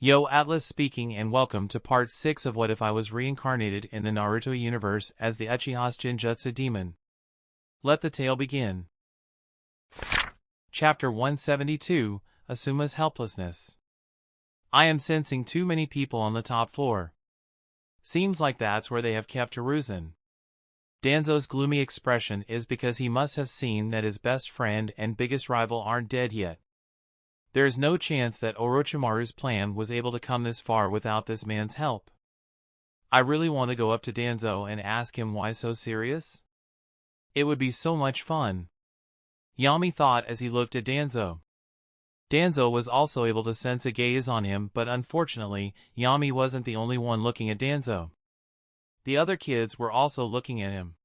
Yo, Atlas speaking, and welcome to part 6 of What If I Was Reincarnated in the Naruto universe as the Uchiha's Genjutsu Demon. Let the tale begin. Chapter 172, Asuma's Helplessness. I am sensing too many people on the top floor. Seems like that's where they have kept Hiruzen. Danzo's gloomy expression is because he must have seen that his best friend and biggest rival aren't dead yet. There is no chance that Orochimaru's plan was able to come this far without this man's help. I really want to go up to Danzo and ask him why so serious. It would be so much fun. Yami thought as he looked at Danzo. Danzo was also able to sense a gaze on him, but unfortunately, Yami wasn't the only one looking at Danzo. The other kids were also looking at him.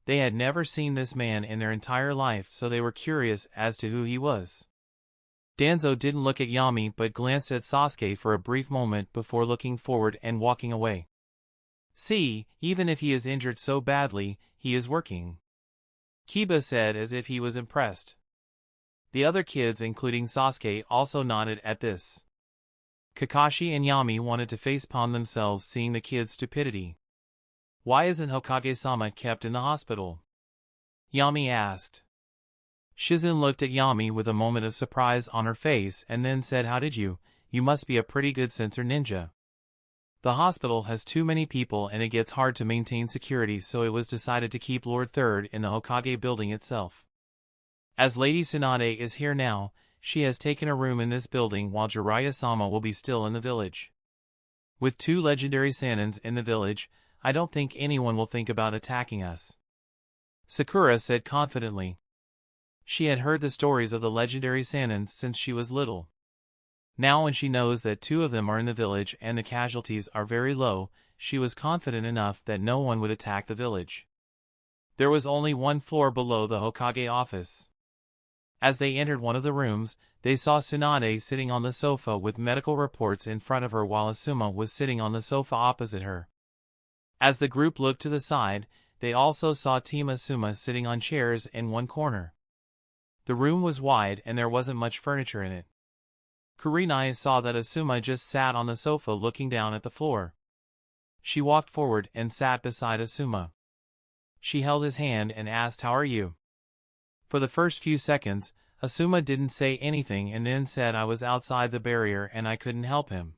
They had never seen this man in their entire life, so they were curious as to who he was. Danzo didn't look at Yami but glanced at Sasuke for a brief moment before looking forward and walking away. See, even if he is injured so badly, he is working, Kiba said as if he was impressed. The other kids, including Sasuke, also nodded at this. Kakashi and Yami wanted to facepalm themselves seeing the kids' stupidity. Why isn't Hokage-sama kept in the hospital? Yami asked. Shizen looked at Yami with a moment of surprise on her face and then said, "How did you? You must be a pretty good sensor ninja." The hospital has too many people and it gets hard to maintain security, so it was decided to keep Lord Third in the Hokage building itself. As Lady Tsunade is here now, she has taken a room in this building while Jiraiya-sama will be still in the village. With 2 legendary Saiyans in the village, I don't think anyone will think about attacking us, Sakura said confidently. She had heard the stories of the legendary Saiyans since she was little. Now when she knows that 2 of them are in the village and the casualties are very low, she was confident enough that no one would attack the village. There was only 1 floor below the Hokage office. As they entered one of the rooms, they saw Tsunade sitting on the sofa with medical reports in front of her while Asuma was sitting on the sofa opposite her. As the group looked to the side, they also saw Team Asuma sitting on chairs in one corner. The room was wide and there wasn't much furniture in it. Kurenai saw that Asuma just sat on the sofa looking down at the floor. She walked forward and sat beside Asuma. She held his hand and asked, "How are you?" For the first few seconds, Asuma didn't say anything and then said, "I was outside the barrier and I couldn't help him.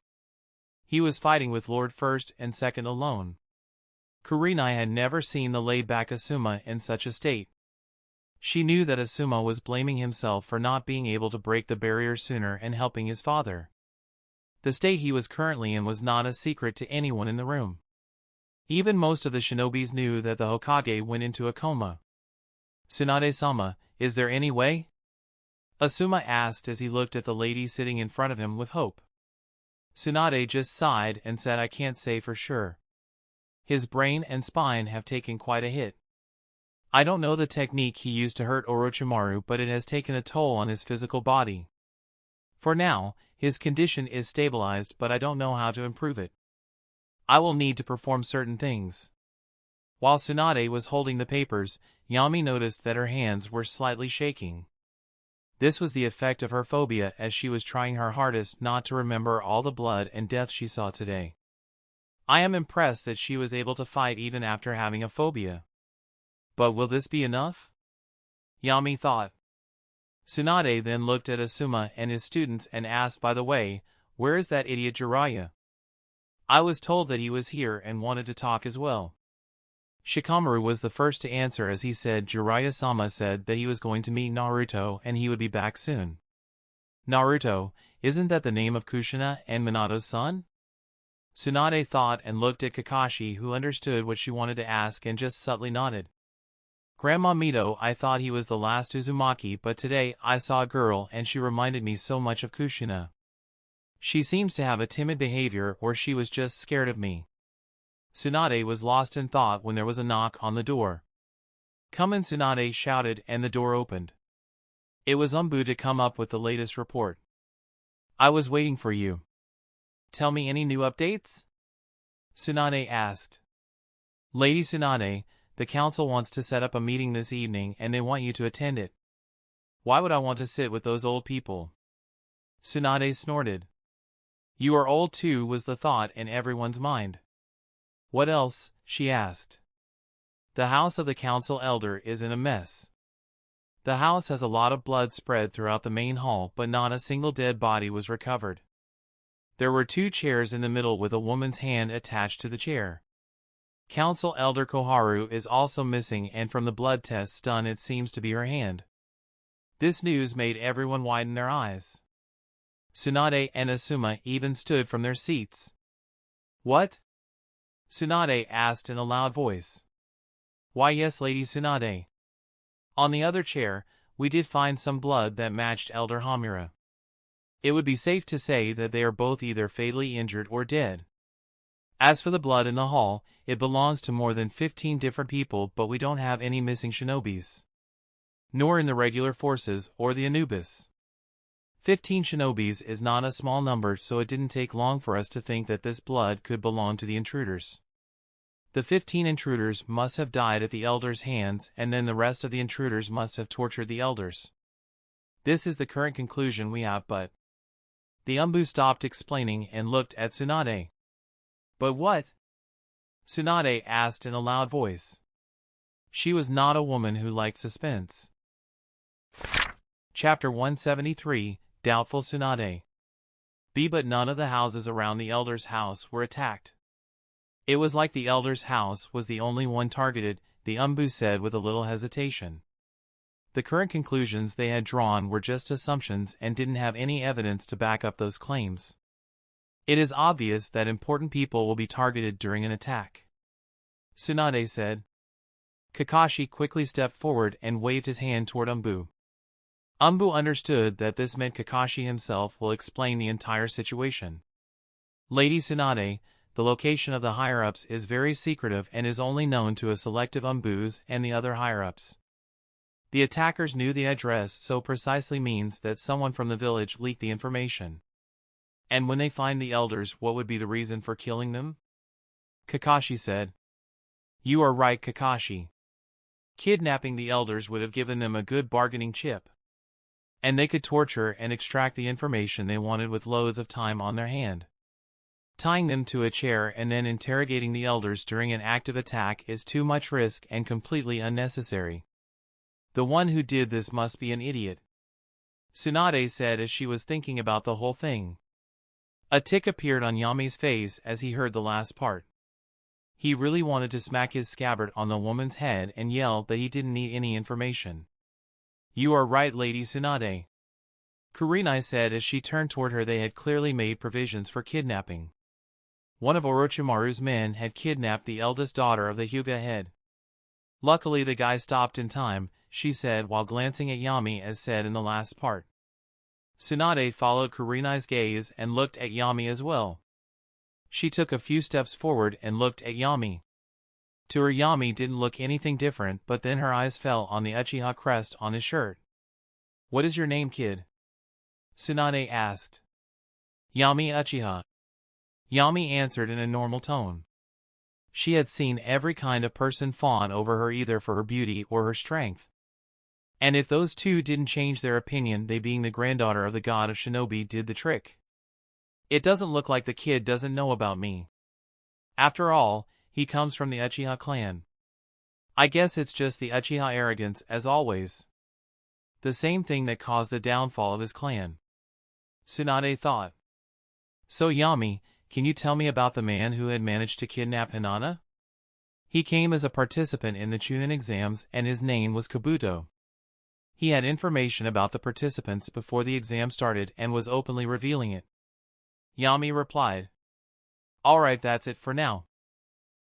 He was fighting with Lord First and Second alone." Kurenai had never seen the laid-back Asuma in such a state. She knew that Asuma was blaming himself for not being able to break the barrier sooner and helping his father. The state he was currently in was not a secret to anyone in the room. Even most of the shinobis knew that the Hokage went into a coma. "Tsunade-sama, is there any way?" Asuma asked as he looked at the lady sitting in front of him with hope. Tsunade just sighed and said, "I can't say for sure. His brain and spine have taken quite a hit. I don't know the technique he used to hurt Orochimaru, but it has taken a toll on his physical body. For now, his condition is stabilized, but I don't know how to improve it. I will need to perform certain things." While Tsunade was holding the papers, Yami noticed that her hands were slightly shaking. This was the effect of her phobia, as she was trying her hardest not to remember all the blood and death she saw today. I am impressed that she was able to fight even after having a phobia. But will this be enough? Yami thought. Tsunade then looked at Asuma and his students and asked, "By the way, where is that idiot Jiraiya? I was told that he was here and wanted to talk as well." Shikamaru was the first to answer as he said, "Jiraiya-sama said that he was going to meet Naruto and he would be back soon." "Naruto, isn't that the name of Kushina and Minato's son?" Tsunade thought and looked at Kakashi, who understood what she wanted to ask and just subtly nodded. "Grandma Mito, I thought he was the last Uzumaki, but today I saw a girl and she reminded me so much of Kushina. She seems to have a timid behavior, or she was just scared of me." Tsunade was lost in thought when there was a knock on the door. "Come in," Tsunade shouted, and the door opened. It was Umbu to come up with the latest report. "I was waiting for you. Tell me any new updates?" Tsunade asked. "Lady Tsunade, the council wants to set up a meeting this evening and they want you to attend it." "Why would I want to sit with those old people?" Tsunade snorted. You are old too, was the thought in everyone's mind. What else? She asked. The house of the council elder is in a mess. The house has a lot of blood spread throughout the main hall, but not a single dead body was recovered. There were 2 chairs in the middle with a woman's hand attached to the chair. Council Elder Koharu is also missing, and from the blood tests done it seems to be her hand. This news made everyone widen their eyes. Tsunade and Asuma even stood from their seats. What? Tsunade asked in a loud voice. Why yes, Lady Tsunade. On the other chair, we did find some blood that matched Elder Hamura. It would be safe to say that they are both either fatally injured or dead. As for the blood in the hall, it belongs to more than 15 different people, but we don't have any missing shinobis. Nor in the regular forces or the Anubis. 15 shinobis is not a small number, so it didn't take long for us to think that this blood could belong to the intruders. The 15 intruders must have died at the elders' hands, and then the rest of the intruders must have tortured the elders. This is the current conclusion we have, but... The Umbu stopped explaining and looked at Tsunade. But what? Tsunade asked in a loud voice. She was not a woman who liked suspense. Chapter 173, Doubtful Tsunade. But none of the houses around the elder's house were attacked. It was like the elder's house was the only one targeted, the Umbu said with a little hesitation. The current conclusions they had drawn were just assumptions and didn't have any evidence to back up those claims. It is obvious that important people will be targeted during an attack. Tsunade said. Kakashi quickly stepped forward and waved his hand toward Umbu. Umbu understood that this meant Kakashi himself will explain the entire situation. Lady Tsunade, the location of the higher-ups is very secretive and is only known to a selective Umbus and the other higher-ups. The attackers knew the address, so precisely means that someone from the village leaked the information. And when they find the elders, what would be the reason for killing them? Kakashi said. You are right, Kakashi. Kidnapping the elders would have given them a good bargaining chip. And they could torture and extract the information they wanted with loads of time on their hand. Tying them to a chair and then interrogating the elders during an active attack is too much risk and completely unnecessary. The one who did this must be an idiot. Tsunade said as she was thinking about the whole thing. A tick appeared on Yami's face as he heard the last part. He really wanted to smack his scabbard on the woman's head and yell that he didn't need any information. You are right, Lady Tsunade. Kurenai said as she turned toward her. They had clearly made provisions for kidnapping. One of Orochimaru's men had kidnapped the eldest daughter of the Hyuga head. Luckily the guy stopped in time, she said while glancing at Yami as said in the last part. Tsunade followed Kurenai's gaze and looked at Yami as well. She took a few steps forward and looked at Yami. To her, Yami didn't look anything different, but then her eyes fell on the Uchiha crest on his shirt. What is your name, kid? Tsunade asked. Yami Uchiha. Yami answered in a normal tone. She had seen every kind of person fawn over her either for her beauty or her strength. And if those two didn't change their opinion, they being the granddaughter of the god of shinobi did the trick. It doesn't look like the kid doesn't know about me. After all, he comes from the Uchiha clan. I guess it's just the Uchiha arrogance as always. The same thing that caused the downfall of his clan. Tsunade thought. So Yami, can you tell me about the man who had managed to kidnap Hinata? He came as a participant in the Chunin exams and his name was Kabuto. He had information about the participants before the exam started and was openly revealing it. Yami replied. Alright, that's it for now.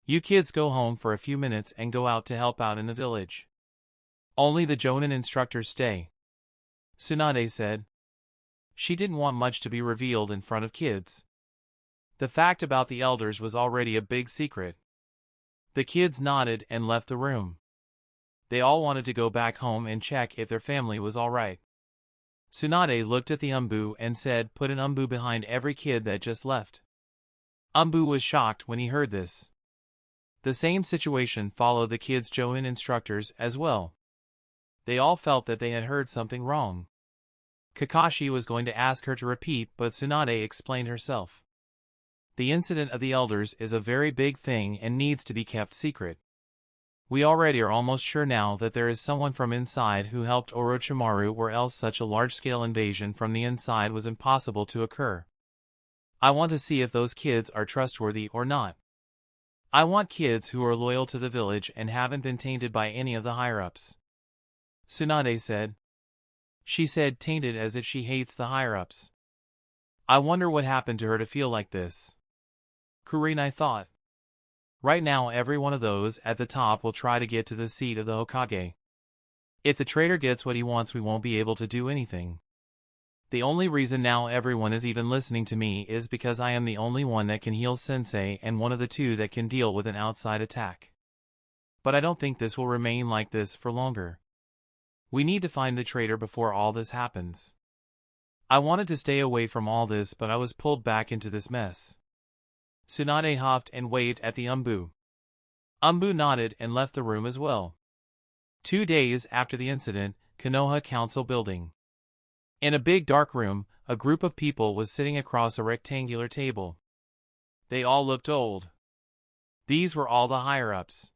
You kids go home for a few minutes and go out to help out in the village. Only the Jonin instructors stay. Tsunade said. She didn't want much to be revealed in front of kids. The fact about the elders was already a big secret. The kids nodded and left the room. They all wanted to go back home and check if their family was alright. Tsunade looked at the Umbu and said, put an Umbu behind every kid that just left. Umbu was shocked when he heard this. The same situation followed the kids' Jonin instructors as well. They all felt that they had heard something wrong. Kakashi was going to ask her to repeat, but Tsunade explained herself. The incident of the elders is a very big thing and needs to be kept secret. We already are almost sure now that there is someone from inside who helped Orochimaru, or else such a large-scale invasion from the inside was impossible to occur. I want to see if those kids are trustworthy or not. I want kids who are loyal to the village and haven't been tainted by any of the higher-ups. Tsunade said. She said tainted as if she hates the higher-ups. I wonder what happened to her to feel like this. Kurenai thought. Right now every one of those at the top will try to get to the seat of the Hokage. If the traitor gets what he wants, we won't be able to do anything. The only reason now everyone is even listening to me is because I am the only one that can heal Sensei and one of the two that can deal with an outside attack. But I don't think this will remain like this for longer. We need to find the traitor before all this happens. I wanted to stay away from all this, but I was pulled back into this mess. Tsunade huffed and waved at the Umbu. Umbu nodded and left the room as well. 2 days after the incident, Konoha Council Building. In a big dark room, a group of people was sitting across a rectangular table. They all looked old. These were all the higher-ups.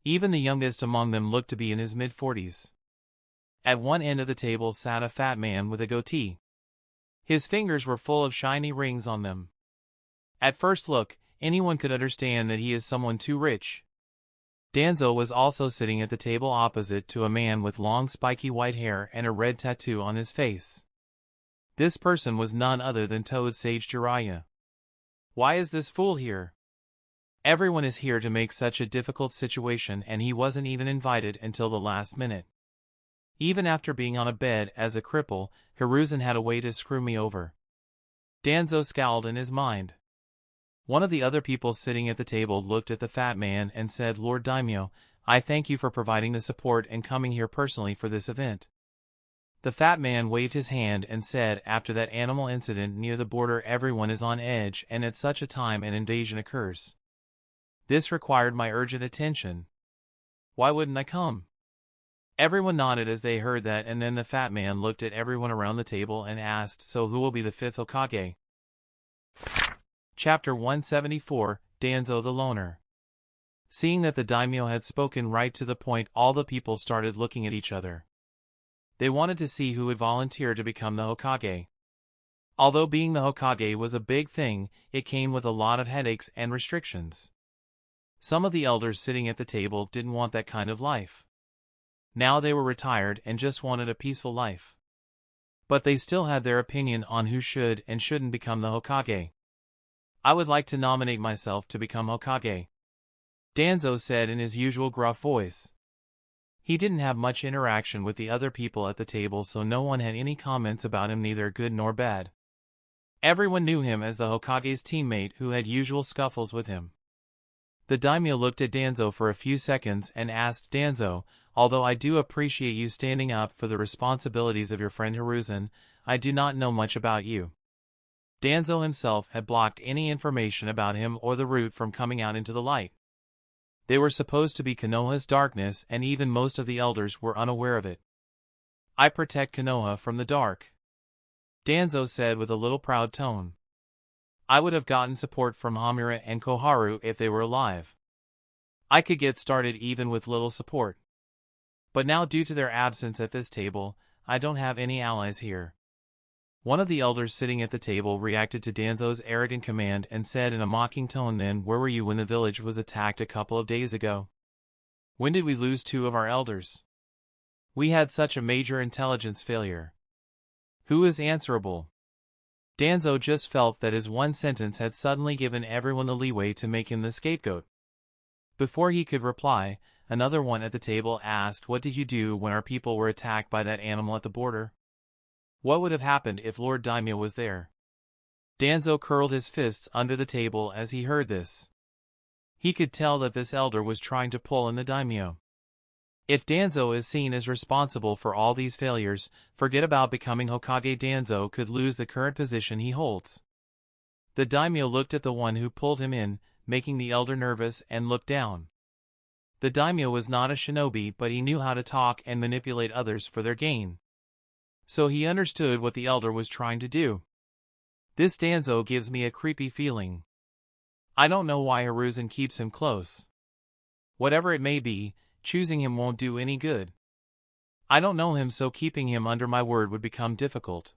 Even the youngest among them looked to be in his mid-40s. At one end of the table sat a fat man with a goatee. His fingers were full of shiny rings on them. At first look, anyone could understand that he is someone too rich. Danzo was also sitting at the table opposite to a man with long spiky white hair and a red tattoo on his face. This person was none other than Toad Sage Jiraiya. Why is this fool here? Everyone is here to make such a difficult situation, and he wasn't even invited until the last minute. Even after being on a bed as a cripple, Hiruzen had a way to screw me over. Danzo scowled in his mind. One of the other people sitting at the table looked at the fat man and said, Lord Daimyo, I thank you for providing the support and coming here personally for this event. The fat man waved his hand and said, after that animal incident near the border, everyone is on edge, and at such a time an invasion occurs. This required my urgent attention. Why wouldn't I come? Everyone nodded as they heard that, and then the fat man looked at everyone around the table and asked, so who will be the 5th Hokage? Chapter 174, Danzo the Loner. Seeing that the daimyo had spoken right to the point, all the people started looking at each other. They wanted to see who would volunteer to become the Hokage. Although being the Hokage was a big thing, it came with a lot of headaches and restrictions. Some of the elders sitting at the table didn't want that kind of life. Now they were retired and just wanted a peaceful life. But they still had their opinion on who should and shouldn't become the Hokage. I would like to nominate myself to become Hokage, Danzo said in his usual gruff voice. He didn't have much interaction with the other people at the table, so no one had any comments about him, neither good nor bad. Everyone knew him as the Hokage's teammate who had usual scuffles with him. The daimyo looked at Danzo for a few seconds and asked, Danzo, although I do appreciate you standing up for the responsibilities of your friend Hiruzen, I do not know much about you. Danzo himself had blocked any information about him or the route from coming out into the light. They were supposed to be Konoha's darkness, and even most of the elders were unaware of it. I protect Konoha from the dark, Danzo said with a little proud tone. I would have gotten support from Hamura and Koharu if they were alive. I could get started even with little support. But now, due to their absence at this table, I don't have any allies here. One of the elders sitting at the table reacted to Danzo's arrogant command and said in a mocking tone, then where were you when the village was attacked a couple of days ago? When did we lose 2 of our elders? We had such a major intelligence failure. Who is answerable? Danzo just felt that his one sentence had suddenly given everyone the leeway to make him the scapegoat. Before he could reply, another one at the table asked, what did you do when our people were attacked by that animal at the border? What would have happened if Lord Daimyo was there? Danzo curled his fists under the table as he heard this. He could tell that this elder was trying to pull in the daimyo. If Danzo is seen as responsible for all these failures, forget about becoming Hokage. Danzo could lose the current position he holds. The daimyo looked at the one who pulled him in, making the elder nervous, and looked down. The daimyo was not a shinobi, but he knew how to talk and manipulate others for their gain. So he understood what the elder was trying to do. This Danzo gives me a creepy feeling. I don't know why Hiruzen keeps him close. Whatever it may be, choosing him won't do any good. I don't know him, so keeping him under my word would become difficult.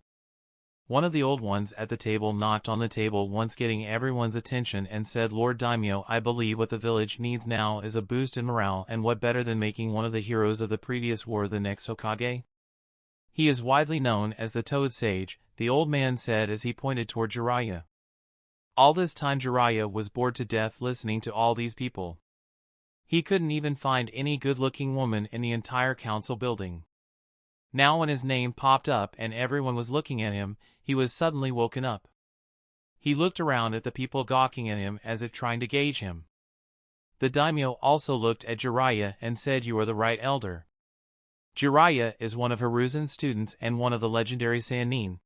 One of the old ones at the table knocked on the table once, getting everyone's attention, and said, "Lord Daimyo, I believe what the village needs now is a boost in morale, and what better than making one of the heroes of the previous war the next Hokage? He is widely known as the Toad Sage," the old man said as he pointed toward Jiraiya. All this time Jiraiya was bored to death listening to all these people. He couldn't even find any good-looking woman in the entire council building. Now when his name popped up and everyone was looking at him, he was suddenly woken up. He looked around at the people gawking at him as if trying to gauge him. The daimyo also looked at Jiraiya and said, "You are the right elder." Jiraiya is one of Hiruzen's students and one of the legendary Sannin.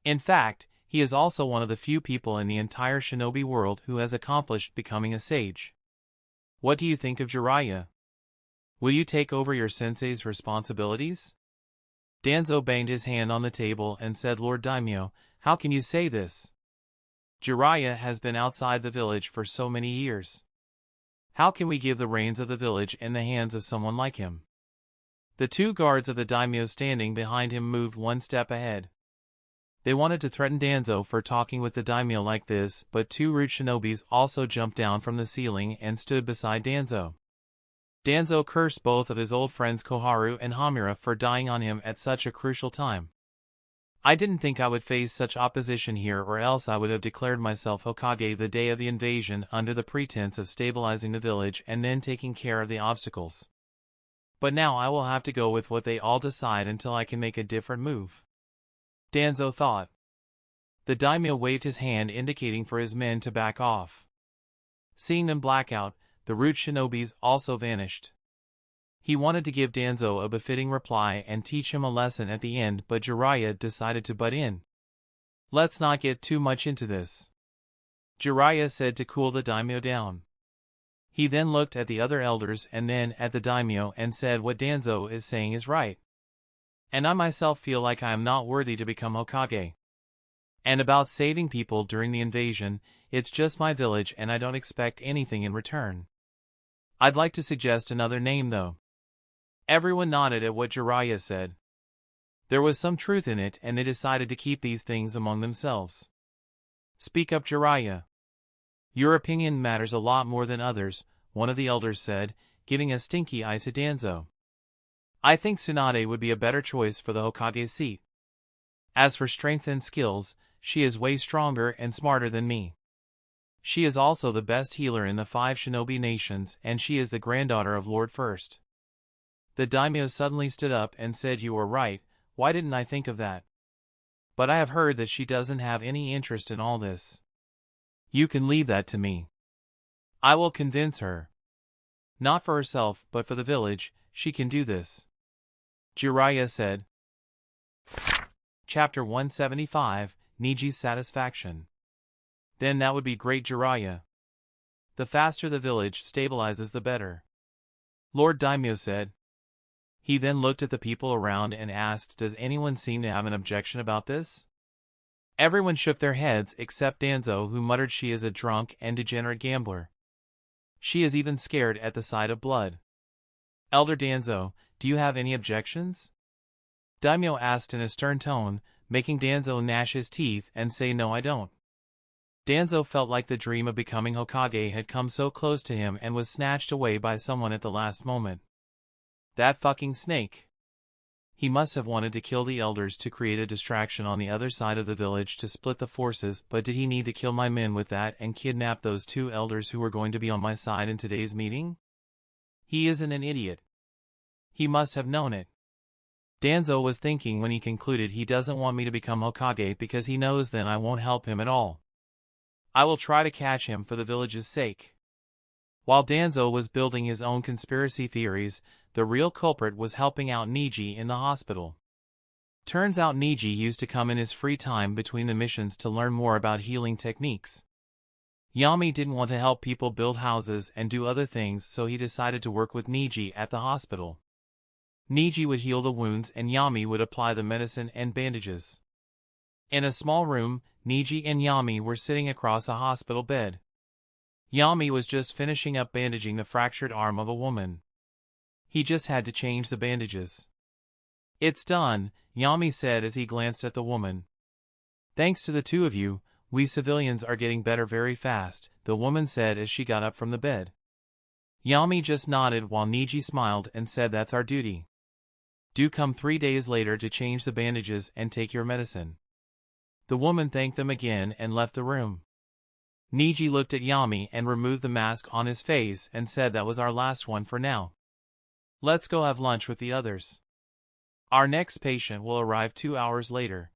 In fact, he is also one of the few people in the entire shinobi world who has accomplished becoming a sage. What do you think of Jiraiya? Will you take over your sensei's responsibilities? Danzo banged his hand on the table and said, "Lord Daimyo, how can you say this? Jiraiya has been outside the village for so many years. How can we give the reins of the village in the hands of someone like him?" The two guards of the daimyo standing behind him moved one step ahead. They wanted to threaten Danzo for talking with the daimyo like this, but two rude shinobis also jumped down from the ceiling and stood beside Danzo. Danzo cursed both of his old friends Koharu and Hamura for dying on him at such a crucial time. "I didn't think I would face such opposition here, or else I would have declared myself Hokage the day of the invasion under the pretense of stabilizing the village and then taking care of the obstacles. But now I will have to go with what they all decide until I can make a different move," Danzo thought. The daimyo waved his hand indicating for his men to back off. Seeing them black out, the rude shinobis also vanished. He wanted to give Danzo a befitting reply and teach him a lesson at the end, but Jiraiya decided to butt in. "Let's not get too much into this," Jiraiya said to cool the daimyo down. He then looked at the other elders and then at the daimyo and said, "What Danzo is saying is right. And I myself feel like I am not worthy to become Hokage. And about saving people during the invasion, it's just my village and I don't expect anything in return. I'd like to suggest another name though." Everyone nodded at what Jiraiya said. There was some truth in it, and they decided to keep these things among themselves. "Speak up, Jiraiya. Your opinion matters a lot more than others," one of the elders said, giving a stinky eye to Danzo. "I think Tsunade would be a better choice for the Hokage's seat. As for strength and skills, she is way stronger and smarter than me. She is also the best healer in the 5 shinobi nations, and she is the granddaughter of Lord First." The daimyo suddenly stood up and said, "You are right, why didn't I think of that? But I have heard that she doesn't have any interest in all this. You can leave that to me. I will convince her. Not for herself, but for the village, she can do this," Jiraiya said. Chapter 175, Niji's Satisfaction. "Then that would be great, Jiraiya. The faster the village stabilizes the better," Lord Daimyo said. He then looked at the people around and asked, "Does anyone seem to have an objection about this?" Everyone shook their heads except Danzo, who muttered she is a drunk and degenerate gambler. She is even scared at the sight of blood. "Elder Danzo, do you have any objections?" Daimyo asked in a stern tone, making Danzo gnash his teeth and say, "No, I don't." Danzo felt like the dream of becoming Hokage had come so close to him and was snatched away by someone at the last moment. That fucking snake. He must have wanted to kill the elders to create a distraction on the other side of the village to split the forces, but did he need to kill my men with that and kidnap those 2 elders who were going to be on my side in today's meeting? He isn't an idiot. He must have known it. Danzo was thinking when he concluded, he doesn't want me to become Hokage because he knows then I won't help him at all. I will try to catch him for the village's sake. While Danzo was building his own conspiracy theories, the real culprit was helping out Niji in the hospital. Turns out Niji used to come in his free time between the missions to learn more about healing techniques. Yami didn't want to help people build houses and do other things, so he decided to work with Niji at the hospital. Niji would heal the wounds and Yami would apply the medicine and bandages. In a small room, Niji and Yami were sitting across a hospital bed. Yami was just finishing up bandaging the fractured arm of a woman. He just had to change the bandages. "It's done," Yami said as he glanced at the woman. "Thanks to the two of you, we civilians are getting better very fast," the woman said as she got up from the bed. Yami just nodded while Niji smiled and said, "That's our duty. Do come 3 days later to change the bandages and take your medicine." The woman thanked them again and left the room. Niji looked at Yami and removed the mask on his face and said, "That was our last one for now. Let's go have lunch with the others. Our next patient will arrive 2 hours later."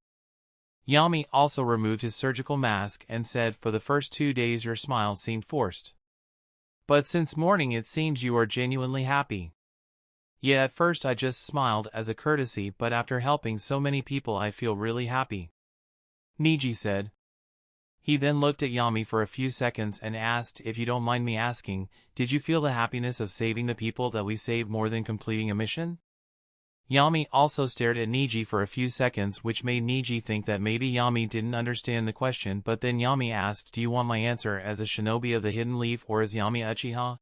Yami also removed his surgical mask and said, "For the first 2 days your smile seemed forced. But since morning it seems you are genuinely happy." "Yeah, at first I just smiled as a courtesy, but after helping so many people I feel really happy," Niji said. He then looked at Yami for a few seconds and asked, "If you don't mind me asking, did you feel the happiness of saving the people that we saved more than completing a mission?" Yami also stared at Niji for a few seconds, which made Niji think that maybe Yami didn't understand the question, but then Yami asked, "Do you want my answer as a shinobi of the Hidden Leaf or as Yami Uchiha?"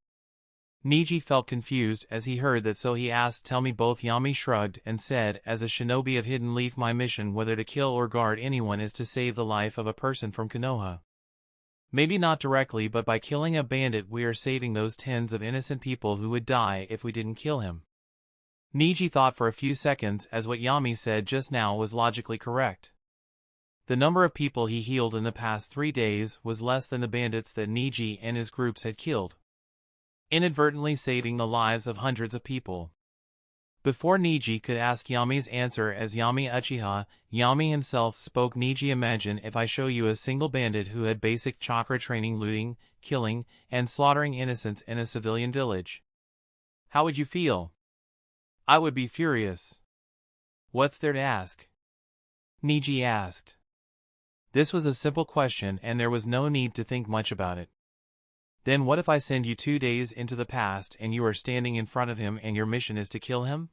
Niji felt confused as he heard that, so he asked, "Tell me both." Yami shrugged and said, "As a shinobi of Hidden Leaf, my mission, whether to kill or guard anyone, is to save the life of a person from Konoha. Maybe not directly, but by killing a bandit we are saving those tens of innocent people who would die if we didn't kill him." Niji thought for a few seconds, as what Yami said just now was logically correct. The number of people he healed in the past 3 days was less than the bandits that Niji and his groups had killed, inadvertently saving the lives of hundreds of people. Before Niji could ask Yami's answer as Yami Uchiha, Yami himself spoke. "Niji, imagine if I show you a single bandit who had basic chakra training, looting, killing, and slaughtering innocents in a civilian village. How would you feel?" "I would be furious." "What's there to ask?" Niji asked. This was a simple question and there was no need to think much about it. "Then what if I send you 2 days into the past and you are standing in front of him and your mission is to kill him?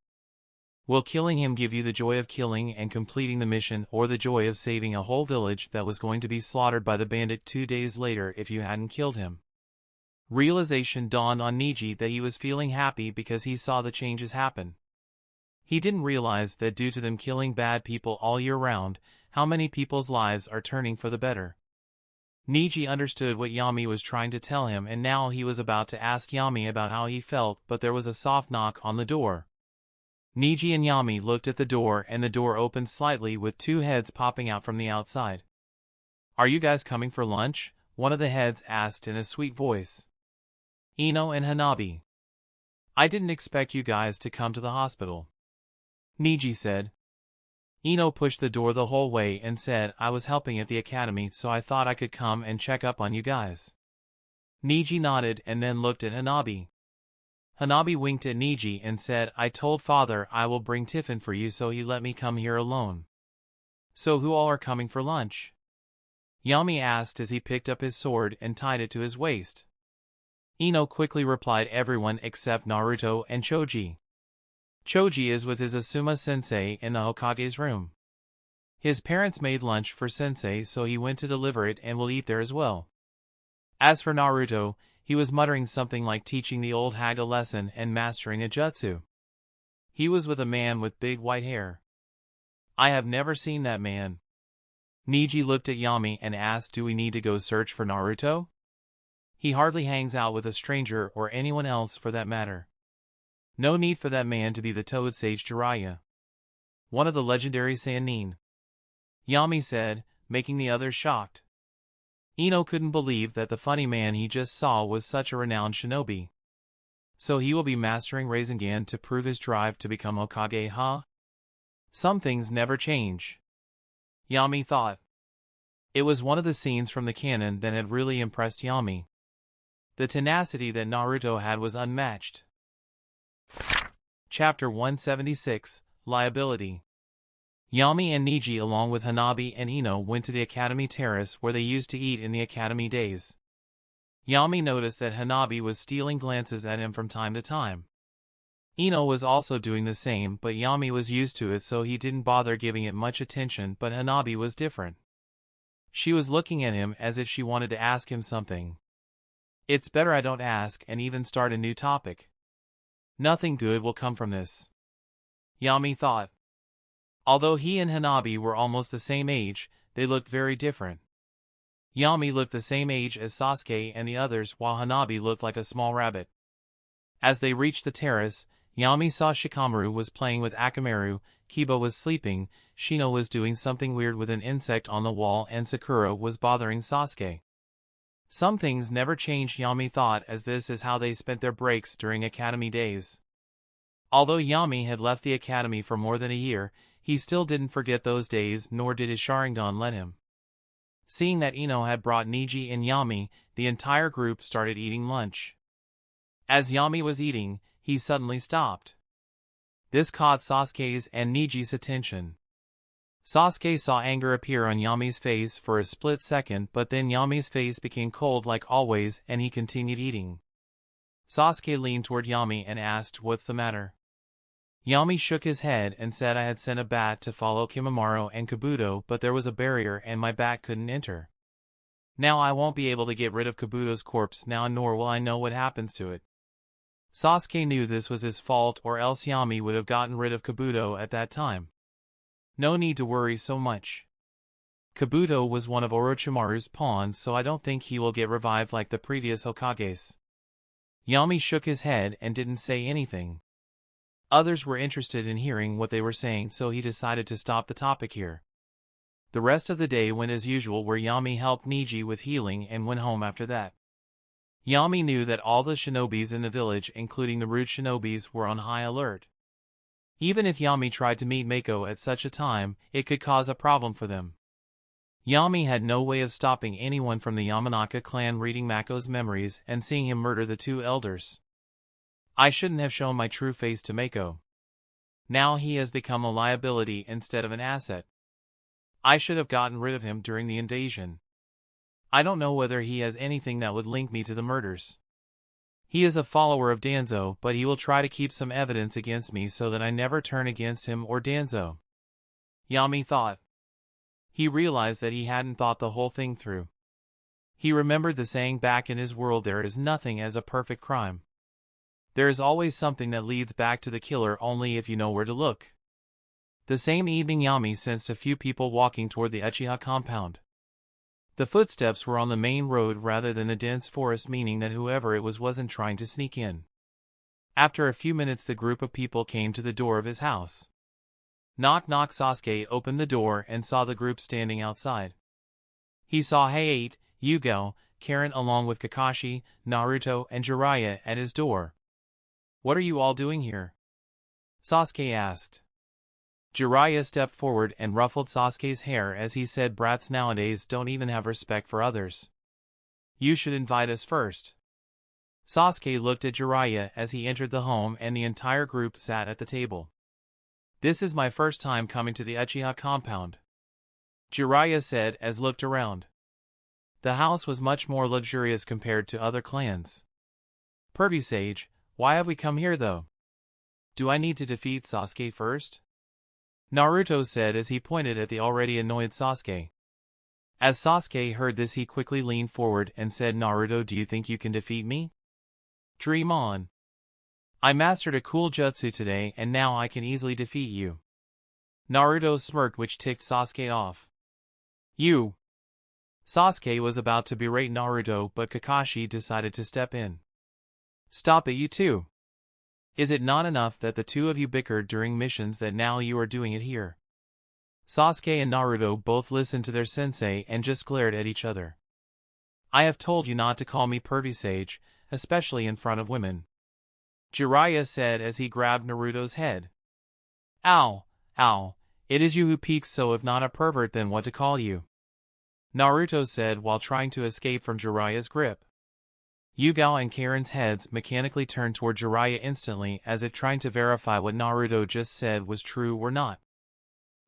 Will killing him give you the joy of killing and completing the mission, or the joy of saving a whole village that was going to be slaughtered by the bandit 2 days later if you hadn't killed him?" Realization dawned on Niji that he was feeling happy because he saw the changes happen. He didn't realize that due to them killing bad people all year round, how many people's lives are turning for the better. Niji understood what Yami was trying to tell him, and now he was about to ask Yami about how he felt, but there was a soft knock on the door. Niji and Yami looked at the door and the door opened slightly with 2 heads popping out from the outside. "Are you guys coming for lunch?" one of the heads asked in a sweet voice. "Ino and Hanabi. I didn't expect you guys to come to the hospital," Niji said. Ino pushed the door the whole way and said, "I was helping at the academy, so I thought I could come and check up on you guys." Niji nodded and then looked at Hanabi. Hanabi winked at Niji and said, "I told father I will bring tiffin for you, so he let me come here alone." "So who all are coming for lunch?" Yami asked as he picked up his sword and tied it to his waist. Ino quickly replied, "Everyone except Naruto and Choji. Choji is with his Asuma sensei in the Hokage's room. His parents made lunch for sensei, so he went to deliver it and will eat there as well." As for Naruto, he was muttering something like teaching the old hag a lesson and mastering a jutsu. He was with a man with big white hair. "I have never seen that man." Niji looked at Yami and asked, "Do we need to go search for Naruto? He hardly hangs out with a stranger or anyone else for that matter. No need for that man to be the Toad Sage Jiraiya, one of the legendary Sannin," Yami said, making the others shocked. Ino couldn't believe that the funny man he just saw was such a renowned shinobi. So he will be mastering Rasengan to prove his drive to become Hokage, huh? Some things never change, Yami thought. It was one of the scenes from the canon that had really impressed Yami. The tenacity that Naruto had was unmatched. Chapter 176, Liability. Yami and Niji along with Hanabi and Ino went to the Academy Terrace where they used to eat in the Academy days. Yami noticed that Hanabi was stealing glances at him from time to time. Ino was also doing the same, but Yami was used to it so he didn't bother giving it much attention, but Hanabi was different. She was looking at him as if she wanted to ask him something. It's better I don't ask and even start a new topic. Nothing good will come from this. Yami thought. Although he and Hanabi were almost the same age, they looked very different. Yami looked the same age as Sasuke and the others, while Hanabi looked like a small rabbit. As they reached the terrace, Yami saw Shikamaru was playing with Akamaru, Kiba was sleeping, Shino was doing something weird with an insect on the wall, and Sakura was bothering Sasuke. Some things never changed, Yami thought, as this is how they spent their breaks during academy days. Although Yami had left the academy for more than a year, he still didn't forget those days, nor did his Sharingan let him. Seeing that Ino had brought Neji and Yami, the entire group started eating lunch. As Yami was eating, he suddenly stopped. This caught Sasuke's and Neji's attention. Sasuke saw anger appear on Yami's face for a split second, but then Yami's face became cold like always and he continued eating. Sasuke leaned toward Yami and asked, "What's the matter?" Yami shook his head and said, "I had sent a bat to follow Kimimaro and Kabuto, but there was a barrier and my bat couldn't enter. Now I won't be able to get rid of Kabuto's corpse now, nor will I know what happens to it." Sasuke knew this was his fault, or else Yami would have gotten rid of Kabuto at that time. No need to worry so much. Kabuto was one of Orochimaru's pawns, so I don't think he will get revived like the previous Hokages. Yami shook his head and didn't say anything. Others were interested in hearing what they were saying, so he decided to stop the topic here. The rest of the day went as usual, where Yami helped Neji with healing and went home after that. Yami knew that all the shinobis in the village, including the rude shinobis, were on high alert. Even if Yami tried to meet Mako at such a time, it could cause a problem for them. Yami had no way of stopping anyone from the Yamanaka clan reading Mako's memories and seeing him murder the two elders. I shouldn't have shown my true face to Mako. Now he has become a liability instead of an asset. I should have gotten rid of him during the invasion. I don't know whether he has anything that would link me to the murders. He is a follower of Danzo, but he will try to keep some evidence against me so that I never turn against him or Danzo. Yami thought. He realized that he hadn't thought the whole thing through. He remembered the saying back in his world, there is nothing as a perfect crime. There is always something that leads back to the killer, only if you know where to look. The same evening, Yami sensed a few people walking toward the Uchiha compound. The footsteps were on the main road rather than the dense forest, meaning that whoever it was wasn't trying to sneak in. After a few minutes, the group of people came to the door of his house. Knock knock. Sasuke opened the door and saw the group standing outside. He saw Hayate, Yugo, Karen along with Kakashi, Naruto, and Jiraiya at his door. "What are you all doing here?" Sasuke asked. Jiraiya stepped forward and ruffled Sasuke's hair as he said, "Brats nowadays don't even have respect for others. You should invite us first." Sasuke looked at Jiraiya as he entered the home, and the entire group sat at the table. "This is my first time coming to the Uchiha compound," Jiraiya said as looked around. The house was much more luxurious compared to other clans. "Pervy Sage, why have we come here though? Do I need to defeat Sasuke first?" Naruto said as he pointed at the already annoyed Sasuke. As Sasuke heard this, he quickly leaned forward and said, "Naruto, do you think you can defeat me? Dream on. I mastered a cool jutsu today and now I can easily defeat you." Naruto smirked, which ticked Sasuke off. "You." Sasuke was about to berate Naruto, but Kakashi decided to step in. "Stop it, you two. Is it not enough that the two of you bickered during missions that now you are doing it here?" Sasuke and Naruto both listened to their sensei and just glared at each other. "I have told you not to call me pervy Sage, especially in front of women," Jiraiya said as he grabbed Naruto's head. "Ow, ow, it is you who peeks, so if not a pervert then what to call you?" Naruto said while trying to escape from Jiraiya's grip. Yugo and Karen's heads mechanically turned toward Jiraiya instantly, as if trying to verify what Naruto just said was true or not.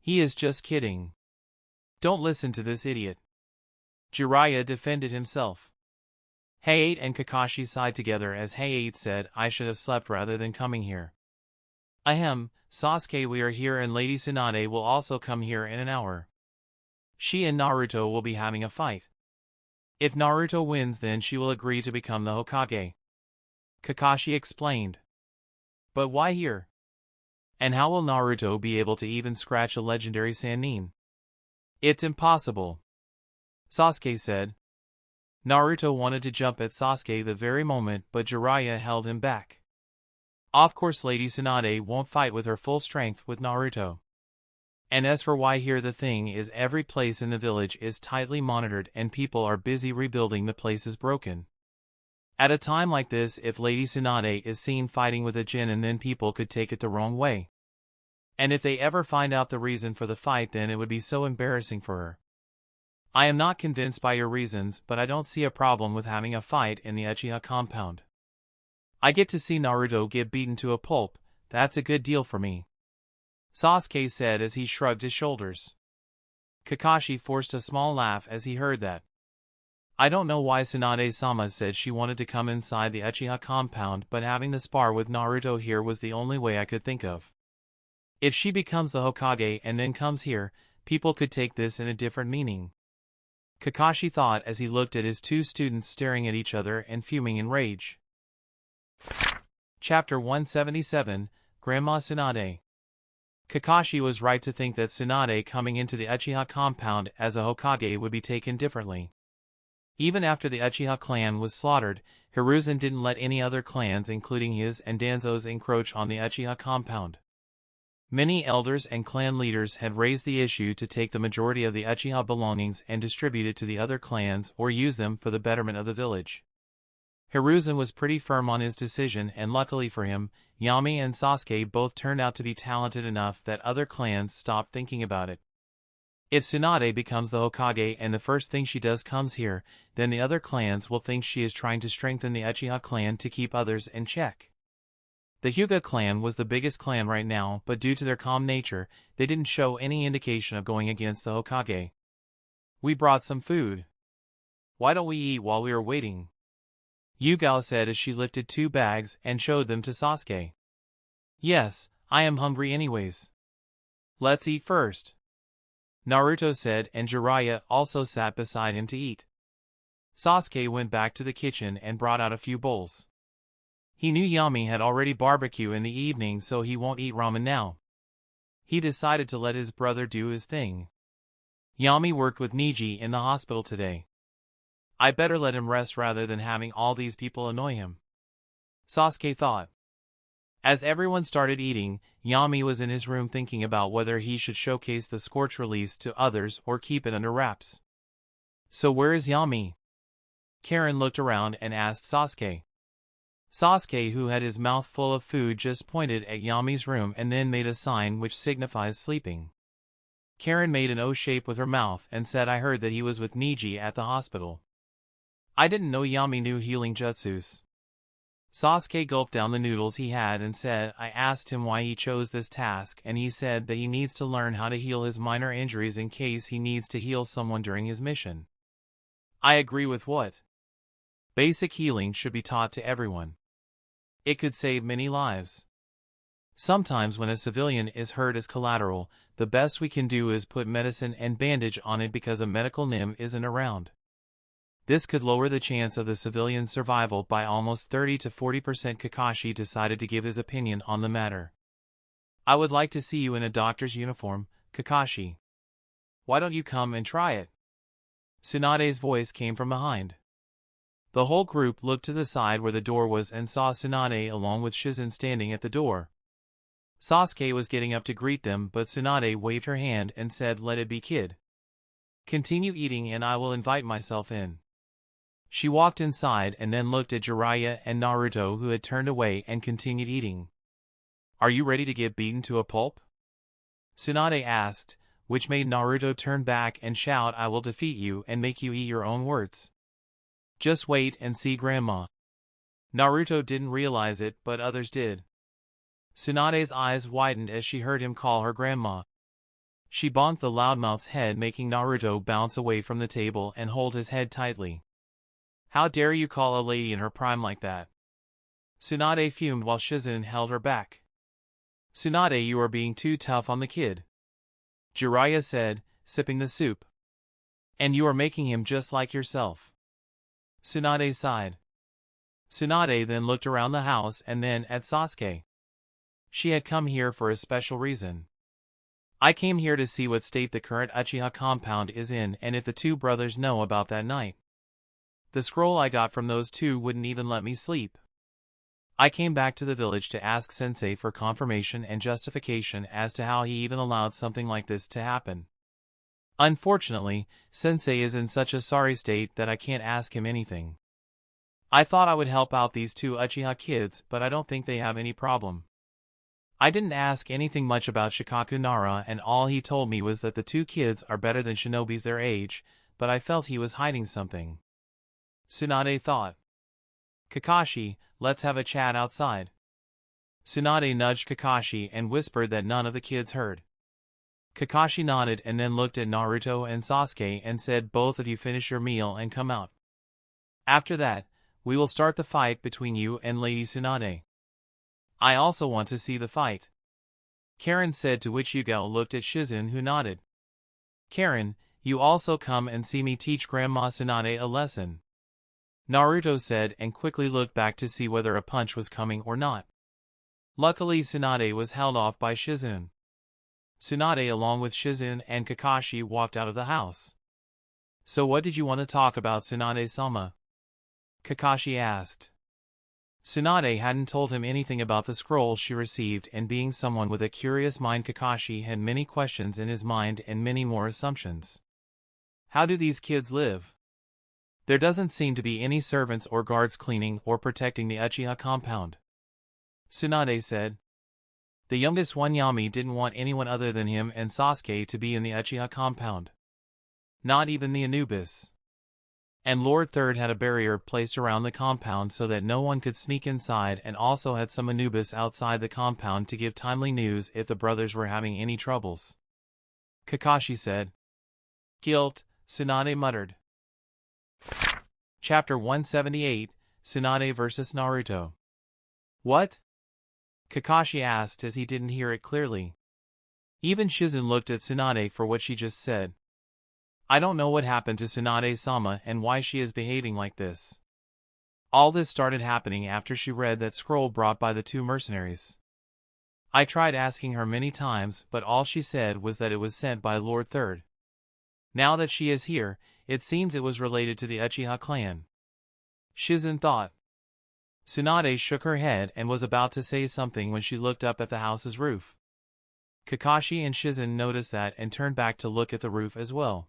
"He is just kidding. Don't listen to this idiot," Jiraiya defended himself. Hayate and Kakashi sighed together as Hayate said, "I should have slept rather than coming here. Ahem, Sasuke, we are here and Lady Tsunade will also come here in an hour. She and Naruto will be having a fight. If Naruto wins, then she will agree to become the Hokage. Kakashi explained. But why here? And how will Naruto be able to even scratch a legendary Sannin? It's impossible, Sasuke said. Naruto wanted to jump at Sasuke the very moment, but Jiraiya held him back. Of course Lady Tsunade won't fight with her full strength with Naruto. And as for why here, the thing is every place in the village is tightly monitored and people are busy rebuilding the places broken. At a time like this, if Lady Tsunade is seen fighting with a Genin, then people could take it the wrong way. And if they ever find out the reason for the fight, then it would be so embarrassing for her. I am not convinced by your reasons, but I don't see a problem with having a fight in the Uchiha compound. I get to see Naruto get beaten to a pulp, that's a good deal for me, Sasuke said as he shrugged his shoulders. Kakashi forced a small laugh as he heard that. I don't know why Tsunade-sama said she wanted to come inside the Uchiha compound, but having the spar with Naruto here was the only way I could think of. If she becomes the Hokage and then comes here, people could take this in a different meaning, Kakashi thought as he looked at his two students staring at each other and fuming in rage. Chapter 177, Grandma Tsunade. Kakashi was right to think that Tsunade coming into the Uchiha compound as a Hokage would be taken differently. Even after the Uchiha clan was slaughtered, Hiruzen didn't let any other clans including his and Danzo's encroach on the Uchiha compound. Many elders and clan leaders had raised the issue to take the majority of the Uchiha belongings and distribute it to the other clans or use them for the betterment of the village. Hiruzen was pretty firm on his decision, and luckily for him, Yami and Sasuke both turned out to be talented enough that other clans stopped thinking about it. If Tsunade becomes the Hokage and the first thing she does comes here, then the other clans will think she is trying to strengthen the Uchiha clan to keep others in check. The Hyuga clan was the biggest clan right now, but due to their calm nature, they didn't show any indication of going against the Hokage. We brought some food. Why don't we eat while we are waiting? Yugao said as she lifted 2 bags and showed them to Sasuke. Yes, I am hungry anyways. Let's eat first, Naruto said, and Jiraiya also sat beside him to eat. Sasuke went back to the kitchen and brought out a few bowls. He knew Yami had already barbecued in the evening, so he won't eat ramen now. He decided to let his brother do his thing. Yami worked with Niji in the hospital today. I better let him rest rather than having all these people annoy him, Sasuke thought. As everyone started eating, Yami was in his room thinking about whether he should showcase the scorch release to others or keep it under wraps. So where is Yami? Karen looked around and asked Sasuke. Sasuke, who had his mouth full of food, just pointed at Yami's room and then made a sign which signifies sleeping. Karen made an O shape with her mouth and said, I heard that he was with Niji at the hospital. I didn't know Yami knew healing jutsus. Sasuke gulped down the noodles he had and said, I asked him why he chose this task, and he said that he needs to learn how to heal his minor injuries in case he needs to heal someone during his mission. I agree with what? Basic healing should be taught to everyone. It could save many lives. Sometimes when a civilian is hurt as collateral, the best we can do is put medicine and bandage on it because a medical nim isn't around. This could lower the chance of the civilian's survival by almost 30 to 40%. Kakashi decided to give his opinion on the matter. I would like to see you in a doctor's uniform, Kakashi. Why don't you come and try it? Tsunade's voice came from behind. The whole group looked to the side where the door was and saw Tsunade along with Shizen standing at the door. Sasuke was getting up to greet them, but Tsunade waved her hand and said, Let it be, kid. Continue eating and I will invite myself in. She walked inside and then looked at Jiraiya and Naruto, who had turned away, and continued eating. Are you ready to get beaten to a pulp? Tsunade asked, which made Naruto turn back and shout, I will defeat you and make you eat your own words. Just wait and see, Grandma. Naruto didn't realize it, but others did. Tsunade's eyes widened as she heard him call her Grandma. She bonked the loudmouth's head, making Naruto bounce away from the table and hold his head tightly. How dare you call a lady in her prime like that? Tsunade fumed while Shizen held her back. Tsunade, you are being too tough on the kid, Jiraiya said, sipping the soup. And you are making him just like yourself. Tsunade sighed. Tsunade then looked around the house and then at Sasuke. She had come here for a special reason. I came here to see what state the current Uchiha compound is in and if the two brothers know about that night. The scroll I got from those two wouldn't even let me sleep. I came back to the village to ask Sensei for confirmation and justification as to how he even allowed something like this to happen. Unfortunately, Sensei is in such a sorry state that I can't ask him anything. I thought I would help out these two Uchiha kids, but I don't think they have any problem. I didn't ask anything much about Shikaku Nara, and all he told me was that the two kids are better than shinobis their age, but I felt he was hiding something. Tsunade thought. Kakashi, let's have a chat outside. Tsunade nudged Kakashi and whispered that none of the kids heard. Kakashi nodded and then looked at Naruto and Sasuke and said, both of you finish your meal and come out. After that, we will start the fight between you and Lady Tsunade. I also want to see the fight. Karen said, to which Yugao looked at Shizune, who nodded. Karen, you also come and see me teach Grandma Tsunade a lesson. Naruto said and quickly looked back to see whether a punch was coming or not. Luckily Tsunade was held off by Shizune. Tsunade along with Shizune and Kakashi walked out of the house. So what did you want to talk about, Tsunade-sama? Kakashi asked. Tsunade hadn't told him anything about the scroll she received, and being someone with a curious mind, Kakashi had many questions in his mind and many more assumptions. How do these kids live? There doesn't seem to be any servants or guards cleaning or protecting the Uchiha compound. Tsunade said. The youngest one, Yami, didn't want anyone other than him and Sasuke to be in the Uchiha compound. Not even the Anubis. And Lord Third had a barrier placed around the compound so that no one could sneak inside, and also had some Anubis outside the compound to give timely news if the brothers were having any troubles. Kakashi said. Guilt, Tsunade muttered. Chapter 178, Tsunade vs. Naruto. What? Kakashi asked as he didn't hear it clearly. Even Shizune looked at Tsunade for what she just said. I don't know what happened to Tsunade-sama and why she is behaving like this. All this started happening after she read that scroll brought by the two mercenaries. I tried asking her many times, but all she said was that it was sent by Lord Third. Now that she is here, it seems it was related to the Uchiha clan. Shizune thought. Tsunade shook her head and was about to say something when she looked up at the house's roof. Kakashi and Shizune noticed that and turned back to look at the roof as well.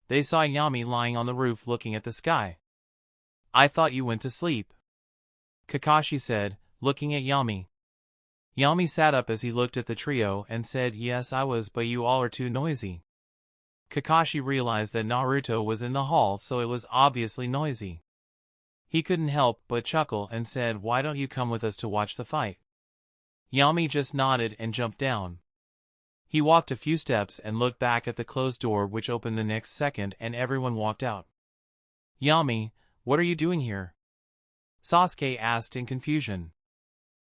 They saw Yami lying on the roof looking at the sky. I thought you went to sleep, Kakashi said, looking at Yami. Yami sat up as he looked at the trio and said, yes, I was, but you all are too noisy. Kakashi realized that Naruto was in the hall, so it was obviously noisy. He couldn't help but chuckle and said, why don't you come with us to watch the fight? Yami just nodded and jumped down. He walked a few steps and looked back at the closed door, which opened the next second, and everyone walked out. Yami, what are you doing here? Sasuke asked in confusion.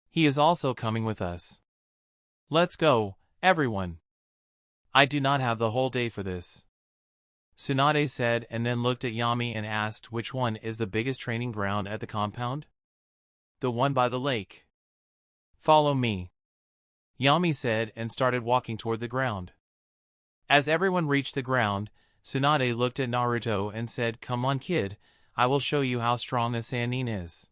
He is also coming with us. Let's go, everyone. I do not have the whole day for this, Tsunade said, and then looked at Yami and asked, which one is the biggest training ground at the compound? The one by the lake. Follow me, Yami said, and started walking toward the ground. As everyone reached the ground, Tsunade looked at Naruto and said, come on kid, I will show you how strong a Sannin is.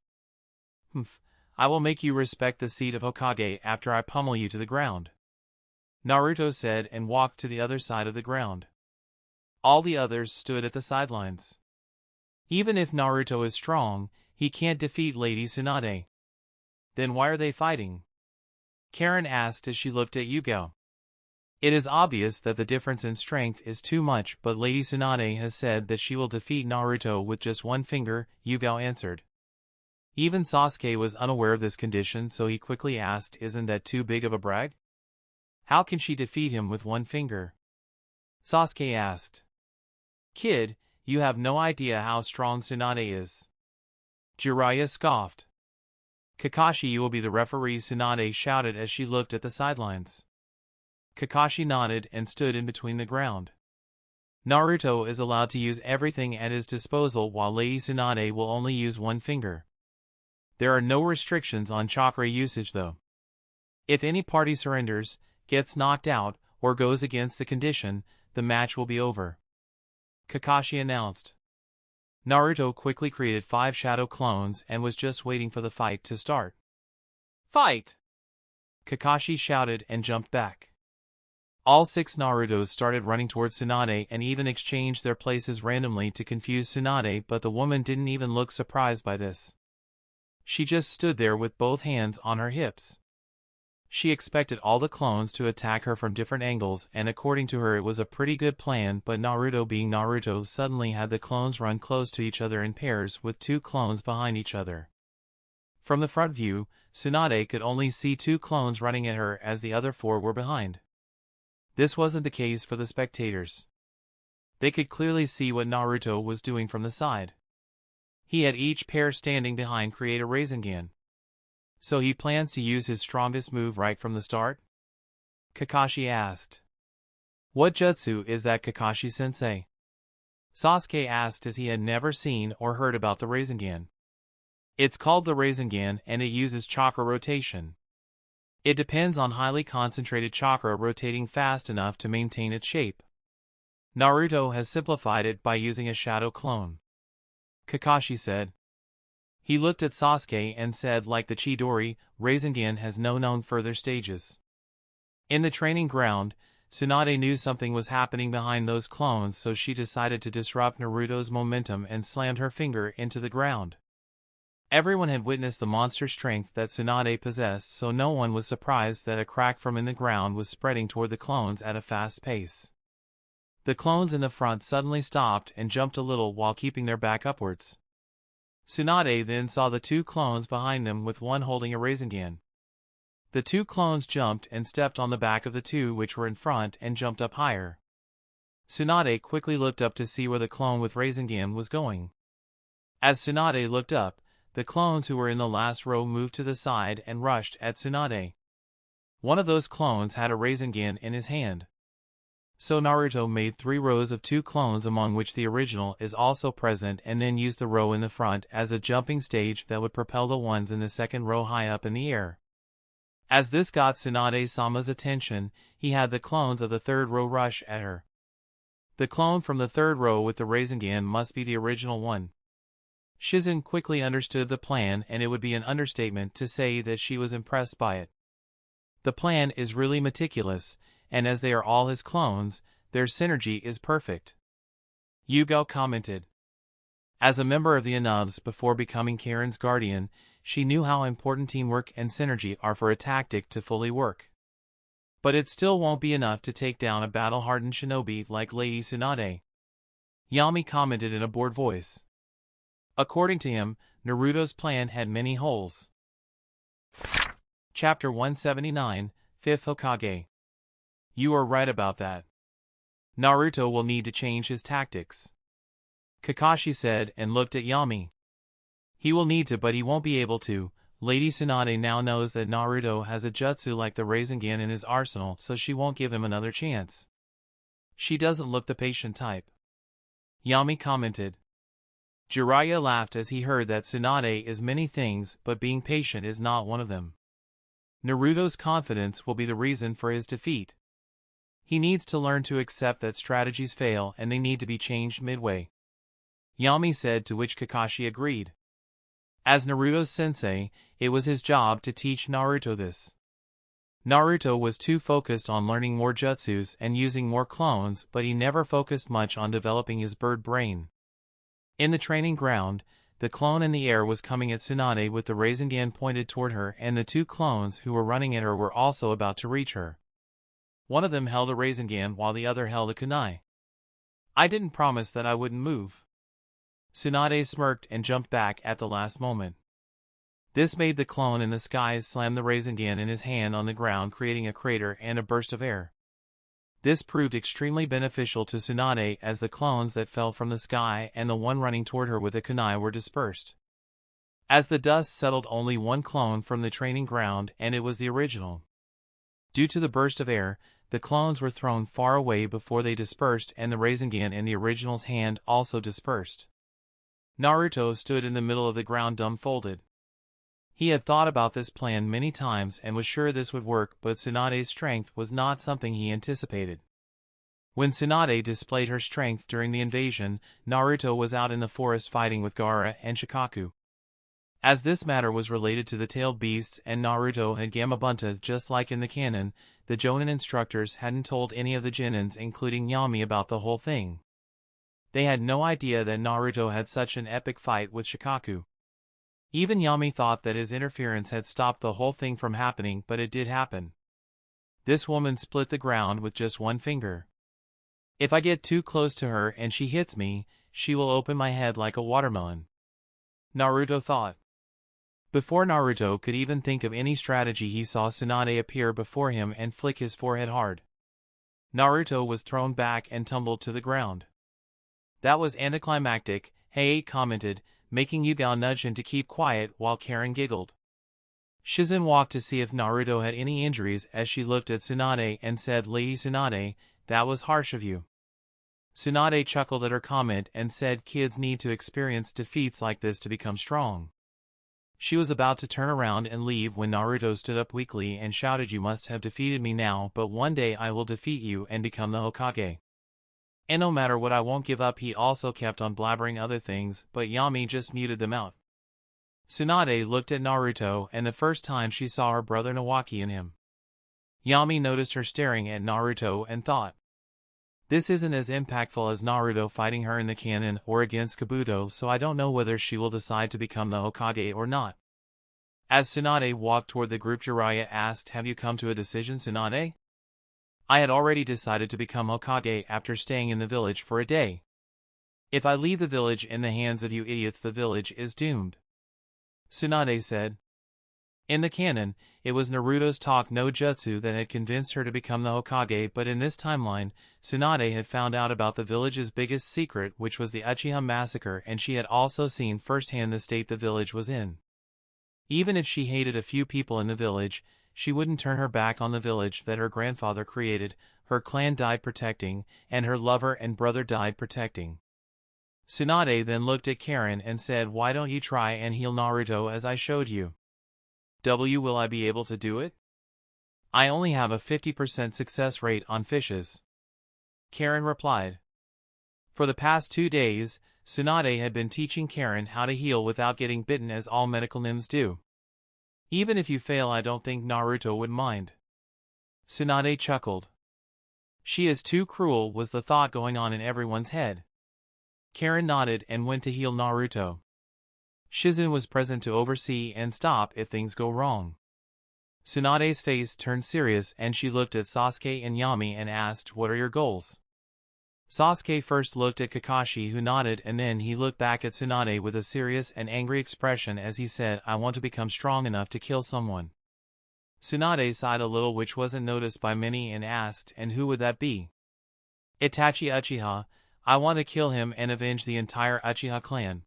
I will make you respect the seat of Hokage after I pummel you to the ground, Naruto said, and walked to the other side of the ground. All the others stood at the sidelines. Even if Naruto is strong, he can't defeat Lady Tsunade. Then why are they fighting? Karen asked as she looked at Yugao. It is obvious that the difference in strength is too much, but Lady Tsunade has said that she will defeat Naruto with just one finger, Yugao answered. Even Sasuke was unaware of this condition, so he quickly asked, isn't that too big of a brag? How can she defeat him with one finger? Sasuke asked. Kid, you have no idea how strong Tsunade is, Jiraiya scoffed. Kakashi, you will be the referee, Tsunade shouted as she looked at the sidelines. Kakashi nodded and stood in between the ground. Naruto is allowed to use everything at his disposal while Lady Tsunade will only use one finger. There are no restrictions on chakra usage though. If any party surrenders, gets knocked out, or goes against the condition, the match will be over, Kakashi announced. Naruto quickly created 5 shadow clones and was just waiting for the fight to start. Fight! Kakashi shouted and jumped back. All 6 Narutos started running towards Tsunade and even exchanged their places randomly to confuse Tsunade, but the woman didn't even look surprised by this. She just stood there with both hands on her hips. She expected all the clones to attack her from different angles, and according to her it was a pretty good plan, but Naruto, being Naruto, suddenly had the clones run close to each other in pairs with 2 clones behind each other. From the front view, Tsunade could only see 2 clones running at her as the other 4 were behind. This wasn't the case for the spectators. They could clearly see what Naruto was doing from the side. He had each pair standing behind create a Rasengan. So he plans to use his strongest move right from the start? Kakashi asked. What jutsu is that, Kakashi-sensei? Sasuke asked, as he had never seen or heard about the Rasengan. It's called the Rasengan and it uses chakra rotation. It depends on highly concentrated chakra rotating fast enough to maintain its shape. Naruto has simplified it by using a shadow clone, Kakashi said. He looked at Sasuke and said, like the Chidori, Rasengan has no known further stages. In the training ground, Tsunade knew something was happening behind those clones, so she decided to disrupt Naruto's momentum and slammed her finger into the ground. Everyone had witnessed the monster strength that Tsunade possessed, so no one was surprised that a crack from in the ground was spreading toward the clones at a fast pace. The clones in the front suddenly stopped and jumped a little while keeping their back upwards. Tsunade then saw the 2 clones behind them, with one holding a Rasengan. The 2 clones jumped and stepped on the back of the 2 which were in front and jumped up higher. Tsunade quickly looked up to see where the clone with Rasengan was going. As Tsunade looked up, the clones who were in the last row moved to the side and rushed at Tsunade. One of those clones had a Rasengan in his hand. So Naruto made 3 rows of 2 clones, among which the original is also present, and then used the row in the front as a jumping stage that would propel the ones in the second row high up in the air. As this got Tsunade-sama's attention, he had the clones of the 3rd row rush at her. The clone from the 3rd row with the Rasengan must be the original one. Shizen quickly understood the plan, and it would be an understatement to say that she was impressed by it. The plan is really meticulous, and as they are all his clones, their synergy is perfect, Yugo commented. As a member of the Anubs before becoming Karen's guardian, she knew how important teamwork and synergy are for a tactic to fully work. But it still won't be enough to take down a battle-hardened shinobi like Lady Tsunade, Yami commented in a bored voice. According to him, Naruto's plan had many holes. Chapter 179, 5th Hokage. You are right about that. Naruto will need to change his tactics, Kakashi said and looked at Yami. He will need to, but he won't be able to. Lady Tsunade now knows that Naruto has a jutsu like the Rasengan in his arsenal, so she won't give him another chance. She doesn't look the patient type, Yami commented. Jiraiya laughed as he heard that Tsunade is many things, but being patient is not one of them. Naruto's confidence will be the reason for his defeat. He needs to learn to accept that strategies fail and they need to be changed midway, Yami said, to which Kakashi agreed. As Naruto's sensei, it was his job to teach Naruto this. Naruto was too focused on learning more jutsus and using more clones, but he never focused much on developing his bird brain. In the training ground, the clone in the air was coming at Tsunade with the Rasengan pointed toward her, and the 2 clones who were running at her were also about to reach her. One of them held a Rasengan while the other held a kunai. I didn't promise that I wouldn't move. Tsunade smirked and jumped back at the last moment. This made the clone in the skies slam the Rasengan in his hand on the ground, creating a crater and a burst of air. This proved extremely beneficial to Tsunade, as the clones that fell from the sky and the one running toward her with a kunai were dispersed. As the dust settled, only one clone from the training ground, and it was the original. Due to the burst of air, the clones were thrown far away before they dispersed, and the Rasengan in the original's hand also dispersed. Naruto stood in the middle of the ground dumbfolded. He had thought about this plan many times and was sure this would work, but Tsunade's strength was not something he anticipated. When Tsunade displayed her strength during the invasion, Naruto was out in the forest fighting with Gaara and Shikaku. As this matter was related to the tailed beasts and Naruto had Gamabunta just like in the canon, the Jonin instructors hadn't told any of the Genins including Yami about the whole thing. They had no idea that Naruto had such an epic fight with Shikaku. Even Yami thought that his interference had stopped the whole thing from happening, but it did happen. This woman split the ground with just one finger. If I get too close to her and she hits me, she will open my head like a watermelon. Naruto thought. Before Naruto could even think of any strategy, he saw Tsunade appear before him and flick his forehead hard. Naruto was thrown back and tumbled to the ground. That was anticlimactic, Hey commented, making Yuga nudge him to keep quiet while Karen giggled. Shizen walked to see if Naruto had any injuries as she looked at Tsunade and said, Lady Tsunade, that was harsh of you. Tsunade chuckled at her comment and said kids need to experience defeats like this to become strong. She was about to turn around and leave when Naruto stood up weakly and shouted, You must have defeated me now, but one day I will defeat you and become the Hokage. And no matter what, I won't give up. He also kept on blabbering other things, but Yami just muted them out. Tsunade looked at Naruto, and the first time she saw her brother Nawaki in him. Yami noticed her staring at Naruto and thought, this isn't as impactful as Naruto fighting her in the canon or against Kabuto, so I don't know whether she will decide to become the Hokage or not. As Tsunade walked toward the group, Jiraiya asked, Have you come to a decision, Tsunade? I had already decided to become Hokage after staying in the village for a day. If I leave the village in the hands of you idiots, the village is doomed. Tsunade said. In the canon, it was Naruto's talk no jutsu that had convinced her to become the Hokage, but in this timeline, Tsunade had found out about the village's biggest secret, which was the Uchiha massacre, and she had also seen firsthand the state the village was in. Even if she hated a few people in the village, she wouldn't turn her back on the village that her grandfather created, her clan died protecting, and her lover and brother died protecting. Tsunade then looked at Karen and said, Why don't you try and heal Naruto as I showed you? Will I be able to do it? I only have a 50% success rate on fishes. Karen replied. For the past 2 days, Tsunade had been teaching Karen how to heal without getting bitten, as all medical nyms do. Even if you fail, I don't think Naruto would mind. Tsunade chuckled. She is too cruel, was the thought going on in everyone's head. Karen nodded and went to heal Naruto. Shizen was present to oversee and stop if things go wrong. Tsunade's face turned serious and she looked at Sasuke and Yami and asked, What are your goals? Sasuke first looked at Kakashi, who nodded, and then he looked back at Tsunade with a serious and angry expression as he said, I want to become strong enough to kill someone. Tsunade sighed a little, which wasn't noticed by many, and asked, And who would that be? Itachi Uchiha. I want to kill him and avenge the entire Uchiha clan.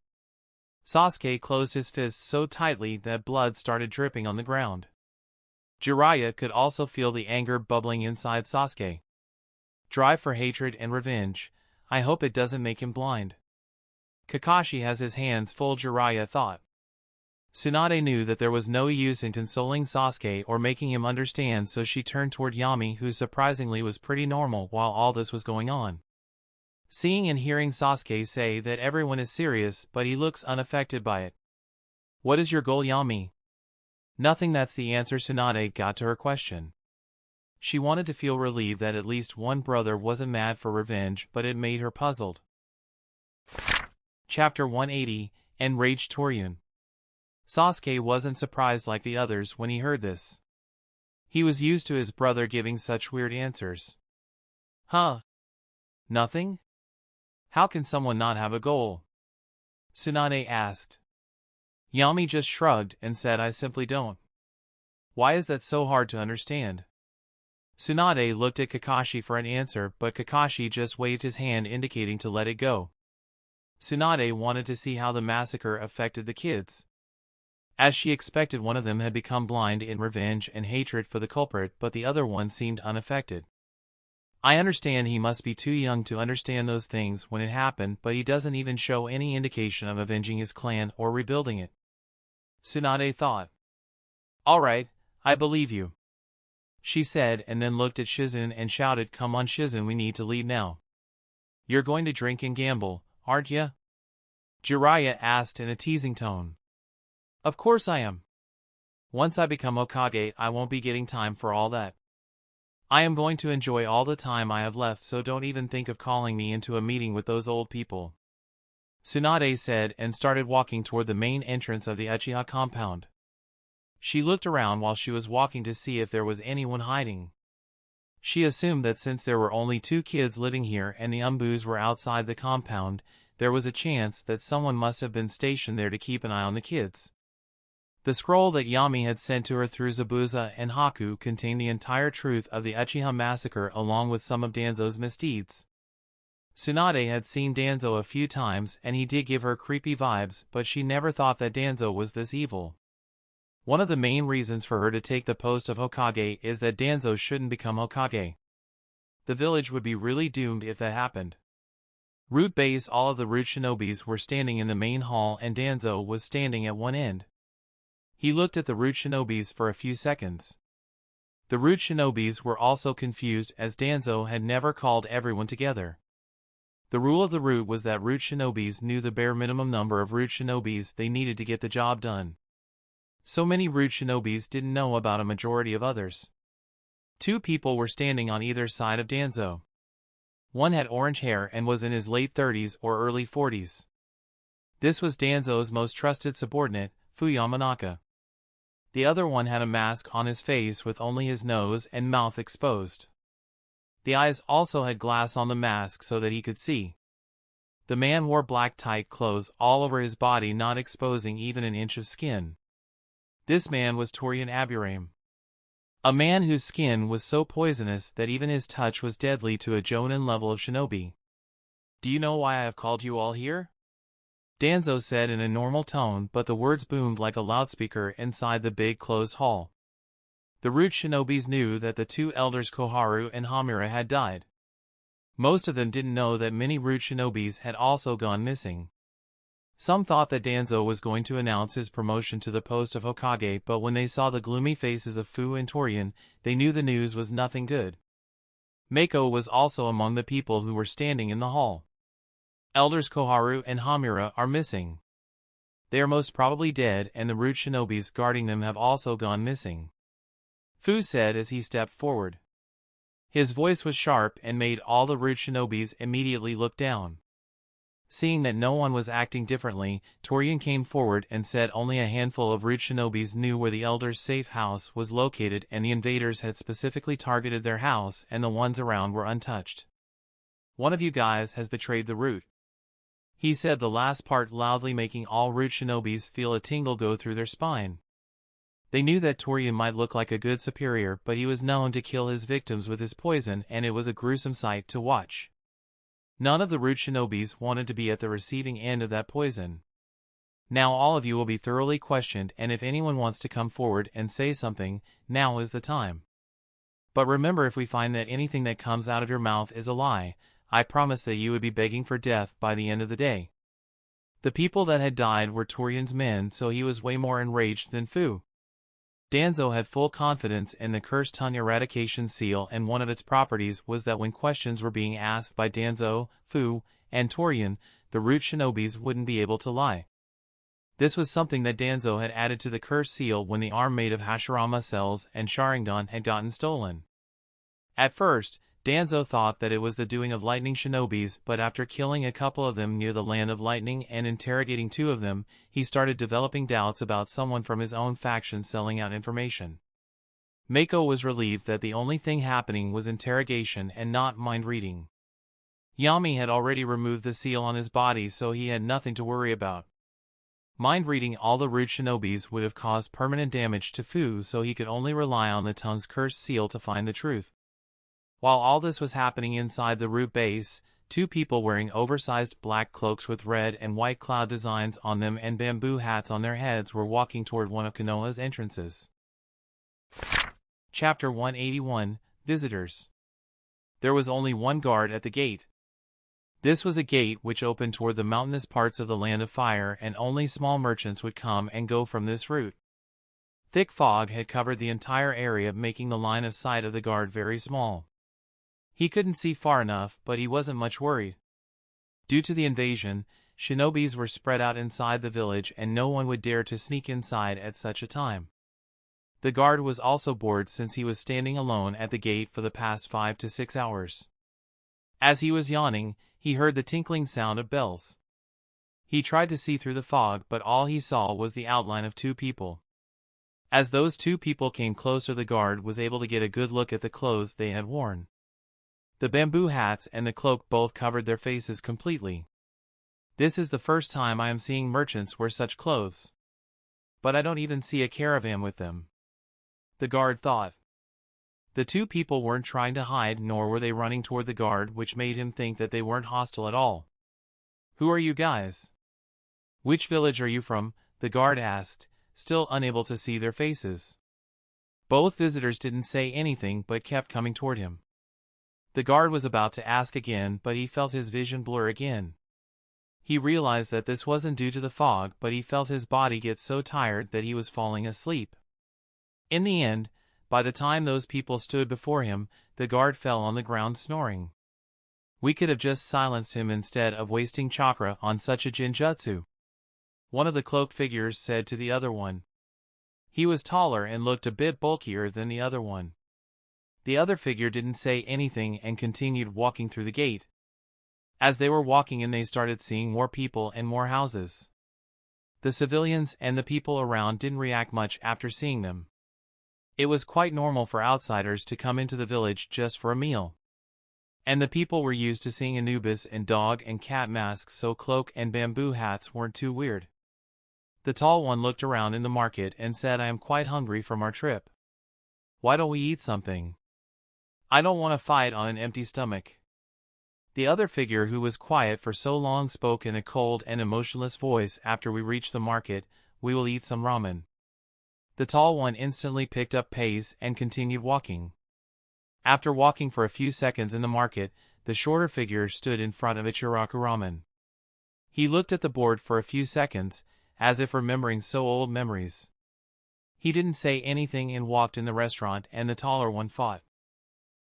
Sasuke closed his fists so tightly that blood started dripping on the ground. Jiraiya could also feel the anger bubbling inside Sasuke. Drive for hatred and revenge. I hope it doesn't make him blind. Kakashi has his hands full, Jiraiya thought. Tsunade knew that there was no use in consoling Sasuke or making him understand, so she turned toward Yami, who surprisingly was pretty normal while all this was going on. Seeing and hearing Sasuke say that everyone is serious, but he looks unaffected by it. What is your goal, Yami? Nothing, that's the answer Tsunade got to her question. She wanted to feel relieved that at least one brother wasn't mad for revenge, but it made her puzzled. Chapter 180, Enraged Toryun. Sasuke wasn't surprised like the others when he heard this. He was used to his brother giving such weird answers. Huh? Nothing? How can someone not have a goal? Tsunade asked. Yami just shrugged and said, I simply don't. Why is that so hard to understand? Tsunade looked at Kakashi for an answer, but Kakashi just waved his hand indicating to let it go. Tsunade wanted to see how the massacre affected the kids. As she expected, one of them had become blind in revenge and hatred for the culprit, but the other one seemed unaffected. I understand he must be too young to understand those things when it happened, but he doesn't even show any indication of avenging his clan or rebuilding it. Tsunade thought. All right, I believe you, she said, and then looked at Shizen and shouted, "Come on Shizen, we need to leave now." "You're going to drink and gamble, aren't ya?" Jiraiya asked in a teasing tone. "Of course I am. Once I become Hokage, I won't be getting time for all that. I am going to enjoy all the time I have left, so don't even think of calling me into a meeting with those old people," Tsunade said, and started walking toward the main entrance of the Uchiha compound. She looked around while she was walking to see if there was anyone hiding. She assumed that since there were only 2 kids living here and the Umbus were outside the compound, there was a chance that someone must have been stationed there to keep an eye on the kids. The scroll that Yami had sent to her through Zabuza and Haku contained the entire truth of the Uchiha massacre along with some of Danzo's misdeeds. Tsunade had seen Danzo a few times and he did give her creepy vibes, but she never thought that Danzo was this evil. One of the main reasons for her to take the post of Hokage is that Danzo shouldn't become Hokage. The village would be really doomed if that happened. Root base, all of the root shinobis were standing in the main hall and Danzo was standing at one end. He looked at the root shinobis for a few seconds. The root shinobis were also confused as Danzo had never called everyone together. The rule of the root was that root shinobis knew the bare minimum number of root shinobis they needed to get the job done. So many root shinobis didn't know about a majority of others. 2 people were standing on either side of Danzo. One had orange hair and was in his late 30s or early 40s. This was Danzo's most trusted subordinate, Fuyamanaka. The other one had a mask on his face with only his nose and mouth exposed. The eyes also had glass on the mask so that he could see. The man wore black tight clothes all over his body, not exposing even an inch of skin. This man was Torian Aburame. A man whose skin was so poisonous that even his touch was deadly to a Jonin level of shinobi. "Do you know why I have called you all here?" Danzo said in a normal tone, but the words boomed like a loudspeaker inside the big closed hall. The root shinobis knew that the 2 elders Koharu and Hamura had died. Most of them didn't know that many root shinobis had also gone missing. Some thought that Danzo was going to announce his promotion to the post of Hokage, but when they saw the gloomy faces of Fu and Torian, they knew the news was nothing good. Mako was also among the people who were standing in the hall. Elders Koharu and Hamura are missing. They are most probably dead, and the root shinobis guarding them have also gone missing, Fu said as he stepped forward. His voice was sharp and made all the root shinobis immediately look down. Seeing that no one was acting differently, Torian came forward and said only a handful of root shinobis knew where the elders' safe house was located, and the invaders had specifically targeted their house and the ones around were untouched. "One of you guys has betrayed the root," he said, the last part loudly, making all root shinobis feel a tingle go through their spine. They knew that Torian might look like a good superior, but he was known to kill his victims with his poison, and it was a gruesome sight to watch. None of the root shinobis wanted to be at the receiving end of that poison. "Now all of you will be thoroughly questioned, and if anyone wants to come forward and say something, now is the time. But remember, if we find that anything that comes out of your mouth is a lie, I promise that you would be begging for death by the end of the day." The people that had died were Torian's men, so he was way more enraged than Fu. Danzo had full confidence in the Cursed Tongue Eradication Seal, and one of its properties was that when questions were being asked by Danzo, Fu, and Torian, the root shinobis wouldn't be able to lie. This was something that Danzo had added to the Cursed Seal when the arm made of Hashirama cells and Sharingan had gotten stolen. At first, Danzo thought that it was the doing of lightning shinobis, but after killing a couple of them near the Land of Lightning and interrogating 2 of them, he started developing doubts about someone from his own faction selling out information. Mako was relieved that the only thing happening was interrogation and not mind reading. Yami had already removed the seal on his body, so he had nothing to worry about. Mind reading all the root shinobis would have caused permanent damage to Fu, so he could only rely on the tongue's cursed seal to find the truth. While all this was happening inside the root base, two people wearing oversized black cloaks with red and white cloud designs on them and bamboo hats on their heads were walking toward one of Konoha's entrances. Chapter 181, Visitors. There was only one guard at the gate. This was a gate which opened toward the mountainous parts of the Land of Fire, and only small merchants would come and go from this route. Thick fog had covered the entire area, making the line of sight of the guard very small. He couldn't see far enough, but he wasn't much worried. Due to the invasion, shinobis were spread out inside the village and no one would dare to sneak inside at such a time. The guard was also bored since he was standing alone at the gate for the past 5 to 6 hours. As he was yawning, he heard the tinkling sound of bells. He tried to see through the fog, but all he saw was the outline of two people. As those two people came closer, the guard was able to get a good look at the clothes they had worn. The bamboo hats and the cloak both covered their faces completely. This is the first time I am seeing merchants wear such clothes. But I don't even see a caravan with them, the guard thought. The two people weren't trying to hide, nor were they running toward the guard, which made him think that they weren't hostile at all. "Who are you guys? Which village are you from?" the guard asked, still unable to see their faces. Both visitors didn't say anything but kept coming toward him. The guard was about to ask again, but he felt his vision blur again. He realized that this wasn't due to the fog, but he felt his body get so tired that he was falling asleep. In the end, by the time those people stood before him, the guard fell on the ground snoring. "We could have just silenced him instead of wasting chakra on such a genjutsu," one of the cloaked figures said to the other one. He was taller and looked a bit bulkier than the other one. The other figure didn't say anything and continued walking through the gate. As they were walking in, they started seeing more people and more houses. The civilians and the people around didn't react much after seeing them. It was quite normal for outsiders to come into the village just for a meal. And the people were used to seeing Anubis in dog and cat masks, so cloak and bamboo hats weren't too weird. The tall one looked around in the market and said, "I am quite hungry from our trip. Why don't we eat something? I don't want to fight on an empty stomach." The other figure, who was quiet for so long, spoke in a cold and emotionless voice, "After we reach the market, we will eat some ramen." The tall one instantly picked up pace and continued walking. After walking for a few seconds in the market, the shorter figure stood in front of Ichiraku Ramen. He looked at the board for a few seconds, as if remembering so old memories. He didn't say anything and walked in the restaurant, and the taller one fought.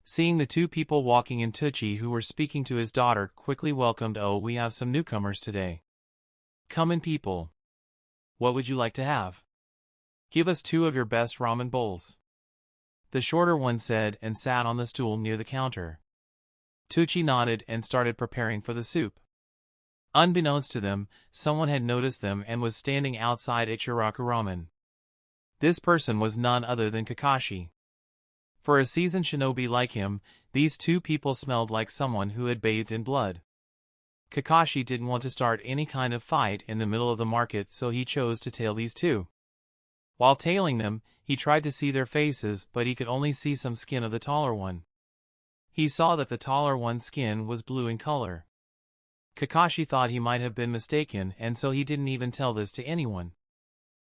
Seeing the two people walking in, Tucci, who were speaking to his daughter, quickly welcomed, "Oh, we have some newcomers today. Come in, people. What would you like to have? Give us 2 of your best ramen bowls," the shorter one said, and sat on the stool near the counter. Tucci nodded and started preparing for the soup. Unbeknownst to them, someone had noticed them and was standing outside Ichiraku Ramen. This person was none other than Kakashi. For a seasoned shinobi like him, these two people smelled like someone who had bathed in blood. Kakashi didn't want to start any kind of fight in the middle of the market, so he chose to tail these two. While tailing them, he tried to see their faces, but he could only see some skin of the taller one. He saw that the taller one's skin was blue in color. Kakashi thought he might have been mistaken, and so he didn't even tell this to anyone.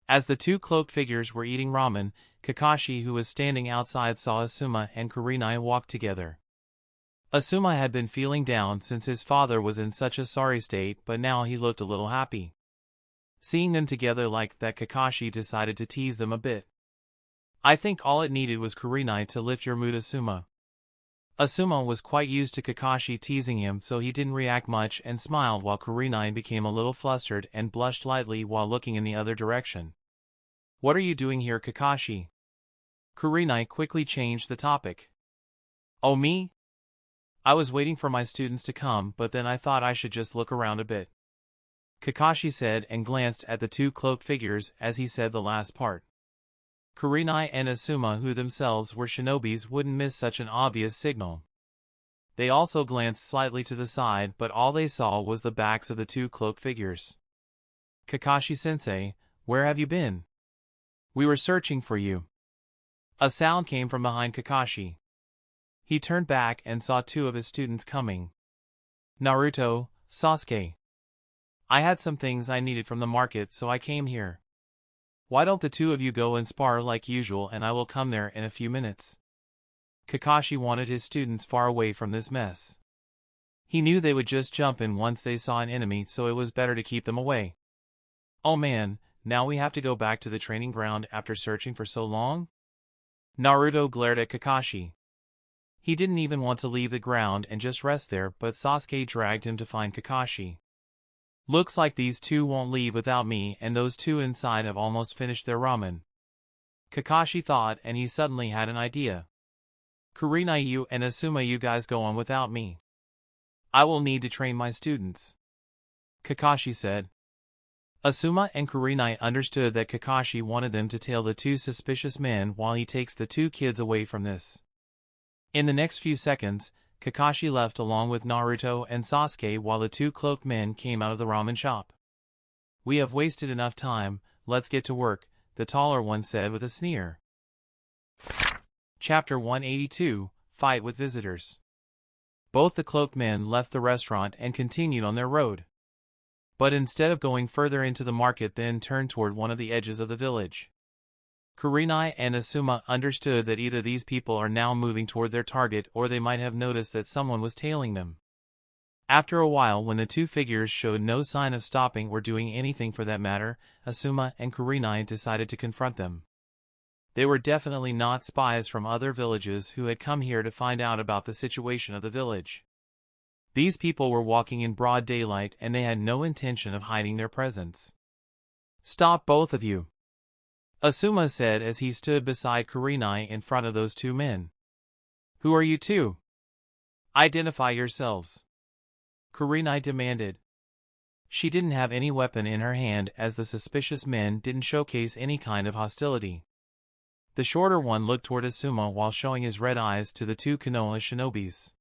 As the two cloaked figures were eating ramen, Kakashi, who was standing outside, saw Asuma and Kurenai walk together. Asuma had been feeling down since his father was in such a sorry state, but now he looked a little happy. Seeing them together like that, Kakashi decided to tease them a bit. "I think all it needed was Kurenai to lift your mood, Asuma." Asuma was quite used to Kakashi teasing him, so he didn't react much and smiled, while Kurenai became a little flustered and blushed lightly while looking in the other direction. "What are you doing here, Kakashi?" Kurenai quickly changed the topic. "Oh, me? I was waiting for my students to come, but then I thought I should just look around a bit," Kakashi said, and glanced at the two cloaked figures as he said the last part. Kurenai and Asuma, who themselves were shinobis, wouldn't miss such an obvious signal. They also glanced slightly to the side, but all they saw was the backs of the two cloaked figures. "Kakashi-sensei, where have you been? We were searching for you." A sound came from behind Kakashi. He turned back and saw two of his students coming. Naruto, Sasuke. I had some things I needed from the market, so I came here. Why don't the two of you go and spar like usual, and I will come there in a few minutes. Kakashi wanted his students far away from this mess. He knew they would just jump in once they saw an enemy, so it was better to keep them away. Oh man, now we have to go back to the training ground after searching for so long? Naruto glared at Kakashi. He didn't even want to leave the ground and just rest there, but Sasuke dragged him to find Kakashi. Looks like these two won't leave without me, and those two inside have almost finished their ramen. Kakashi thought, and he suddenly had an idea. Kurenai, you and Asuma, you guys go on without me. I will need to train my students, Kakashi said. Asuma and Kurenai understood that Kakashi wanted them to tail the two suspicious men while he takes the two kids away from this. In the next few seconds, Kakashi left along with Naruto and Sasuke while the two cloaked men came out of the ramen shop. We have wasted enough time, let's get to work, the taller one said with a sneer. Chapter 182, Fight with Visitors. Both the cloaked men left the restaurant and continued on their road. But instead of going further into the market, then turned toward one of the edges of the village. Kurenai and Asuma understood that either these people are now moving toward their target or they might have noticed that someone was tailing them. After a while, when the two figures showed no sign of stopping or doing anything for that matter, Asuma and Kurenai decided to confront them. They were definitely not spies from other villages who had come here to find out about the situation of the village. These people were walking in broad daylight and they had no intention of hiding their presence. Stop, both of you, Asuma said as he stood beside Kurenai in front of those two men. Who are you two? Identify yourselves, Kurenai demanded. She didn't have any weapon in her hand as the suspicious men didn't showcase any kind of hostility. The shorter one looked toward Asuma while showing his red eyes to the two Konoha shinobis.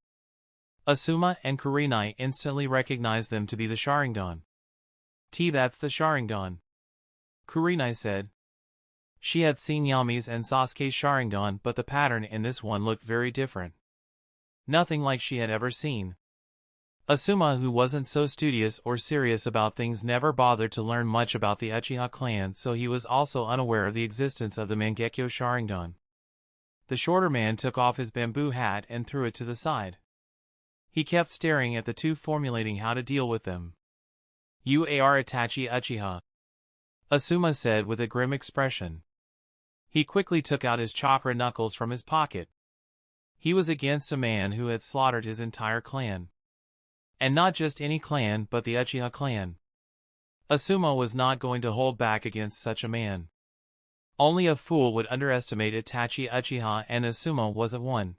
Asuma and Kurenai instantly recognized them to be the Sharingan. That's the Sharingan, Kurenai said. She had seen Yami's and Sasuke's Sharingan, but the pattern in this one looked very different. Nothing like she had ever seen. Asuma, who wasn't so studious or serious about things, never bothered to learn much about the Uchiha clan, so he was also unaware of the existence of the Mangekyo Sharingan. The shorter man took off his bamboo hat and threw it to the side. He kept staring at the two, formulating how to deal with them. You are Itachi Uchiha, Asuma said with a grim expression. He quickly took out his chakra knuckles from his pocket. He was against a man who had slaughtered his entire clan. And not just any clan, but the Uchiha clan. Asuma was not going to hold back against such a man. Only a fool would underestimate Itachi Uchiha, and Asuma wasn't one.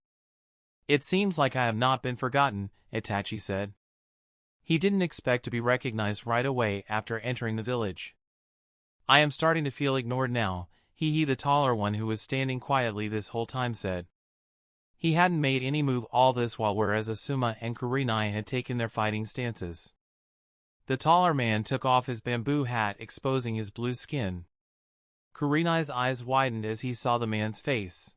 It seems like I have not been forgotten, Itachi said. He didn't expect to be recognized right away after entering the village. I am starting to feel ignored now, he the taller one who was standing quietly this whole time said. He hadn't made any move all this while, whereas Asuma and Kurenai had taken their fighting stances. The taller man took off his bamboo hat, exposing his blue skin. Kurenai's eyes widened as he saw the man's face.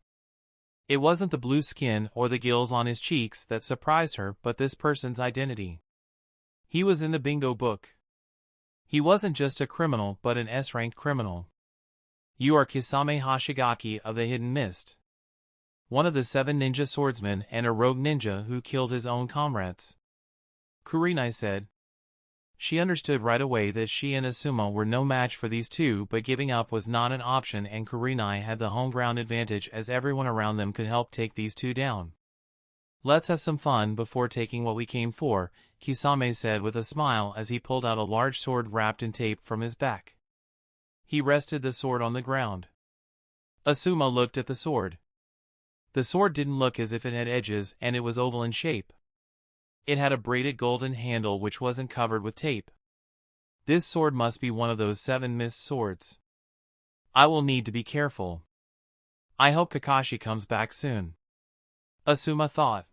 It wasn't the blue skin or the gills on his cheeks that surprised her, but this person's identity. He was in the bingo book. He wasn't just a criminal, but an S-ranked criminal. You are Kisame Hashigaki of the Hidden Mist, one of the 7 ninja swordsmen and a rogue ninja who killed his own comrades, Kurenai said. She understood right away that she and Asuma were no match for these two, but giving up was not an option, and Kurenai had the home ground advantage as everyone around them could help take these two down. Let's have some fun before taking what we came for, Kisame said with a smile as he pulled out a large sword wrapped in tape from his back. He rested the sword on the ground. Asuma looked at the sword. The sword didn't look as if it had edges, and it was oval in shape. It had a braided golden handle which wasn't covered with tape. This sword must be one of those 7 mist swords. I will need to be careful. I hope Kakashi comes back soon, Asuma thought.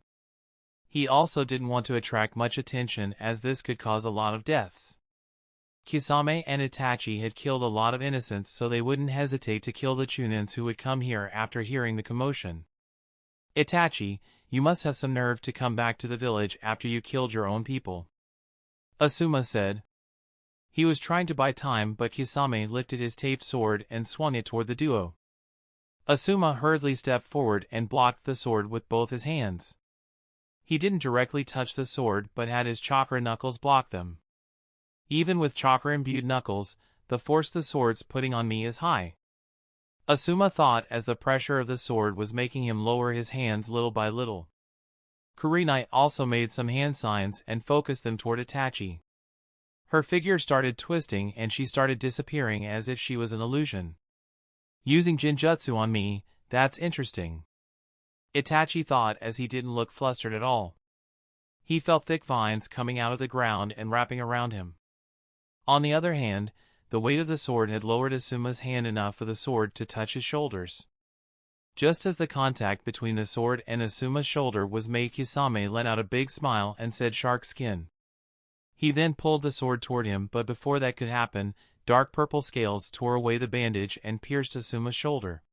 He also didn't want to attract much attention, as this could cause a lot of deaths. Kisame and Itachi had killed a lot of innocents, so they wouldn't hesitate to kill the Chunins who would come here after hearing the commotion. Itachi, You must have some nerve to come back to the village after you killed your own people. Asuma said. He was trying to buy time, but Kisame lifted his taped sword and swung it toward the duo. Asuma hurriedly stepped forward and blocked the sword with both his hands. He didn't directly touch the sword but had his chakra knuckles block them. Even with chakra-imbued knuckles, the force the sword's putting on me is high. Asuma thought as the pressure of the sword was making him lower his hands little by little. Kurenai also made some hand signs and focused them toward Itachi. Her figure started twisting and she started disappearing as if she was an illusion. Using Genjutsu on me, that's interesting. Itachi thought as he didn't look flustered at all. He felt thick vines coming out of the ground and wrapping around him. On the other hand, the weight of the sword had lowered Asuma's hand enough for the sword to touch his shoulders. Just as the contact between the sword and Asuma's shoulder was made, Kisame let out a big smile and said shark skin. He then pulled the sword toward him, but before that could happen, dark purple scales tore away the bandage and pierced Asuma's shoulder.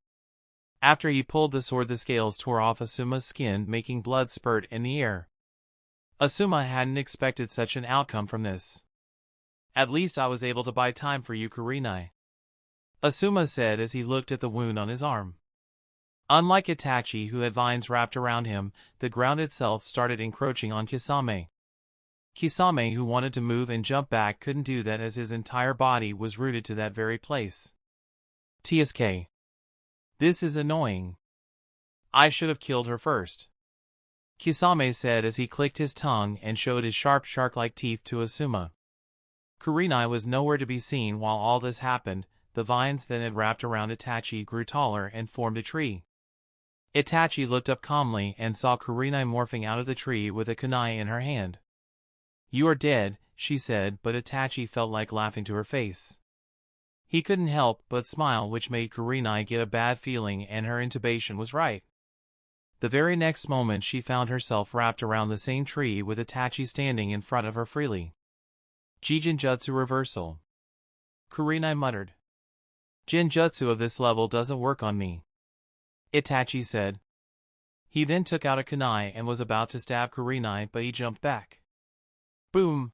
After he pulled the sword, the scales tore off Asuma's skin, making blood spurt in the air. Asuma hadn't expected such an outcome from this. At least I was able to buy time for you, Kurenai, Asuma said as he looked at the wound on his arm. Unlike Itachi, who had vines wrapped around him, the ground itself started encroaching on Kisame. Kisame, who wanted to move and jump back, couldn't do that as his entire body was rooted to that very place. TSK. This is annoying. I should have killed her first, Kisame said as he clicked his tongue and showed his sharp shark-like teeth to Asuma. Kurenai was nowhere to be seen while all this happened. The vines that had wrapped around Itachi grew taller and formed a tree. Itachi looked up calmly and saw Kurenai morphing out of the tree with a kunai in her hand. You are dead, she said, but Itachi felt like laughing to her face. He couldn't help but smile, which made Kurenai get a bad feeling, and her intubation was right. The very next moment she found herself wrapped around the same tree with Itachi standing in front of her freely. Genjutsu reversal, Kurenai muttered. Genjutsu of this level doesn't work on me, Itachi said. He then took out a kunai and was about to stab Kurenai, but he jumped back. Boom!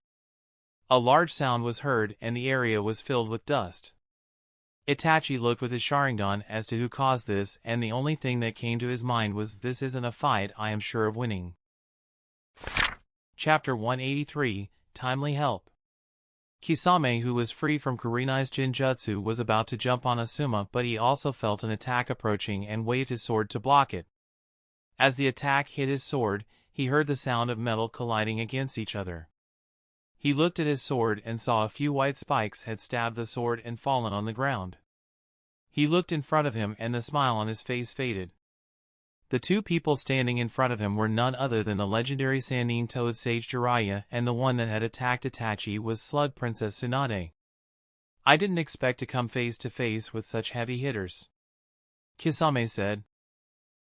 A large sound was heard and the area was filled with dust. Itachi looked with his Sharingan as to who caused this, and the only thing that came to his mind was, this isn't a fight I am sure of winning. Chapter 183, Timely Help. Kisame, who was free from Kurenai's Genjutsu, was about to jump on Asuma, but he also felt an attack approaching and waved his sword to block it. As the attack hit his sword, he heard the sound of metal colliding against each other. He looked at his sword and saw a few white spikes had stabbed the sword and fallen on the ground. He looked in front of him and the smile on his face faded. The two people standing in front of him were none other than the legendary Sannin Toad Sage Jiraiya, and the one that had attacked Itachi was Slug Princess Tsunade. I didn't expect to come face to face with such heavy hitters, Kisame said.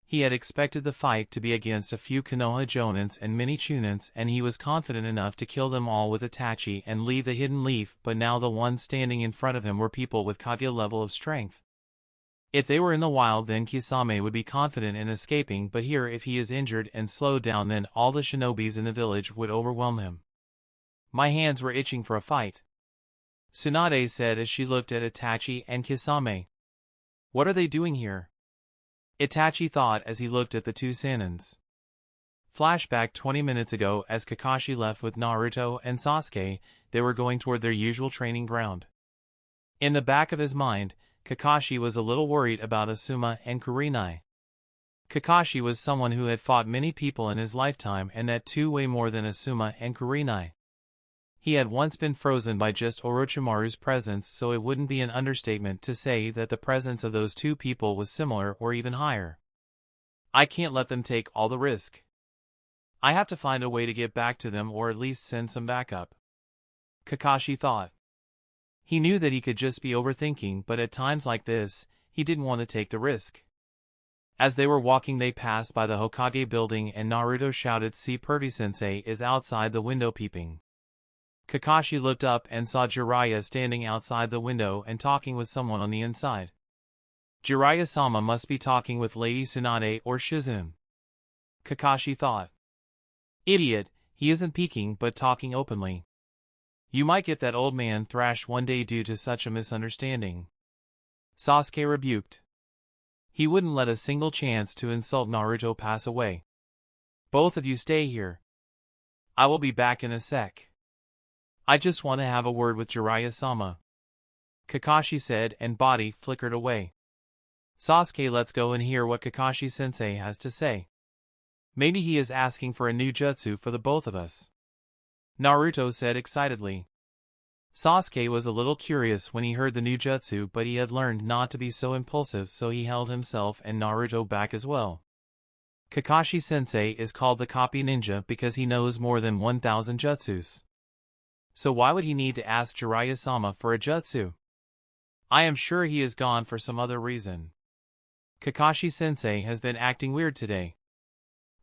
He had expected the fight to be against a few Konoha Jonins and many Chunins, and he was confident enough to kill them all with Itachi and leave the hidden leaf, but now the ones standing in front of him were people with Kage level of strength. If they were in the wild, then Kisame would be confident in escaping, but here, if he is injured and slowed down, then all the shinobis in the village would overwhelm him. My hands were itching for a fight, Tsunade said as she looked at Itachi and Kisame. What are they doing here? Itachi thought as he looked at the two Sannins. Flashback 20 minutes ago, as Kakashi left with Naruto and Sasuke, they were going toward their usual training ground. In the back of his mind, Kakashi was a little worried about Asuma and Kurenai. Kakashi was someone who had fought many people in his lifetime, and that too way more than Asuma and Kurenai. He had once been frozen by just Orochimaru's presence, so it wouldn't be an understatement to say that the presence of those two people was similar or even higher. I can't let them take all the risk. I have to find a way to get back to them, or at least send some backup, Kakashi thought. He knew that he could just be overthinking, but at times like this, he didn't want to take the risk. As they were walking, they passed by the Hokage building and Naruto shouted, "See, Pervy-sensei is outside the window peeping." Kakashi looked up and saw Jiraiya standing outside the window and talking with someone on the inside. Jiraiya-sama must be talking with Lady Tsunade or Shizune. Kakashi thought. Idiot, he isn't peeking but talking openly. You might get that old man thrashed one day due to such a misunderstanding. Sasuke rebuked. He wouldn't let a single chance to insult Naruto pass away. Both of you stay here. I will be back in a sec. I just want to have a word with Jiraiya-sama. Kakashi said, and body flickered away. Sasuke, let's go and hear what Kakashi-sensei has to say. Maybe he is asking for a new jutsu for the both of us. Naruto said excitedly. Sasuke was a little curious when he heard the new jutsu, but he had learned not to be so impulsive, so he held himself and Naruto back as well. Kakashi-sensei is called the copy ninja because he knows more than 1,000 jutsus. So why would he need to ask Jiraiya-sama for a jutsu? I am sure he is gone for some other reason. Kakashi-sensei has been acting weird today.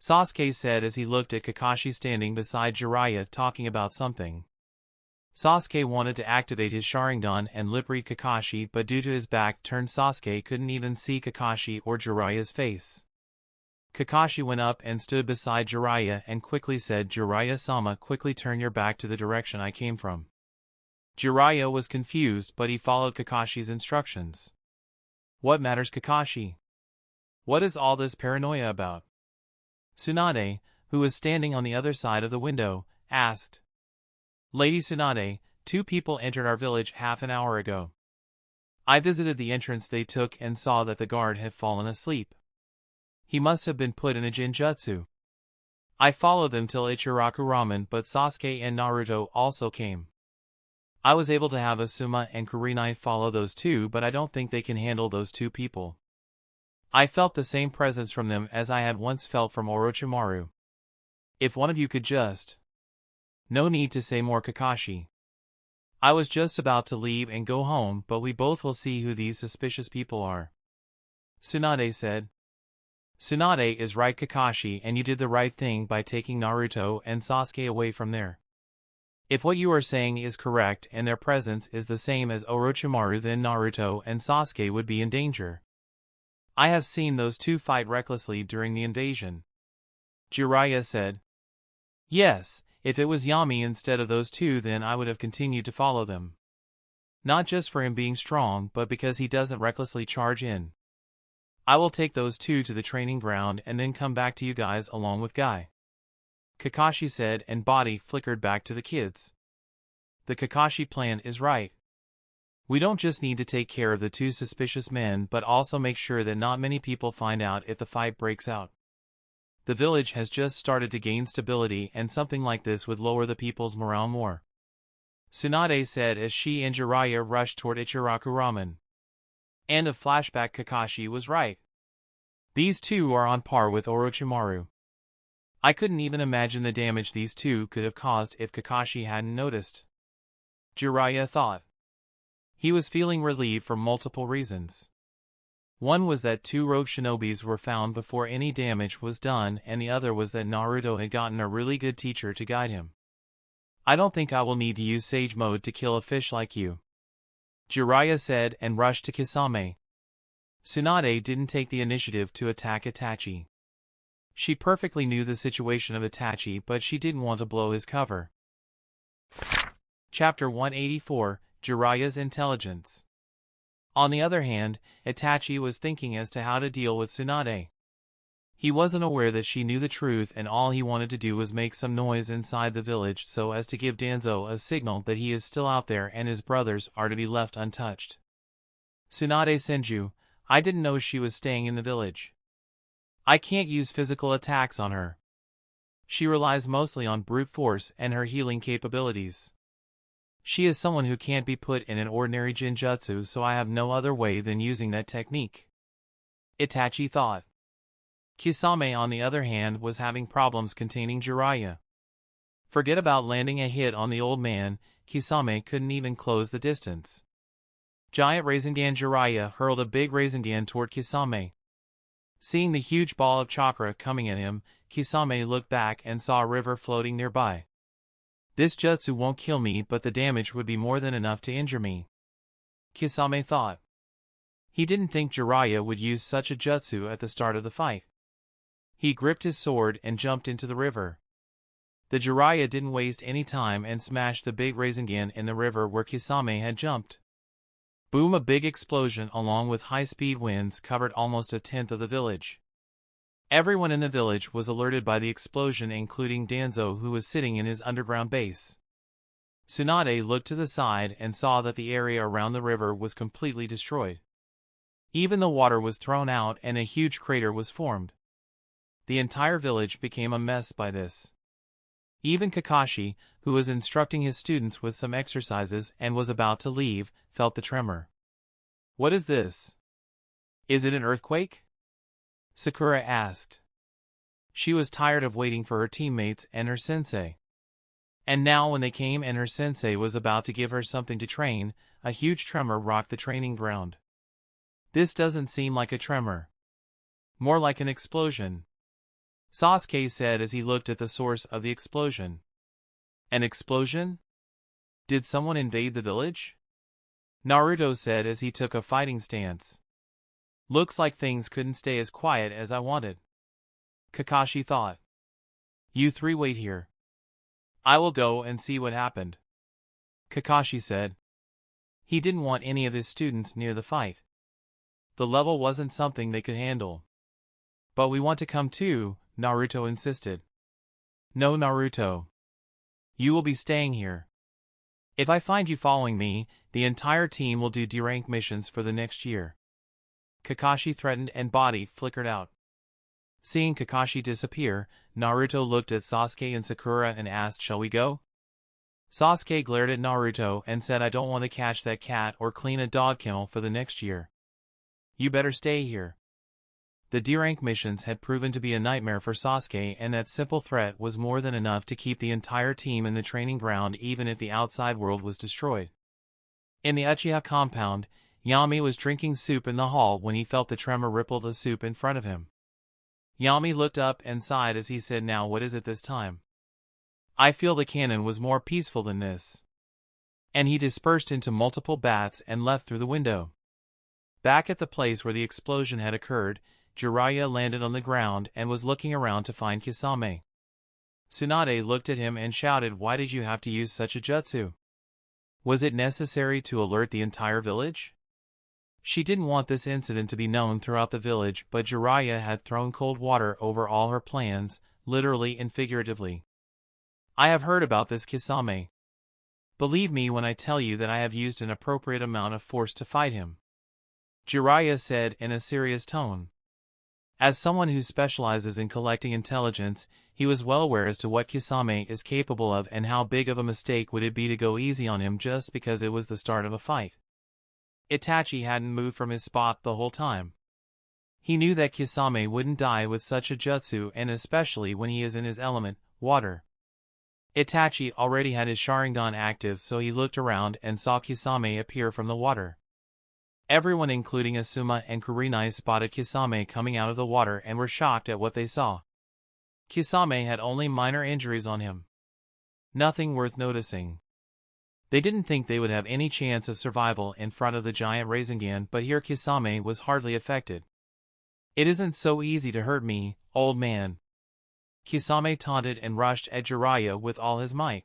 Sasuke said as he looked at Kakashi standing beside Jiraiya talking about something. Sasuke wanted to activate his Sharingan and lip-read Kakashi, but due to his back turned, Sasuke couldn't even see Kakashi or Jiraiya's face. Kakashi went up and stood beside Jiraiya and quickly said, Jiraiya-sama, quickly turn your back to the direction I came from. Jiraiya was confused, but he followed Kakashi's instructions. What matters, Kakashi? What is all this paranoia about? Tsunade, who was standing on the other side of the window, asked. Lady Tsunade, 2 people entered our village half an hour ago. I visited the entrance they took and saw that the guard had fallen asleep. He must have been put in a Genjutsu. I followed them till Ichiraku Ramen, but Sasuke and Naruto also came. I was able to have Asuma and Kurenai follow those 2, but I don't think they can handle those 2 people. I felt the same presence from them as I had once felt from Orochimaru. If one of you could just... No need to say more, Kakashi. I was just about to leave and go home, but we both will see who these suspicious people are. Tsunade said. Tsunade is right, Kakashi, and you did the right thing by taking Naruto and Sasuke away from there. If what you are saying is correct and their presence is the same as Orochimaru, then Naruto and Sasuke would be in danger. I have seen those 2 fight recklessly during the invasion. Jiraiya said. Yes, if it was Yami instead of those 2, then I would have continued to follow them. Not just for him being strong, but because he doesn't recklessly charge in. I will take those 2 to the training ground and then come back to you guys along with Guy. Kakashi said, and body flickered back to the kids. The Kakashi plan is right. We don't just need to take care of the 2 suspicious men, but also make sure that not many people find out if the fight breaks out. The village has just started to gain stability, and something like this would lower the people's morale more. Tsunade said as she and Jiraiya rushed toward Ichiraku Ramen. End of flashback. Kakashi was right. These 2 are on par with Orochimaru. I couldn't even imagine the damage these 2 could have caused if Kakashi hadn't noticed. Jiraiya thought. He was feeling relieved for multiple reasons. One was that 2 rogue shinobis were found before any damage was done, and the other was that Naruto had gotten a really good teacher to guide him. I don't think I will need to use Sage Mode to kill a fish like you, Jiraiya said and rushed to Kisame. Tsunade didn't take the initiative to attack Itachi. She perfectly knew the situation of Itachi, but she didn't want to blow his cover. Chapter 184, Jiraiya's Intelligence. On the other hand, Itachi was thinking as to how to deal with Tsunade. He wasn't aware that she knew the truth, and all he wanted to do was make some noise inside the village so as to give Danzo a signal that he is still out there and his brothers are to be left untouched. Tsunade Senju, I didn't know she was staying in the village. I can't use physical attacks on her. She relies mostly on brute force and her healing capabilities. She is someone who can't be put in an ordinary Genjutsu, so I have no other way than using that technique, Itachi thought. Kisame, on the other hand, was having problems containing Jiraiya. Forget about landing a hit on the old man, Kisame couldn't even close the distance. Giant Rasengan Jiraiya hurled a big Rasengan toward Kisame. Seeing the huge ball of chakra coming at him, Kisame looked back and saw a river floating nearby. This jutsu won't kill me, but the damage would be more than enough to injure me, Kisame thought. He didn't think Jiraiya would use such a jutsu at the start of the fight. He gripped his sword and jumped into the river. The Jiraiya didn't waste any time and smashed the big Rasengan in the river where Kisame had jumped. Boom! A big explosion along with high-speed winds covered almost a tenth of the village. Everyone in the village was alerted by the explosion, including Danzo, who was sitting in his underground base. Tsunade looked to the side and saw that the area around the river was completely destroyed. Even the water was thrown out and a huge crater was formed. The entire village became a mess by this. Even Kakashi, who was instructing his students with some exercises and was about to leave, felt the tremor. "What is this? Is it an earthquake?" Sakura asked. She was tired of waiting for her teammates and her sensei. And now when they came and her sensei was about to give her something to train, a huge tremor rocked the training ground. "This doesn't seem like a tremor. More like an explosion," Sasuke said as he looked at the source of the explosion. "An explosion? Did someone invade the village?" Naruto said as he took a fighting stance. "Looks like things couldn't stay as quiet as I wanted," Kakashi thought. "You three wait here. I will go and see what happened," Kakashi said. He didn't want any of his students near the fight. The level wasn't something they could handle. "But we want to come too," Naruto insisted. "No, Naruto. You will be staying here. If I find you following me, the entire team will do D-rank missions for the next year," Kakashi threatened and body flickered out. Seeing Kakashi disappear, Naruto looked at Sasuke and Sakura and asked, "Shall we go?" Sasuke glared at Naruto and said, "I don't want to catch that cat or clean a dog kennel for the next year. You better stay here." The D-rank missions had proven to be a nightmare for Sasuke, and that simple threat was more than enough to keep the entire team in the training ground even if the outside world was destroyed. In the Uchiha compound, Yami was drinking soup in the hall when he felt the tremor ripple the soup in front of him. Yami looked up and sighed as he said, "Now what is it this time? I feel the cannon was more peaceful than this." And he dispersed into multiple bats and left through the window. Back at the place where the explosion had occurred, Jiraiya landed on the ground and was looking around to find Kisame. Tsunade looked at him and shouted, "Why did you have to use such a jutsu? Was it necessary to alert the entire village?" She didn't want this incident to be known throughout the village, but Jiraiya had thrown cold water over all her plans, literally and figuratively. "I have heard about this, Kisame. Believe me when I tell you that I have used an appropriate amount of force to fight him," Jiraiya said in a serious tone. As someone who specializes in collecting intelligence, he was well aware as to what Kisame is capable of and how big of a mistake would it be to go easy on him just because it was the start of a fight. Itachi hadn't moved from his spot the whole time. He knew that Kisame wouldn't die with such a jutsu, and especially when he is in his element, water. Itachi already had his Sharingan active, so he looked around and saw Kisame appear from the water. Everyone including Asuma and Kurenai spotted Kisame coming out of the water and were shocked at what they saw. Kisame had only minor injuries on him. Nothing worth noticing. They didn't think they would have any chance of survival in front of the giant Rasengan, but here Kisame was hardly affected. "It isn't so easy to hurt me, old man," Kisame taunted and rushed at Jiraiya with all his might.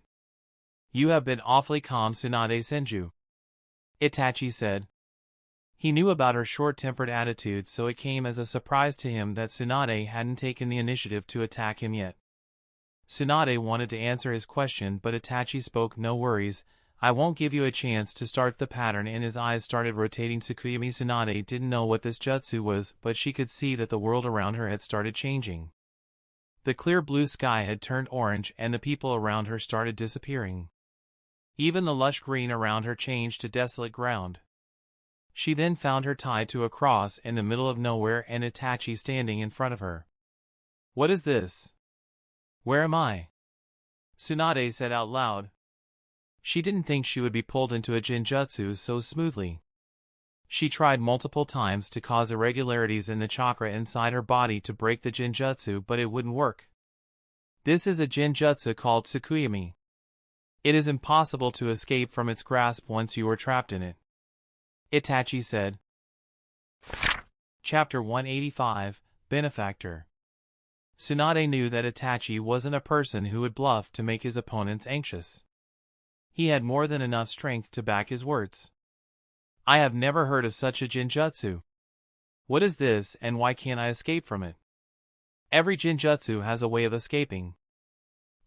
"You have been awfully calm, Tsunade Senju," Itachi said. He knew about her short-tempered attitude, so it came as a surprise to him that Tsunade hadn't taken the initiative to attack him yet. Tsunade wanted to answer his question, but Itachi spoke, "No worries, I won't give you a chance to start the pattern," and his eyes started rotating. Tsukuyami Tsunade didn't know what this jutsu was, but she could see that the world around her had started changing. The clear blue sky had turned orange and the people around her started disappearing. Even the lush green around her changed to desolate ground. She then found her tied to a cross in the middle of nowhere and Itachi standing in front of her. "What is this? Where am I?" Tsunade said out loud. She didn't think she would be pulled into a Genjutsu so smoothly. She tried multiple times to cause irregularities in the chakra inside her body to break the Genjutsu, but it wouldn't work. This is a Genjutsu called Tsukuyami. It is impossible to escape from its grasp once you are trapped in it, Itachi said. Chapter 185, Benefactor. Tsunade knew that Itachi wasn't a person who would bluff to make his opponents anxious. He had more than enough strength to back his words. I have never heard of such a Genjutsu. What is this, and why can't I escape from it? Every Genjutsu has a way of escaping.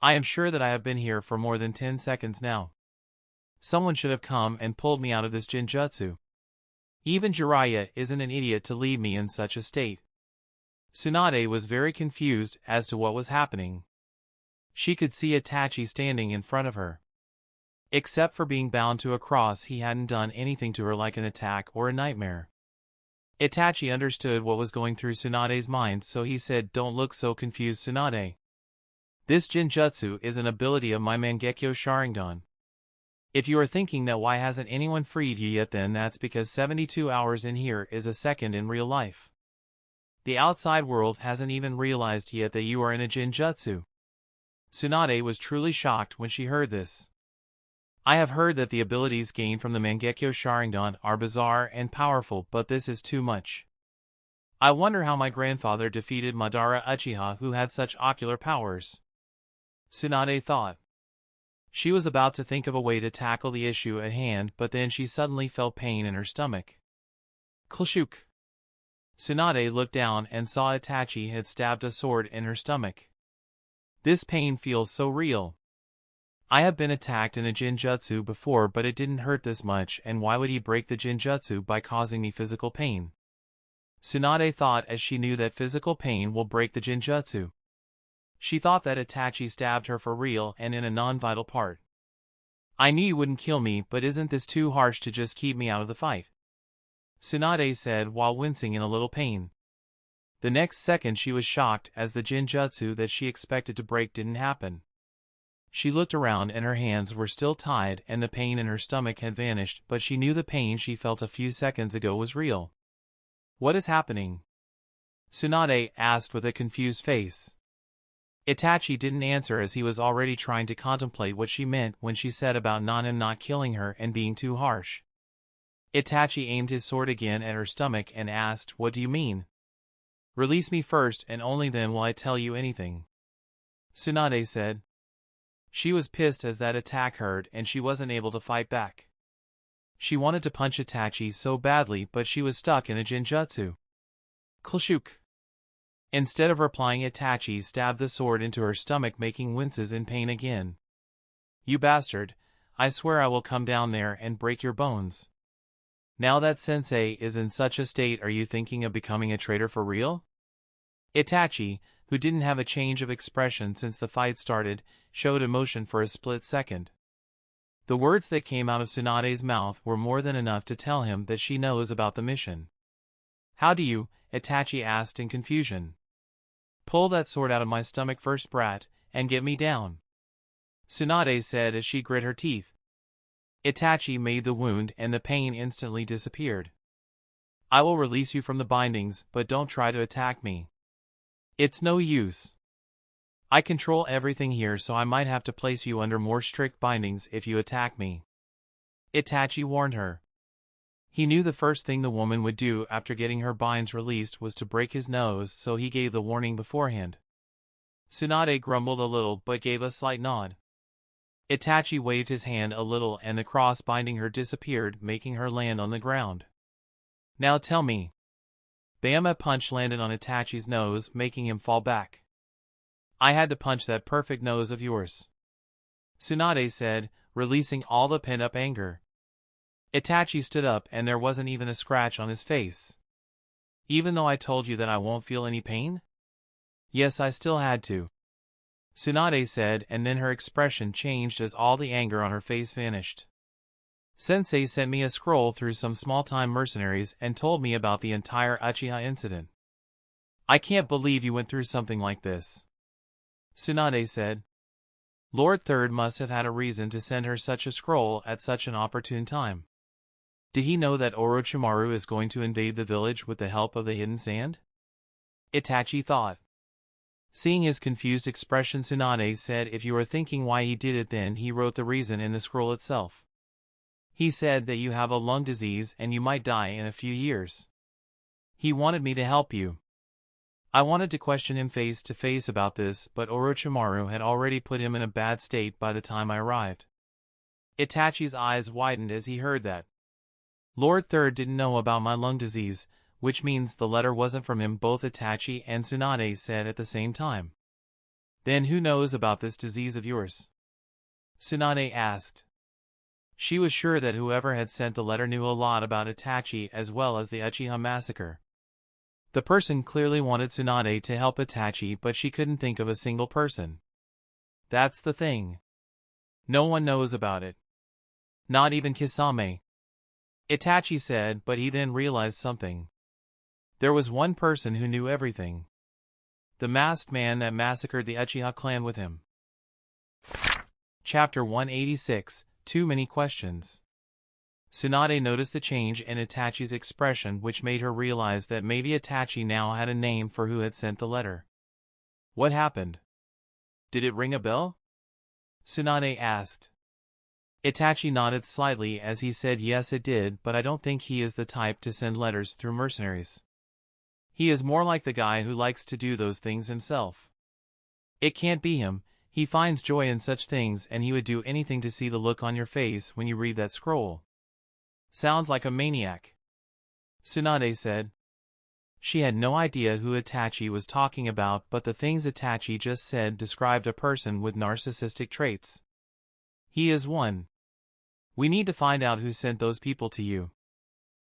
I am sure that I have been here for more than 10 seconds now. Someone should have come and pulled me out of this Genjutsu. Even Jiraiya isn't an idiot to leave me in such a state. Tsunade was very confused as to what was happening. She could see Itachi standing in front of her. Except for being bound to a cross, he hadn't done anything to her like an attack or a nightmare. Itachi understood what was going through Tsunade's mind, so he said, "Don't look so confused, Tsunade. This Genjutsu is an ability of my Mangekyo Sharingan. If you are thinking that why hasn't anyone freed you yet, then that's because 72 hours in here is a second in real life. The outside world hasn't even realized yet that you are in a Genjutsu." Tsunade was truly shocked when she heard this. I have heard that the abilities gained from the Mangekyo Sharingan are bizarre and powerful, but this is too much. I wonder how my grandfather defeated Madara Uchiha, who had such ocular powers. Tsunade thought. She was about to think of a way to tackle the issue at hand, but then she suddenly felt pain in her stomach. Klashuk. Tsunade looked down and saw Itachi had stabbed a sword in her stomach. This pain feels so real. I have been attacked in a Genjutsu before, but it didn't hurt this much, and why would he break the Genjutsu by causing me physical pain? Tsunade thought, as she knew that physical pain will break the Genjutsu. She thought that Itachi stabbed her for real and in a non-vital part. I knew you wouldn't kill me, but isn't this too harsh to just keep me out of the fight? Tsunade said while wincing in a little pain. The next second she was shocked, as the Genjutsu that she expected to break didn't happen. She looked around and her hands were still tied and the pain in her stomach had vanished, but she knew the pain she felt a few seconds ago was real. What is happening? Tsunade asked with a confused face. Itachi didn't answer, as he was already trying to contemplate what she meant when she said about Nanan not killing her and being too harsh. Itachi aimed his sword again at her stomach and asked, "What do you mean? Release me first, and only then will I tell you anything," Tsunade said. She was pissed as that attack hurt and she wasn't able to fight back. She wanted to punch Itachi so badly, but she was stuck in a Genjutsu. Klashuk. Instead of replying, Itachi stabbed the sword into her stomach, making winces in pain again. "You bastard, I swear I will come down there and break your bones. Now that sensei is in such a state, are you thinking of becoming a traitor for real?" Itachi, who didn't have a change of expression since the fight started, showed emotion for a split second. The words that came out of Tsunade's mouth were more than enough to tell him that she knows about the mission. "How do you?" Itachi asked in confusion. "Pull that sword out of my stomach first, brat, and get me down," Tsunade said as she grit her teeth. Itachi made the wound and the pain instantly disappeared. "I will release you from the bindings, but don't try to attack me. It's no use. I control everything here, so I might have to place you under more strict bindings if you attack me," Itachi warned her. He knew the first thing the woman would do after getting her binds released was to break his nose, so he gave the warning beforehand. Tsunade grumbled a little but gave a slight nod. Itachi waved his hand a little and the cross binding her disappeared, making her land on the ground. "Now tell me." Bam! A punch landed on Itachi's nose, making him fall back. "I had to punch that perfect nose of yours," Tsunade said, releasing all the pent-up anger. Itachi stood up and there wasn't even a scratch on his face. "Even though I told you that I won't feel any pain?" "Yes, I still had to," Tsunade said, and then her expression changed as all the anger on her face vanished. "Sensei sent me a scroll through some small-time mercenaries and told me about the entire Uchiha incident. I can't believe you went through something like this," Tsunade said. "Lord Third must have had a reason to send her such a scroll at such an opportune time. Did he know that Orochimaru is going to invade the village with the help of the hidden sand?" Itachi thought. Seeing his confused expression, Tsunade said, "If you are thinking why he did it, then he wrote the reason in the scroll itself. He said that you have a lung disease and you might die in a few years. He wanted me to help you. I wanted to question him face to face about this, but Orochimaru had already put him in a bad state by the time I arrived. Itachi's eyes widened as he heard that. Lord Third didn't know about my lung disease, which means the letter wasn't from him, both Itachi and Tsunade said at the same time. Then who knows about this disease of yours? Tsunade asked. She was sure that whoever had sent the letter knew a lot about Itachi as well as the Uchiha massacre. The person clearly wanted Tsunade to help Itachi, but she couldn't think of a single person. That's the thing. No one knows about it. Not even Kisame. Itachi said, but he then realized something. There was one person who knew everything. The masked man that massacred the Uchiha clan with him. Chapter 186, Too Many Questions. Tsunade noticed the change in Itachi's expression, which made her realize that maybe Itachi now had a name for who had sent the letter. What happened? Did it ring a bell? Tsunade asked. Itachi nodded slightly as he said yes it did, but I don't think he is the type to send letters through mercenaries. He is more like the guy who likes to do those things himself. It can't be him. He finds joy in such things, and he would do anything to see the look on your face when you read that scroll. Sounds like a maniac. Tsunade said. She had no idea who Itachi was talking about, but the things Itachi just said described a person with narcissistic traits. He is one. We need to find out who sent those people to you.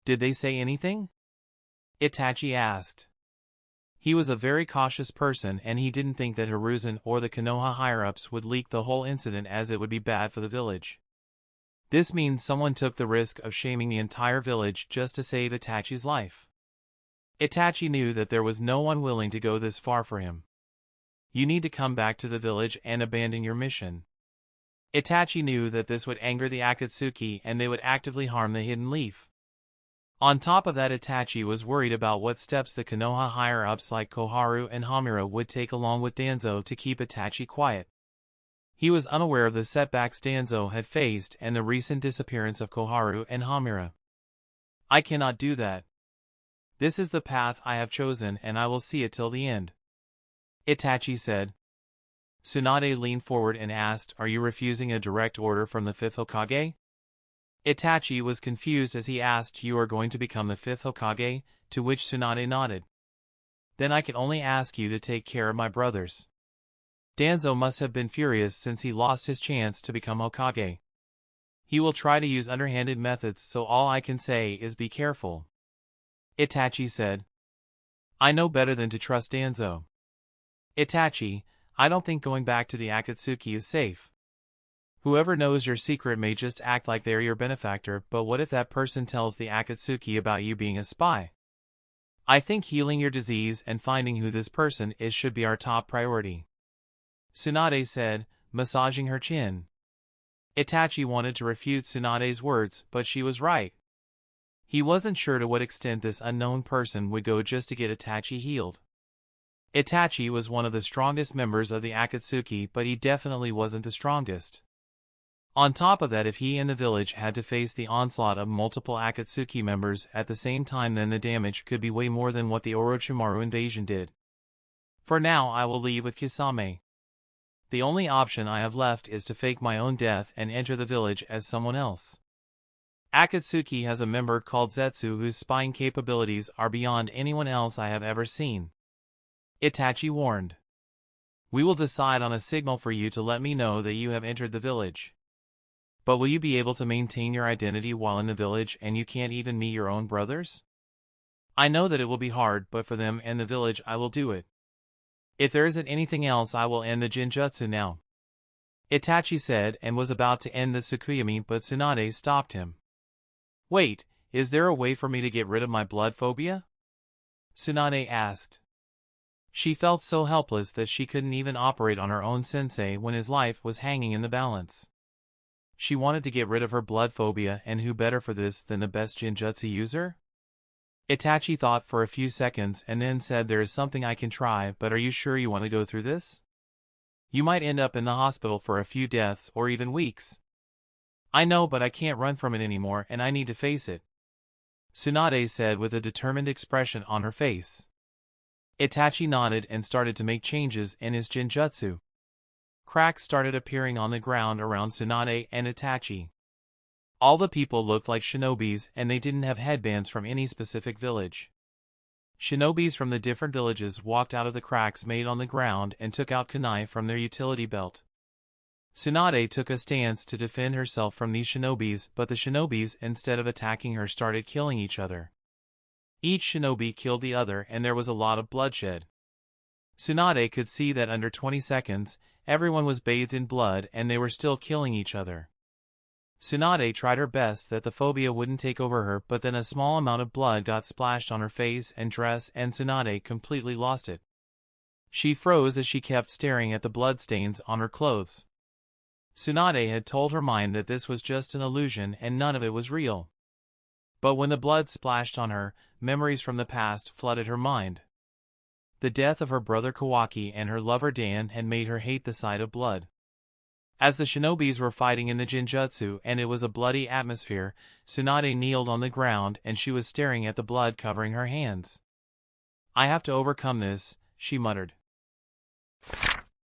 Did they say anything? Itachi asked. He was a very cautious person, and he didn't think that Hiruzen or the Konoha higher-ups would leak the whole incident, as it would be bad for the village. This means someone took the risk of shaming the entire village just to save Itachi's life. Itachi knew that there was no one willing to go this far for him. You need to come back to the village and abandon your mission. Itachi knew that this would anger the Akatsuki and they would actively harm the Hidden Leaf. On top of that, Itachi was worried about what steps the Konoha higher-ups like Koharu and Hamura would take along with Danzo to keep Itachi quiet. He was unaware of the setbacks Danzo had faced and the recent disappearance of Koharu and Hamura. I cannot do that. This is the path I have chosen, and I will see it till the end. Itachi said. Tsunade leaned forward and asked, Are you refusing a direct order from the 5th Hokage? Itachi was confused as he asked, You are going to become the 5th Hokage? To which Tsunade nodded. Then I can only ask you to take care of my brothers. Danzo must have been furious since he lost his chance to become Hokage. He will try to use underhanded methods, so all I can say is be careful. Itachi said. I know better than to trust Danzo. Itachi, I don't think going back to the Akatsuki is safe. Whoever knows your secret may just act like they're your benefactor, but what if that person tells the Akatsuki about you being a spy? I think healing your disease and finding who this person is should be our top priority. Tsunade said, massaging her chin. Itachi wanted to refute Tsunade's words, but she was right. He wasn't sure to what extent this unknown person would go just to get Itachi healed. Itachi was one of the strongest members of the Akatsuki, but he definitely wasn't the strongest. On top of that, if he and the village had to face the onslaught of multiple Akatsuki members at the same time, then the damage could be way more than what the Orochimaru invasion did. For now, I will leave with Kisame. The only option I have left is to fake my own death and enter the village as someone else. Akatsuki has a member called Zetsu whose spying capabilities are beyond anyone else I have ever seen. Itachi warned. We will decide on a signal for you to let me know that you have entered the village. But will you be able to maintain your identity while in the village and you can't even meet your own brothers? I know that it will be hard, but for them and the village I will do it. If there isn't anything else, I will end the Genjutsu now. Itachi said and was about to end the Tsukuyomi, but Tsunade stopped him. Wait, is there a way for me to get rid of my blood phobia? Tsunade asked. She felt so helpless that she couldn't even operate on her own sensei when his life was hanging in the balance. She wanted to get rid of her blood phobia, and who better for this than the best Genjutsu user? Itachi thought for a few seconds and then said, There is something I can try, but are you sure you want to go through this? You might end up in the hospital for a few deaths or even weeks. I know, but I can't run from it anymore and I need to face it. Tsunade said with a determined expression on her face. Itachi nodded and started to make changes in his Genjutsu. Cracks started appearing on the ground around Tsunade and Itachi. All the people looked like shinobis and they didn't have headbands from any specific village. Shinobis from the different villages walked out of the cracks made on the ground and took out kunai from their utility belt. Tsunade took a stance to defend herself from these shinobis, but the shinobis, instead of attacking her, started killing each other. Each shinobi killed the other and there was a lot of bloodshed. Tsunade could see that under 20 seconds, everyone was bathed in blood and they were still killing each other. Tsunade tried her best that the phobia wouldn't take over her, but then a small amount of blood got splashed on her face and dress and Tsunade completely lost it. She froze as she kept staring at the bloodstains on her clothes. Tsunade had told her mind that this was just an illusion and none of it was real. But when the blood splashed on her, memories from the past flooded her mind. The death of her brother Kawaki and her lover Dan had made her hate the sight of blood. As the shinobis were fighting in the Genjutsu and it was a bloody atmosphere, Tsunade kneeled on the ground and she was staring at the blood covering her hands. "I have to overcome this," she muttered.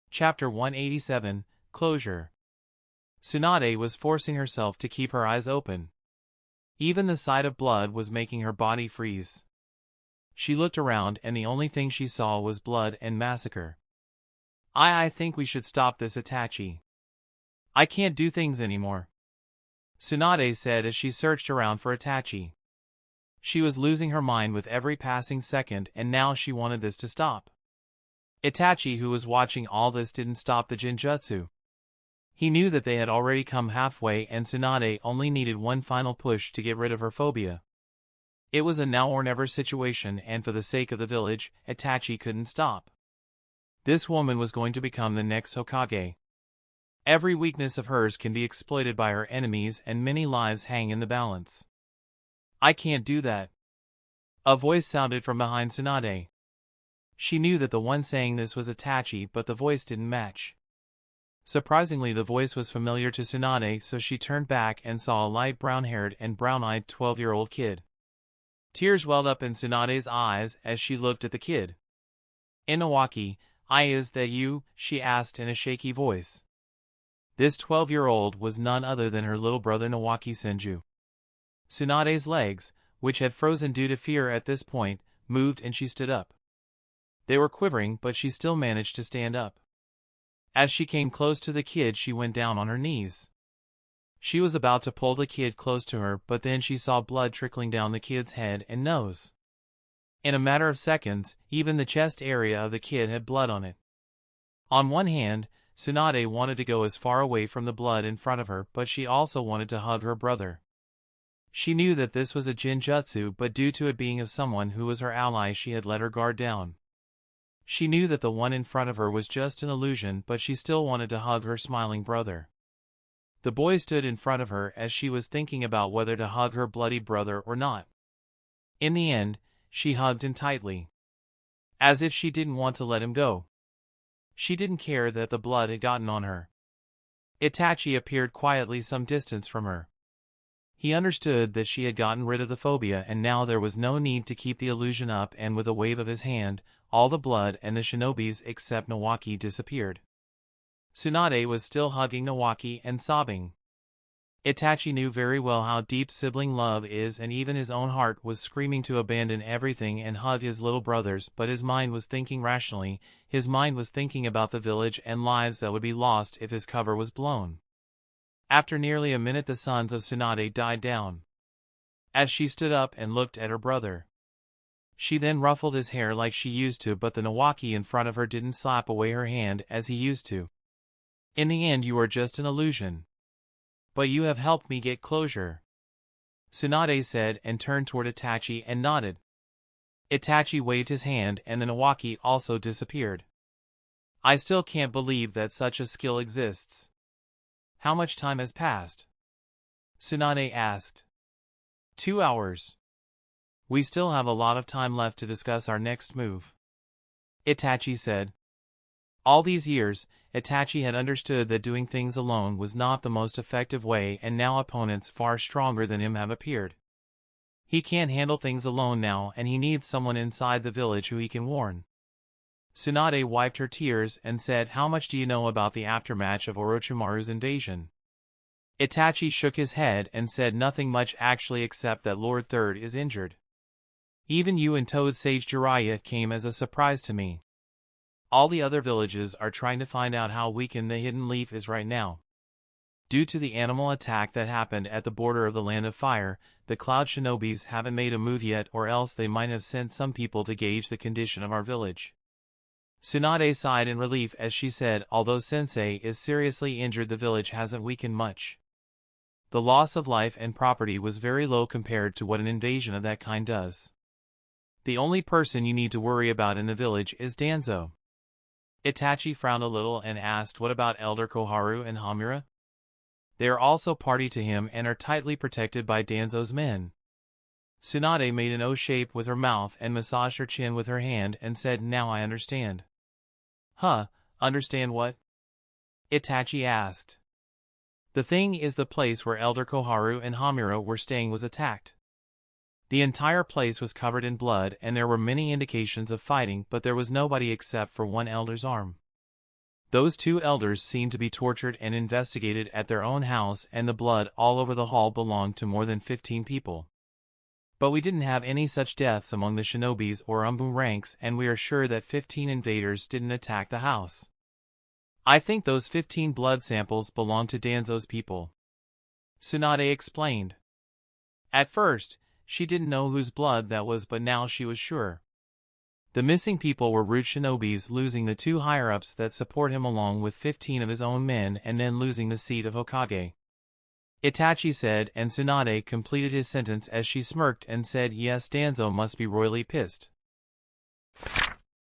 Chapter 187, Closure. Tsunade was forcing herself to keep her eyes open. Even the sight of blood was making her body freeze. She looked around and the only thing she saw was blood and massacre. I think we should stop this, Itachi. I can't do things anymore," Tsunade said as she searched around for Itachi. She was losing her mind with every passing second and now she wanted this to stop. Itachi, who was watching all this, didn't stop the Genjutsu. He knew that they had already come halfway and Tsunade only needed one final push to get rid of her phobia. It was a now or never situation and for the sake of the village, Itachi couldn't stop. This woman was going to become the next Hokage. Every weakness of hers can be exploited by her enemies and many lives hang in the balance. "I can't do that," a voice sounded from behind Tsunade. She knew that the one saying this was Itachi, but the voice didn't match. Surprisingly, the voice was familiar to Tsunade, so she turned back and saw a light brown-haired and brown-eyed 12-year-old kid. Tears welled up in Tsunade's eyes as she looked at the kid. "Inawaki, is that you?" she asked in a shaky voice. This 12-year-old was none other than her little brother Nawaki Senju. Tsunade's legs, which had frozen due to fear at this point, moved and she stood up. They were quivering, but she still managed to stand up. As she came close to the kid, she went down on her knees. She was about to pull the kid close to her, but then she saw blood trickling down the kid's head and nose. In a matter of seconds, even the chest area of the kid had blood on it. On one hand, Tsunade wanted to go as far away from the blood in front of her, but she also wanted to hug her brother. She knew that this was a Genjutsu, but due to it being of someone who was her ally, she had let her guard down. She knew that the one in front of her was just an illusion, but she still wanted to hug her smiling brother. The boy stood in front of her as she was thinking about whether to hug her bloody brother or not. In the end, she hugged him tightly, as if she didn't want to let him go. She didn't care that the blood had gotten on her. Itachi appeared quietly some distance from her. He understood that she had gotten rid of the phobia and now there was no need to keep the illusion up, and with a wave of his hand, all the blood and the shinobis except Nawaki disappeared. Tsunade was still hugging Nawaki and sobbing. Itachi knew very well how deep sibling love is, and even his own heart was screaming to abandon everything and hug his little brothers, but his mind was thinking rationally. His mind was thinking about the village and lives that would be lost if his cover was blown. After nearly a minute, the sons of Tsunade died down. As she stood up and looked at her brother, she then ruffled his hair like she used to, but the Nawaki in front of her didn't slap away her hand as he used to. "In the end, you are just an illusion. But you have helped me get closure," Tsunade said and turned toward Itachi and nodded. Itachi waved his hand and the Nawaki also disappeared. "I still can't believe that such a skill exists. How much time has passed?" Tsunade asked. 2 hours. We still have a lot of time left to discuss our next move," Itachi said. All these years, Itachi had understood that doing things alone was not the most effective way, and now opponents far stronger than him have appeared. He can't handle things alone now, and he needs someone inside the village who he can warn. Tsunade wiped her tears and said, "How much do you know about the aftermath of Orochimaru's invasion?" Itachi shook his head and said, "Nothing much actually, except that Lord Third is injured. Even you and Toad Sage Jiraiya came as a surprise to me. All the other villages are trying to find out how weakened the Hidden Leaf is right now. Due to the animal attack that happened at the border of the Land of Fire, the Cloud Shinobis haven't made a move yet, or else they might have sent some people to gauge the condition of our village." Tsunade sighed in relief as she said, "Although Sensei is seriously injured, the village hasn't weakened much. The loss of life and property was very low compared to what an invasion of that kind does. The only person you need to worry about in the village is Danzo." Itachi frowned a little and asked, "What about Elder Koharu and Hamura? They are also party to him and are tightly protected by Danzo's men." Tsunade made an O shape with her mouth and massaged her chin with her hand and said, "Now I understand." "Huh, understand what?" Itachi asked. "The thing is, the place where Elder Koharu and Hamura were staying was attacked. The entire place was covered in blood and there were many indications of fighting, but there was nobody except for one elder's arm. Those two elders seemed to be tortured and investigated at their own house, and the blood all over the hall belonged to more than 15 people. But we didn't have any such deaths among the shinobis or Umbu ranks, and we are sure that 15 invaders didn't attack the house. I think those 15 blood samples belong to Danzo's people," Tsunade explained. At first, she didn't know whose blood that was, but now she was sure. The missing people were root shinobis, losing the two higher-ups that support him along with 15 of his own men, and then losing the seat of Hokage. Itachi said, and Tsunade completed his sentence as she smirked and said, "Yes, Danzo must be royally pissed."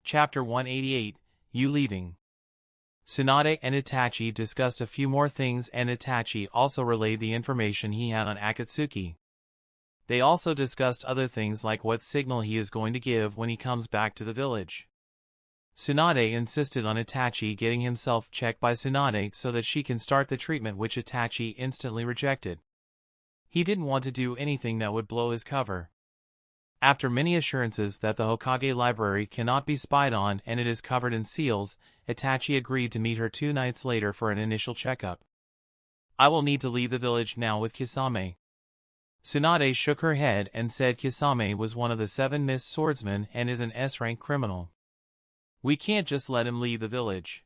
Chapter 188, You Leaving. Tsunade and Itachi discussed a few more things, and Itachi also relayed the information he had on Akatsuki. They also discussed other things like what signal he is going to give when he comes back to the village. Tsunade insisted on Itachi getting himself checked by Tsunade so that she can start the treatment, which Itachi instantly rejected. He didn't want to do anything that would blow his cover. After many assurances that the Hokage library cannot be spied on and it is covered in seals, Itachi agreed to meet her 2 nights later for an initial checkup. "I will need to leave the village now with Kisame." Tsunade shook her head and said Kisame was one of the 7 missed swordsmen and is an S-rank criminal. "We can't just let him leave the village."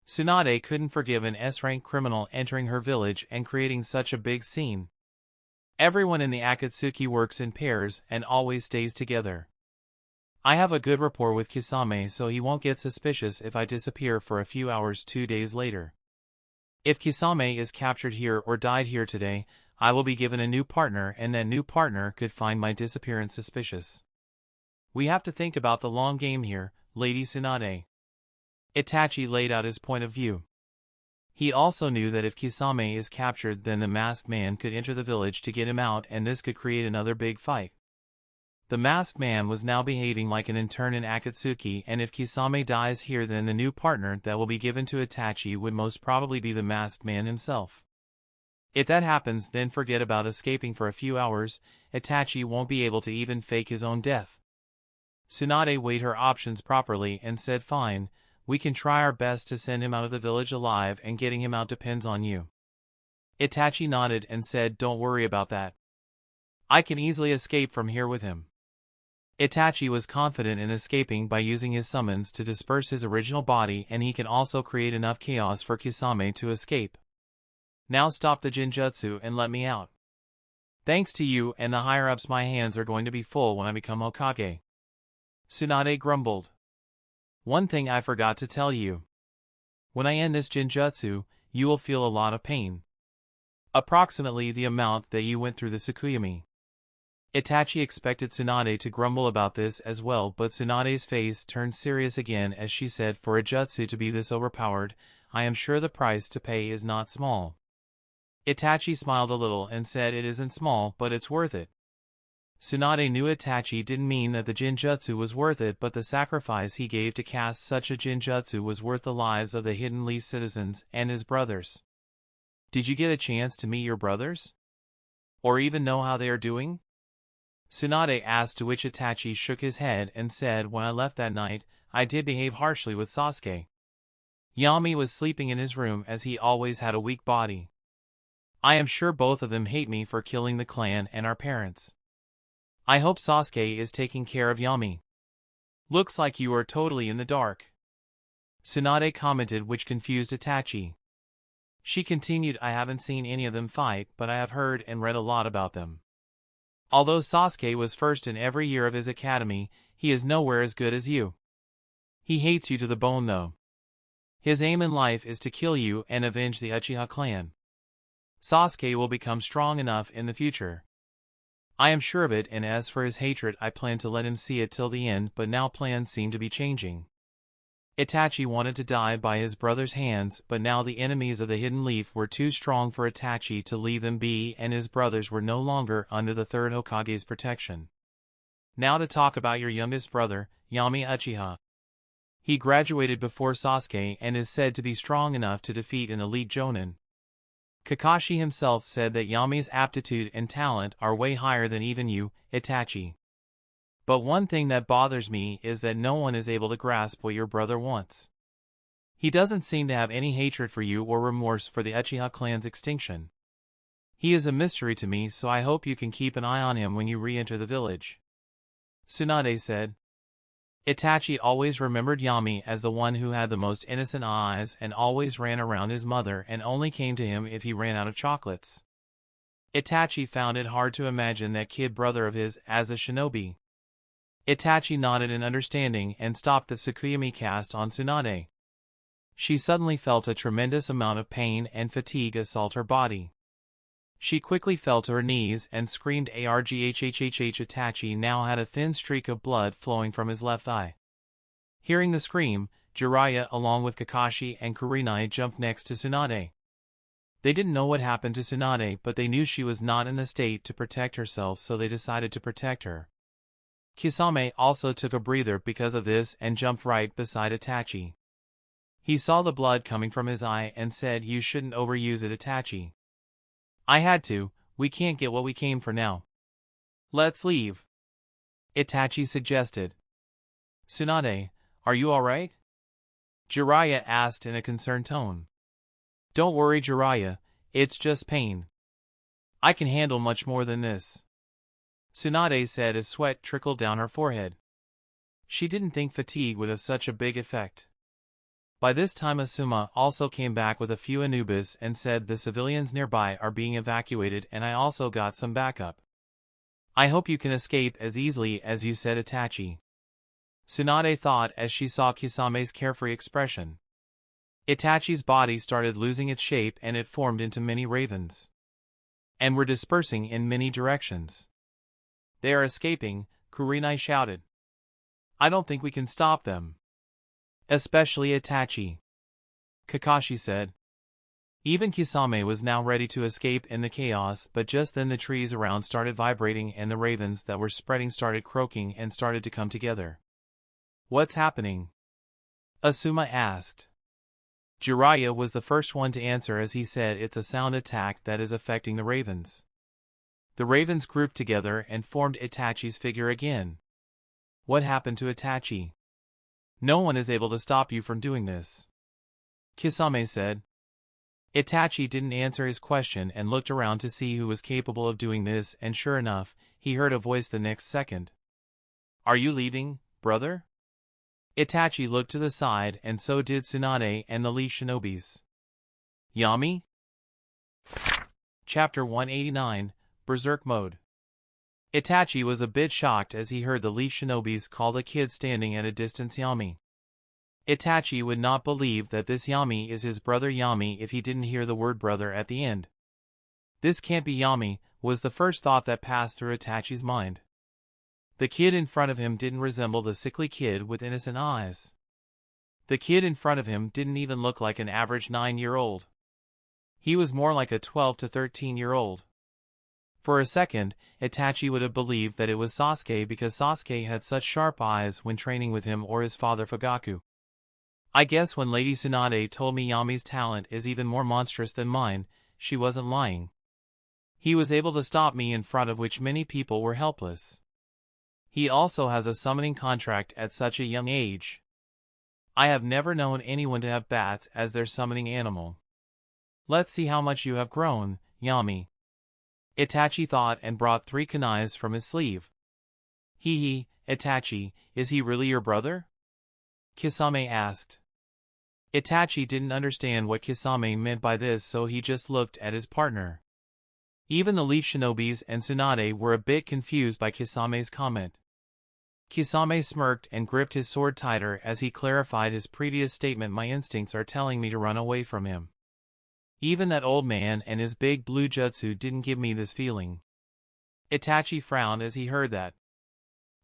Tsunade couldn't forgive an S-rank criminal entering her village and creating such a big scene. Everyone in the Akatsuki works in pairs and always stays together. I have a good rapport with Kisame, so he won't get suspicious if I disappear for a few hours 2 days later. If Kisame is captured here or died here today, I will be given a new partner, and that new partner could find my disappearance suspicious. We have to think about the long game here, Lady Tsunade. Itachi laid out his point of view. He also knew that if Kisame is captured, then the masked man could enter the village to get him out, and this could create another big fight. The masked man was now behaving like an intern in Akatsuki, and if Kisame dies here, then the new partner that will be given to Itachi would most probably be the masked man himself. If that happens, then forget about escaping for a few hours. Itachi won't be able to even fake his own death. Tsunade weighed her options properly and said, "Fine, we can try our best to send him out of the village alive, and getting him out depends on you." Itachi nodded and said, "Don't worry about that. I can easily escape from here with him." Itachi was confident in escaping by using his summons to disperse his original body, and he can also create enough chaos for Kisame to escape. "Now stop the Genjutsu and let me out. Thanks to you and the higher-ups, my hands are going to be full when I become Hokage." Tsunade grumbled. "One thing I forgot to tell you. When I end this Genjutsu, you will feel a lot of pain. Approximately the amount that you went through the Tsukuyomi." Itachi expected Tsunade to grumble about this as well, but Tsunade's face turned serious again as she said, "For a jutsu to be this overpowered, I am sure the price to pay is not small." Itachi smiled a little and said, "It isn't small, but it's worth it." Tsunade knew Itachi didn't mean that the Genjutsu was worth it, but the sacrifice he gave to cast such a Genjutsu was worth the lives of the Hidden Leaf citizens and his brothers. "Did you get a chance to meet your brothers? Or even know how they are doing?" Tsunade asked, to which Itachi shook his head and said, "When I left that night, I did behave harshly with Sasuke. Yami was sleeping in his room as he always had a weak body. I am sure both of them hate me for killing the clan and our parents. I hope Sasuke is taking care of Yami. Looks like you are totally in the dark. Tsunade commented, which confused Itachi. She continued, I haven't seen any of them fight, but I have heard and read a lot about them. Although Sasuke was first in every year of his academy, he is nowhere as good as you. He hates you to the bone though. His aim in life is to kill you and avenge the Uchiha clan. Sasuke will become strong enough in the future. I am sure of it, and as for his hatred, I plan to let him see it till the end, but now plans seem to be changing. Itachi wanted to die by his brother's hands, but now the enemies of the Hidden Leaf were too strong for Itachi to leave them be, and his brothers were no longer under the third Hokage's protection. Now to talk about your youngest brother, Yami Uchiha. He graduated before Sasuke and is said to be strong enough to defeat an elite Jonin. Kakashi himself said that Yami's aptitude and talent are way higher than even you, Itachi. But one thing that bothers me is that no one is able to grasp what your brother wants. He doesn't seem to have any hatred for you or remorse for the Uchiha clan's extinction. He is a mystery to me, so I hope you can keep an eye on him when you re-enter the village. Tsunade said. Itachi always remembered Yami as the one who had the most innocent eyes and always ran around his mother and only came to him if he ran out of chocolates. Itachi found it hard to imagine that kid brother of his as a shinobi. Itachi nodded in understanding and stopped the Tsukuyomi cast on Tsunade. She suddenly felt a tremendous amount of pain and fatigue assault her body. She quickly fell to her knees and screamed arghhhhh. Itachi now had a thin streak of blood flowing from his left eye. Hearing the scream, Jiraiya along with Kakashi and Kurenai jumped next to Tsunade. They didn't know what happened to Tsunade, but they knew she was not in the state to protect herself, so they decided to protect her. Kisame also took a breather because of this and jumped right beside Itachi. He saw the blood coming from his eye and said, "You shouldn't overuse it, Itachi." "I had to, we can't get what we came for now. Let's leave," Itachi suggested. "Tsunade, are you alright?" Jiraiya asked in a concerned tone. "Don't worry, Jiraiya, it's just pain. I can handle much more than this," Tsunade said as sweat trickled down her forehead. She didn't think fatigue would have such a big effect. By this time Asuma also came back with a few Anubis and said the civilians nearby are being evacuated and I also got some backup. "I hope you can escape as easily as you said, Itachi," Tsunade thought as she saw Kisame's carefree expression. Itachi's body started losing its shape and it formed into many ravens, and were dispersing in many directions. "They are escaping," Kurenai shouted. "I don't think we can stop them. Especially Itachi," Kakashi said. Even Kisame was now ready to escape in the chaos, but just then the trees around started vibrating and the ravens that were spreading started croaking and started to come together. "What's happening?" Asuma asked. Jiraiya was the first one to answer as he said, "It's a sound attack that is affecting the ravens." The ravens grouped together and formed Itachi's figure again. "What happened to Itachi?" "No one is able to stop you from doing this," Kisame said. Itachi didn't answer his question and looked around to see who was capable of doing this, and sure enough, he heard a voice the next second. "Are you leaving, brother?" Itachi looked to the side and so did Tsunade and the Lee Shinobis. Yami? Chapter 189, Berserk Mode. Itachi was a bit shocked as he heard the Lee Shinobis call the kid standing at a distance Yami. Itachi would not believe that this Yami is his brother Yami if he didn't hear the word brother at the end. This can't be Yami, was the first thought that passed through Itachi's mind. The kid in front of him didn't resemble the sickly kid with innocent eyes. The kid in front of him didn't even look like an average 9-year-old. He was more like a 12 to 13-year-old. For a second, Itachi would have believed that it was Sasuke because Sasuke had such sharp eyes when training with him, or his father Fugaku. "I guess when Lady Tsunade told me Yami's talent is even more monstrous than mine, she wasn't lying. He was able to stop me in front of which many people were helpless. He also has a summoning contract at such a young age," I have never known anyone to have bats as their summoning animal. Let's see how much you have grown, Yami. Itachi thought and brought 3 kunais from his sleeve. Hee, Itachi, is he really your brother? Kisame asked. Itachi didn't understand what Kisame meant by this, so he just looked at his partner. Even the Leaf Shinobis and Tsunade were a bit confused by Kisame's comment. Kisame smirked and gripped his sword tighter as he clarified his previous statement. My instincts are telling me to run away from him. Even that old man and his big blue jutsu didn't give me this feeling. Itachi frowned as he heard that.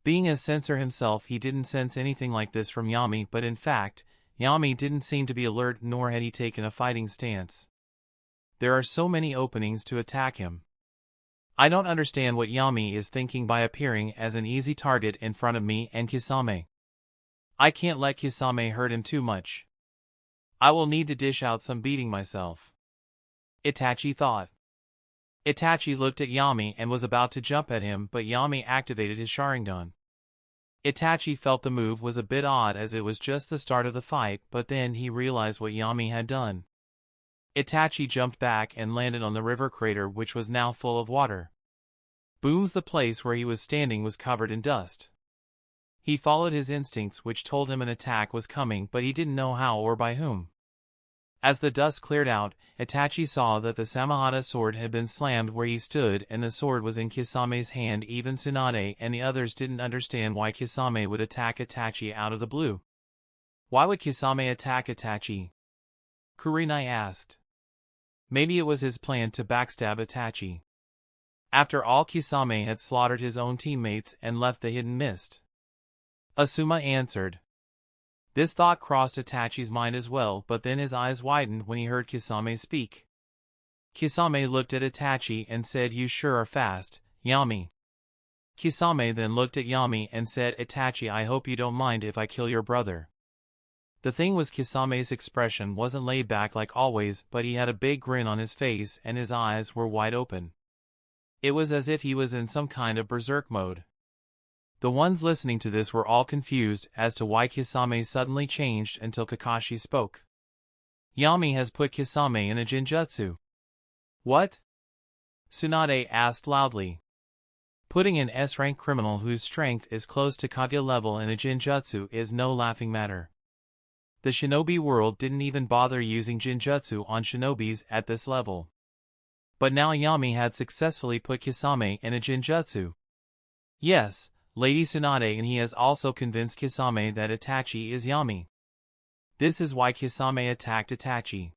Being a censor himself, he didn't sense anything like this from Yami, but in fact, Yami didn't seem to be alert, nor had he taken a fighting stance. There are so many openings to attack him. I don't understand what Yami is thinking by appearing as an easy target in front of me and Kisame. I can't let Kisame hurt him too much. I will need to dish out some beating myself. Itachi thought. Itachi looked at Yami and was about to jump at him, but Yami activated his Sharingan. Itachi felt the move was a bit odd as it was just the start of the fight, but then he realized what Yami had done. Itachi jumped back and landed on the river crater, which was now full of water. Boom's the place where he was standing was covered in dust. He followed his instincts, which told him an attack was coming, but he didn't know how or by whom. As the dust cleared out, Itachi saw that the Samahata sword had been slammed where he stood, and the sword was in Kisame's hand. Even Tsunade and the others didn't understand why Kisame would attack Itachi out of the blue. Why would Kisame attack Itachi? Kurenai asked. Maybe it was his plan to backstab Itachi. After all, Kisame had slaughtered his own teammates and left the hidden mist. Asuma answered. This thought crossed Itachi's mind as well, but then his eyes widened when he heard Kisame speak. Kisame looked at Itachi and said, "You sure are fast, Yami." Kisame then looked at Yami and said, "Itachi, I hope you don't mind if I kill your brother." The thing was, Kisame's expression wasn't laid back like always, but he had a big grin on his face and his eyes were wide open. It was as if he was in some kind of berserk mode. The ones listening to this were all confused as to why Kisame suddenly changed until Kakashi spoke. Yami has put Kisame in a Genjutsu. What? Tsunade asked loudly. Putting an S-rank criminal whose strength is close to Kage level in a Genjutsu is no laughing matter. The shinobi world didn't even bother using Genjutsu on shinobis at this level. But now Yami had successfully put Kisame in a Genjutsu. Yes, Lady Tsunade, and he has also convinced Kisame that Itachi is Yami. This is why Kisame attacked Itachi.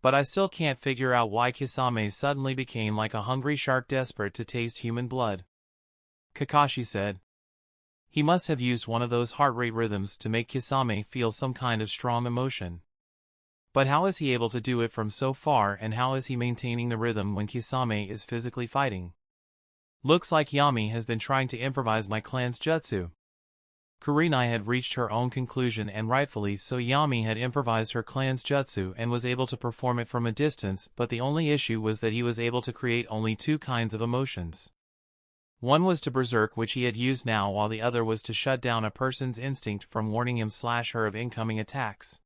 But I still can't figure out why Kisame suddenly became like a hungry shark desperate to taste human blood. Kakashi said. He must have used one of those heart rate rhythms to make Kisame feel some kind of strong emotion. But how is he able to do it from so far, and how is he maintaining the rhythm when Kisame is physically fighting? Looks like Yami has been trying to improvise my clan's jutsu. Kurenai had reached her own conclusion, and rightfully so. Yami had improvised her clan's jutsu and was able to perform it from a distance, but the only issue was that he was able to create only 2 kinds of emotions. One was to berserk, which he had used now, while the other was to shut down a person's instinct from warning him/her of incoming attacks.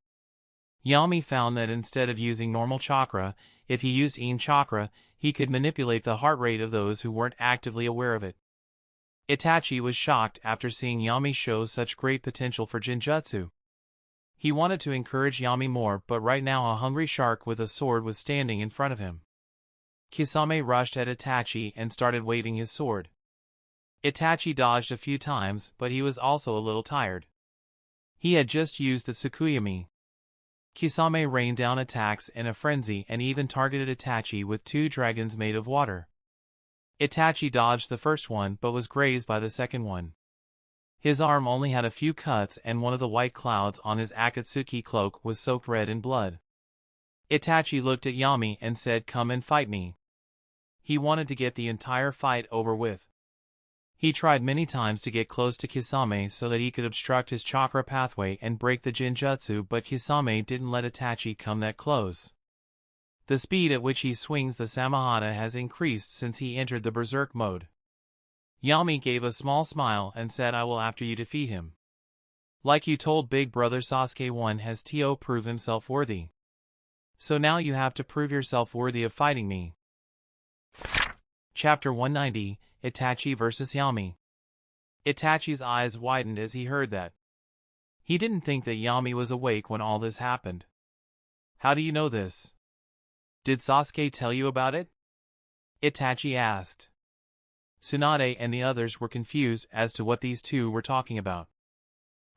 Yami found that instead of using normal chakra, if he used Yin chakra, he could manipulate the heart rate of those who weren't actively aware of it. Itachi was shocked after seeing Yami show such great potential for Genjutsu. He wanted to encourage Yami more, but right now a hungry shark with a sword was standing in front of him. Kisame rushed at Itachi and started waving his sword. Itachi dodged a few times, but he was also a little tired. He had just used the Tsukuyomi. Kisame rained down attacks in a frenzy and even targeted Itachi with 2 dragons made of water. Itachi dodged the first one but was grazed by the second one. His arm only had a few cuts, and one of the white clouds on his Akatsuki cloak was soaked red in blood. Itachi looked at Yami and said, "Come and fight me." He wanted to get the entire fight over with. He tried many times to get close to Kisame so that he could obstruct his chakra pathway and break the Genjutsu, but Kisame didn't let Itachi come that close. The speed at which he swings the Samahata has increased since he entered the berserk mode. Yami gave a small smile and said, "I will after you defeat him." Like you told Big Brother Sasuke 1 has to prove himself worthy. So now you have to prove yourself worthy of fighting me. Chapter 190, Itachi vs. Yami. Itachi's eyes widened as he heard that. He didn't think that Yami was awake when all this happened. How do you know this? Did Sasuke tell you about it? Itachi asked. Tsunade and the others were confused as to what these two were talking about.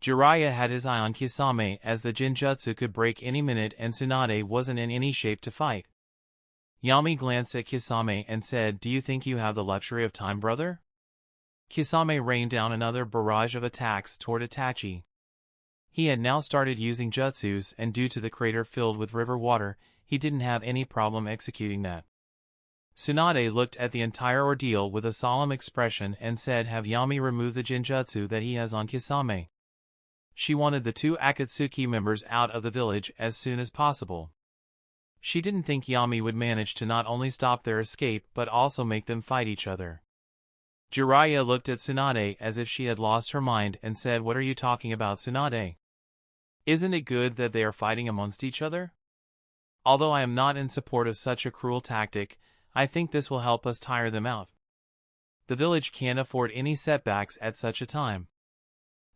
Jiraiya had his eye on Kisame as the Genjutsu could break any minute and Tsunade wasn't in any shape to fight. Yami glanced at Kisame and said, "Do you think you have the luxury of time, brother?" Kisame rained down another barrage of attacks toward Itachi. He had now started using jutsus and due to the crater filled with river water, he didn't have any problem executing that. Tsunade looked at the entire ordeal with a solemn expression and said, "Have Yami remove the Genjutsu that he has on Kisame." She wanted the two Akatsuki members out of the village as soon as possible. She didn't think Yami would manage to not only stop their escape but also make them fight each other. Jiraiya looked at Tsunade as if she had lost her mind and said, "What are you talking about, Tsunade? Isn't it good that they are fighting amongst each other? Although I am not in support of such a cruel tactic, I think this will help us tire them out. The village can't afford any setbacks at such a time."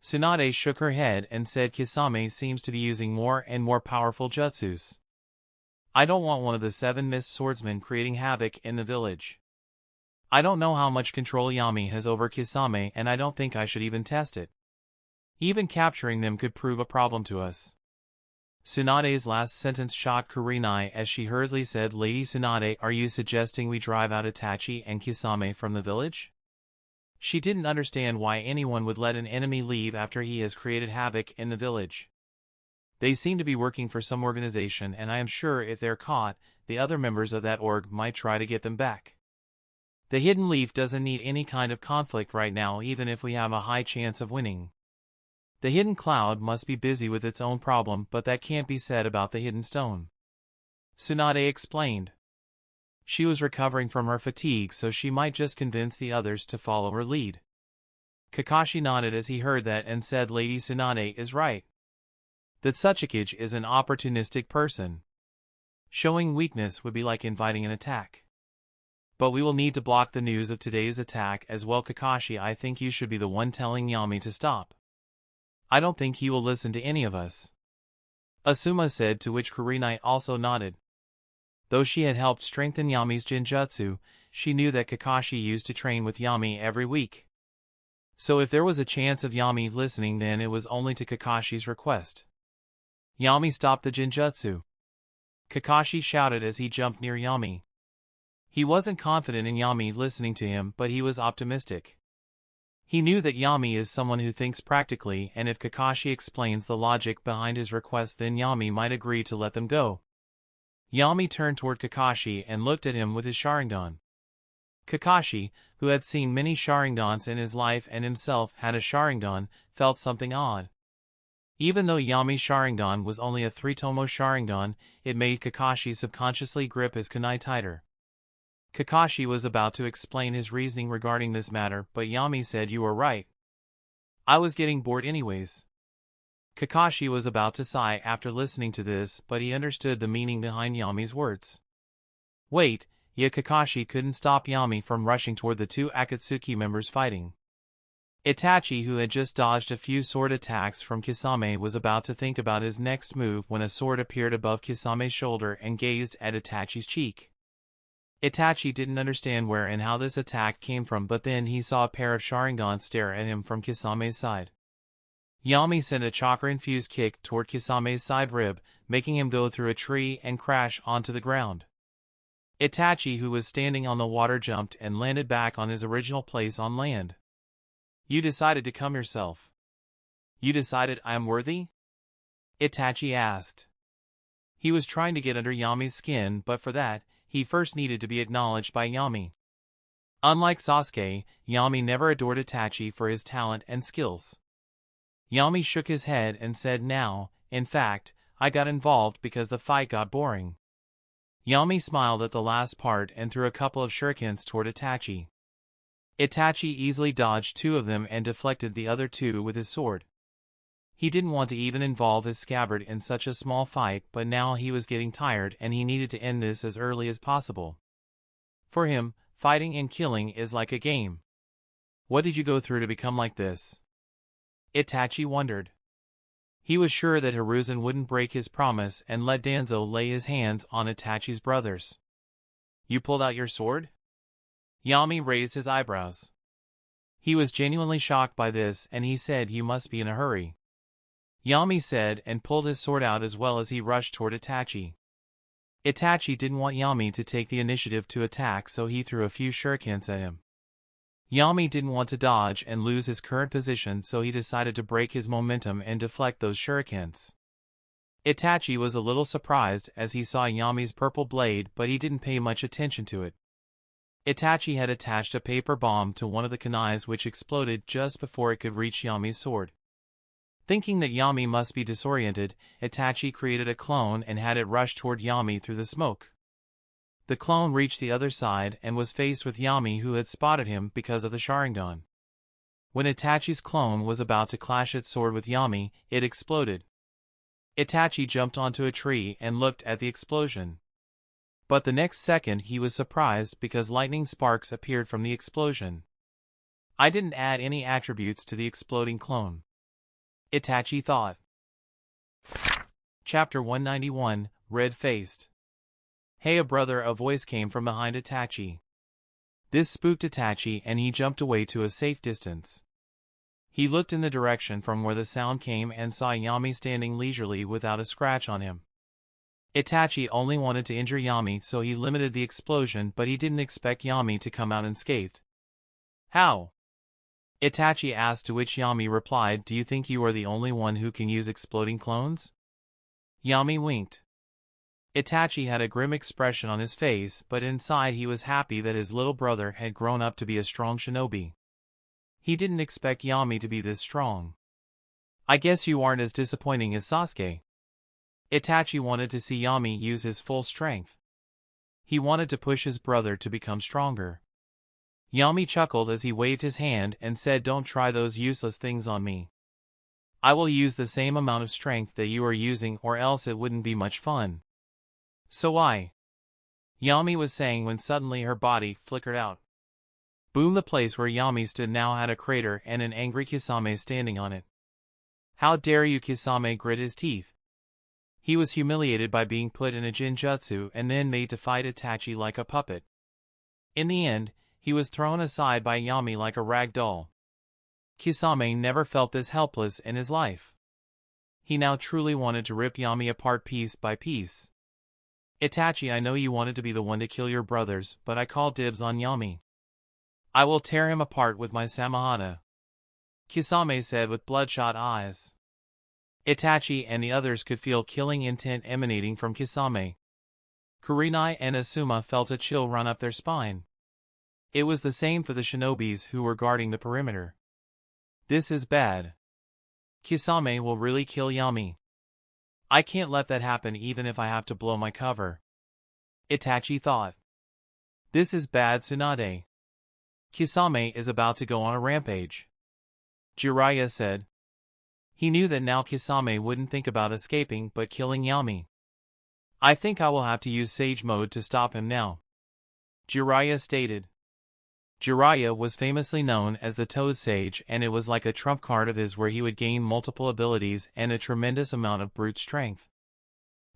Tsunade shook her head and said, "Kisame seems to be using more and more powerful jutsus. I don't want one of the 7 mist swordsmen creating havoc in the village. I don't know how much control Yami has over Kisame and I don't think I should even test it. Even capturing them could prove a problem to us." Tsunade's last sentence shocked Kurenai as she hurriedly said, "Lady Tsunade, are you suggesting we drive out Itachi and Kisame from the village?" She didn't understand why anyone would let an enemy leave after he has created havoc in the village. They seem to be working for some organization and I am sure if they're caught, the other members of that org might try to get them back. The Hidden Leaf doesn't need any kind of conflict right now even if we have a high chance of winning. The Hidden Cloud must be busy with its own problem but that can't be said about the Hidden Stone. Tsunade explained. She was recovering from her fatigue so she might just convince the others to follow her lead. Kakashi nodded as he heard that and said, "Lady Tsunade is right. That Tsuchikage is an opportunistic person. Showing weakness would be like inviting an attack. But we will need to block the news of today's attack as well. Kakashi, I think you should be the one telling Yami to stop. I don't think he will listen to any of us." Asuma said, to which Kurenai also nodded. Though she had helped strengthen Yami's Genjutsu, she knew that Kakashi used to train with Yami every week. So if there was a chance of Yami listening then it was only to Kakashi's request. "Yami, stop the Genjutsu!" Kakashi shouted as he jumped near Yami. He wasn't confident in Yami listening to him but he was optimistic. He knew that Yami is someone who thinks practically and if Kakashi explains the logic behind his request then Yami might agree to let them go. Yami turned toward Kakashi and looked at him with his Sharingan. Kakashi, who had seen many Sharingans in his life and himself had a Sharingan, felt something odd. Even though Yami's Sharingan was only a 3-tomo Sharingan, it made Kakashi subconsciously grip his kunai tighter. Kakashi was about to explain his reasoning regarding this matter, but Yami said, "You were right. I was getting bored anyways." Kakashi was about to sigh after listening to this, but he understood the meaning behind Yami's words. Wait, yet Kakashi couldn't stop Yami from rushing toward the two Akatsuki members fighting. Itachi, who had just dodged a few sword attacks from Kisame, was about to think about his next move when a sword appeared above Kisame's shoulder and gazed at Itachi's cheek. Itachi didn't understand where and how this attack came from, but then he saw a pair of Sharingans stare at him from Kisame's side. Yami sent a chakra-infused kick toward Kisame's side rib, making him go through a tree and crash onto the ground. Itachi, who was standing on the water, jumped and landed back on his original place on land. "You decided to come yourself. You decided I am worthy?" Itachi asked. He was trying to get under Yami's skin, but for that, he first needed to be acknowledged by Yami. Unlike Sasuke, Yami never adored Itachi for his talent and skills. Yami shook his head and said, "Now, in fact, I got involved because the fight got boring." Yami smiled at the last part and threw a couple of shurikens toward Itachi. Itachi easily dodged 2 of them and deflected the other 2 with his sword. He didn't want to even involve his scabbard in such a small fight, but now he was getting tired and he needed to end this as early as possible. For him, fighting and killing is like a game. What did you go through to become like this? Itachi wondered. He was sure that Hiruzen wouldn't break his promise and let Danzo lay his hands on Itachi's brothers. You pulled out your sword? Yami raised his eyebrows. He was genuinely shocked by this and he said, you must be in a hurry. Yami said and pulled his sword out as well as he rushed toward Itachi. Itachi didn't want Yami to take the initiative to attack, so he threw a few shurikens at him. Yami didn't want to dodge and lose his current position, so he decided to break his momentum and deflect those shurikens. Itachi was a little surprised as he saw Yami's purple blade, but he didn't pay much attention to it. Itachi had attached a paper bomb to one of the kunais which exploded just before it could reach Yami's sword. Thinking that Yami must be disoriented, Itachi created a clone and had it rush toward Yami through the smoke. The clone reached the other side and was faced with Yami, who had spotted him because of the Sharingan. When Itachi's clone was about to clash its sword with Yami, it exploded. Itachi jumped onto a tree and looked at the explosion. But the next second he was surprised because lightning sparks appeared from the explosion. I didn't add any attributes to the exploding clone, Itachi thought. Chapter 191, Red-Faced. Hey brother, a voice came from behind Itachi. This spooked Itachi and he jumped away to a safe distance. He looked in the direction from where the sound came and saw Yami standing leisurely without a scratch on him. Itachi only wanted to injure Yami, so he limited the explosion, but he didn't expect Yami to come out unscathed. How? Itachi asked, to which Yami replied, do you think you are the only one who can use exploding clones? Yami winked. Itachi had a grim expression on his face, but inside he was happy that his little brother had grown up to be a strong shinobi. He didn't expect Yami to be this strong. I guess you aren't as disappointing as Sasuke. Itachi wanted to see Yami use his full strength. He wanted to push his brother to become stronger. Yami chuckled as he waved his hand and said, don't try those useless things on me. I will use the same amount of strength that you are using, or else it wouldn't be much fun. So Yami was saying when suddenly her body flickered out. Boom! The place where Yami stood now had a crater and an angry Kisame standing on it. How dare you! Kisame grit his teeth. He was humiliated by being put in a Genjutsu and then made to fight Itachi like a puppet. In the end, he was thrown aside by Yami like a rag doll. Kisame never felt this helpless in his life. He now truly wanted to rip Yami apart piece by piece. Itachi, I know you wanted to be the one to kill your brothers, but I call dibs on Yami. I will tear him apart with my Samahana, Kisame said with bloodshot eyes. Itachi and the others could feel killing intent emanating from Kisame. Kurenai and Asuma felt a chill run up their spine. It was the same for the shinobis who were guarding the perimeter. This is bad. Kisame will really kill Yami. I can't let that happen even if I have to blow my cover, Itachi thought. This is bad, Tsunade. Kisame is about to go on a rampage, Jiraiya said. He knew that now Kisame wouldn't think about escaping but killing Yami. I think I will have to use Sage Mode to stop him now, Jiraiya stated. Jiraiya was famously known as the Toad Sage, and it was like a trump card of his where he would gain multiple abilities and a tremendous amount of brute strength.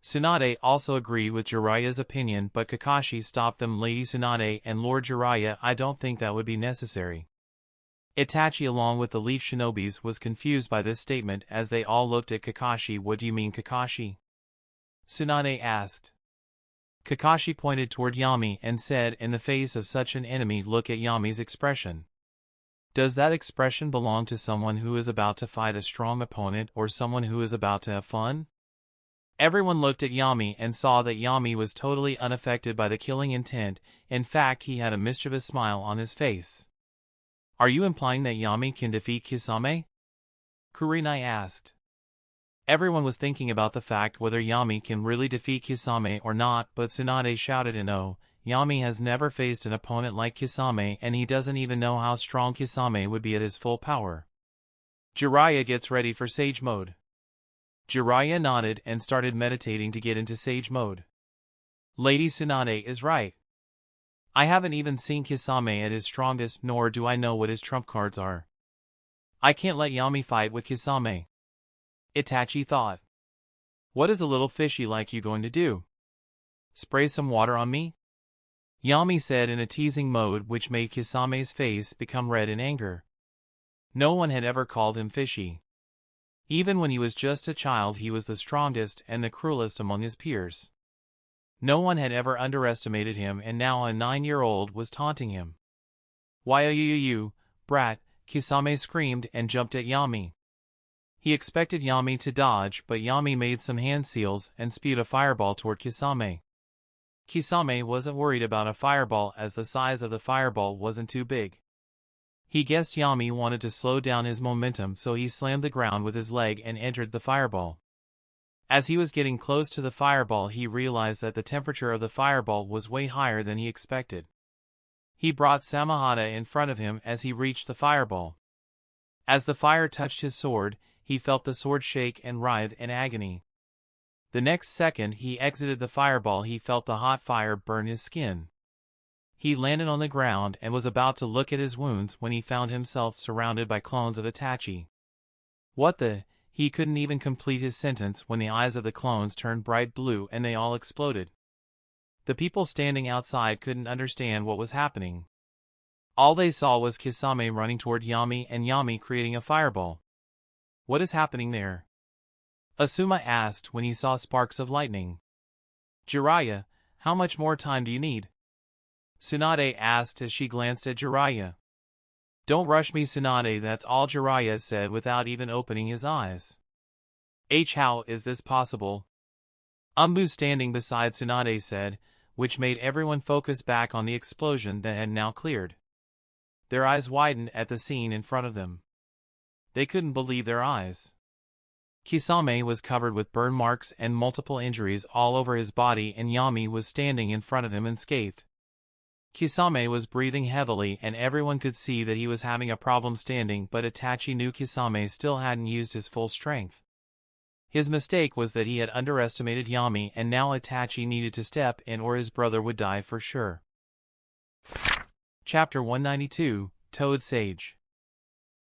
Tsunade also agreed with Jiraiya's opinion, but Kakashi stopped them. Lady Tsunade and Lord Jiraiya, I don't think that would be necessary. Itachi along with the Leaf Shinobis was confused by this statement as they all looked at Kakashi. What do you mean, Kakashi? Tsunade asked. Kakashi pointed toward Yami and said, in the face of such an enemy, look at Yami's expression. Does that expression belong to someone who is about to fight a strong opponent or someone who is about to have fun? Everyone looked at Yami and saw that Yami was totally unaffected by the killing intent. In fact, he had a mischievous smile on his face. Are you implying that Yami can defeat Kisame? Kurenai asked. Everyone was thinking about the fact whether Yami can really defeat Kisame or not, but Tsunade shouted in "Oh, Yami has never faced an opponent like Kisame, and he doesn't even know how strong Kisame would be at his full power." Jiraiya gets ready for Sage Mode. Jiraiya nodded and started meditating to get into Sage Mode. Lady Tsunade is right. I haven't even seen Kisame at his strongest, nor do I know what his trump cards are. I can't let Yami fight with Kisame. Itachi thought. What is a little fishy like you going to do? Spray some water on me? Yami said in a teasing mode which made Kisame's face become red in anger. No one had ever called him fishy. Even when he was just a child he was the strongest and the cruelest among his peers. No one had ever underestimated him, and now a 9-year-old was taunting him. Why you, brat, Kisame screamed and jumped at Yami. He expected Yami to dodge, but Yami made some hand seals and spewed a fireball toward Kisame. Kisame wasn't worried about a fireball as the size of the fireball wasn't too big. He guessed Yami wanted to slow down his momentum, so he slammed the ground with his leg and entered the fireball. As he was getting close to the fireball, he realized that the temperature of the fireball was way higher than he expected. He brought Samahata in front of him as he reached the fireball. As the fire touched his sword, he felt the sword shake and writhe in agony. The next second he exited the fireball, he felt the hot fire burn his skin. He landed on the ground and was about to look at his wounds when he found himself surrounded by clones of Itachi. What the? He couldn't even complete his sentence when the eyes of the clones turned bright blue and they all exploded. The people standing outside couldn't understand what was happening. All they saw was Kisame running toward Yami and Yami creating a fireball. What is happening there? Asuma asked when he saw sparks of lightning. Jiraiya, how much more time do you need? Tsunade asked as she glanced at Jiraiya. Don't rush me, Tsunade, that's all Jiraiya said without even opening his eyes. How is this possible? Umbu standing beside Tsunade said, which made everyone focus back on the explosion that had now cleared. Their eyes widened at the scene in front of them. They couldn't believe their eyes. Kisame was covered with burn marks and multiple injuries all over his body, and Yami was standing in front of him unscathed. Kisame was breathing heavily and everyone could see that he was having a problem standing, but Itachi knew Kisame still hadn't used his full strength. His mistake was that he had underestimated Yami, and now Itachi needed to step in or his brother would die for sure. Chapter 192, Toad Sage.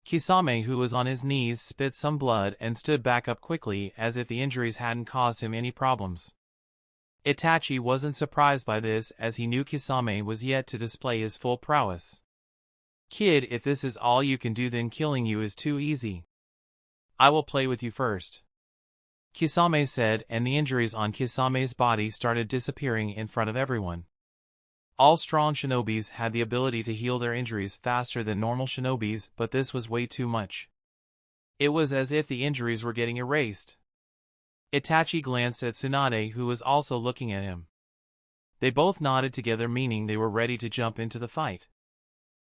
Kisame, who was on his knees, spit some blood and stood back up quickly as if the injuries hadn't caused him any problems. Itachi wasn't surprised by this, as he knew Kisame was yet to display his full prowess. Kid, if this is all you can do, then killing you is too easy. I will play with you first. Kisame said, and the injuries on Kisame's body started disappearing in front of everyone. All strong shinobis had the ability to heal their injuries faster than normal shinobis, but this was way too much. It was as if the injuries were getting erased. Itachi glanced at Tsunade, who was also looking at him. They both nodded together, meaning they were ready to jump into the fight.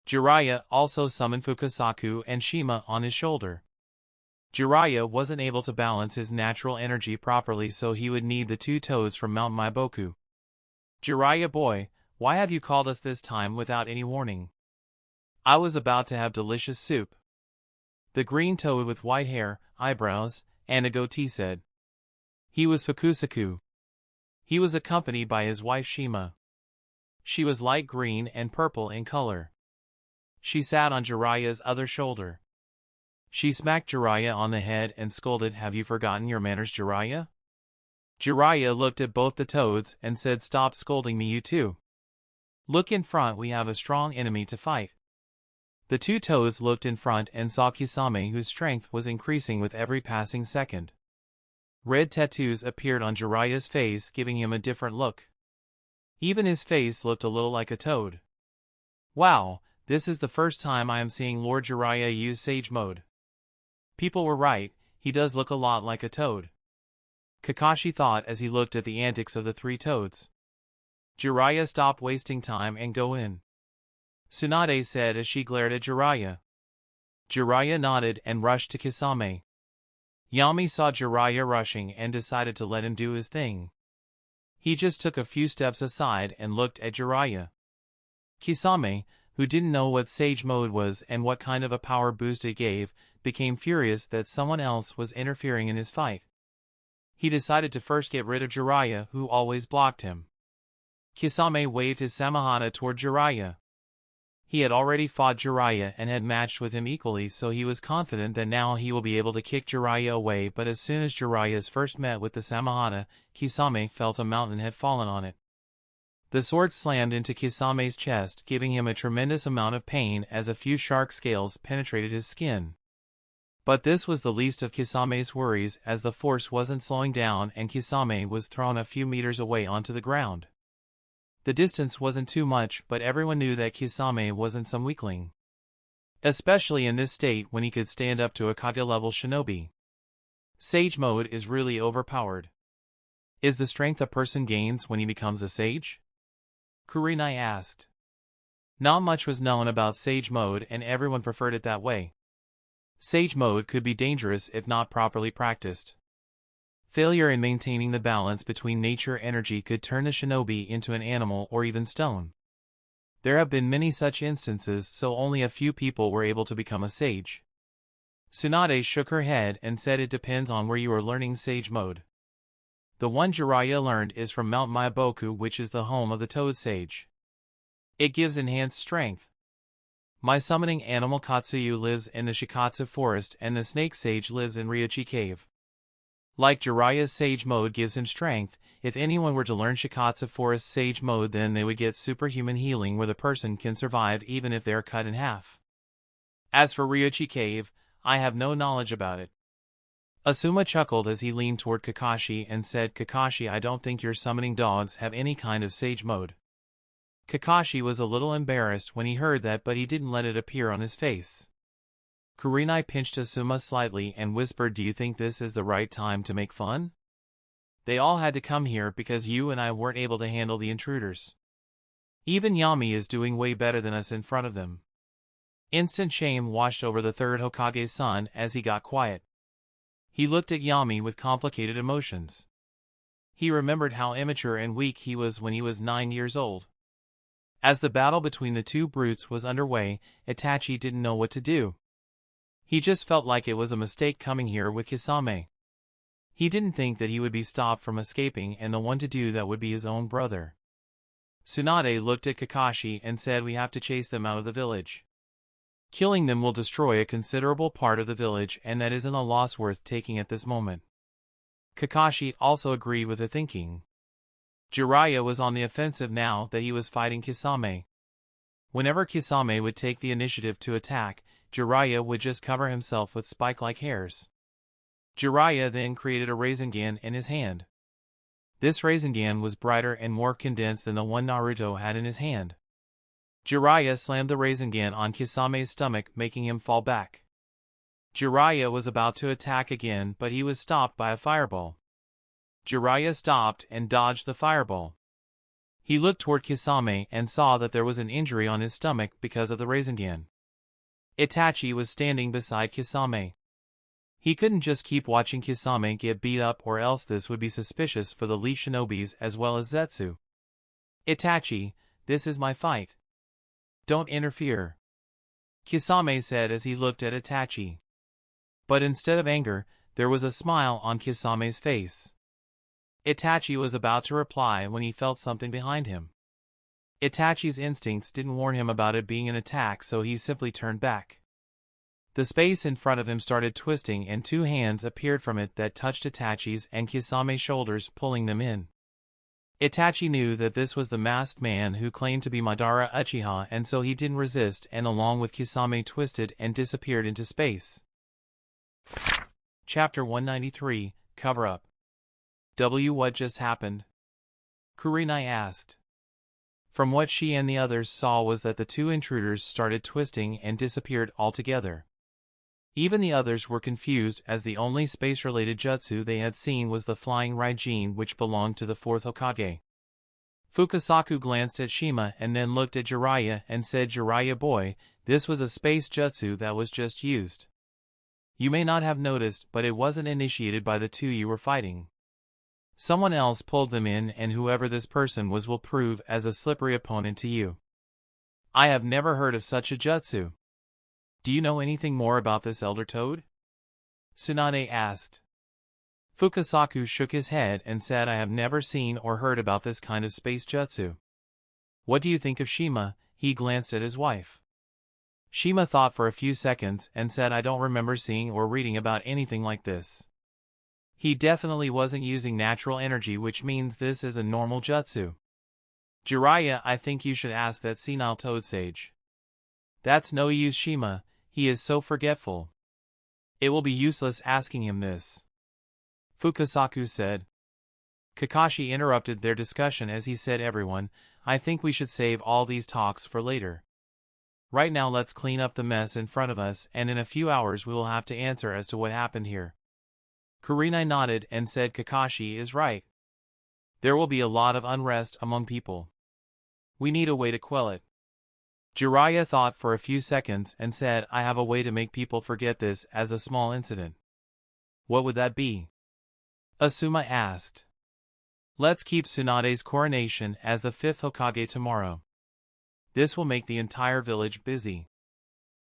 Jiraiya also summoned Fukasaku and Shima on his shoulder. Jiraiya wasn't able to balance his natural energy properly, so he would need the two toads from Mount Maiboku. Jiraiya boy, why have you called us this time without any warning? I was about to have delicious soup. The green toad with white hair, eyebrows, and a goatee said. He was Fukusaku. He was accompanied by his wife Shima. She was light green and purple in color. She sat on Jiraiya's other shoulder. She smacked Jiraiya on the head and scolded, "Have you forgotten your manners, Jiraiya?" Jiraiya looked at both the toads and said, "Stop scolding me, you two. Look in front, we have a strong enemy to fight." The two toads looked in front and saw Kisame, whose strength was increasing with every passing second. Red tattoos appeared on Jiraiya's face, giving him a different look. Even his face looked a little like a toad. Wow, this is the first time I am seeing Lord Jiraiya use Sage Mode. People were right, he does look a lot like a toad. Kakashi thought as he looked at the antics of the three toads. Jiraiya, stop wasting time and go in. Tsunade said as she glared at Jiraiya. Jiraiya nodded and rushed to Kisame. Yami saw Jiraiya rushing and decided to let him do his thing. He just took a few steps aside and looked at Jiraiya. Kisame, who didn't know what Sage Mode was and what kind of a power boost it gave, became furious that someone else was interfering in his fight. He decided to first get rid of Jiraiya, who always blocked him. Kisame waved his Samahana toward Jiraiya. He had already fought Jiraiya and had matched with him equally, so he was confident that now he will be able to kick Jiraiya away, but as soon as Jiraiya's first met with the Samahana, Kisame felt a mountain had fallen on it. The sword slammed into Kisame's chest, giving him a tremendous amount of pain as a few shark scales penetrated his skin. But this was the least of Kisame's worries, as the force wasn't slowing down and Kisame was thrown a few meters away onto the ground. The distance wasn't too much, but everyone knew that Kisame wasn't some weakling. Especially in this state when he could stand up to a Kage-level shinobi. Sage mode is really overpowered. Is the strength a person gains when he becomes a sage? Kurenai asked. Not much was known about sage mode and everyone preferred it that way. Sage mode could be dangerous if not properly practiced. Failure in maintaining the balance between nature energy could turn the shinobi into an animal or even stone. There have been many such instances, so only a few people were able to become a sage. Tsunade shook her head and said it depends on where you are learning sage mode. The one Jiraiya learned is from Mount Myaboku, which is the home of the Toad Sage. It gives enhanced strength. My summoning animal Katsuyu lives in the Shikatsu Forest and the Snake Sage lives in Ryochi Cave. Like Jiraiya's sage mode gives him strength, if anyone were to learn Shikatsu Forest sage mode, then they would get superhuman healing where the person can survive even if they are cut in half. As for Ryochi Cave, I have no knowledge about it. Asuma chuckled as he leaned toward Kakashi and said, Kakashi, I don't think your summoning dogs have any kind of sage mode. Kakashi was a little embarrassed when he heard that, but he didn't let it appear on his face. Kurenai pinched Asuma slightly and whispered, do you think this is the right time to make fun? They all had to come here because you and I weren't able to handle the intruders. Even Yami is doing way better than us in front of them. Instant shame washed over the third Hokage's son as he got quiet. He looked at Yami with complicated emotions. He remembered how immature and weak he was when he was 9 years old. As the battle between the two brutes was underway, Itachi didn't know what to do. He just felt like it was a mistake coming here with Kisame. He didn't think that he would be stopped from escaping, and the one to do that would be his own brother. Tsunade looked at Kakashi and said, we have to chase them out of the village. Killing them will destroy a considerable part of the village, and that isn't a loss worth taking at this moment. Kakashi also agreed with the thinking. Jiraiya was on the offensive now that he was fighting Kisame. Whenever Kisame would take the initiative to attack, Jiraiya would just cover himself with spike-like hairs. Jiraiya then created a Rasengan in his hand. This Rasengan was brighter and more condensed than the one Naruto had in his hand. Jiraiya slammed the Rasengan on Kisame's stomach, making him fall back. Jiraiya was about to attack again, but he was stopped by a fireball. Jiraiya stopped and dodged the fireball. He looked toward Kisame and saw that there was an injury on his stomach because of the Rasengan. Itachi was standing beside Kisame. He couldn't just keep watching Kisame get beat up, or else this would be suspicious for the elite shinobis as well as Zetsu. Itachi, this is my fight. Don't interfere, Kisame said as he looked at Itachi. But instead of anger, there was a smile on Kisame's face. Itachi was about to reply when he felt something behind him. Itachi's instincts didn't warn him about it being an attack, so he simply turned back. The space in front of him started twisting and two hands appeared from it that touched Itachi's and Kisame's shoulders, pulling them in. Itachi knew that this was the masked man who claimed to be Madara Uchiha, and so he didn't resist, and along with Kisame twisted and disappeared into space. Chapter 193, Cover-Up. What just happened? Kurenai asked. From what she and the others saw was that the two intruders started twisting and disappeared altogether. Even the others were confused, as the only space-related jutsu they had seen was the flying Raijin, which belonged to the fourth Hokage. Fukasaku glanced at Shima and then looked at Jiraiya and said, Jiraiya boy, this was a space jutsu that was just used. You may not have noticed, but it wasn't initiated by the two you were fighting. Someone else pulled them in, and whoever this person was will prove as a slippery opponent to you. I have never heard of such a jutsu. Do you know anything more about this Elder Toad? Tsunade asked. Fukasaku shook his head and said, I have never seen or heard about this kind of space jutsu. What do you think of Shima? He glanced at his wife. Shima thought for a few seconds and said, I don't remember seeing or reading about anything like this. He definitely wasn't using natural energy, which means this is a normal jutsu. Jiraiya, I think you should ask that senile toad sage. That's no use, Shima, he is so forgetful. It will be useless asking him this. Fukasaku said. Kakashi interrupted their discussion as he said, everyone, I think we should save all these talks for later. Right now let's clean up the mess in front of us, and in a few hours we will have to answer as to what happened here. Kurenai nodded and said, Kakashi is right. There will be a lot of unrest among people. We need a way to quell it. Jiraiya thought for a few seconds and said, I have a way to make people forget this as a small incident. What would that be? Asuma asked. Let's keep Tsunade's coronation as the 5th Hokage tomorrow. This will make the entire village busy.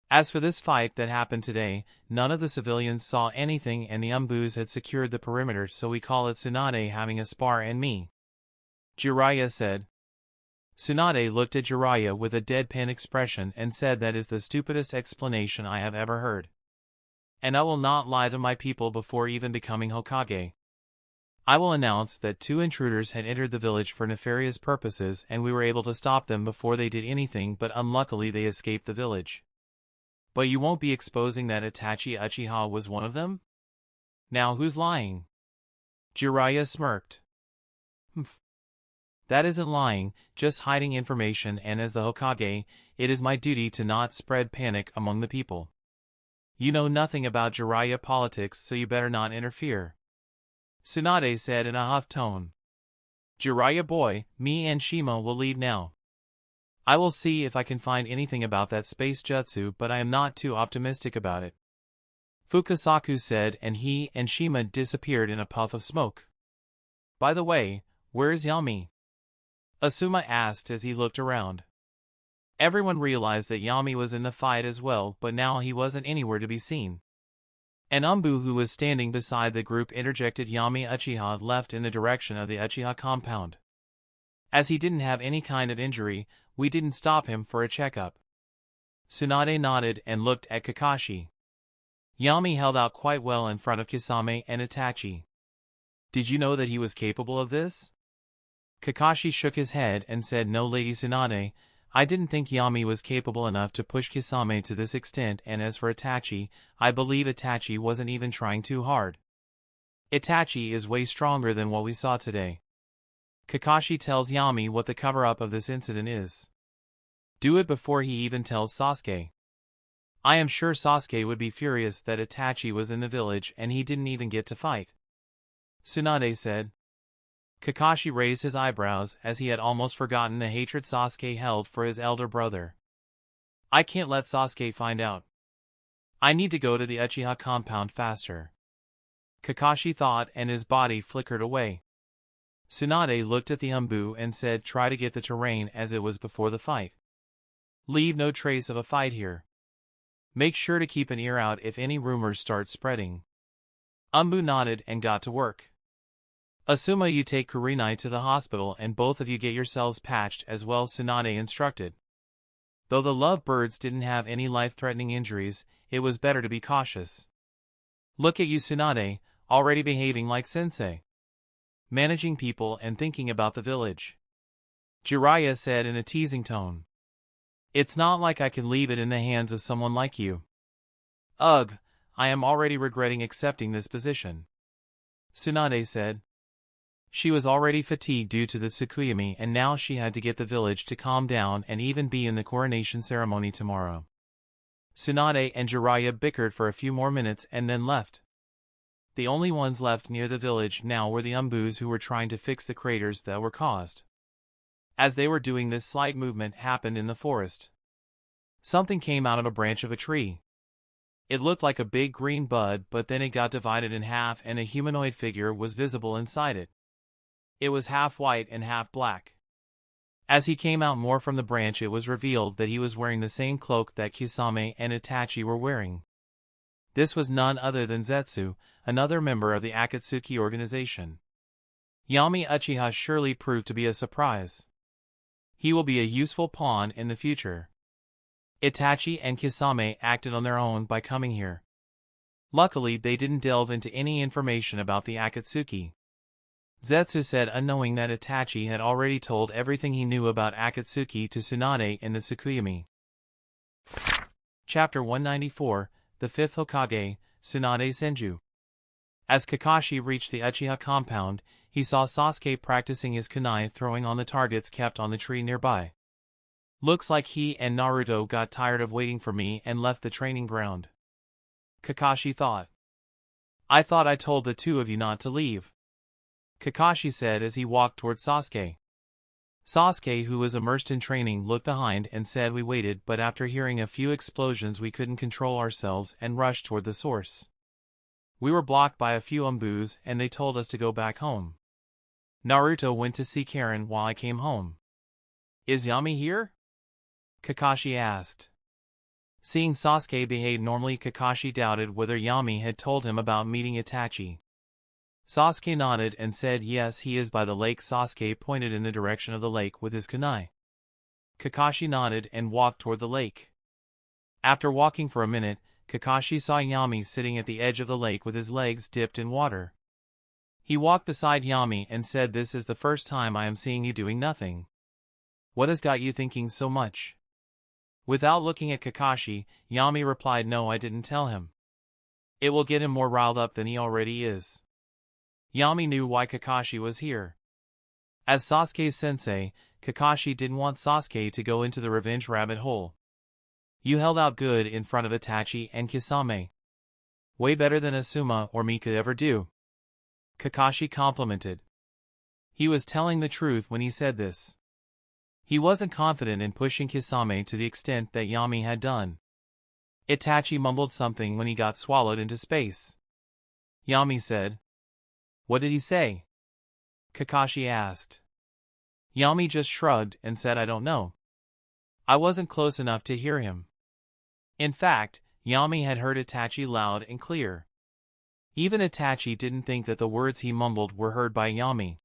As for this fight that happened today, none of the civilians saw anything and the Umbus had secured the perimeter, so we call it Tsunade having a spar and me. Jiraiya said. Tsunade looked at Jiraiya with a deadpan expression and said, that is the stupidest explanation I have ever heard. And I will not lie to my people before even becoming Hokage. I will announce that 2 intruders had entered the village for nefarious purposes and we were able to stop them before they did anything, but unluckily they escaped the village. But you won't be exposing that Itachi Uchiha was one of them? Now who's lying? Jiraiya smirked. That isn't lying, just hiding information, and as the Hokage, it is my duty to not spread panic among the people. You know nothing about Jiraiya politics, so you better not interfere. Tsunade said in a huff tone. Jiraiya boy, me and Shima will leave now. I will see if I can find anything about that space jutsu, but I am not too optimistic about it. Fukasaku said, and he and Shima disappeared in a puff of smoke. By the way, where is Yami? Asuma asked as he looked around. Everyone realized that Yami was in the fight as well, but now he wasn't anywhere to be seen. An Umbu who was standing beside the group interjected, Yami Uchiha left in the direction of the Uchiha compound. As he didn't have any kind of injury, we didn't stop him for a checkup. Tsunade nodded and looked at Kakashi. Yami held out quite well in front of Kisame and Itachi. Did you know that he was capable of this? Kakashi shook his head and said, no, Lady Tsunade, I didn't think Yami was capable enough to push Kisame to this extent, and as for Itachi, I believe Itachi wasn't even trying too hard. Itachi is way stronger than what we saw today. Kakashi tells Yami what the cover-up of this incident is. Do it before he even tells Sasuke. I am sure Sasuke would be furious that Itachi was in the village and he didn't even get to fight. Tsunade said. Kakashi raised his eyebrows as he had almost forgotten the hatred Sasuke held for his elder brother. I can't let Sasuke find out. I need to go to the Uchiha compound faster. Kakashi thought, and his body flickered away. Tsunade looked at the Umbu and said, try to get the terrain as it was before the fight. Leave no trace of a fight here. Make sure to keep an ear out if any rumors start spreading. Umbu nodded and got to work. Asuma, you take Kurenai to the hospital and both of you get yourselves patched as well, Tsunade instructed. Though the lovebirds didn't have any life-threatening injuries, it was better to be cautious. Look at you, Tsunade, already behaving like sensei. Managing people and thinking about the village. Jiraiya said in a teasing tone. It's not like I can leave it in the hands of someone like you. Ugh, I am already regretting accepting this position. Tsunade said. She was already fatigued due to the Tsukuyomi, and now she had to get the village to calm down and even be in the coronation ceremony tomorrow. Tsunade and Jiraiya bickered for a few more minutes and then left. The only ones left near the village now were the Umbus who were trying to fix the craters that were caused. As they were doing this, slight movement happened in the forest. Something came out of a branch of a tree. It looked like a big green bud, but then it got divided in half and a humanoid figure was visible inside it. It was half white and half black. As he came out more from the branch, it was revealed that he was wearing the same cloak that Kisame and Itachi were wearing. This was none other than Zetsu, another member of the Akatsuki organization. Yami Uchiha surely proved to be a surprise. He will be a useful pawn in the future. Itachi and Kisame acted on their own by coming here. Luckily, they didn't delve into any information about the Akatsuki. Zetsu said, unknowing that Itachi had already told everything he knew about Akatsuki to Tsunade in the Tsukuyomi. Chapter 194, The Fifth Hokage, Tsunade Senju. As Kakashi reached the Uchiha compound, he saw Sasuke practicing his kunai, throwing on the targets kept on the tree nearby. Looks like he and Naruto got tired of waiting for me and left the training ground. Kakashi thought. I thought I told the two of you not to leave. Kakashi said as he walked toward Sasuke. Sasuke, who was immersed in training, looked behind and said we waited, but after hearing a few explosions we couldn't control ourselves and rushed toward the source. We were blocked by a few umbus and they told us to go back home. Naruto went to see Karen while I came home. Is Yami here? Kakashi asked. Seeing Sasuke behave normally, Kakashi doubted whether Yami had told him about meeting Itachi. Sasuke nodded and said yes, he is by the lake. Sasuke pointed in the direction of the lake with his kunai. Kakashi nodded and walked toward the lake. After walking for a minute, Kakashi saw Yami sitting at the edge of the lake with his legs dipped in water. He walked beside Yami and said, this is the first time I am seeing you doing nothing. What has got you thinking so much? Without looking at Kakashi, Yami replied, no, I didn't tell him. It will get him more riled up than he already is. Yami knew why Kakashi was here. As Sasuke's sensei, Kakashi didn't want Sasuke to go into the revenge rabbit hole. You held out good in front of Itachi and Kisame. Way better than Asuma or me could ever do. Kakashi complimented. He was telling the truth when he said this. He wasn't confident in pushing Kisame to the extent that Yami had done. Itachi mumbled something when he got swallowed into space. Yami said. What did he say? Kakashi asked. Yami just shrugged and said, I don't know. I wasn't close enough to hear him. In fact, Yami had heard Itachi loud and clear. Even Itachi didn't think that the words he mumbled were heard by Yami.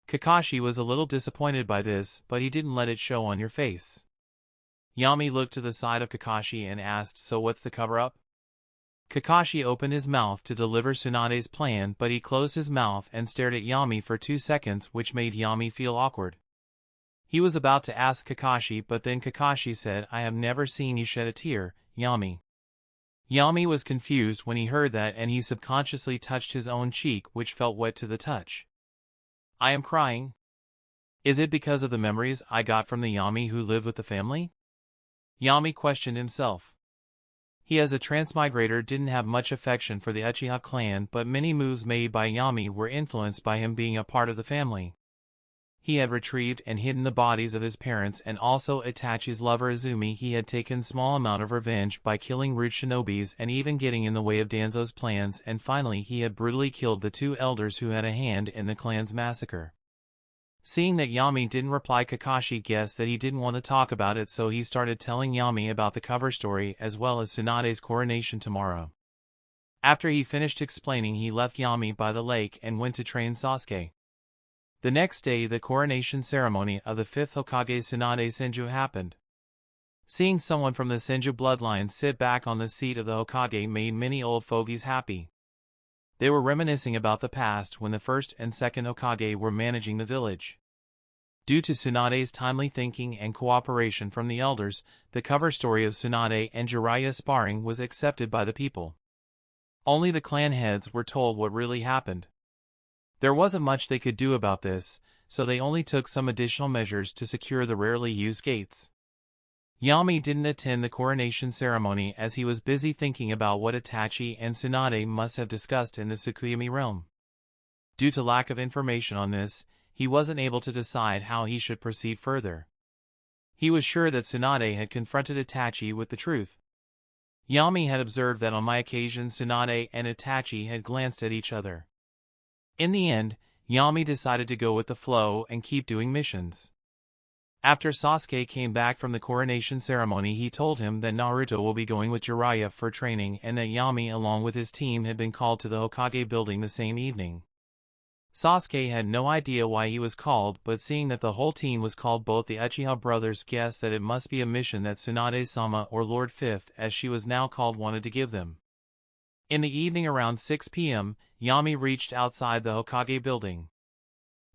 Kakashi was a little disappointed by this, but he didn't let it show on your face. Yami looked to the side of Kakashi and asked, so what's the cover-up? Kakashi opened his mouth to deliver Tsunade's plan, but he closed his mouth and stared at Yami for 2 seconds, which made Yami feel awkward. He was about to ask Kakashi, but then Kakashi said, I have never seen you shed a tear, Yami. Yami was confused when he heard that, and he subconsciously touched his own cheek, which felt wet to the touch. I am crying. Is it because of the memories I got from the Yami who lived with the family? Yami questioned himself. He, as a transmigrator, didn't have much affection for the Uchiha clan, but many moves made by Yami were influenced by him being a part of the family. He had retrieved and hidden the bodies of his parents and also Itachi's lover Izumi. He had taken small amount of revenge by killing rude shinobis and even getting in the way of Danzo's plans, and finally he had brutally killed the 2 elders who had a hand in the clan's massacre. Seeing that Yami didn't reply, Kakashi guessed that he didn't want to talk about it, so he started telling Yami about the cover story as well as Tsunade's coronation tomorrow. After he finished explaining, he left Yami by the lake and went to train Sasuke. The next day, the coronation ceremony of the 5th Hokage Tsunade Senju happened. Seeing someone from the Senju bloodline sit back on the seat of the Hokage made many old fogies happy. They were reminiscing about the past when the 1st and 2nd Hokage were managing the village. Due to Tsunade's timely thinking and cooperation from the elders, the cover story of Tsunade and Jiraiya sparring was accepted by the people. Only the clan heads were told what really happened. There wasn't much they could do about this, so they only took some additional measures to secure the rarely used gates. Yami didn't attend the coronation ceremony as he was busy thinking about what Itachi and Tsunade must have discussed in the Tsukuyomi realm. Due to lack of information on this, he wasn't able to decide how he should proceed further. He was sure that Tsunade had confronted Itachi with the truth. Yami had observed that on my occasion Tsunade and Itachi had glanced at each other. In the end, Yami decided to go with the flow and keep doing missions. After Sasuke came back from the coronation ceremony, he told him that Naruto will be going with Jiraiya for training and that Yami along with his team had been called to the Hokage building the same evening. Sasuke had no idea why he was called, but seeing that the whole team was called, both the Uchiha brothers guessed that it must be a mission that Tsunade-sama, or Lord Fifth as she was now called, wanted to give them. In the evening around 6 p.m., Yami reached outside the Hokage building.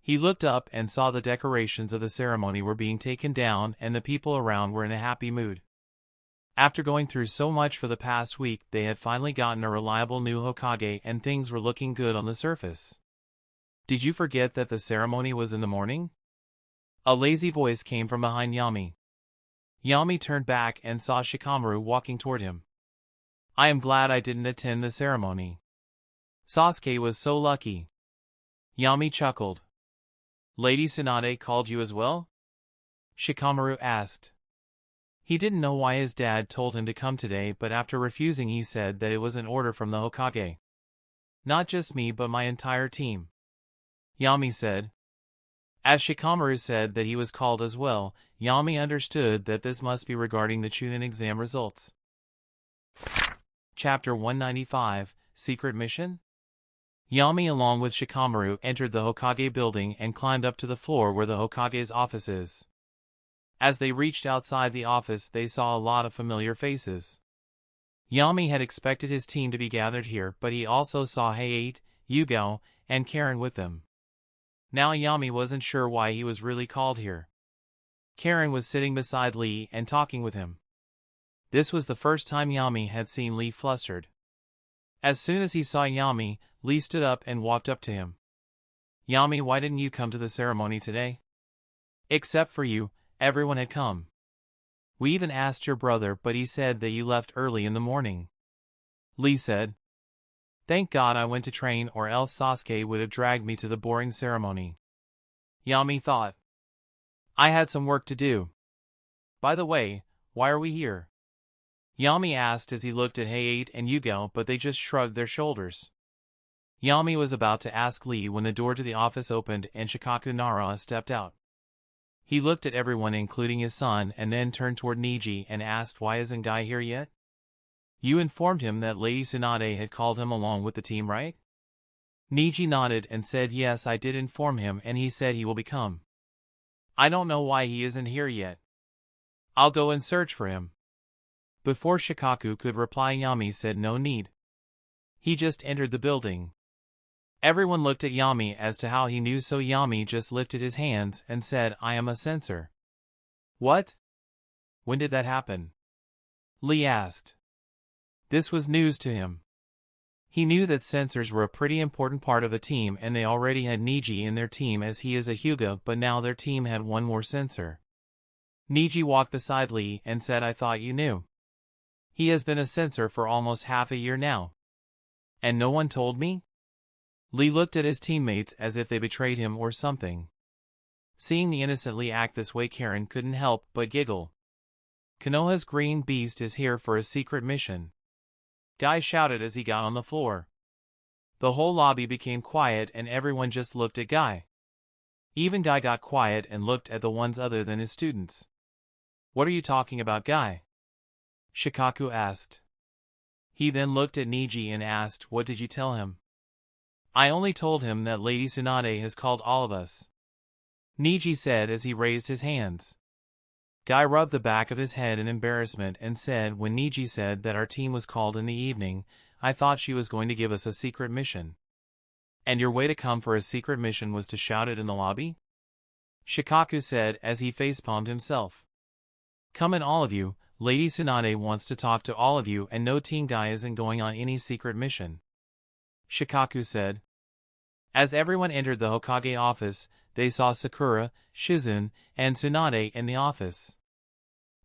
He looked up and saw the decorations of the ceremony were being taken down and the people around were in a happy mood. After going through so much for the past week, they had finally gotten a reliable new Hokage and things were looking good on the surface. Did you forget that the ceremony was in the morning? A lazy voice came from behind Yami. Yami turned back and saw Shikamaru walking toward him. I am glad I didn't attend the ceremony. Sasuke was so lucky. Yami chuckled. Lady Tsunade called you as well? Shikamaru asked. He didn't know why his dad told him to come today, but after refusing he said that it was an order from the Hokage. Not just me but my entire team. Yami said. As Shikamaru said that he was called as well, Yami understood that this must be regarding the Chunin exam results. Chapter 195, Secret Mission? Yami along with Shikamaru entered the Hokage building and climbed up to the floor where the Hokage's office is. As they reached outside the office, they saw a lot of familiar faces. Yami had expected his team to be gathered here, but he also saw Hayate, Yugao, and Karen with them. Now Yami wasn't sure why he was really called here. Karen was sitting beside Lee and talking with him. This was the first time Yami had seen Lee flustered. As soon as he saw Yami, Lee stood up and walked up to him. Yami, why didn't you come to the ceremony today? Except for you, everyone had come. We even asked your brother, but he said that you left early in the morning. Lee said. Thank God I went to train, or else Sasuke would have dragged me to the boring ceremony. Yami thought. I had some work to do. By the way, why are we here? Yami asked as he looked at Hayate and Yugao, but they just shrugged their shoulders. Yami was about to ask Lee when the door to the office opened and Shikaku Nara stepped out. He looked at everyone including his son and then turned toward Neji and asked, why isn't Guy here yet? You informed him that Lady Tsunade had called him along with the team, right? Neji nodded and said yes, I did inform him and he said he will become. I don't know why he isn't here yet. I'll go and search for him. Before Shikaku could reply, Yami said no need. He just entered the building. Everyone looked at Yami as to how he knew, so Yami just lifted his hands and said, I am a censor. What? When did that happen? Lee asked. This was news to him. He knew that censors were a pretty important part of a team and they already had Neji in their team as he is a Hyuga, but now their team had one more censor. Neji walked beside Lee and said, I thought you knew. He has been a censor for almost half a year now. And no one told me? Lee looked at his teammates as if they betrayed him or something. Seeing the innocent Lee act this way, Karen couldn't help but giggle. Konoha's green beast is here for a secret mission. Guy shouted as he got on the floor. The whole lobby became quiet and everyone just looked at Guy. Even Guy got quiet and looked at the ones other than his students. What are you talking about, Guy? Shikaku asked. He then looked at Neji and asked, what did you tell him? I only told him that Lady Tsunade has called all of us. Neji said as he raised his hands. Guy rubbed the back of his head in embarrassment and said, when Neji said that our team was called in the evening, I thought she was going to give us a secret mission. And your way to come for a secret mission was to shout it in the lobby? Shikaku said as he facepalmed himself. Come in all of you, Lady Tsunade wants to talk to all of you and no Team Guy isn't going on any secret mission. Shikaku said. As everyone entered the Hokage office, they saw Sakura, Shizune, and Tsunade in the office.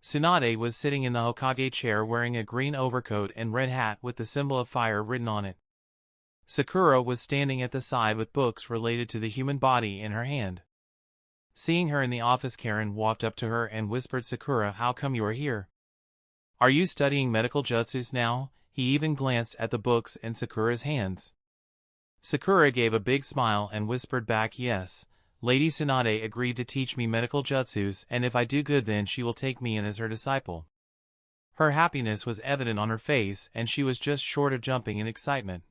Tsunade was sitting in the Hokage chair wearing a green overcoat and red hat with the symbol of fire written on it. Sakura was standing at the side with books related to the human body in her hand. Seeing her in the office, Karen walked up to her and whispered, Sakura, how come you are here? Are you studying medical jutsus now? He even glanced at the books in Sakura's hands. Sakura gave a big smile and whispered back, yes, Lady Tsunade agreed to teach me medical jutsus, and if I do good then she will take me in as her disciple. Her happiness was evident on her face, and she was just short of jumping in excitement.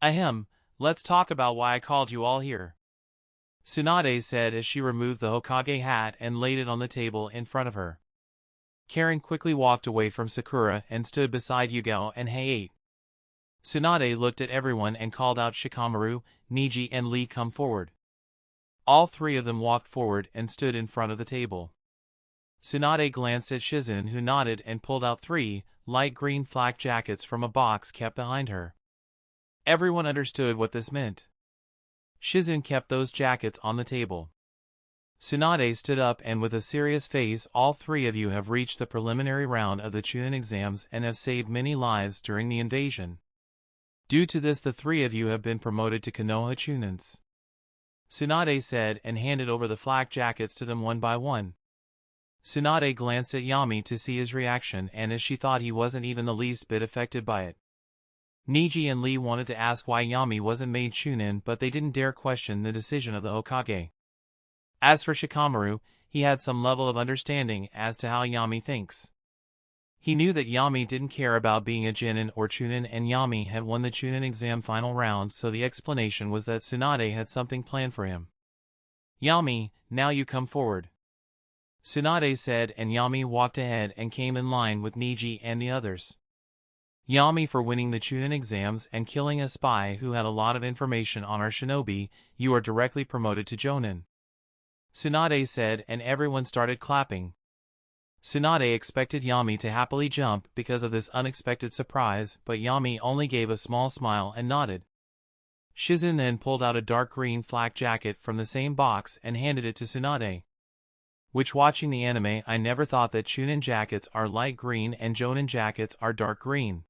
Ahem, let's talk about why I called you all here, Tsunade said as she removed the Hokage hat and laid it on the table in front of her. Karen quickly walked away from Sakura and stood beside Yugao and Heiei. Tsunade looked at everyone and called out Shikamaru, Niji and Lee come forward. All three of them walked forward and stood in front of the table. Tsunade glanced at Shizune, who nodded and pulled out 3 light green flak jackets from a box kept behind her. Everyone understood what this meant. Shizune kept those jackets on the table. Tsunade stood up and with a serious face, all 3 of you have reached the preliminary round of the Chunin exams and have saved many lives during the invasion. Due to this, the 3 of you have been promoted to Konoha Chunins, Tsunade said and handed over the flak jackets to them one by one. Tsunade glanced at Yami to see his reaction, and as she thought he wasn't even the least bit affected by it. Niji and Lee wanted to ask why Yami wasn't made Chunin, but they didn't dare question the decision of the Hokage. As for Shikamaru, he had some level of understanding as to how Yami thinks. He knew that Yami didn't care about being a Genin or Chunin, and Yami had won the Chunin exam final round, so the explanation was that Tsunade had something planned for him. Yami, now you come forward, Tsunade said, and Yami walked ahead and came in line with Niji and the others. Yami, for winning the Chunin exams and killing a spy who had a lot of information on our shinobi, you are directly promoted to Jonin, Tsunade said, and everyone started clapping. Tsunade expected Yami to happily jump because of this unexpected surprise, but Yami only gave a small smile and nodded. Shizune then pulled out a dark green flak jacket from the same box and handed it to Tsunade. Which, watching the anime, I never thought that Chunin jackets are light green and Jonin jackets are dark green,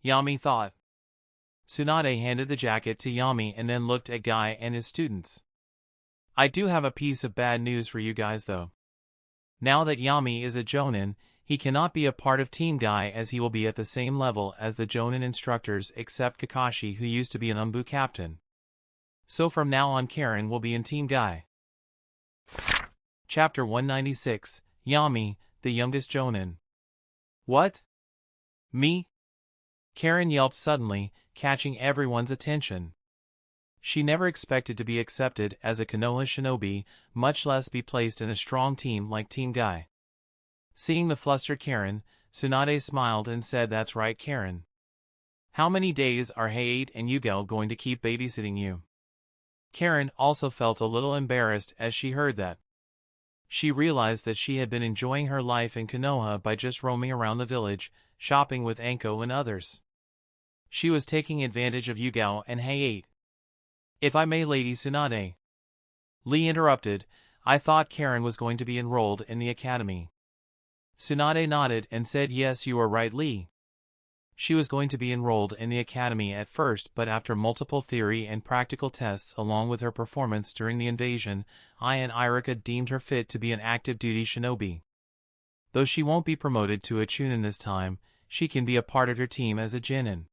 Yami thought. Tsunade handed the jacket to Yami and then looked at Guy and his students. I do have a piece of bad news for you guys though. Now that Yami is a Jonin, he cannot be a part of Team Guy as he will be at the same level as the Jonin instructors except Kakashi, who used to be an Umbu captain. So from now on Karen will be in Team Guy. Chapter 196, Yami, the youngest Jonin. What? Me? Karen yelped suddenly, catching everyone's attention. She never expected to be accepted as a Konoha shinobi, much less be placed in a strong team like Team Guy. Seeing the flustered Karen, Tsunade smiled and said, that's right, Karen. How many days are Heiei and Yugao going to keep babysitting you? Karen also felt a little embarrassed as she heard that. She realized that she had been enjoying her life in Konoha by just roaming around the village, shopping with Anko and others. She was taking advantage of Yugao and Heiei. If I may, Lady Tsunade, Lee interrupted, I thought Karen was going to be enrolled in the academy. Tsunade nodded and said, yes, you are right, Lee. She was going to be enrolled in the academy at first, but after multiple theory and practical tests along with her performance during the invasion, I and Irika deemed her fit to be an active duty shinobi. Though she won't be promoted to a Chunin this time, she can be a part of your team as a Genin.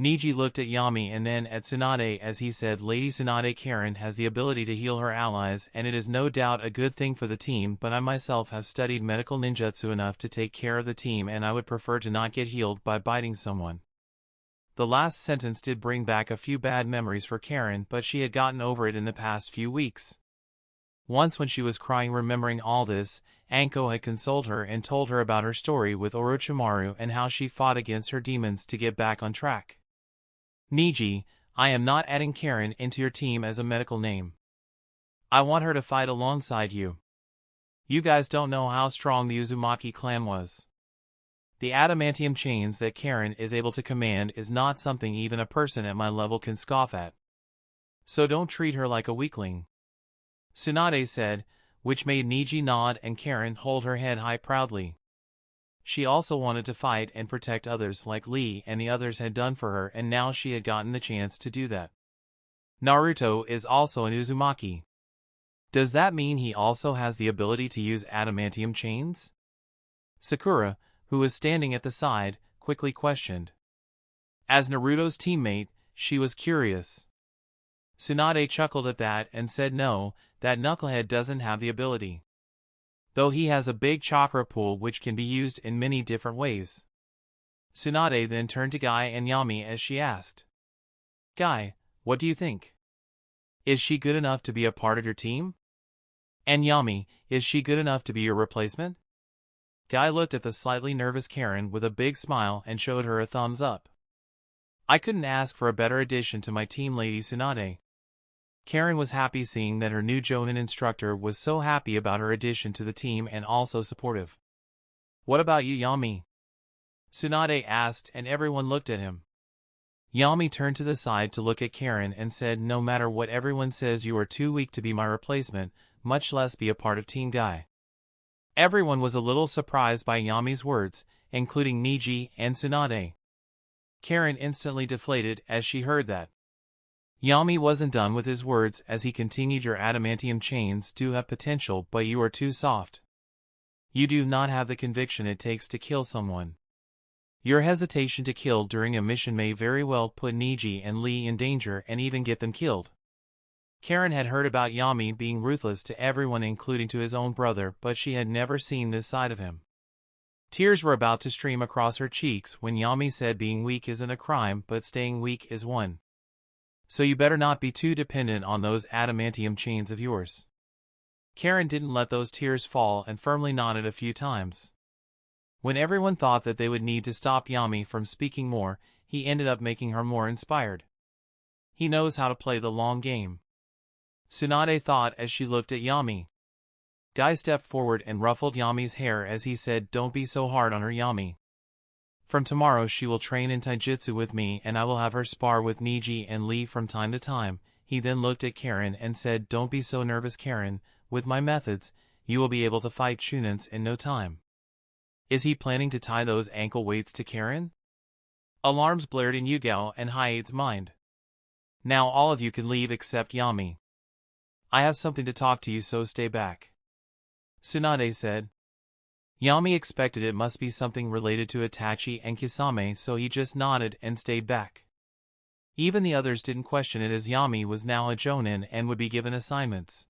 Niji looked at Yami and then at Tsunade as he said, Lady Tsunade, Karen has the ability to heal her allies, and it is no doubt a good thing for the team, but I myself have studied medical ninjutsu enough to take care of the team, and I would prefer to not get healed by biting someone. The last sentence did bring back a few bad memories for Karen, but she had gotten over it in the past few weeks. Once when she was crying remembering all this, Anko had consoled her and told her about her story with Orochimaru and how she fought against her demons to get back on track. Niji, I am not adding Karen into your team as a medical name. I want her to fight alongside you. You guys don't know how strong the Uzumaki clan was. The adamantium chains that Karen is able to command is not something even a person at my level can scoff at. So don't treat her like a weakling, Tsunade said, which made Niji nod and Karen hold her head high proudly. She also wanted to fight and protect others like Lee and the others had done for her, and now she had gotten the chance to do that. Naruto is also an Uzumaki. Does that mean he also has the ability to use adamantium chains? Sakura, who was standing at the side, quickly questioned. As Naruto's teammate, she was curious. Tsunade chuckled at that and said no, that knucklehead doesn't have the ability. Though he has a big chakra pool which can be used in many different ways. Tsunade then turned to Guy and Yami as she asked. Guy, what do you think? Is she good enough to be a part of your team? And Yami, is she good enough to be your replacement? Guy looked at the slightly nervous Karen with a big smile and showed her a thumbs up. I couldn't ask for a better addition to my team, Lady Tsunade. Karen was happy seeing that her new Jonin instructor was so happy about her addition to the team and also supportive. What about you, Yami? Tsunade asked, and everyone looked at him. Yami turned to the side to look at Karen and said, no matter what everyone says, you are too weak to be my replacement, much less be a part of Team Guy. Everyone was a little surprised by Yami's words, including Niji and Tsunade. Karen instantly deflated as she heard that. Yami wasn't done with his words as he continued, your adamantium chains do have potential, but you are too soft. You do not have the conviction it takes to kill someone. Your hesitation to kill during a mission may very well put Niji and Lee in danger and even get them killed. Karen had heard about Yami being ruthless to everyone, including to his own brother, but she had never seen this side of him. Tears were about to stream across her cheeks when Yami said being weak isn't a crime, but staying weak is one. So you better not be too dependent on those adamantium chains of yours. Karen didn't let those tears fall and firmly nodded a few times. When everyone thought that they would need to stop Yami from speaking more, he ended up making her more inspired. He knows how to play the long game. Tsunade thought as she looked at Yami. Guy stepped forward and ruffled Yami's hair as he said, don't be so hard on her, Yami. From tomorrow she will train in taijutsu with me and I will have her spar with Niji and Lee from time to time. He then looked at Karen and said, don't be so nervous, Karen, with my methods, you will be able to fight shunins in no time. Is he planning to tie those ankle weights to Karen? Alarms blared in Yugao and Hyade's mind. Now all of you can leave except Yami. I have something to talk to you, so stay back. Tsunade said. Yami expected it must be something related to Itachi and Kisame, so he just nodded and stayed back. Even the others didn't question it as Yami was now a Jonin and would be given assignments.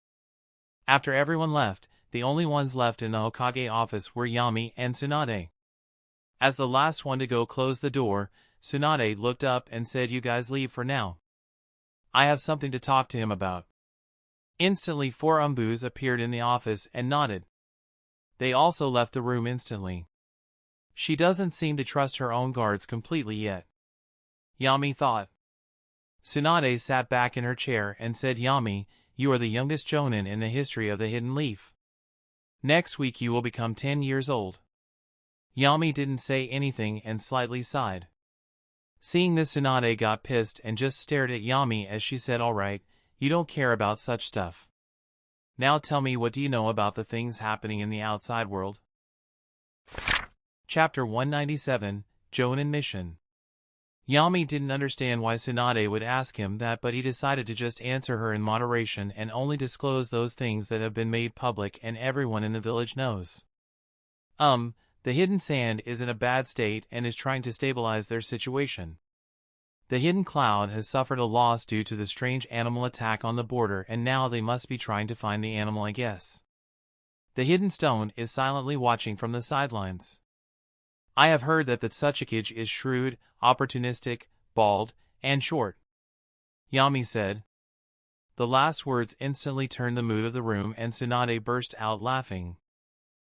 After everyone left, the only ones left in the Hokage office were Yami and Tsunade. As the last one to go close the door, Tsunade looked up and said, you guys leave for now. I have something to talk to him about. Instantly 4 Umbus appeared in the office and nodded. They also left the room instantly. She doesn't seem to trust her own guards completely yet. Yami thought. Tsunade sat back in her chair and said, Yami, you are the youngest Jonin in the history of the Hidden Leaf. Next week you will become 10 years old. Yami didn't say anything and slightly sighed. Seeing this, Tsunade got pissed and just stared at Yami as she said, alright, you don't care about such stuff. Now tell me, what do you know about the things happening in the outside world? Chapter 197, Jonin Mission. Yami didn't understand why Tsunade would ask him that, but he decided to just answer her in moderation and only disclose those things that have been made public and everyone in the village knows. The Hidden Sand is in a bad state and is trying to stabilize their situation. The Hidden Cloud has suffered a loss due to the strange animal attack on the border, and now they must be trying to find the animal, I guess. The Hidden Stone is silently watching from the sidelines. I have heard that the Tsuchikage is shrewd, opportunistic, bald, and short. Yami said. The last words instantly turned the mood of the room and Tsunade burst out laughing.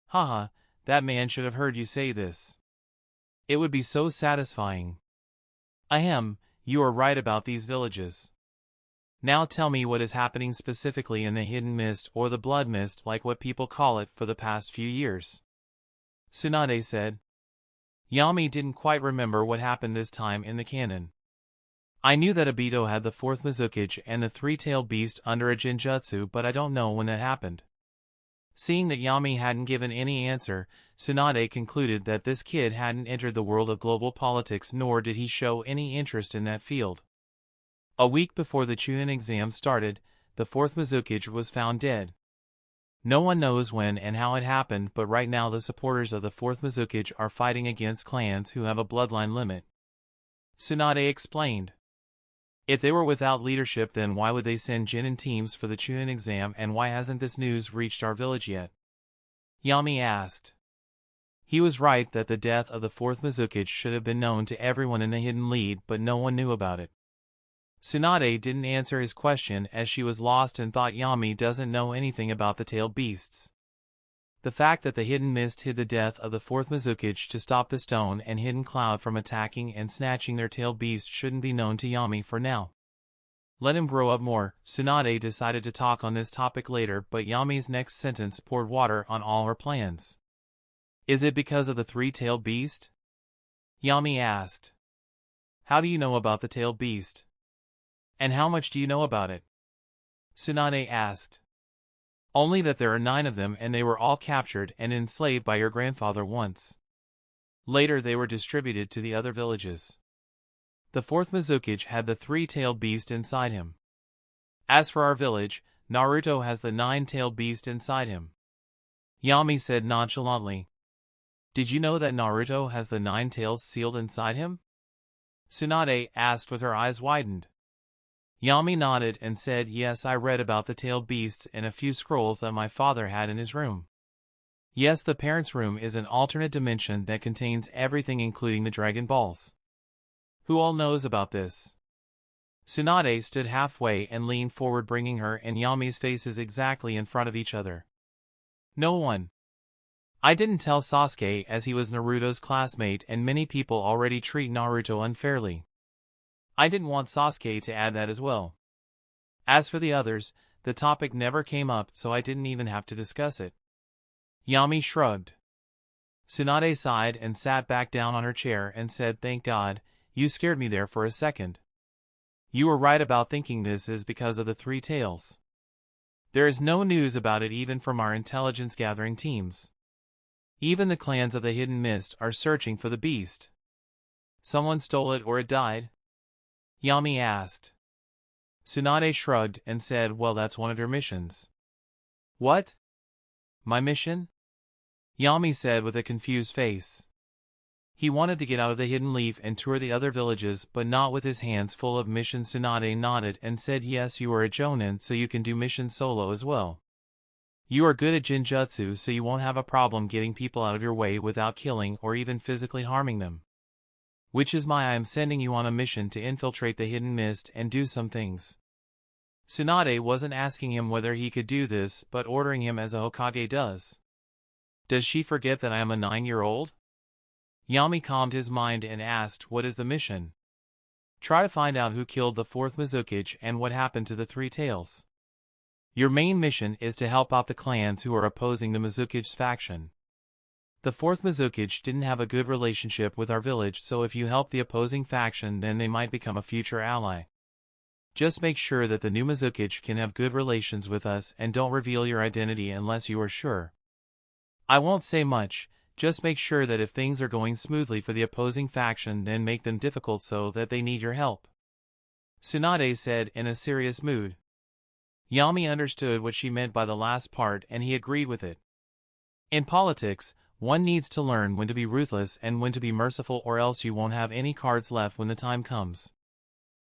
Haha, that man should have heard you say this. It would be so satisfying. Ahem, you are right about these villages. Now tell me what is happening specifically in the Hidden Mist, or the Blood Mist like what people call it, for the past few years. Tsunade said. Yami didn't quite remember what happened this time in the canon. I knew that Obito had the 4th Mizukage and the 3-tailed beast under a Genjutsu, but I don't know when that happened. Seeing that Yami hadn't given any answer, Tsunade concluded that this kid hadn't entered the world of global politics, nor did he show any interest in that field. A week before the Chunin exam started, the 4th Mizukage was found dead. No one knows when and how it happened, but right now the supporters of the 4th Mizukage are fighting against clans who have a bloodline limit. Tsunade explained. If they were without leadership, then why would they send Jinin teams for the Chunin exam, and why hasn't this news reached our village yet? Yami asked. He was right that the death of the fourth Mizukage should have been known to everyone in the Hidden Lead, but no one knew about it. Tsunade didn't answer his question as she was lost and thought Yami doesn't know anything about the tailed beasts. The fact that the Hidden Mist hid the death of the fourth Mizukage to stop the stone and hidden cloud from attacking and snatching their tailed beast shouldn't be known to Yami for now. Let him grow up more. Tsunade decided to talk on this topic later, but Yami's next sentence poured water on all her plans. Is it because of the three-tailed beast? Yami asked. How do you know about the tailed beast? And how much do you know about it? Tsunade asked. Only that there are 9 of them and they were all captured and enslaved by your grandfather once. Later they were distributed to the other villages. The fourth Mizukage had the three-tailed beast inside him. As for our village, Naruto has the 9-tailed beast inside him. Yami said nonchalantly. Did you know that Naruto has the 9 tails sealed inside him? Tsunade asked with her eyes widened. Yami nodded and said, yes, I read about the tailed beasts in a few scrolls that my father had in his room. Yes, the parents' room is an alternate dimension that contains everything including the Dragon Balls. Who all knows about this? Tsunade stood halfway and leaned forward, bringing her and Yami's faces exactly in front of each other. No one. I didn't tell Sasuke as he was Naruto's classmate and many people already treat Naruto unfairly. I didn't want Sasuke to add that as well. As for the others, the topic never came up, so I didn't even have to discuss it. Yami shrugged. Tsunade sighed and sat back down on her chair and said, thank God, you scared me there for a second. You were right about thinking this is because of the 3 tails. There is no news about it even from our intelligence gathering teams. Even the clans of the Hidden Mist are searching for the beast. Someone stole it or it died? Yami asked. Tsunade shrugged and said, well, that's one of your missions. What? My mission? Yami said with a confused face. He wanted to get out of the Hidden Leaf and tour the other villages, but not with his hands full of missions. Tsunade nodded and said, yes, you are a Jonin, so you can do missions solo as well. You are good at Genjutsu, so you won't have a problem getting people out of your way without killing or even physically harming them. Which is why I am sending you on a mission to infiltrate the Hidden Mist and do some things. Tsunade wasn't asking him whether he could do this, but ordering him as a Hokage does. Does she forget that I am a 9-year-old? Yami calmed his mind and asked, what is the mission? Try to find out who killed the fourth Mizukage and what happened to the 3 tails. Your main mission is to help out the clans who are opposing the Mizukage's faction. The fourth Mizukage didn't have a good relationship with our village, so if you help the opposing faction, then they might become a future ally. Just make sure that the new Mizukage can have good relations with us and don't reveal your identity unless you are sure. I won't say much, just make sure that if things are going smoothly for the opposing faction, then make them difficult so that they need your help. Tsunade said in a serious mood. Yami understood what she meant by the last part and he agreed with it. In politics, one needs to learn when to be ruthless and when to be merciful, or else you won't have any cards left when the time comes.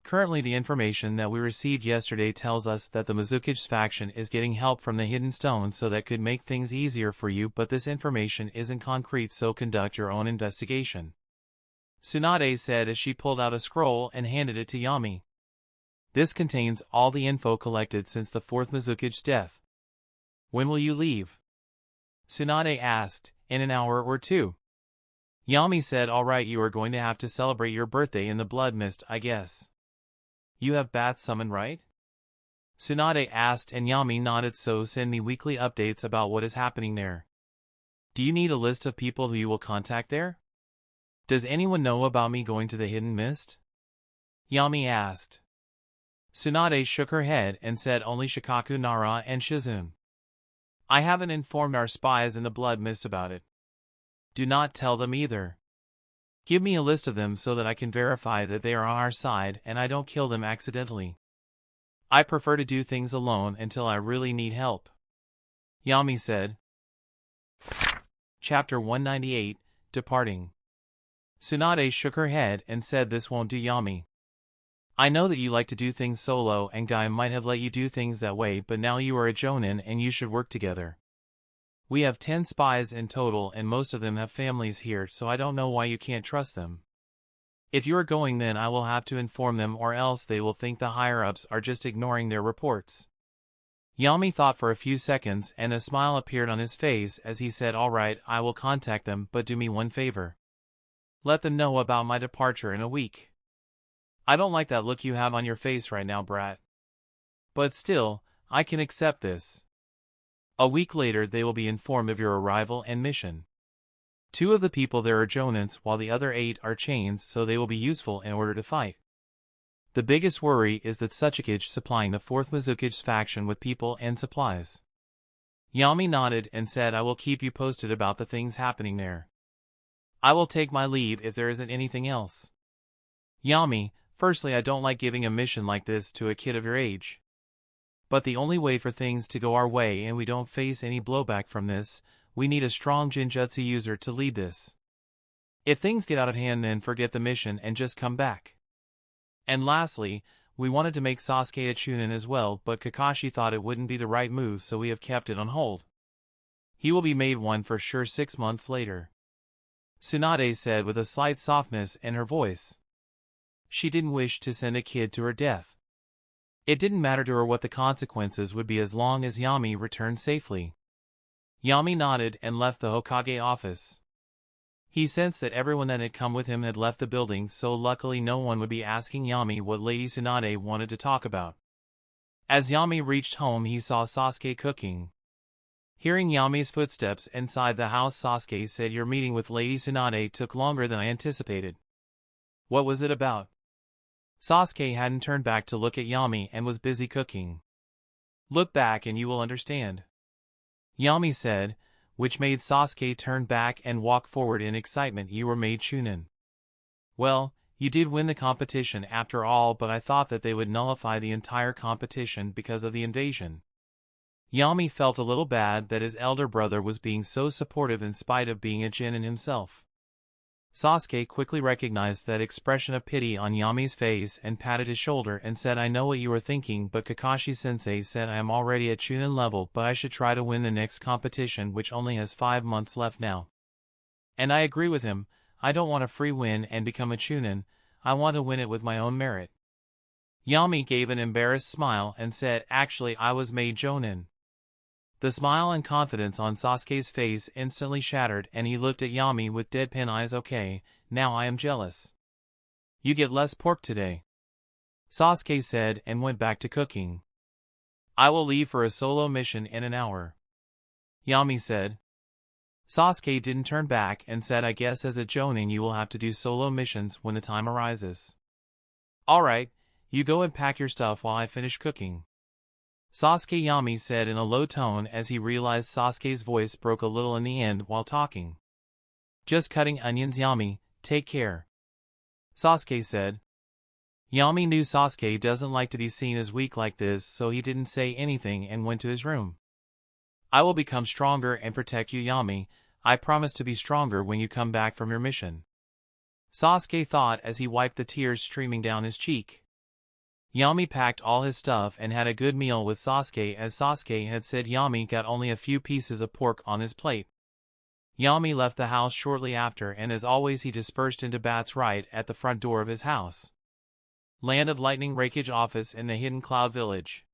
Currently, the information that we received yesterday tells us that the Mizukage's faction is getting help from the Hidden Stone, so that could make things easier for you, but this information isn't concrete, so conduct your own investigation. Tsunade said as she pulled out a scroll and handed it to Yami. This contains all the info collected since the fourth Mizukage's death. When will you leave? Tsunade asked. In an hour or 2. Yami said, alright, you are going to have to celebrate your birthday in the Blood Mist, I guess. You have Bath Summon, right? Tsunade asked and Yami nodded, so send me weekly updates about what is happening there. Do you need a list of people who you will contact there? Does anyone know about me going to the Hidden Mist? Yami asked. Tsunade shook her head and said only Shikaku, Nara, and Shizune. I haven't informed our spies in the Blood Mist about it. Do not tell them either. Give me a list of them so that I can verify that they are on our side and I don't kill them accidentally. I prefer to do things alone until I really need help. Yami said. Chapter 198, Departing. Tsunade shook her head and said this won't do, Yami. I know that you like to do things solo and Guy might have let you do things that way, but now you are a Jonin and you should work together. We have 10 spies in total and most of them have families here, so I don't know why you can't trust them. If you are going, then I will have to inform them, or else they will think the higher-ups are just ignoring their reports. Yami thought for a few seconds and a smile appeared on his face as he said, all right, I will contact them, but do me one favor. Let them know about my departure in a week. I don't like that look you have on your face right now, brat. But still, I can accept this. A week later they will be informed of your arrival and mission. 2 of the people there are Jonins while the other 8 are chains, so they will be useful in order to fight. The biggest worry is that Suchikage supplying the 4th Mizukage faction with people and supplies. Yami nodded and said, I will keep you posted about the things happening there. I will take my leave if there isn't anything else. Yami, firstly, I don't like giving a mission like this to a kid of your age. But the only way for things to go our way and we don't face any blowback from this, we need a strong Genjutsu user to lead this. If things get out of hand, then forget the mission and just come back. And lastly, we wanted to make Sasuke a Chunin as well, but Kakashi thought it wouldn't be the right move, so we have kept it on hold. He will be made one for sure 6 months later. Tsunade said with a slight softness in her voice. She didn't wish to send a kid to her death. It didn't matter to her what the consequences would be as long as Yami returned safely. Yami nodded and left the Hokage office. He sensed that everyone that had come with him had left the building, so luckily no one would be asking Yami what Lady Tsunade wanted to talk about. As Yami reached home, he saw Sasuke cooking. Hearing Yami's footsteps inside the house, Sasuke said, your meeting with Lady Tsunade took longer than I anticipated. What was it about? Sasuke hadn't turned back to look at Yami and was busy cooking. Look back and you will understand. Yami said, which made Sasuke turn back and walk forward in excitement. You were made Chunin. Well, you did win the competition after all, but I thought that they would nullify the entire competition because of the invasion. Yami felt a little bad that his elder brother was being so supportive in spite of being a Chunin himself. Sasuke quickly recognized that expression of pity on Yami's face and patted his shoulder and said, I know what you were thinking, but Kakashi-sensei said I am already at Chunin level, but I should try to win the next competition, which only has 5 months left now. And I agree with him. I don't want a free win and become a Chunin. I want to win it with my own merit. Yami gave an embarrassed smile and said, actually, I was made Jonin. The smile and confidence on Sasuke's face instantly shattered, and he looked at Yami with deadpan eyes. Okay, now I am jealous. You get less pork today, Sasuke said and went back to cooking. I will leave for a solo mission in an hour, Yami said. Sasuke didn't turn back and said, I guess as a Jonin you will have to do solo missions when the time arises. Alright, you go and pack your stuff while I finish cooking, Sasuke, Yami said in a low tone as he realized Sasuke's voice broke a little in the end while talking. Just cutting onions, Yami, take care, Sasuke said. Yami knew Sasuke doesn't like to be seen as weak like this, so he didn't say anything and went to his room. I will become stronger and protect you, Yami. I promise to be stronger when you come back from your mission, Sasuke thought as he wiped the tears streaming down his cheek. Yami packed all his stuff and had a good meal with Sasuke. As Sasuke had said, Yami got only a few pieces of pork on his plate. Yami left the house shortly after, and as always he dispersed into bats right at the front door of his house. Land of Lightning Raikage office in the Hidden Cloud Village.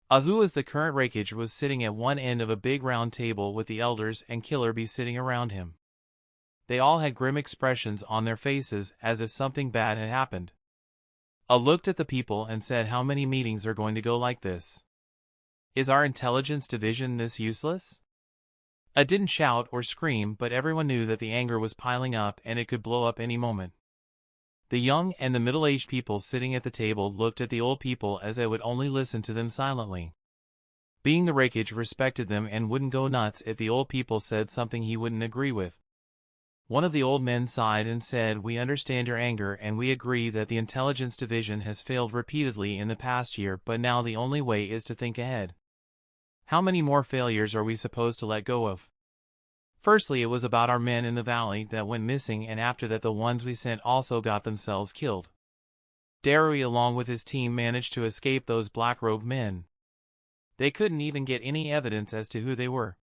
Ahu, as the current Raikage, was sitting at one end of a big round table with the elders and Killer Bee sitting around him. They all had grim expressions on their faces as if something bad had happened. A looked at the people and said, how many meetings are going to go like this? Is our intelligence division this useless? I didn't shout or scream, but everyone knew that the anger was piling up and it could blow up any moment. The young and the middle-aged people sitting at the table looked at the old people as they would only listen to them silently. Being the Raikage respected them and wouldn't go nuts if the old people said something he wouldn't agree with. One of the old men sighed and said, we understand your anger and we agree that the intelligence division has failed repeatedly in the past year, but now the only way is to think ahead. How many more failures are we supposed to let go of? Firstly, it was about our men in the valley that went missing, and after that the ones we sent also got themselves killed. Darui along with his team managed to escape those black-robed men. They couldn't even get any evidence as to who they were.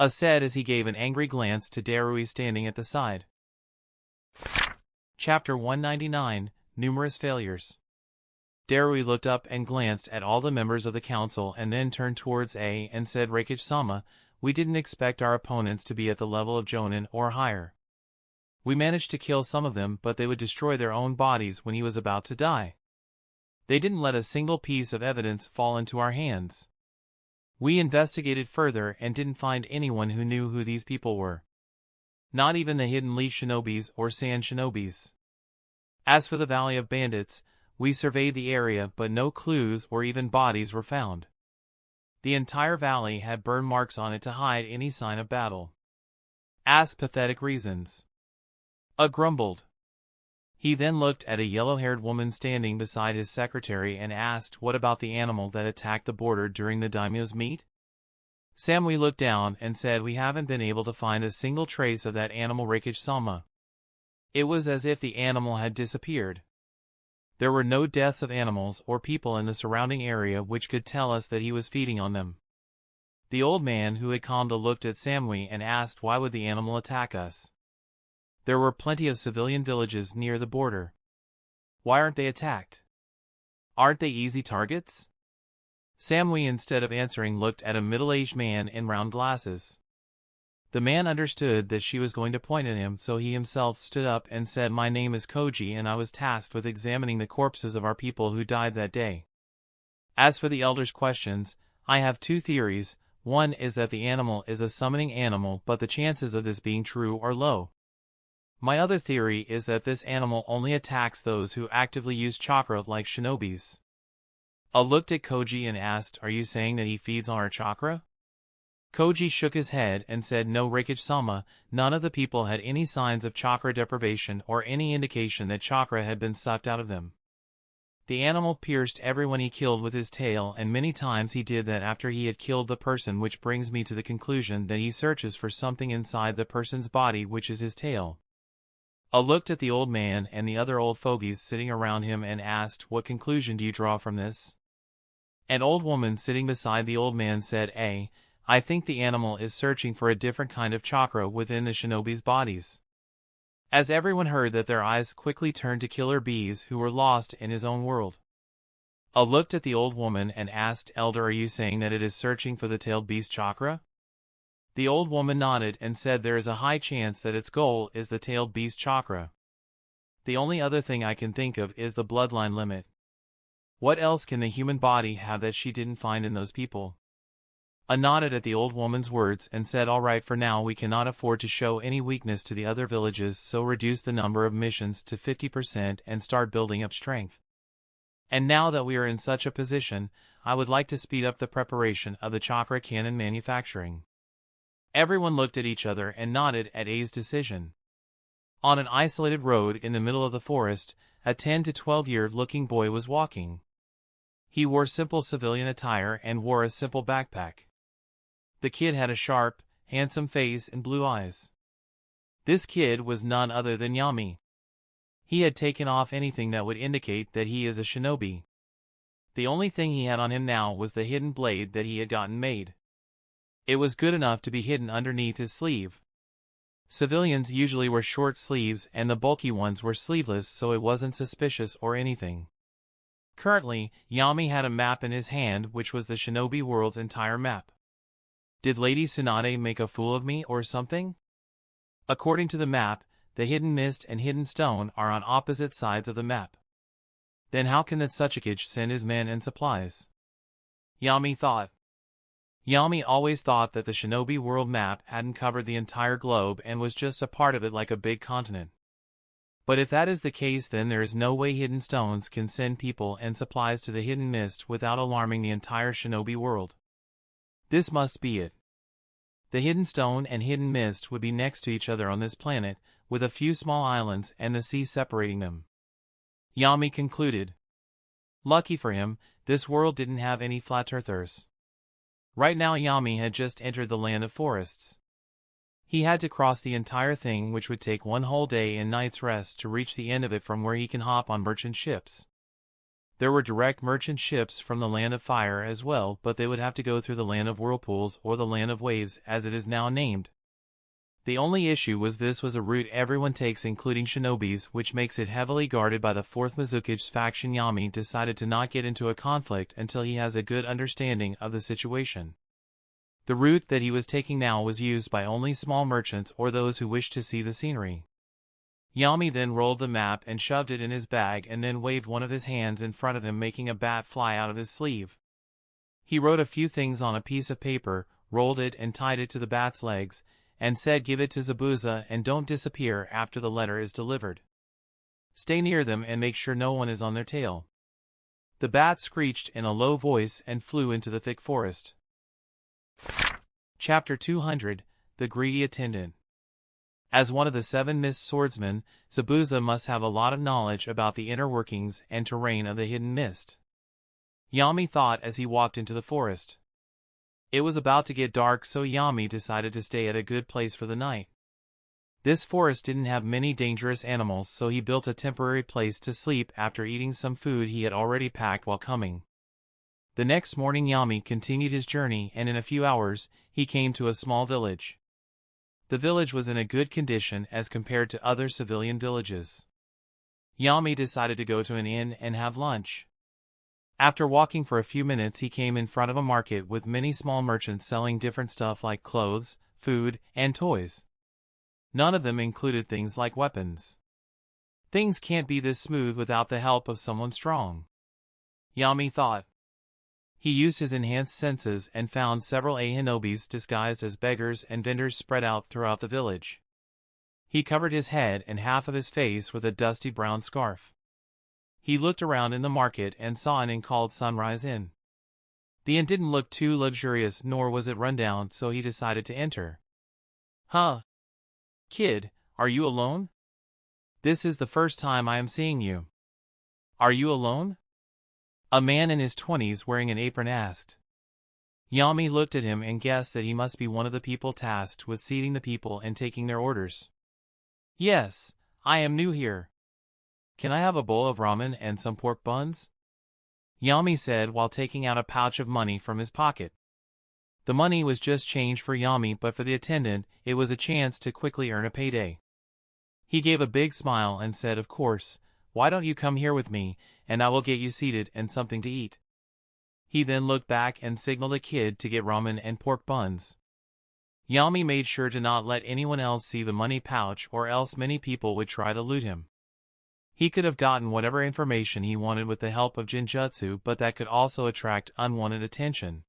Said as he gave an angry glance to Darui standing at the side. Chapter 199, Numerous Failures. Darui looked up and glanced at all the members of the council and then turned towards A and said, Reikage-sama, we didn't expect our opponents to be at the level of Jonin or higher. We managed to kill some of them, but they would destroy their own bodies when he was about to die. They didn't let a single piece of evidence fall into our hands. We investigated further and didn't find anyone who knew who these people were. Not even the hidden leaf shinobis or sand shinobis. As for the Valley of Bandits, we surveyed the area but no clues or even bodies were found. The entire valley had burn marks on it to hide any sign of battle. Ask pathetic reasons. Grumbled. He then looked at a yellow-haired woman standing beside his secretary and asked, what about the animal that attacked the border during the daimyo's meet? Samui looked down and said, we haven't been able to find a single trace of that animal, Reikage-sama. It was as if the animal had disappeared. There were no deaths of animals or people in the surrounding area which could tell us that he was feeding on them. The old man who had calmed looked at Samui and asked, why would the animal attack us? There were plenty of civilian villages near the border. Why aren't they attacked? Aren't they easy targets? Samui, instead of answering, looked at a middle-aged man in round glasses. The man understood that she was going to point at him, so he himself stood up and said, my name is Koji and I was tasked with examining the corpses of our people who died that day. As for the elder's questions, I have two theories. One is that the animal is a summoning animal, but the chances of this being true are low. My other theory is that this animal only attacks those who actively use chakra like shinobis. I looked at Koji and asked, are you saying that he feeds on our chakra? Koji shook his head and said, no, Reikage-sama, none of the people had any signs of chakra deprivation or any indication that chakra had been sucked out of them. The animal pierced everyone he killed with his tail, and many times he did that after he had killed the person, which brings me to the conclusion that he searches for something inside the person's body, which is his tail. I looked at the old man and the other old fogies sitting around him and asked, what conclusion do you draw from this? An old woman sitting beside the old man said, I think the animal is searching for a different kind of chakra within the shinobi's bodies. As everyone heard that, their eyes quickly turned to killer bees who were lost in his own world. I looked at the old woman and asked, Elder, are you saying that it is searching for the tailed beast chakra? The old woman nodded and said there is a high chance that its goal is the tailed beast chakra. The only other thing I can think of is the bloodline limit. What else can the human body have that she didn't find in those people? I nodded at the old woman's words and said, all right, for now we cannot afford to show any weakness to the other villages, so reduce the number of missions to 50% and start building up strength. And now that we are in such a position, I would like to speed up the preparation of the chakra cannon manufacturing. Everyone looked at each other and nodded at A's decision. On an isolated road in the middle of the forest, a 10 to 12-year-looking boy was walking. He wore simple civilian attire and wore a simple backpack. The kid had a sharp, handsome face and blue eyes. This kid was none other than Yami. He had taken off anything that would indicate that he is a shinobi. The only thing he had on him now was the hidden blade that he had gotten made. It was good enough to be hidden underneath his sleeve. Civilians usually wear short sleeves and the bulky ones were sleeveless, so it wasn't suspicious or anything. Currently, Yami had a map in his hand, which was the shinobi world's entire map. Did Lady Tsunade make a fool of me or something? According to the map, the hidden mist and hidden stone are on opposite sides of the map. Then how can that Tsuchikage send his men and supplies? Yami thought. Yami always thought that the shinobi world map hadn't covered the entire globe and was just a part of it like a big continent. But if that is the case, then there is no way hidden stones can send people and supplies to the hidden mist without alarming the entire shinobi world. This must be it. The hidden stone and hidden mist would be next to each other on this planet, with a few small islands and the sea separating them. Yami concluded. Lucky for him, this world didn't have any flat earthers. Right now Yami had just entered the land of forests. He had to cross the entire thing, which would take one whole day and night's rest to reach the end of it, from where he can hop on merchant ships. There were direct merchant ships from the Land of Fire as well, but they would have to go through the Land of Whirlpools, or the Land of Waves as it is now named. The only issue was this was a route everyone takes, including shinobis, which makes it heavily guarded by the 4th Mizuki's faction. Yami decided to not get into a conflict until he has a good understanding of the situation. The route that he was taking now was used by only small merchants or those who wished to see the scenery. Yami then rolled the map and shoved it in his bag, and then waved one of his hands in front of him, making a bat fly out of his sleeve. He wrote a few things on a piece of paper, rolled it and tied it to the bat's legs, and said, "Give it to Zabuza and don't disappear after the letter is delivered. Stay near them and make sure no one is on their tail." The bat screeched in a low voice and flew into the thick forest. Chapter 200, The Greedy Attendant. As one of the 7 Mist Swordsmen, Zabuza must have a lot of knowledge about the inner workings and terrain of the hidden mist. Yami thought as he walked into the forest. It was about to get dark, so Yami decided to stay at a good place for the night. This forest didn't have many dangerous animals, so he built a temporary place to sleep after eating some food he had already packed while coming. The next morning Yami continued his journey, and in a few hours, he came to a small village. The village was in a good condition as compared to other civilian villages. Yami decided to go to an inn and have lunch. After walking for a few minutes, he came in front of a market with many small merchants selling different stuff like clothes, food, and toys. None of them included things like weapons. Things can't be this smooth without the help of someone strong, Yami thought. He used his enhanced senses and found several hinobis disguised as beggars and vendors spread out throughout the village. He covered his head and half of his face with a dusty brown scarf. He looked around in the market and saw an inn called Sunrise Inn. The inn didn't look too luxurious, nor was it run down, so he decided to enter. "Huh? Kid, are you alone? This is the first time I am seeing you. Are you alone?" A man in his 20s wearing an apron asked. Yami looked at him and guessed that he must be one of the people tasked with seating the people and taking their orders. "Yes, I am new here. Can I have a bowl of ramen and some pork buns?" Yami said while taking out a pouch of money from his pocket. The money was just change for Yami, but for the attendant, it was a chance to quickly earn a payday. He gave a big smile and said, "Of course, why don't you come here with me, and I will get you seated and something to eat." He then looked back and signaled a kid to get ramen and pork buns. Yami made sure to not let anyone else see the money pouch, or else many people would try to loot him. He could have gotten whatever information he wanted with the help of Genjutsu, but that could also attract unwanted attention.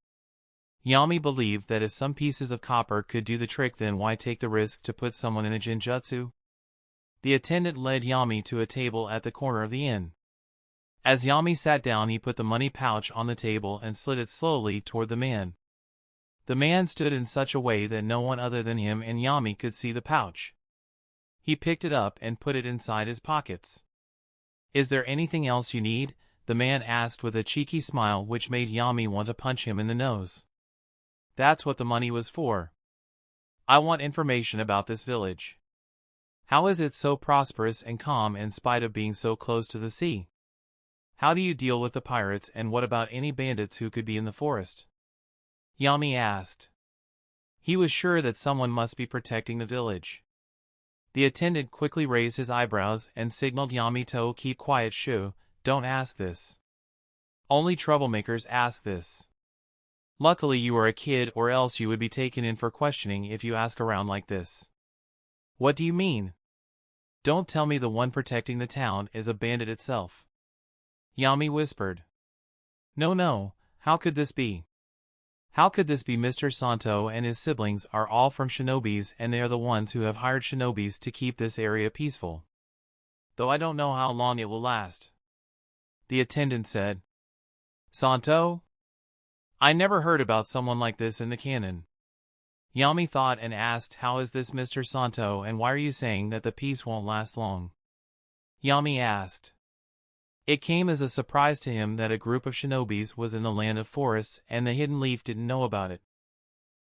Yami believed that if some pieces of copper could do the trick, then why take the risk to put someone in a Genjutsu? The attendant led Yami to a table at the corner of the inn. As Yami sat down, he put the money pouch on the table and slid it slowly toward the man. The man stood in such a way that no one other than him and Yami could see the pouch. He picked it up and put it inside his pockets. "Is there anything else you need?" the man asked with a cheeky smile which made Yami want to punch him in the nose. "That's what the money was for. I want information about this village. How is it so prosperous and calm in spite of being so close to the sea? How do you deal with the pirates, and what about any bandits who could be in the forest?" Yami asked. He was sure that someone must be protecting the village. The attendant quickly raised his eyebrows and signaled Yami to keep quiet. "Shoo, don't ask this. Only troublemakers ask this. Luckily you are a kid, or else you would be taken in for questioning if you ask around like this." "What do you mean? Don't tell me the one protecting the town is a bandit itself," Yami whispered. No, how could this be? How could this be? Mr. Santo and his siblings are all from shinobis, and they are the ones who have hired shinobis to keep this area peaceful. Though I don't know how long it will last," the attendant said. "Santo? I never heard about someone like this in the canon." Yami thought and asked, "How is this Mr. Santo, and why are you saying that the peace won't last long?" Yami asked. It came as a surprise to him that a group of shinobis was in the land of forests, and the Hidden Leaf didn't know about it.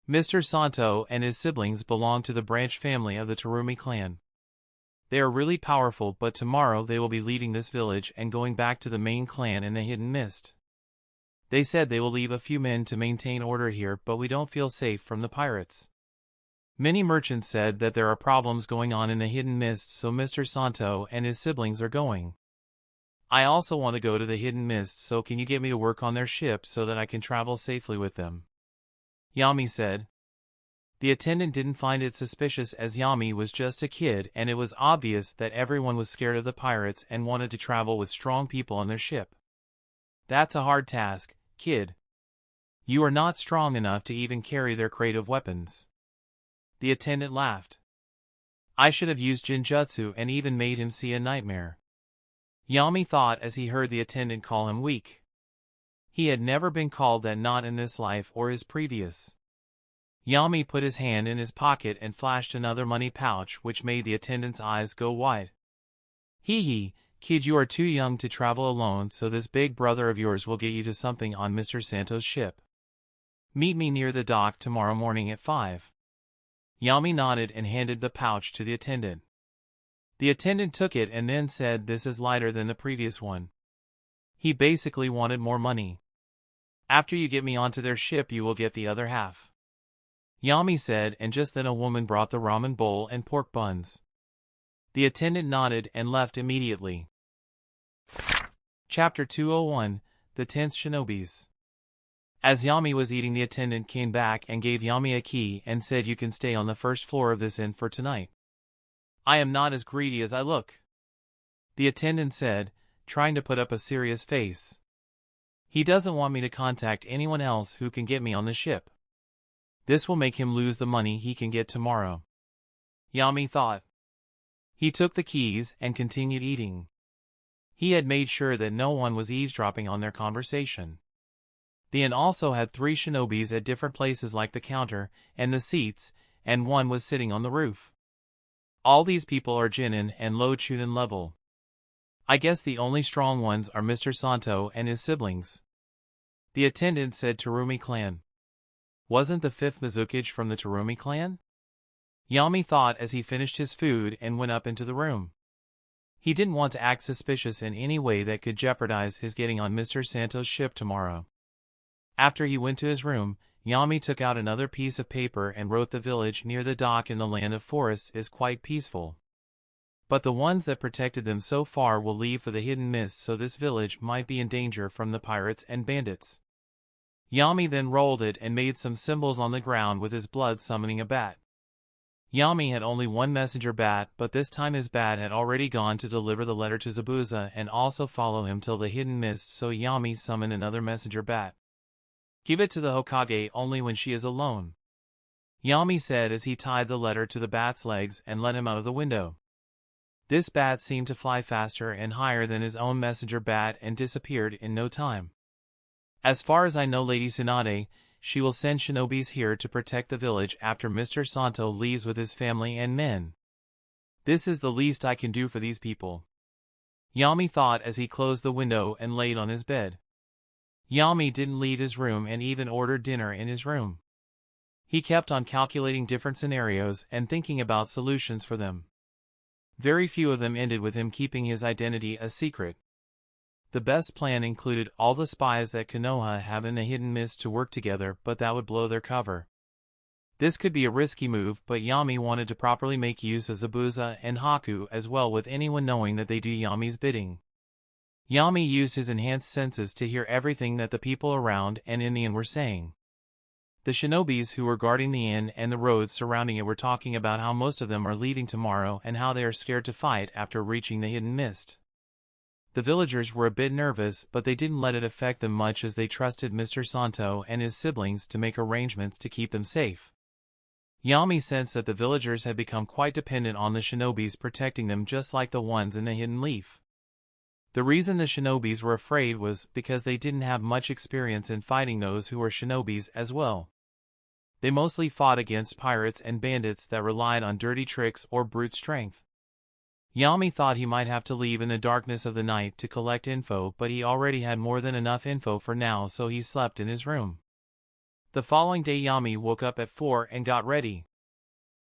Mr. Santo and his siblings belong to the branch family of the Terumi clan. They are really powerful, but tomorrow they will be leaving this village and going back to the main clan in the Hidden Mist. They said they will leave a few men to maintain order here, but we don't feel safe from the pirates. Many merchants said that there are problems going on in the Hidden Mist, so Mr. Santo and his siblings are going. I also want to go to the Hidden Mist, so can you get me to work on their ship so that I can travel safely with them? Yami said. The attendant didn't find it suspicious as Yami was just a kid and it was obvious that everyone was scared of the pirates and wanted to travel with strong people on their ship. That's a hard task, kid. You are not strong enough to even carry their crate of weapons. The attendant laughed. I should have used Genjutsu and even made him see a nightmare. Yami thought as he heard the attendant call him weak. He had never been called that, not in this life or his previous. Yami put his hand in his pocket and flashed another money pouch, which made the attendant's eyes go wide. Hee hee, kid, you are too young to travel alone, so this big brother of yours will get you to something on Mr. Santo's ship. Meet me near the dock tomorrow morning at 5. Yami nodded and handed the pouch to the attendant. The attendant took it and then said, this is lighter than the previous one. He basically wanted more money. After you get me onto their ship, you will get the other half. Yami said, and just then a woman brought the ramen bowl and pork buns. The attendant nodded and left immediately. Chapter 201, The 10th Shinobis. As Yami was eating, the attendant came back and gave Yami a key and said, you can stay on the first floor of this inn for tonight. I am not as greedy as I look, the attendant said, trying to put up a serious face. He doesn't want me to contact anyone else who can get me on the ship. This will make him lose the money he can get tomorrow, Yami thought. He took the keys and continued eating. He had made sure that no one was eavesdropping on their conversation. The inn also had 3 shinobis at different places like the counter and the seats, and one was sitting on the roof. All these people are Jinin and low Chunin level. I guess the only strong ones are Mr. Santo and his siblings, the attendant said. Terumi clan. Wasn't the 5th Mizukage from the Terumi clan? Yami thought as he finished his food and went up into the room. He didn't want to act suspicious in any way that could jeopardize his getting on Mr. Santo's ship tomorrow. After he went to his room, Yami took out another piece of paper and wrote, the village near the dock in the land of forests is quite peaceful. But the ones that protected them so far will leave for the Hidden Mist, so this village might be in danger from the pirates and bandits. Yami then rolled it and made some symbols on the ground with his blood, summoning a bat. Yami had only one messenger bat, but this time his bat had already gone to deliver the letter to Zabuza and also follow him till the Hidden Mist, so Yami summoned another messenger bat. Give it to the Hokage only when she is alone, Yami said as he tied the letter to the bat's legs and let him out of the window. This bat seemed to fly faster and higher than his own messenger bat and disappeared in no time. As far as I know, Lady Tsunade, she will send shinobis here to protect the village after Mr. Santo leaves with his family and men. This is the least I can do for these people, Yami thought as he closed the window and laid on his bed. Yami didn't leave his room and even ordered dinner in his room. He kept on calculating different scenarios and thinking about solutions for them. Very few of them ended with him keeping his identity a secret. The best plan included all the spies that Konoha have in the Hidden Mist to work together, but that would blow their cover. This could be a risky move, but Yami wanted to properly make use of Zabuza and Haku as well, with anyone knowing that they do Yami's bidding. Yami used his enhanced senses to hear everything that the people around and in the inn were saying. The shinobis who were guarding the inn and the roads surrounding it were talking about how most of them are leaving tomorrow and how they are scared to fight after reaching the Hidden Mist. The villagers were a bit nervous, but they didn't let it affect them much as they trusted Mr. Santo and his siblings to make arrangements to keep them safe. Yami sensed that the villagers had become quite dependent on the shinobis protecting them, just like the ones in the Hidden Leaf. The reason the shinobis were afraid was because they didn't have much experience in fighting those who were shinobis as well. They mostly fought against pirates and bandits that relied on dirty tricks or brute strength. Yami thought he might have to leave in the darkness of the night to collect info, but he already had more than enough info for now, so he slept in his room. The following day Yami woke up at 4 and got ready.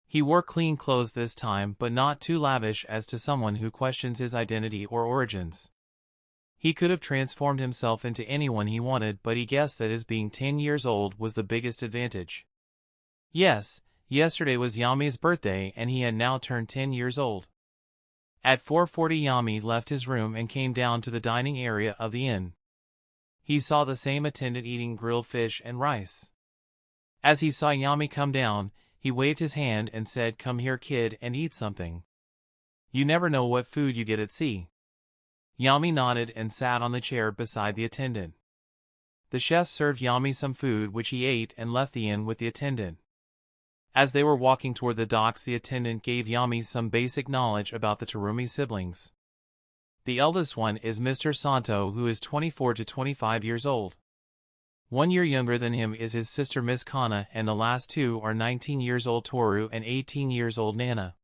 He wore clean clothes this time, but not too lavish as to someone who questions his identity or origins. He could have transformed himself into anyone he wanted, but he guessed that his being 10 years old was the biggest advantage. Yes, yesterday was Yami's birthday and he had now turned 10 years old. At 4:40 Yami left his room and came down to the dining area of the inn. He saw the same attendant eating grilled fish and rice. As he saw Yami come down, he waved his hand and said, "Come here, kid, and eat something. You never know what food you get at sea." Yami nodded and sat on the chair beside the attendant. The chef served Yami some food which he ate and left the inn with the attendant. As they were walking toward the docks, the attendant gave Yami some basic knowledge about the Terumi siblings. The eldest one is Mr. Santo, who is 24 to 25 years old. 1 year younger than him is his sister Miss Kana, and the last two are 19 years old Toru and 18 years old Nana.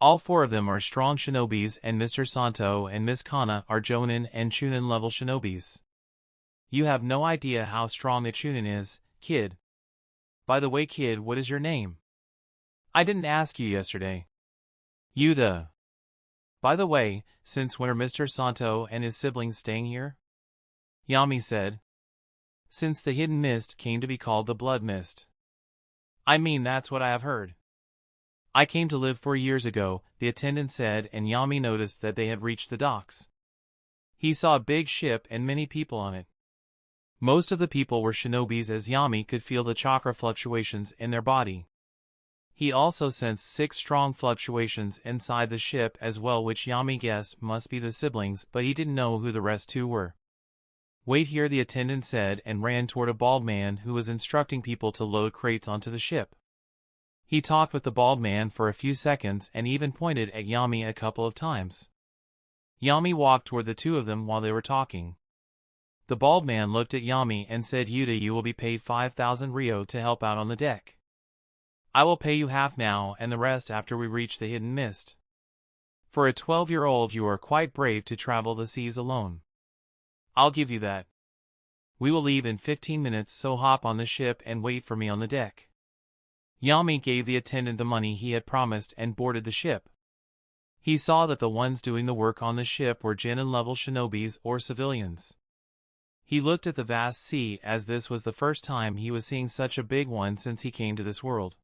All four of them are strong shinobis, and Mr. Santo and Miss Kana are Jonin and Chunin level shinobis. You have no idea how strong a Chunin is, kid. By the way, kid, what is your name? I didn't ask you yesterday. Yuta. By the way, since when are Mr. Santo and his siblings staying here? Yami said. Since the hidden mist came to be called the blood mist. I mean, that's what I have heard. I came to live 4 years ago, the attendant said, and Yami noticed that they had reached the docks. He saw a big ship and many people on it. Most of the people were shinobis, as Yami could feel the chakra fluctuations in their body. He also sensed 6 strong fluctuations inside the ship as well, which Yami guessed must be the siblings, but he didn't know who the rest two were. Wait here, the attendant said, and ran toward a bald man who was instructing people to load crates onto the ship. He talked with the bald man for a few seconds and even pointed at Yami a couple of times. Yami walked toward the two of them while they were talking. The bald man looked at Yami and said, "Yuta, you will be paid 5,000 ryo to help out on the deck. I will pay you half now and the rest after we reach the hidden mist. For a 12-year-old, you are quite brave to travel the seas alone. I'll give you that. We will leave in 15 minutes, so hop on the ship and wait for me on the deck." Yami gave the attendant the money he had promised and boarded the ship. He saw that the ones doing the work on the ship were Genin-level shinobis or civilians. He looked at the vast sea, as this was the first time he was seeing such a big one since he came to this world.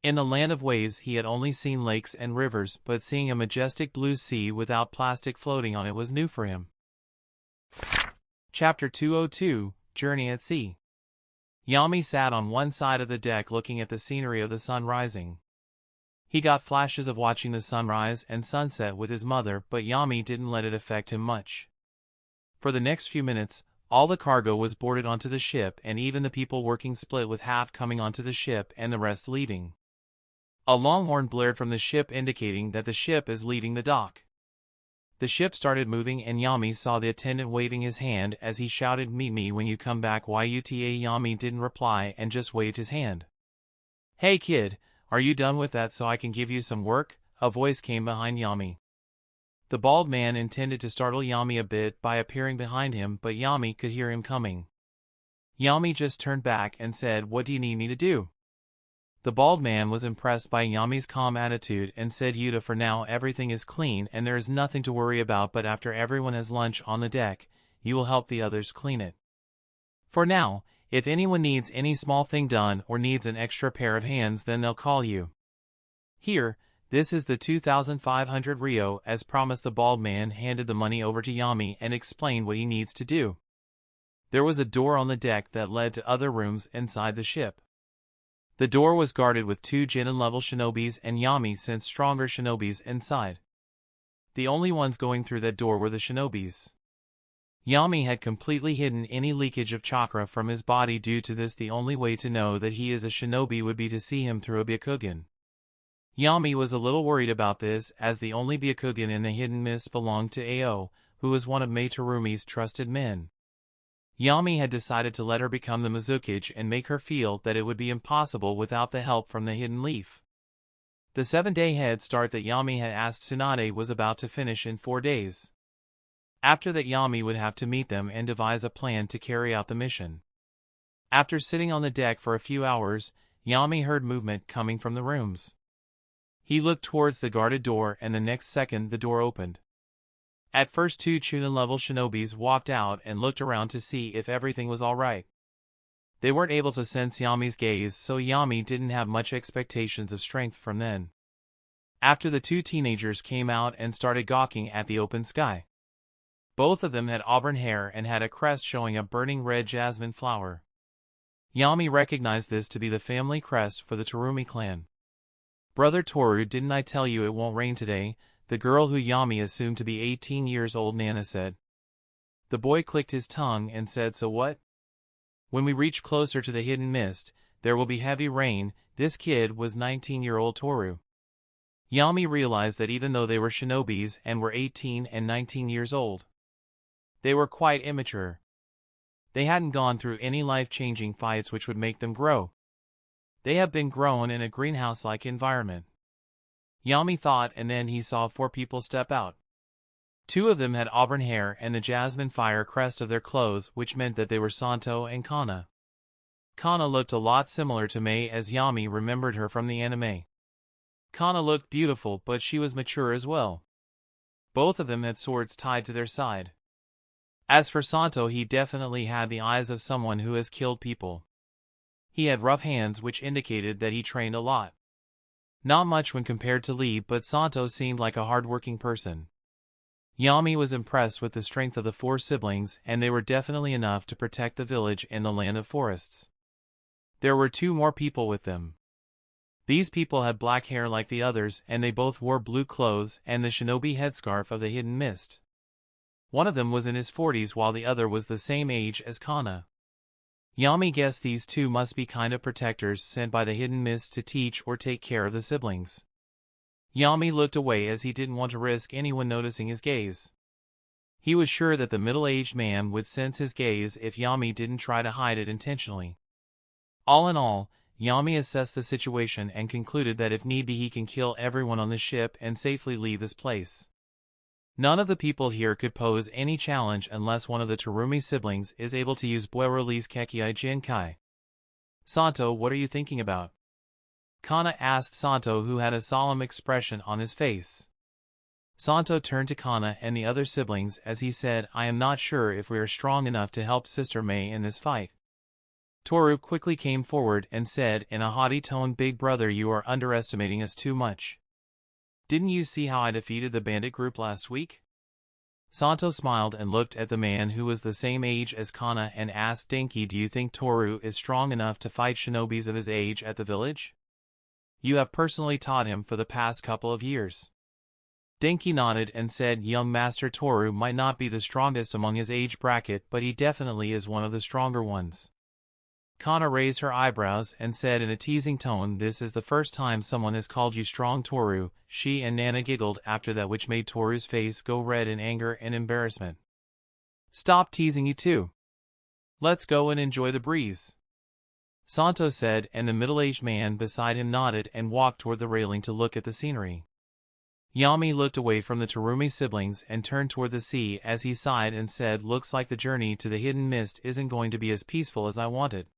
In the land of waves he had only seen lakes and rivers, but seeing a majestic blue sea without plastic floating on it was new for him. Chapter 202, Journey at Sea. Yami sat on one side of the deck looking at the scenery of the sun rising. He got flashes of watching the sunrise and sunset with his mother, but Yami didn't let it affect him much. For the next few minutes, all the cargo was boarded onto the ship, and even the people working split, with half coming onto the ship and the rest leaving. A long horn blared from the ship indicating that the ship is leaving the dock. The ship started moving and Yami saw the attendant waving his hand as he shouted, "Meet me when you come back, Yuta." Yami didn't reply and just waved his hand. "Hey kid, are you done with that so I can give you some work?" a voice came behind Yami. The bald man intended to startle Yami a bit by appearing behind him, but Yami could hear him coming. Yami just turned back and said, "What do you need me to do?" The bald man was impressed by Yami's calm attitude and said, "Yuta, for now everything is clean and there is nothing to worry about, but after everyone has lunch on the deck, you will help the others clean it. For now, if anyone needs any small thing done or needs an extra pair of hands, then they'll call you. Here, this is the 2,500 ryo, as promised." The bald man handed the money over to Yami and explained what he needs to do. There was a door on the deck that led to other rooms inside the ship. The door was guarded with 2 Genin-level shinobis, and Yami sensed stronger shinobis inside. The only ones going through that door were the shinobis. Yami had completely hidden any leakage of chakra from his body. Due to this, the only way to know that he is a shinobi would be to see him through a Byakugan. Yami was a little worried about this, as the only Byakugan in the hidden mist belonged to Ao, who was one of Mei Terumi's trusted men. Yami had decided to let her become the Mizukage and make her feel that it would be impossible without the help from the hidden leaf. The 7-day head start that Yami had asked Tsunade was about to finish in 4 days. After that, Yami would have to meet them and devise a plan to carry out the mission. After sitting on the deck for a few hours, Yami heard movement coming from the rooms. He looked towards the guarded door and the next second the door opened. At first 2 Chunin-level shinobis walked out and looked around to see if everything was alright. They weren't able to sense Yami's gaze, so Yami didn't have much expectations of strength from them. After the 2 teenagers came out and started gawking at the open sky. Both of them had auburn hair and had a crest showing a burning red jasmine flower. Yami recognized this to be the family crest for the Terumi clan. "Brother Toru, didn't I tell you it won't rain today?" the girl who Yami assumed to be 18 years old Nana said. The boy clicked his tongue and said, "So what?" "When we reach closer to the hidden mist, there will be heavy rain." This kid was 19-year-old Toru. Yami realized that even though they were shinobis and were 18 and 19 years old, they were quite immature. They hadn't gone through any life-changing fights which would make them grow. They have been grown in a greenhouse-like environment. Yami thought, and then he saw 4 people step out. 2 of them had auburn hair and the jasmine fire crest of their clothes, which meant that they were Santo and Kana. Kana looked a lot similar to Mei as Yami remembered her from the anime. Kana looked beautiful, but she was mature as well. Both of them had swords tied to their side. As for Santo, he definitely had the eyes of someone who has killed people. He had rough hands, which indicated that he trained a lot. Not much when compared to Lee, but Santo seemed like a hard-working person. Yami was impressed with the strength of the 4 siblings, and they were definitely enough to protect the village in the land of forests. There were 2 more people with them. These people had black hair like the others, and they both wore blue clothes and the shinobi headscarf of the hidden mist. One of them was in his 40s while the other was the same age as Kana. Yami guessed these 2 must be kind of protectors sent by the hidden mist to teach or take care of the siblings. Yami looked away as he didn't want to risk anyone noticing his gaze. He was sure that the middle-aged man would sense his gaze if Yami didn't try to hide it intentionally. All in all, Yami assessed the situation and concluded that if need be he can kill everyone on the ship and safely leave this place. None of the people here could pose any challenge unless one of the Terumi siblings is able to use Bueroli's Kekkei Jinkai. "Santo, what are you thinking about?" Kana asked Santo, who had a solemn expression on his face. Santo turned to Kana and the other siblings as he said, "I am not sure if we are strong enough to help Sister Mei in this fight." Toru quickly came forward and said in a haughty tone, "Big brother, you are underestimating us too much. Didn't you see how I defeated the bandit group last week?" Santo smiled and looked at the man who was the same age as Kana and asked Denki, "Do you think Toru is strong enough to fight shinobis of his age at the village? You have personally taught him for the past couple of years." Denki nodded and said, "Young Master Toru might not be the strongest among his age bracket, but he definitely is one of the stronger ones." Kana raised her eyebrows and said in a teasing tone, "This is the first time someone has called you strong, Toru." She and Nana giggled after that, which made Toru's face go red in anger and embarrassment. "Stop teasing, you two. Let's go and enjoy the breeze," Santo said, and the middle-aged man beside him nodded and walked toward the railing to look at the scenery. Yami looked away from the Terumi siblings and turned toward the sea as he sighed and said, "Looks like the journey to the hidden mist isn't going to be as peaceful as I wanted."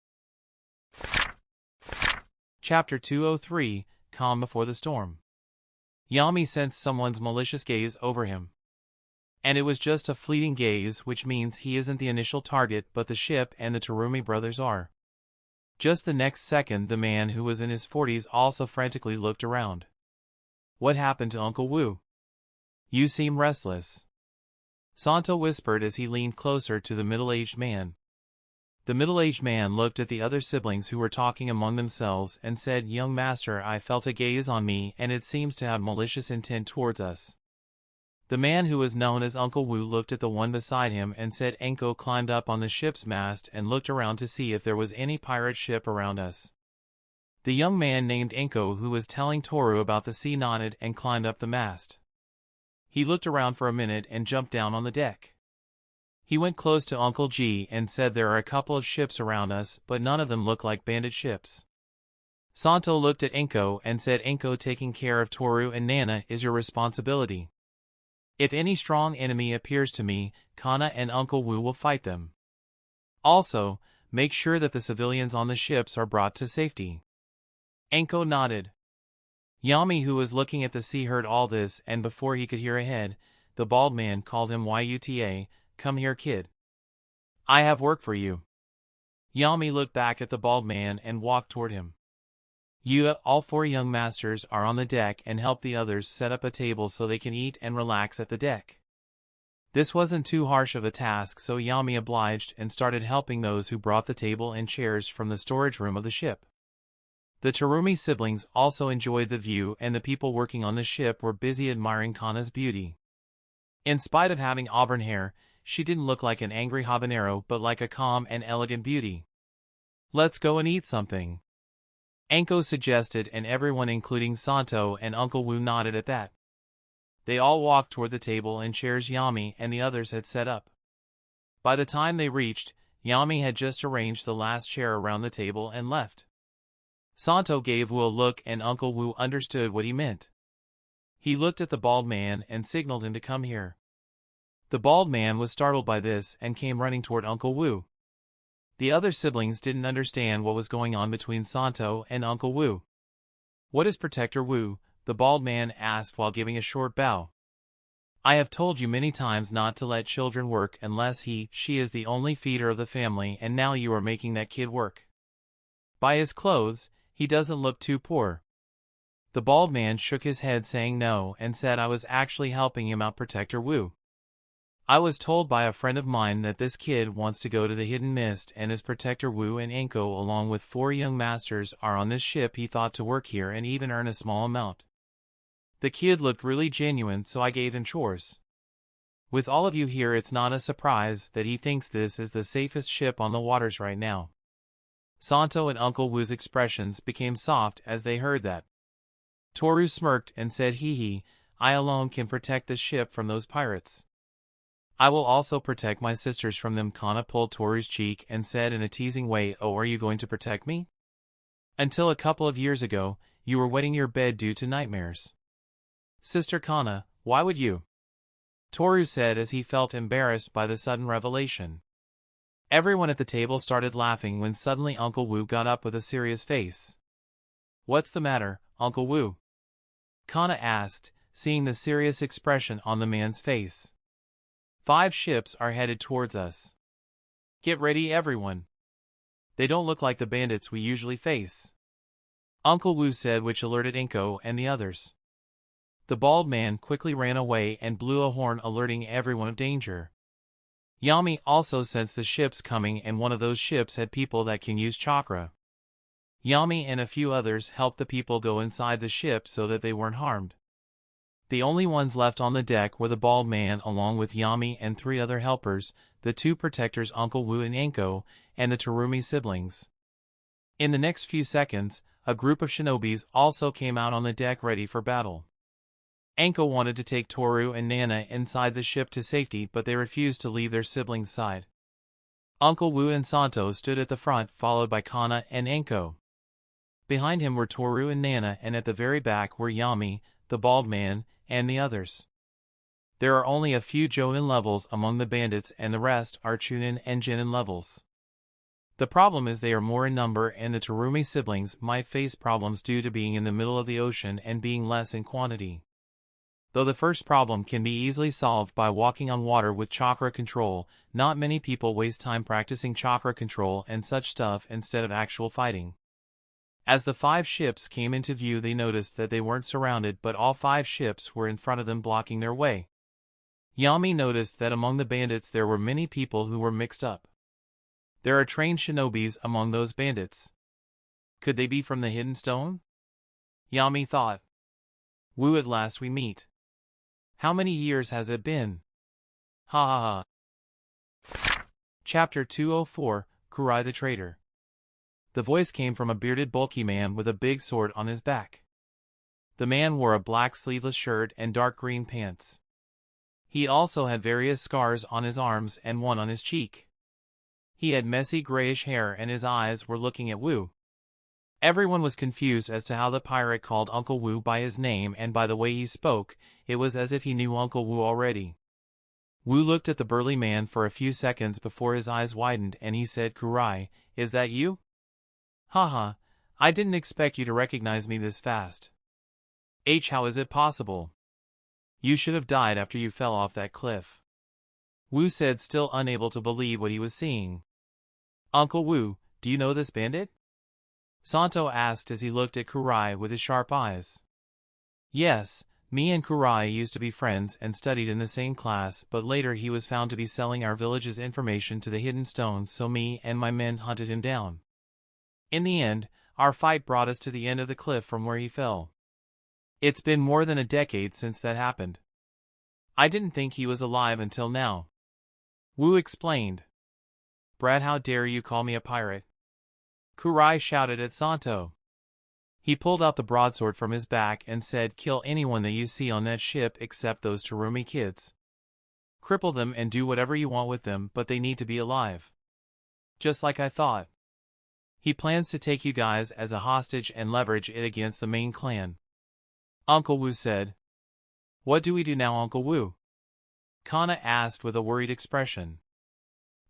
Chapter 203, Calm Before the Storm. Yami sensed someone's malicious gaze over him. And it was just a fleeting gaze, which means he isn't the initial target, but the ship and the Terumi brothers are. Just the next second, the man who was in his 40s also frantically looked around. "What happened to Uncle Wu? You seem restless," Santo whispered as he leaned closer to the middle-aged man. The middle-aged man looked at the other siblings who were talking among themselves and said, "Young master, I felt a gaze on me and it seems to have malicious intent towards us." The man who was known as Uncle Wu looked at the one beside him and said, "Enko climbed up on the ship's mast and looked around to see if there was any pirate ship around us." The young man named Enko, who was telling Toru about the sea, nodded and climbed up the mast. He looked around for a minute and jumped down on the deck. He went close to Uncle G and said, "There are a couple of ships around us, but none of them look like bandit ships." Santo looked at Enko and said, "Enko, taking care of Toru and Nana is your responsibility. If any strong enemy appears to me, Kana and Uncle Wu will fight them. Also, make sure that the civilians on the ships are brought to safety. Anko nodded. Yami, who was looking at the sea, heard all this, and before he could hear ahead, the bald man called him Yuta, "Come here, kid. I have work for you." Yami looked back at the bald man and walked toward him. All 4 young masters are on the deck and help the others set up a table so they can eat and relax at the deck. This wasn't too harsh of a task, so Yami obliged and started helping those who brought the table and chairs from the storage room of the ship. The Terumi siblings also enjoyed the view, and the people working on the ship were busy admiring Kana's beauty. In spite of having auburn hair, she didn't look like an angry habanero but like a calm and elegant beauty. "Let's go and eat something," Anko suggested, and everyone including Santo and Uncle Wu nodded at that. They all walked toward the table and chairs Yami and the others had set up. By the time they reached, Yami had just arranged the last chair around the table and left. Santo gave Wu a look and Uncle Wu understood what he meant. He looked at the bald man and signaled him to come here. The bald man was startled by this and came running toward Uncle Wu. The other siblings didn't understand what was going on between Santo and Uncle Wu. "What is Protector Wu?" the bald man asked while giving a short bow. "I have told you many times not to let children work unless she is the only feeder of the family, and now you are making that kid work. By his clothes, he doesn't look too poor." The bald man shook his head saying no and said, "I was actually helping him out, Protector Wu. I was told by a friend of mine that this kid wants to go to the Hidden Mist, and as Protector Wu and Anko along with 4 young masters are on this ship, he thought to work here and even earn a small amount. The kid looked really genuine, so I gave him chores. With all of you here, it's not a surprise that he thinks this is the safest ship on the waters right now." Santo and Uncle Wu's expressions became soft as they heard that. Toru smirked and said, "Hee, I alone can protect the ship from those pirates. I will also protect my sisters from them." Kana pulled Toru's cheek and said in a teasing way, "Oh, are you going to protect me? Until a couple of years ago, you were wetting your bed due to nightmares." "Sister Kana, why would you?" Toru said as he felt embarrassed by the sudden revelation. Everyone at the table started laughing when suddenly Uncle Wu got up with a serious face. "What's the matter, Uncle Wu?" Kana asked, seeing the serious expression on the man's face. 5 ships are headed towards us. Get ready, everyone. They don't look like the bandits we usually face," Uncle Wu said, which alerted Inko and the others. The bald man quickly ran away and blew a horn alerting everyone of danger. Yami also sensed the ships coming, and one of those ships had people that can use chakra. Yami and a few others helped the people go inside the ship so that they weren't harmed. The only ones left on the deck were the bald man along with Yami and 3 other helpers, the 2 protectors Uncle Wu and Anko, and the Terumi siblings. In the next few seconds, a group of shinobis also came out on the deck ready for battle. Anko wanted to take Toru and Nana inside the ship to safety, but they refused to leave their siblings' side. Uncle Wu and Santo stood at the front, followed by Kana and Anko. Behind him were Toru and Nana, and at the very back were Yami, the bald man, and the others. There are only a few Jonin levels among the bandits, and the rest are Chunin and Genin levels. The problem is they are more in number, and the Terumi siblings might face problems due to being in the middle of the ocean and being less in quantity. Though the first problem can be easily solved by walking on water with chakra control, not many people waste time practicing chakra control and such stuff instead of actual fighting. As the 5 ships came into view, they noticed that they weren't surrounded, but all 5 ships were in front of them blocking their way. Yami noticed that among the bandits there were many people who were mixed up. There are trained shinobis among those bandits. Could they be from the Hidden Stone? Yami thought. Wu, at last we meet. How many years has it been? Ha ha ha. Chapter 204, Kurai the Traitor. The voice came from a bearded bulky man with a big sword on his back. The man wore a black sleeveless shirt and dark green pants. He also had various scars on his arms and one on his cheek. He had messy grayish hair and his eyes were looking at Wu. Everyone was confused as to how the pirate called Uncle Wu by his name, and by the way he spoke, it was as if he knew Uncle Wu already. Wu looked at the burly man for a few seconds before his eyes widened and he said, "Kurai, is that you?" "Haha, I didn't expect you to recognize me this fast." "How is it possible? You should have died after you fell off that cliff," Wu said, still unable to believe what he was seeing. "Uncle Wu, do you know this bandit?" Santo asked as he looked at Kurai with his sharp eyes. "Yes, me and Kurai used to be friends and studied in the same class, but later he was found to be selling our village's information to the Hidden Stone, so me and my men hunted him down. In the end, our fight brought us to the end of the cliff from where he fell. It's been more than a decade since that happened. I didn't think he was alive until now," Wu explained. "Brad, how dare you call me a pirate?" Kurai shouted at Santo. He pulled out the broadsword from his back and said, "Kill anyone that you see on that ship except those Terumi kids. Cripple them and do whatever you want with them, but they need to be alive. Just like I thought. He plans to take you guys as a hostage and leverage it against the main clan," Uncle Wu said. "What do we do now, Uncle Wu?" Kana asked with a worried expression.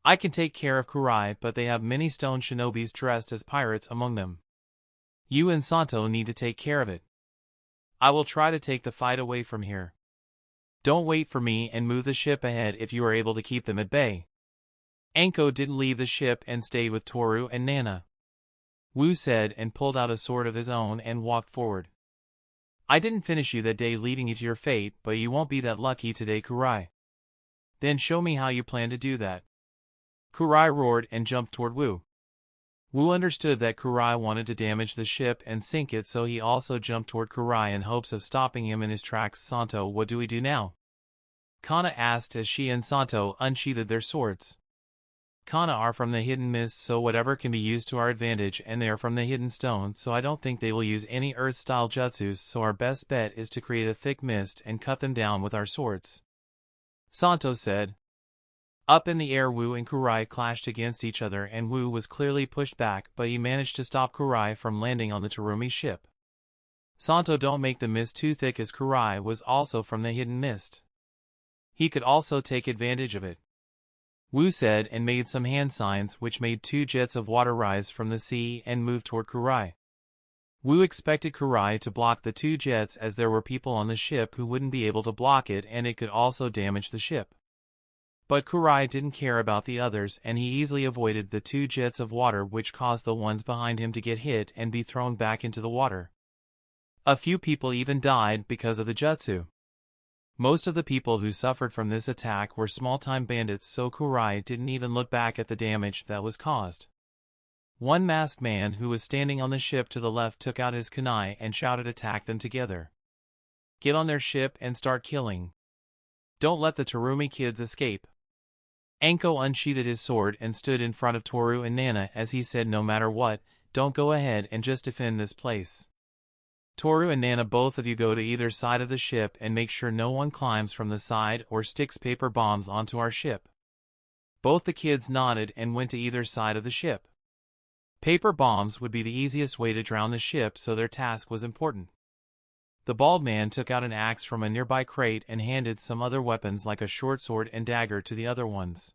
"I can take care of Kurai, but they have many stone shinobis dressed as pirates among them. You and Santo need to take care of it. I will try to take the fight away from here. Don't wait for me and move the ship ahead if you are able to keep them at bay." Anko didn't leave the ship and stayed with Toru and Nana, Wu said, and pulled out a sword of his own and walked forward. "I didn't finish you that day leading you to your fate, but you won't be that lucky today, Kurai. Then show me how you plan to do that." Kurai roared and jumped toward Wu. Wu understood that Kurai wanted to damage the ship and sink it, so he also jumped toward Kurai in hopes of stopping him in his tracks. "Santo, what do we do now?" Kana asked as she and Santo unsheathed their swords. "Kana are from the Hidden Mist, so whatever can be used to our advantage, and they are from the Hidden Stone, so I don't think they will use any Earth-style jutsus, so our best bet is to create a thick mist and cut them down with our swords," Santo said. Up in the air, Wu and Kurai clashed against each other and Wu was clearly pushed back, but he managed to stop Kurai from landing on the Terumi ship. Santo don't make the mist too thick, as Kurai was also from the Hidden Mist. He could also take advantage of it, Wu said, and made some hand signs which made 2 jets of water rise from the sea and move toward Kurai. Wu expected Kurai to block the 2 jets, as there were people on the ship who wouldn't be able to block it and it could also damage the ship. But Kurai didn't care about the others and he easily avoided the 2 jets of water, which caused the ones behind him to get hit and be thrown back into the water. A few people even died because of the jutsu. Most of the people who suffered from this attack were small-time bandits, so Kurai didn't even look back at the damage that was caused. One masked man who was standing on the ship to the left took out his kunai and shouted, "Attack them together. Get on their ship and start killing. Don't let the Terumi kids escape." Anko unsheathed his sword and stood in front of Toru and Nana as he said, "No matter what, don't go ahead and just defend this place. Toru and Nana, both of you go to either side of the ship and make sure no one climbs from the side or sticks paper bombs onto our ship." Both the kids nodded and went to either side of the ship. Paper bombs would be the easiest way to drown the ship, so their task was important. The bald man took out an axe from a nearby crate and handed some other weapons like a short sword and dagger to the other ones.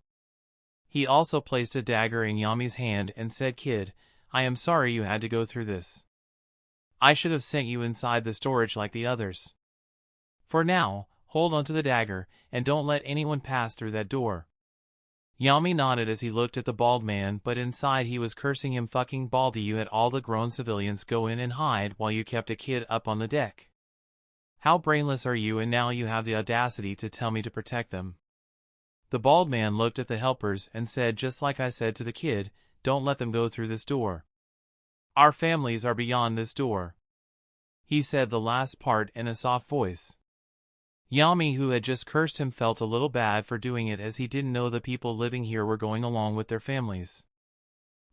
He also placed a dagger in Yami's hand and said, "Kid, I am sorry you had to go through this. I should have sent you inside the storage like the others. For now, hold onto the dagger, and don't let anyone pass through that door." Yami nodded as he looked at the bald man, but inside he was cursing him, "Fucking baldy, you had all the grown civilians go in and hide while you kept a kid up on the deck. How brainless are you, and now you have the audacity to tell me to protect them." The bald man looked at the helpers and said, "Just like I said to the kid, don't let them go through this door. Our families are beyond this door." He said the last part in a soft voice. Yami, who had just cursed him, felt a little bad for doing it, as he didn't know the people living here were going along with their families.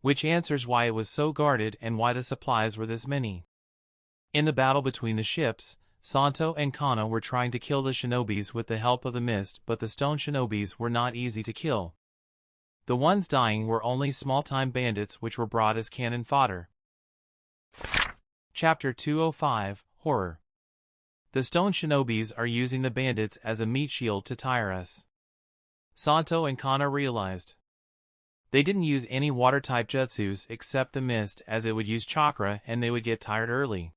Which answers why it was so guarded and why the supplies were this many. In the battle between the ships, Santo and Kana were trying to kill the shinobis with the help of the mist, but the stone shinobis were not easy to kill. The ones dying were only small-time bandits which were brought as cannon fodder. Chapter 205, Horror. The stone shinobis are using the bandits as a meat shield to tire us. Santo and Kana realized. They didn't use any water-type jutsus except the mist, as it would use chakra and they would get tired early.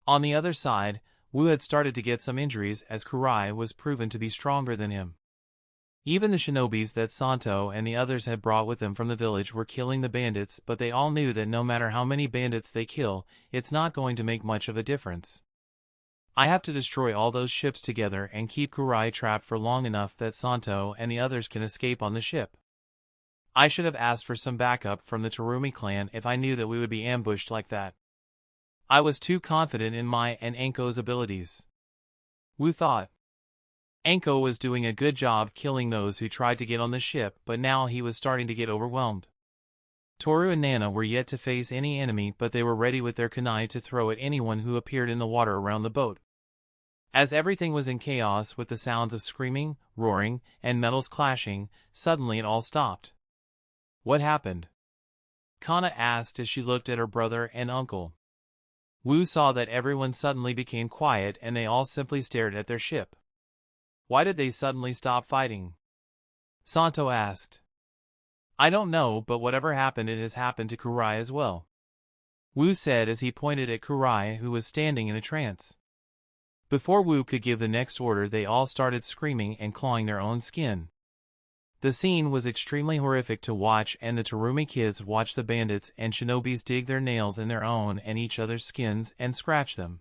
On the other side, Wu had started to get some injuries as Kurai was proven to be stronger than him. Even the shinobis that Santo and the others had brought with them from the village were killing the bandits, but they all knew that no matter how many bandits they kill, it's not going to make much of a difference. I have to destroy all those ships together and keep Kurai trapped for long enough that Santo and the others can escape on the ship. I should have asked for some backup from the Terumi clan if I knew that we would be ambushed like that. I was too confident in my and Anko's abilities. Wu thought. Anko was doing a good job killing those who tried to get on the ship, but now he was starting to get overwhelmed. Toru and Nana were yet to face any enemy, but they were ready with their kunai to throw at anyone who appeared in the water around the boat. As everything was in chaos with the sounds of screaming, roaring, and metals clashing, suddenly it all stopped. What happened? Kana asked as she looked at her brother and uncle. Wu saw that everyone suddenly became quiet and they all simply stared at their ship. Why did they suddenly stop fighting? Santo asked. I don't know, but whatever happened, it has happened to Kurai as well. Wu said as he pointed at Kurai, who was standing in a trance. Before Wu could give the next order, they all started screaming and clawing their own skin. The scene was extremely horrific to watch, and the Terumi kids watched the bandits and shinobis dig their nails in their own and each other's skins and scratch them.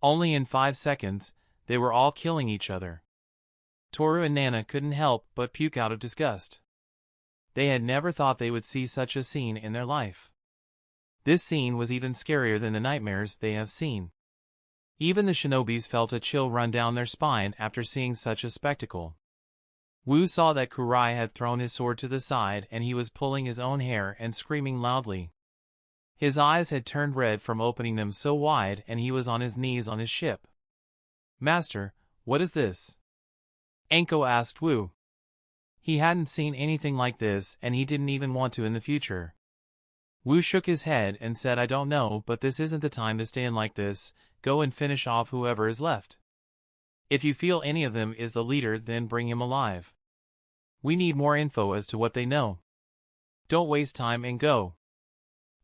Only in 5 seconds, they were all killing each other. Toru and Nana couldn't help but puke out of disgust. They had never thought they would see such a scene in their life. This scene was even scarier than the nightmares they have seen. Even the shinobis felt a chill run down their spine after seeing such a spectacle. Wu saw that Kurai had thrown his sword to the side and he was pulling his own hair and screaming loudly. His eyes had turned red from opening them so wide, and he was on his knees on his ship. Master, what is this? Anko asked Wu. He hadn't seen anything like this, and he didn't even want to in the future. Wu shook his head and said, I don't know, but this isn't the time to stand like this. Go and finish off whoever is left. If you feel any of them is the leader, then bring him alive. We need more info as to what they know. Don't waste time and go.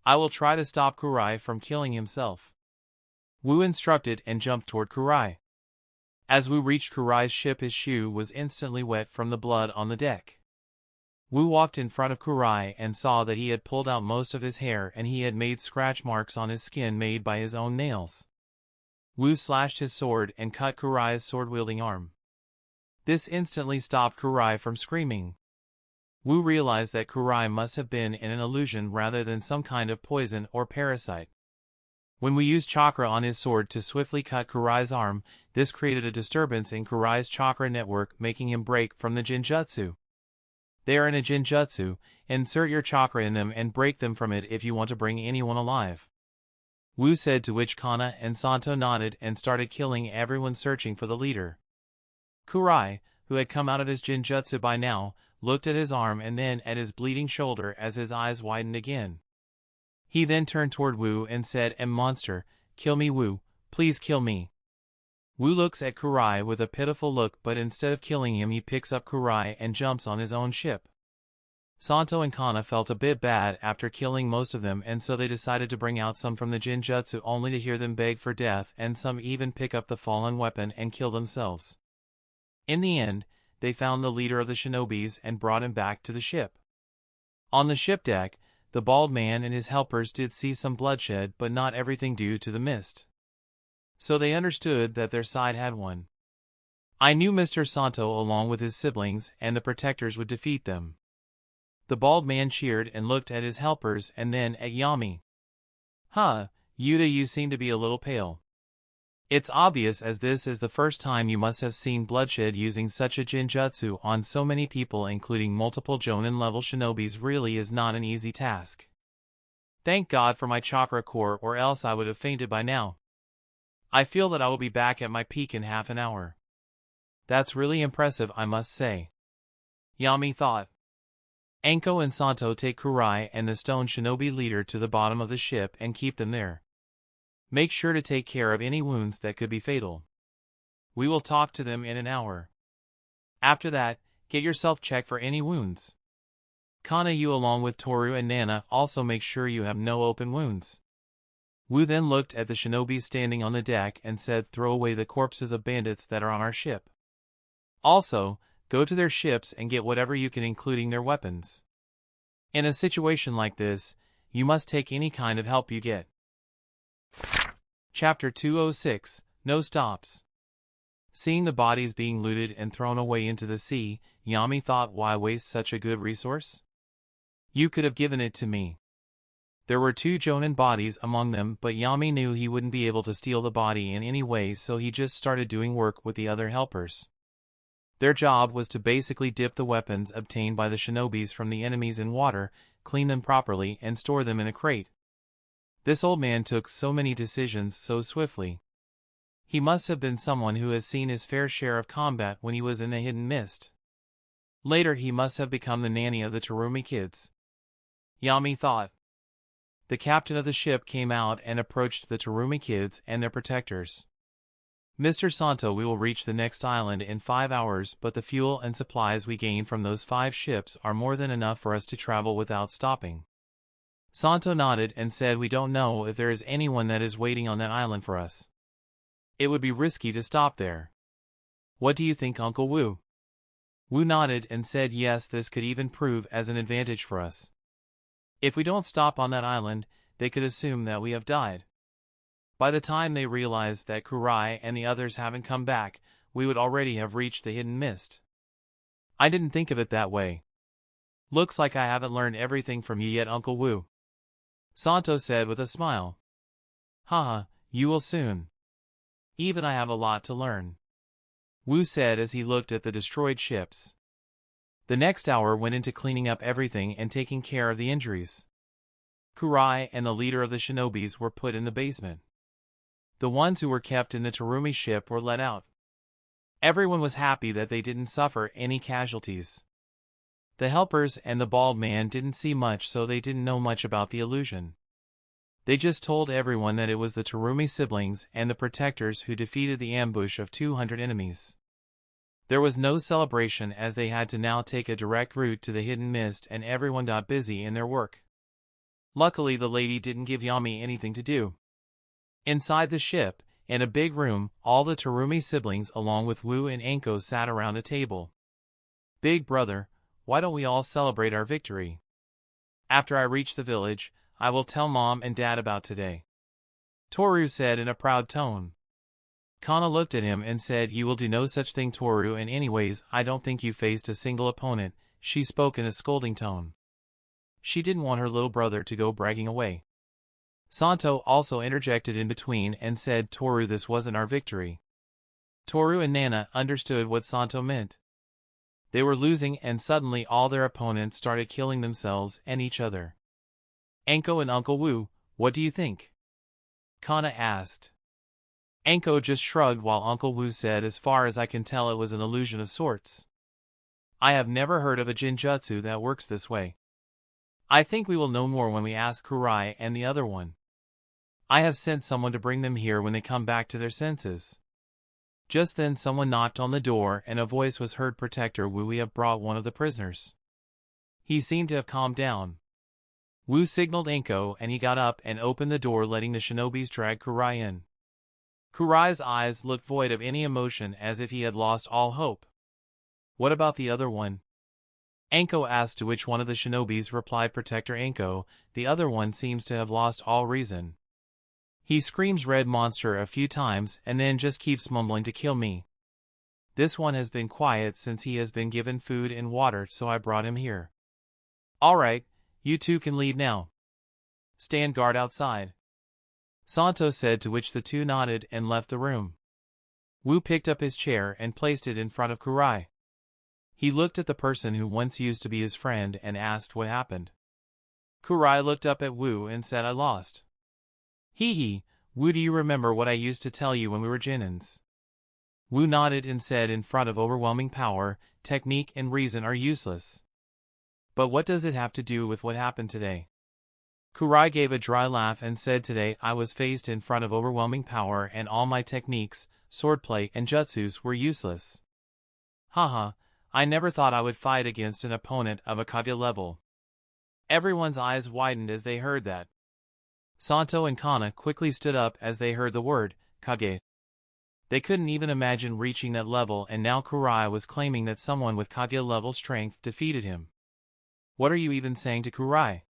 I will try to stop Kurai from killing himself. Wu instructed and jumped toward Kurai. As Wu reached Kurai's ship, his shoe was instantly wet from the blood on the deck. Wu walked in front of Kurai and saw that he had pulled out most of his hair and he had made scratch marks on his skin made by his own nails. Wu slashed his sword and cut Kurai's sword-wielding arm. This instantly stopped Kurai from screaming. Wu realized that Kurai must have been in an illusion rather than some kind of poison or parasite. When we used chakra on his sword to swiftly cut Kurai's arm, this created a disturbance in Kurai's chakra network, making him break from the Genjutsu. They are in a Genjutsu. Insert your chakra in them and break them from it if you want to bring anyone alive. Wu said, to which Kana and Santo nodded and started killing everyone searching for the leader. Kurai, who had come out of his Genjutsu by now, looked at his arm and then at his bleeding shoulder as his eyes widened again. He then turned toward Wu and said, monster, kill me Wu, please kill me. Wu looks at Kurai with a pitiful look, but instead of killing him he picks up Kurai and jumps on his own ship. Santo and Kana felt a bit bad after killing most of them, and so they decided to bring out some from the Genjutsu only to hear them beg for death, and some even pick up the fallen weapon and kill themselves. In the end, they found the leader of the shinobis and brought him back to the ship. On the ship deck, the bald man and his helpers did see some bloodshed, but not everything due to the mist. So they understood that their side had won. I knew Mr. Santo along with his siblings and the protectors would defeat them. The bald man cheered and looked at his helpers and then at Yami. Huh, Yuta, you seem to be a little pale. It's obvious, as this is the first time you must have seen bloodshed using such a Genjutsu on so many people, including multiple Jonin-level shinobis. Really is not an easy task. Thank God for my chakra core, or else I would have fainted by now. I feel that I will be back at my peak in half an hour. That's really impressive, I must say. Yami thought. Anko and Santo take Kurai and the stone shinobi leader to the bottom of the ship and keep them there. Make sure to take care of any wounds that could be fatal. We will talk to them in an hour. After that, get yourself checked for any wounds. Kana, you along with Toru and Nana also make sure you have no open wounds. Wu then looked at the shinobis standing on the deck and said, throw away the corpses of bandits that are on our ship. Also, go to their ships and get whatever you can, including their weapons. In a situation like this, you must take any kind of help you get. Chapter 206, No Stops. Seeing the bodies being looted and thrown away into the sea, Yami thought, why waste such a good resource? You could have given it to me. There were 2 Jonin bodies among them, but Yami knew he wouldn't be able to steal the body in any way, so he just started doing work with the other helpers. Their job was to basically dip the weapons obtained by the shinobis from the enemies in water, clean them properly, and store them in a crate. This old man took so many decisions so swiftly. He must have been someone who has seen his fair share of combat when he was in the hidden mist. Later he must have become the nanny of the Terumi kids. Yami thought. The captain of the ship came out and approached the Terumi kids and their protectors. Mr. Santo, we will reach the next island in 5 hours, but the fuel and supplies we gain from those 5 ships are more than enough for us to travel without stopping. Santo nodded and said, we don't know if there is anyone that is waiting on that island for us. It would be risky to stop there. What do you think, Uncle Wu? Wu nodded and said, yes, this could even prove as an advantage for us. If we don't stop on that island, they could assume that we have died. By the time they realize that Kurai and the others haven't come back, we would already have reached the hidden mist. I didn't think of it that way. Looks like I haven't learned everything from you yet, Uncle Wu. Santo said with a smile. Haha, you will soon. Even I have a lot to learn. Wu said as he looked at the destroyed ships. The next hour went into cleaning up everything and taking care of the injuries. Kurai and the leader of the shinobis were put in the basement. The ones who were kept in the Terumi ship were let out. Everyone was happy that they didn't suffer any casualties. The helpers and the bald man didn't see much, so they didn't know much about the illusion. They just told everyone that it was the Terumi siblings and the protectors who defeated the ambush of 200 enemies. There was no celebration as they had to now take a direct route to the hidden mist, and everyone got busy in their work. Luckily, the lady didn't give Yami anything to do. Inside the ship, in a big room, all the Terumi siblings along with Wu and Anko sat around a table. Big brother, why don't we all celebrate our victory? After I reach the village, I will tell Mom and Dad about today. Toru said in a proud tone. Kana looked at him and said, you will do no such thing, Toru, and anyways, I don't think you faced a single opponent. She spoke in a scolding tone. She didn't want her little brother to go bragging away. Santo also interjected in between and said, Toru, this wasn't our victory. Toru and Nana understood what Santo meant. They were losing, and suddenly all their opponents started killing themselves and each other. Anko and Uncle Wu, what do you think? Kana asked. Anko just shrugged while Uncle Wu said, as far as I can tell, it was an illusion of sorts. I have never heard of a Genjutsu that works this way. I think we will know more when we ask Kurai and the other one. I have sent someone to bring them here when they come back to their senses. Just then someone knocked on the door and a voice was heard, Protector Wu, we have brought one of the prisoners. He seemed to have calmed down. Wu signaled Anko and he got up and opened the door, letting the shinobis drag Kurai in. Kurai's eyes looked void of any emotion, as if he had lost all hope. What about the other one? Anko asked, to which one of the shinobis replied, Protector Anko, the other one seems to have lost all reason. He screams red monster a few times and then just keeps mumbling to kill me. This one has been quiet since he has been given food and water, so I brought him here. Alright, you two can leave now. Stand guard outside. Santo said, to which the two nodded and left the room. Wu picked up his chair and placed it in front of Kurai. He looked at the person who once used to be his friend and asked what happened. Kurai looked up at Wu and said, I lost. Hee hee, Wu, do you remember what I used to tell you when we were Genins? Wu nodded and said, in front of overwhelming power, technique and reason are useless. But what does it have to do with what happened today? Kurai gave a dry laugh and said, today I was faced in front of overwhelming power and all my techniques, swordplay and jutsus were useless. Haha, I never thought I would fight against an opponent of a Kage level. Everyone's eyes widened as they heard that. Santo and Kana quickly stood up as they heard the word, Kage. They couldn't even imagine reaching that level, and now Kurai was claiming that someone with Kage level strength defeated him. What are you even saying to Kurai?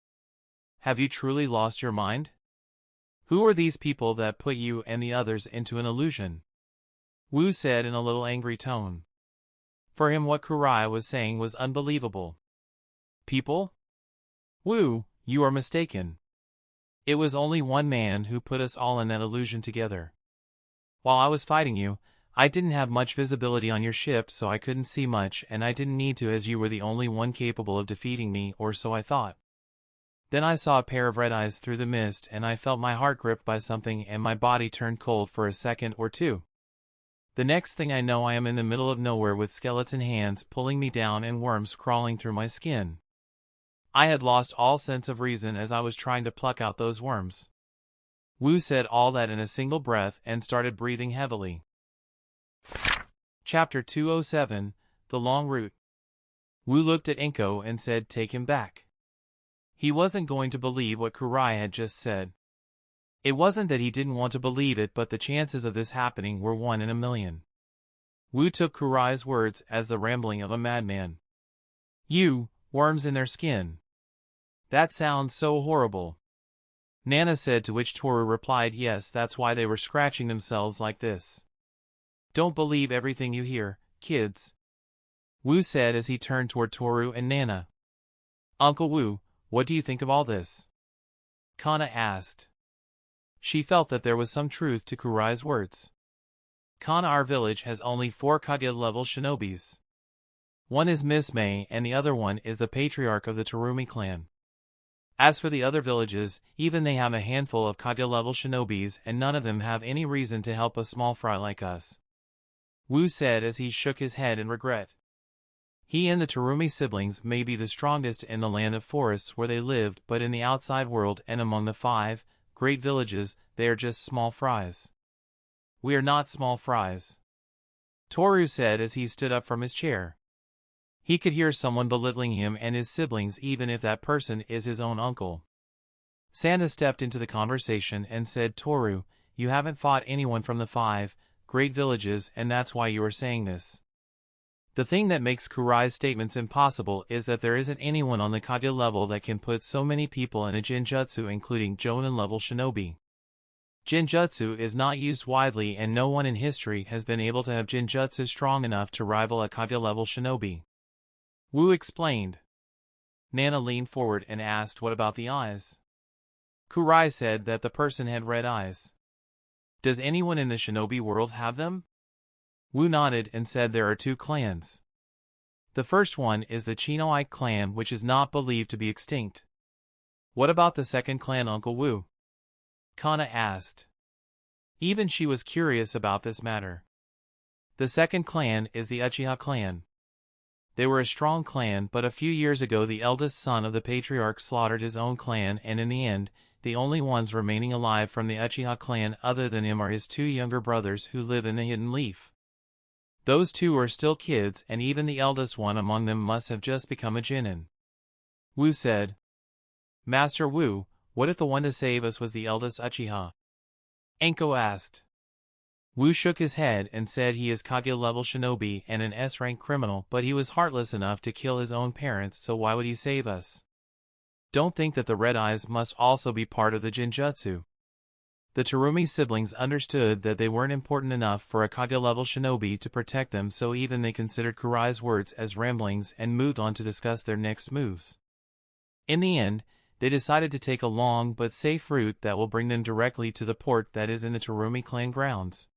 Have you truly lost your mind? Who are these people that put you and the others into an illusion? Wu said in a little angry tone. For him, what Kurai was saying was unbelievable. People? Wu, you are mistaken. It was only one man who put us all in that illusion together. While I was fighting you, I didn't have much visibility on your ship, so I couldn't see much, and I didn't need to, as you were the only one capable of defeating me, or so I thought. Then I saw a pair of red eyes through the mist, and I felt my heart gripped by something, and my body turned cold for a second or two. The next thing I know, I am in the middle of nowhere with skeleton hands pulling me down and worms crawling through my skin. I had lost all sense of reason as I was trying to pluck out those worms. Wu said all that in a single breath and started breathing heavily. Chapter 207, The Long Route. Wu looked at Enko and said, "Take him back." He wasn't going to believe what Kurai had just said. It wasn't that he didn't want to believe it, but the chances of this happening were 1 in a million. Wu took Kurai's words as the rambling of a madman. You, worms in their skin. That sounds so horrible. Nana said, to which Toru replied, yes, that's why they were scratching themselves like this. Don't believe everything you hear, kids. Wu said as he turned toward Toru and Nana. Uncle Wu, what do you think of all this? Kana asked. She felt that there was some truth to Kurai's words. Kana, our village has only 4 Kage level shinobis. One is Miss May and the other one is the patriarch of the Terumi clan. As for the other villages, even they have a handful of Kage level shinobis, and none of them have any reason to help a small fry like us. Wu said as he shook his head in regret. He and the Terumi siblings may be the strongest in the land of forests where they lived, but in the outside world and among the 5 great villages, they are just small fries. We are not small fries, Toru said as he stood up from his chair. He could hear someone belittling him and his siblings, even if that person is his own uncle. Santa stepped into the conversation and said, Toru, you haven't fought anyone from the 5 great villages, and that's why you are saying this. The thing that makes Kurai's statements impossible is that there isn't anyone on the Kage level that can put so many people in a Genjutsu, including Jonin level shinobi. Genjutsu is not used widely, and no one in history has been able to have Genjutsu strong enough to rival a Kage level shinobi. Wu explained. Nana leaned forward and asked, what about the eyes? Kurai said that the person had red eyes. Does anyone in the shinobi world have them? Wu nodded and said there are 2 clans. The first one is the Chinoite clan, which is not believed to be extinct. What about the second clan, Uncle Wu? Kana asked. Even she was curious about this matter. The second clan is the Uchiha clan. They were a strong clan, but a few years ago the eldest son of the patriarch slaughtered his own clan, and in the end, the only ones remaining alive from the Uchiha clan other than him are his 2 younger brothers who live in the Hidden Leaf. Those 2 are still kids, and even the eldest one among them must have just become a genin. Wu said. Master Wu, what if the one to save us was the eldest Uchiha? Enko asked. Wu shook his head and said he is Kage level shinobi and an S-rank criminal, but he was heartless enough to kill his own parents, so why would he save us? Don't think that the red eyes must also be part of the Genjutsu. The Terumi siblings understood that they weren't important enough for a Kage level shinobi to protect them, so even they considered Kurai's words as ramblings and moved on to discuss their next moves. In the end, they decided to take a long but safe route that will bring them directly to the port that is in the Terumi clan grounds.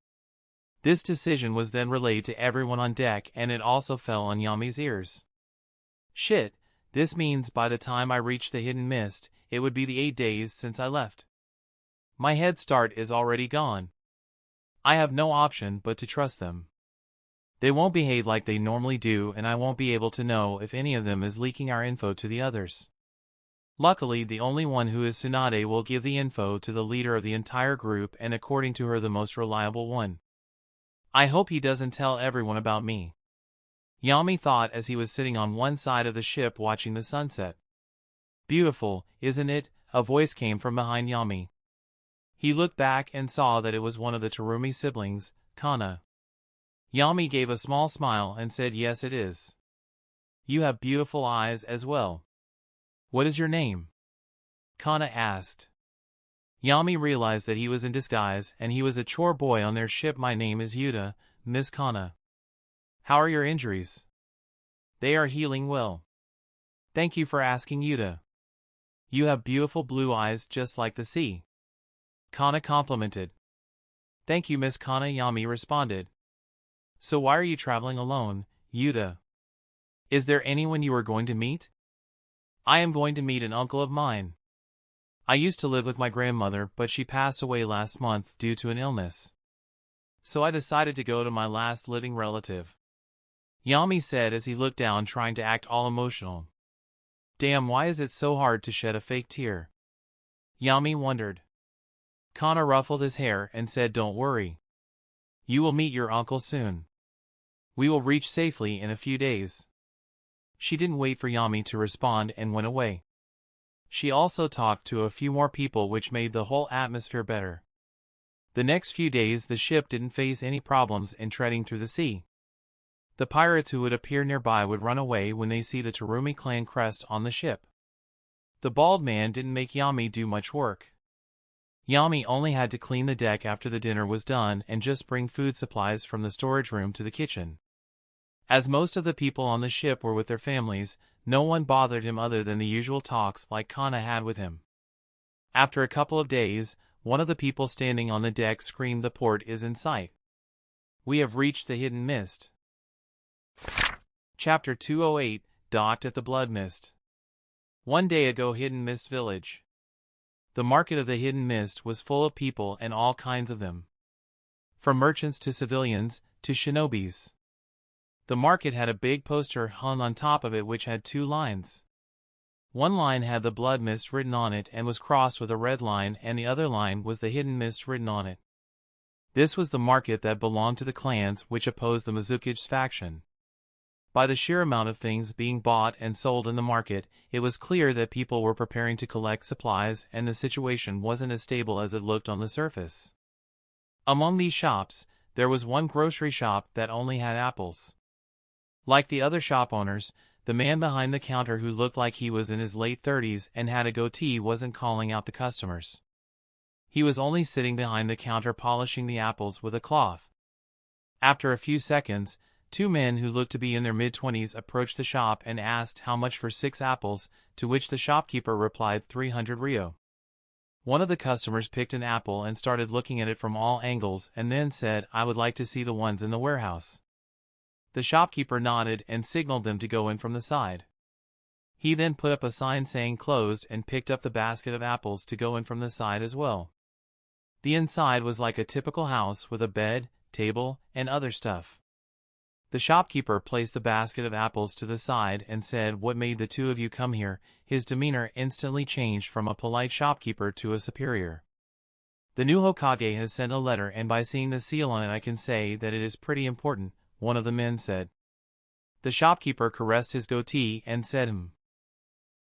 This decision was then relayed to everyone on deck, and it also fell on Yami's ears. Shit, this means by the time I reach the Hidden Mist, it would be the 8 days since I left. My head start is already gone. I have no option but to trust them. They won't behave like they normally do, and I won't be able to know if any of them is leaking our info to the others. Luckily, the only one who is Tsunade will give the info to the leader of the entire group, and according to her, the most reliable one. I hope he doesn't tell everyone about me. Yami thought as he was sitting on one side of the ship watching the sunset. Beautiful, isn't it? A voice came from behind Yami. He looked back and saw that it was one of the Terumi siblings, Kana. Yami gave a small smile and said, "Yes, it is. You have beautiful eyes as well. What is your name?" Kana asked. Yami realized that he was in disguise and he was a chore boy on their ship. "My name is Yuta, Miss Kana. How are your injuries?" "They are healing well. Thank you for asking, Yuta. You have beautiful blue eyes just like the sea," Kana complimented. "Thank you, Miss Kana," Yami responded. "So why are you traveling alone, Yuta? Is there anyone you are going to meet?" "I am going to meet an uncle of mine. I used to live with my grandmother, but she passed away last month due to an illness. So I decided to go to my last living relative," Yami said as he looked down, trying to act all emotional. Damn, why is it so hard to shed a fake tear? Yami wondered. Kana ruffled his hair and said, "Don't worry. You will meet your uncle soon. We will reach safely in a few days." She didn't wait for Yami to respond and went away. She also talked to a few more people, which made the whole atmosphere better. The next few days the ship didn't face any problems in treading through the sea. The pirates who would appear nearby would run away when they see the Terumi clan crest on the ship. The bald man didn't make Yami do much work. Yami only had to clean the deck after the dinner was done and just bring food supplies from the storage room to the kitchen. As most of the people on the ship were with their families, no one bothered him other than the usual talks like Kana had with him. After a couple of days, one of the people standing on the deck screamed, "The port is in sight. We have reached the hidden mist." Chapter 208, Docked at the Blood Mist. One day ago, Hidden Mist Village. The market of the Hidden Mist was full of people and all kinds of them. From merchants to civilians, to shinobis. The market had a big poster hung on top of it which had two lines. One line had the blood mist written on it and was crossed with a red line, and the other line was the hidden mist written on it. This was the market that belonged to the clans which opposed the Mizuki's faction. By the sheer amount of things being bought and sold in the market, it was clear that people were preparing to collect supplies, and the situation wasn't as stable as it looked on the surface. Among these shops, there was one grocery shop that only had apples. Like the other shop owners, the man behind the counter, who looked like he was in his late 30s and had a goatee, wasn't calling out the customers. He was only sitting behind the counter polishing the apples with a cloth. After a few seconds, two men who looked to be in their mid-20s approached the shop and asked how much for 6 apples, to which the shopkeeper replied 300 ryo. One of the customers picked an apple and started looking at it from all angles and then said, "I would like to see the ones in the warehouse." The shopkeeper nodded and signaled them to go in from the side. He then put up a sign saying "closed" and picked up the basket of apples to go in from the side as well. The inside was like a typical house with a bed, table, and other stuff. The shopkeeper placed the basket of apples to the side and said, "What made the two of you come here?" His demeanor instantly changed from a polite shopkeeper to a superior. "The new Hokage has sent a letter, and by seeing the seal on it I can say that it is pretty important," one of the men said. The shopkeeper caressed his goatee and said,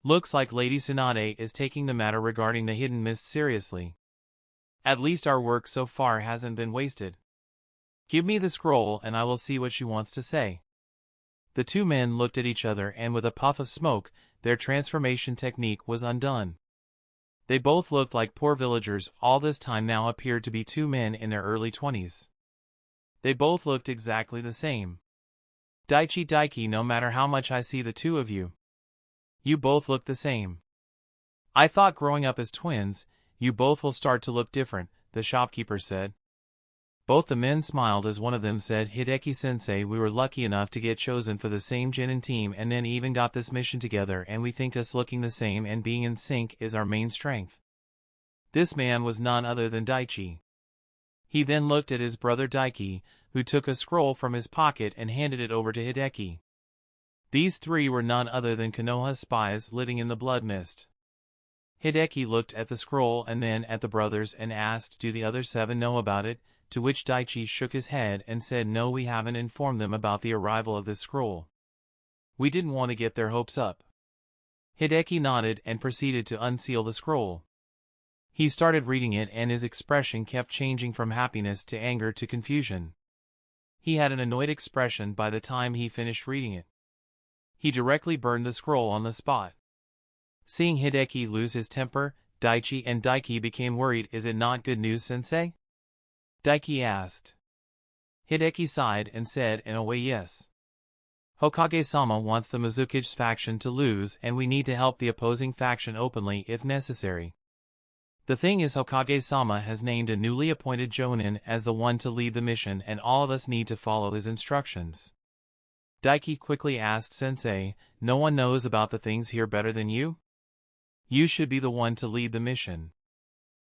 "Looks like Lady Tsunade is taking the matter regarding the hidden mist seriously. At least our work so far hasn't been wasted. Give me the scroll and I will see what she wants to say." The two men looked at each other, and with a puff of smoke, their transformation technique was undone. They both looked like poor villagers. All this time now appeared to be two men in their early 20s. They both looked exactly the same. Daiki, no matter how much I see the two of you, you both look the same. I thought growing up as twins, you both will start to look different," the shopkeeper said. Both the men smiled as one of them said, "Hideki-sensei, we were lucky enough to get chosen for the same genin team and then even got this mission together, and we think us looking the same and being in sync is our main strength." This man was none other than Daichi. He then looked at his brother Daiki, who took a scroll from his pocket and handed it over to Hideki. These three were none other than Konoha's spies living in the blood mist. Hideki looked at the scroll and then at the brothers and asked, "Do the other 7 know about it?" to which Daichi shook his head and said no, we haven't informed them about the arrival of this scroll. We didn't want to get their hopes up. Hideki nodded and proceeded to unseal the scroll. He started reading it and his expression kept changing from happiness to anger to confusion. He had an annoyed expression by the time he finished reading it. He directly burned the scroll on the spot. Seeing Hideki lose his temper, Daichi and Daiki became worried. Is it not good news, sensei? Daiki asked. Hideki sighed and said, in a way, yes. Hokage-sama wants the Mizuki's faction to lose and we need to help the opposing faction openly if necessary. The thing is, Hokage-sama has named a newly appointed Jonin as the one to lead the mission and all of us need to follow his instructions. Daiki quickly asked, Sensei, no one knows about the things here better than you? You should be the one to lead the mission.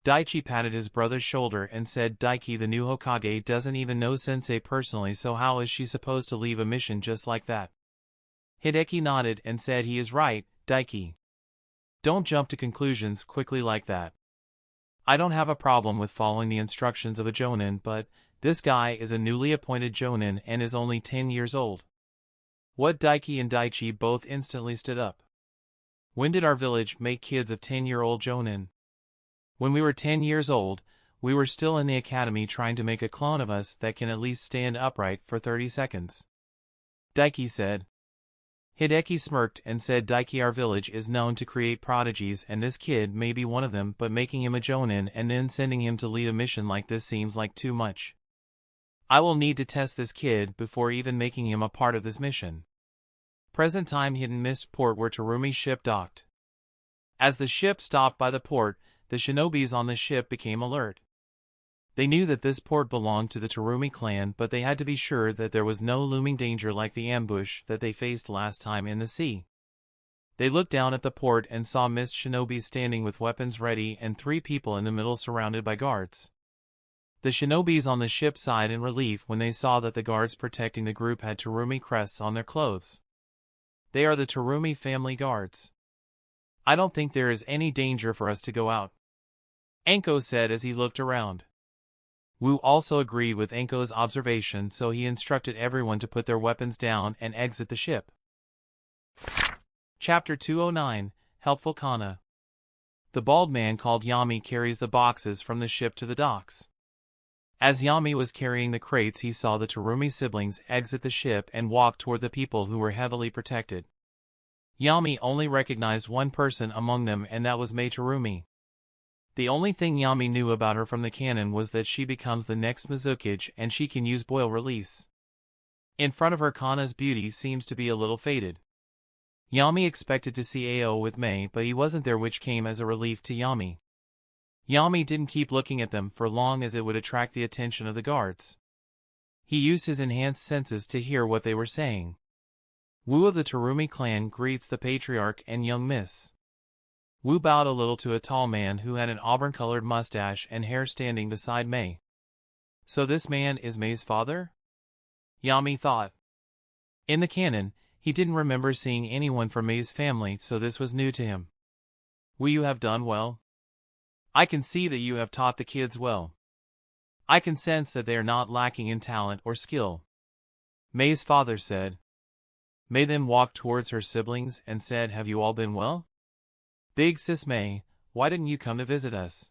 Daichi patted his brother's shoulder and said, Daiki, the new Hokage doesn't even know Sensei personally, so how is she supposed to leave a mission just like that? Hideki nodded and said, he is right, Daiki. Don't jump to conclusions quickly like that. I don't have a problem with following the instructions of a Jonin, but this guy is a newly appointed Jonin and is only 10 years old. What? Daiki and Daichi both instantly stood up. When did our village make kids of 10-year-old Jonin? When we were 10 years old, we were still in the academy trying to make a clone of us that can at least stand upright for 30 seconds. Daiki said. Hideki smirked and said, Daiki, our village is known to create prodigies and this kid may be one of them, but making him a Jonin and then sending him to lead a mission like this seems like too much. I will need to test this kid before even making him a part of this mission. Present time, hidden mist port where Terumi's ship docked. As the ship stopped by the port, the shinobis on the ship became alert. They knew that this port belonged to the Terumi clan, but they had to be sure that there was no looming danger like the ambush that they faced last time in the sea. They looked down at the port and saw mist shinobis standing with weapons ready and 3 people in the middle surrounded by guards. The shinobis on the ship sighed in relief when they saw that the guards protecting the group had Terumi crests on their clothes. They are the Terumi family guards. I don't think there is any danger for us to go out, Anko said as he looked around. Wu also agreed with Anko's observation, so he instructed everyone to put their weapons down and exit the ship. Chapter 209, Helpful Kana. The bald man called Yami carries the boxes from the ship to the docks. As Yami was carrying the crates, he saw the Terumi siblings exit the ship and walk toward the people who were heavily protected. Yami only recognized one person among them, and that was Mei Terumi. The only thing Yami knew about her from the canon was that she becomes the next Mizuki and she can use boil release. In front of her, Kana's beauty seems to be a little faded. Yami expected to see Ao with Mei, but he wasn't there, which came as a relief to Yami. Yami didn't keep looking at them for long as it would attract the attention of the guards. He used his enhanced senses to hear what they were saying. Wu of the Terumi clan greets the patriarch and young miss. Wu bowed a little to a tall man who had an auburn-colored mustache and hair standing beside Mei. So this man is Mei's father? Yami thought. In the canon, he didn't remember seeing anyone from Mei's family, so this was new to him. Wu, you have done well. I can see that you have taught the kids well. I can sense that they are not lacking in talent or skill, Mei's father said. Mei then walked towards her siblings and said, have you all been well? Big sis Mei, why didn't you come to visit us?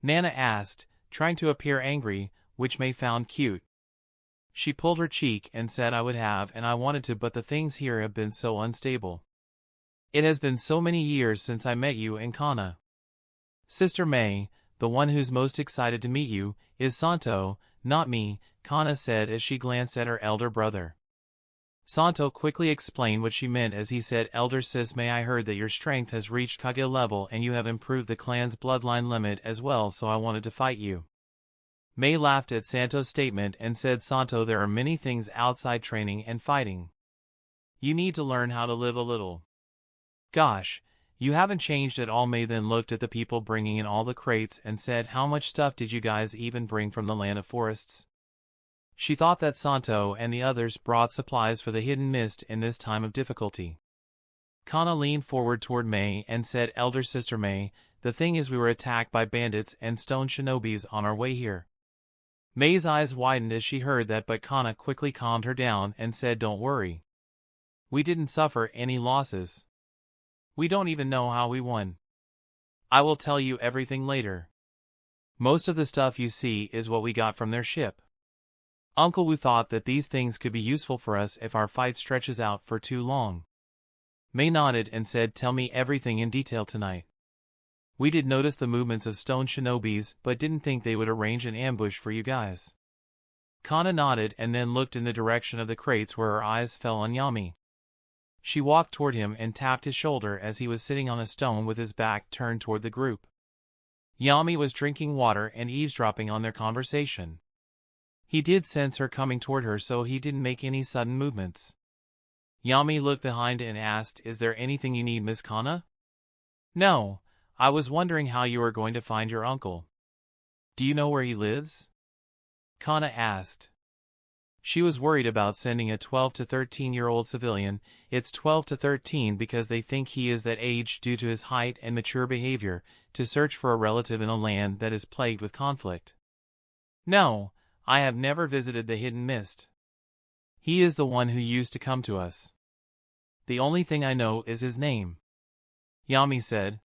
Nana asked, trying to appear angry, which Mei found cute. She pulled her cheek and said, I would have and I wanted to, but the things here have been so unstable. It has been so many years since I met you and Kana. Sister Mei, the one who's most excited to meet you, is Santo, not me, Kana said as she glanced at her elder brother. Santo quickly explained what she meant as he said, Elder sis Mei, I heard that your strength has reached Kage level and you have improved the clan's bloodline limit as well, so I wanted to fight you. Mei laughed at Santo's statement and said, Santo, there are many things outside training and fighting. You need to learn how to live a little. Gosh, you haven't changed at all. Mei then looked at the people bringing in all the crates and said, how much stuff did you guys even bring from the land of forests? She thought that Santo and the others brought supplies for the hidden mist in this time of difficulty. Kana leaned forward toward Mei and said, Elder sister Mei, the thing is we were attacked by bandits and stone shinobis on our way here. Mei's eyes widened as she heard that, but Kana quickly calmed her down and said, "Don't worry. We didn't suffer any losses. We don't even know how we won. I will tell you everything later. Most of the stuff you see is what we got from their ship. Uncle Wu thought that these things could be useful for us if our fight stretches out for too long." Mei nodded and said, "Tell me everything in detail tonight. We did notice the movements of stone shinobis, but didn't think they would arrange an ambush for you guys." Kana nodded and then looked in the direction of the crates where her eyes fell on Yami. She walked toward him and tapped his shoulder as he was sitting on a stone with his back turned toward the group. Yami was drinking water and eavesdropping on their conversation. He did sense her coming toward her, so he didn't make any sudden movements. Yami looked behind and asked, "Is there anything you need, Miss Kana?" "No, I was wondering how you were going to find your uncle. Do you know where he lives?" Kana asked. She was worried about sending a 12 to 13-year-old civilian. It's 12 to 13 because they think he is that age due to his height and mature behavior, to search for a relative in a land that is plagued with conflict. "No, I have never visited the Hidden Mist. He is the one who used to come to us. The only thing I know is his name," Yami said.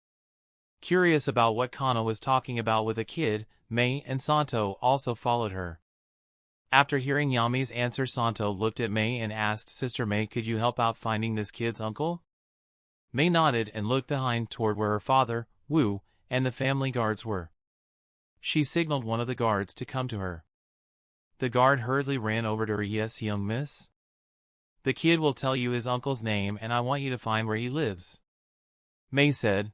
Curious about what Kana was talking about with a kid, Mei and Santo also followed her. After hearing Yami's answer, Santo looked at Mei and asked, "Sister Mei, could you help out finding this kid's uncle?" Mei nodded and looked behind toward where her father, Wu, and the family guards were. She signaled one of the guards to come to her. The guard hurriedly ran over to her. "Yes, young miss? The kid will tell you his uncle's name and I want you to find where he lives," Mei said.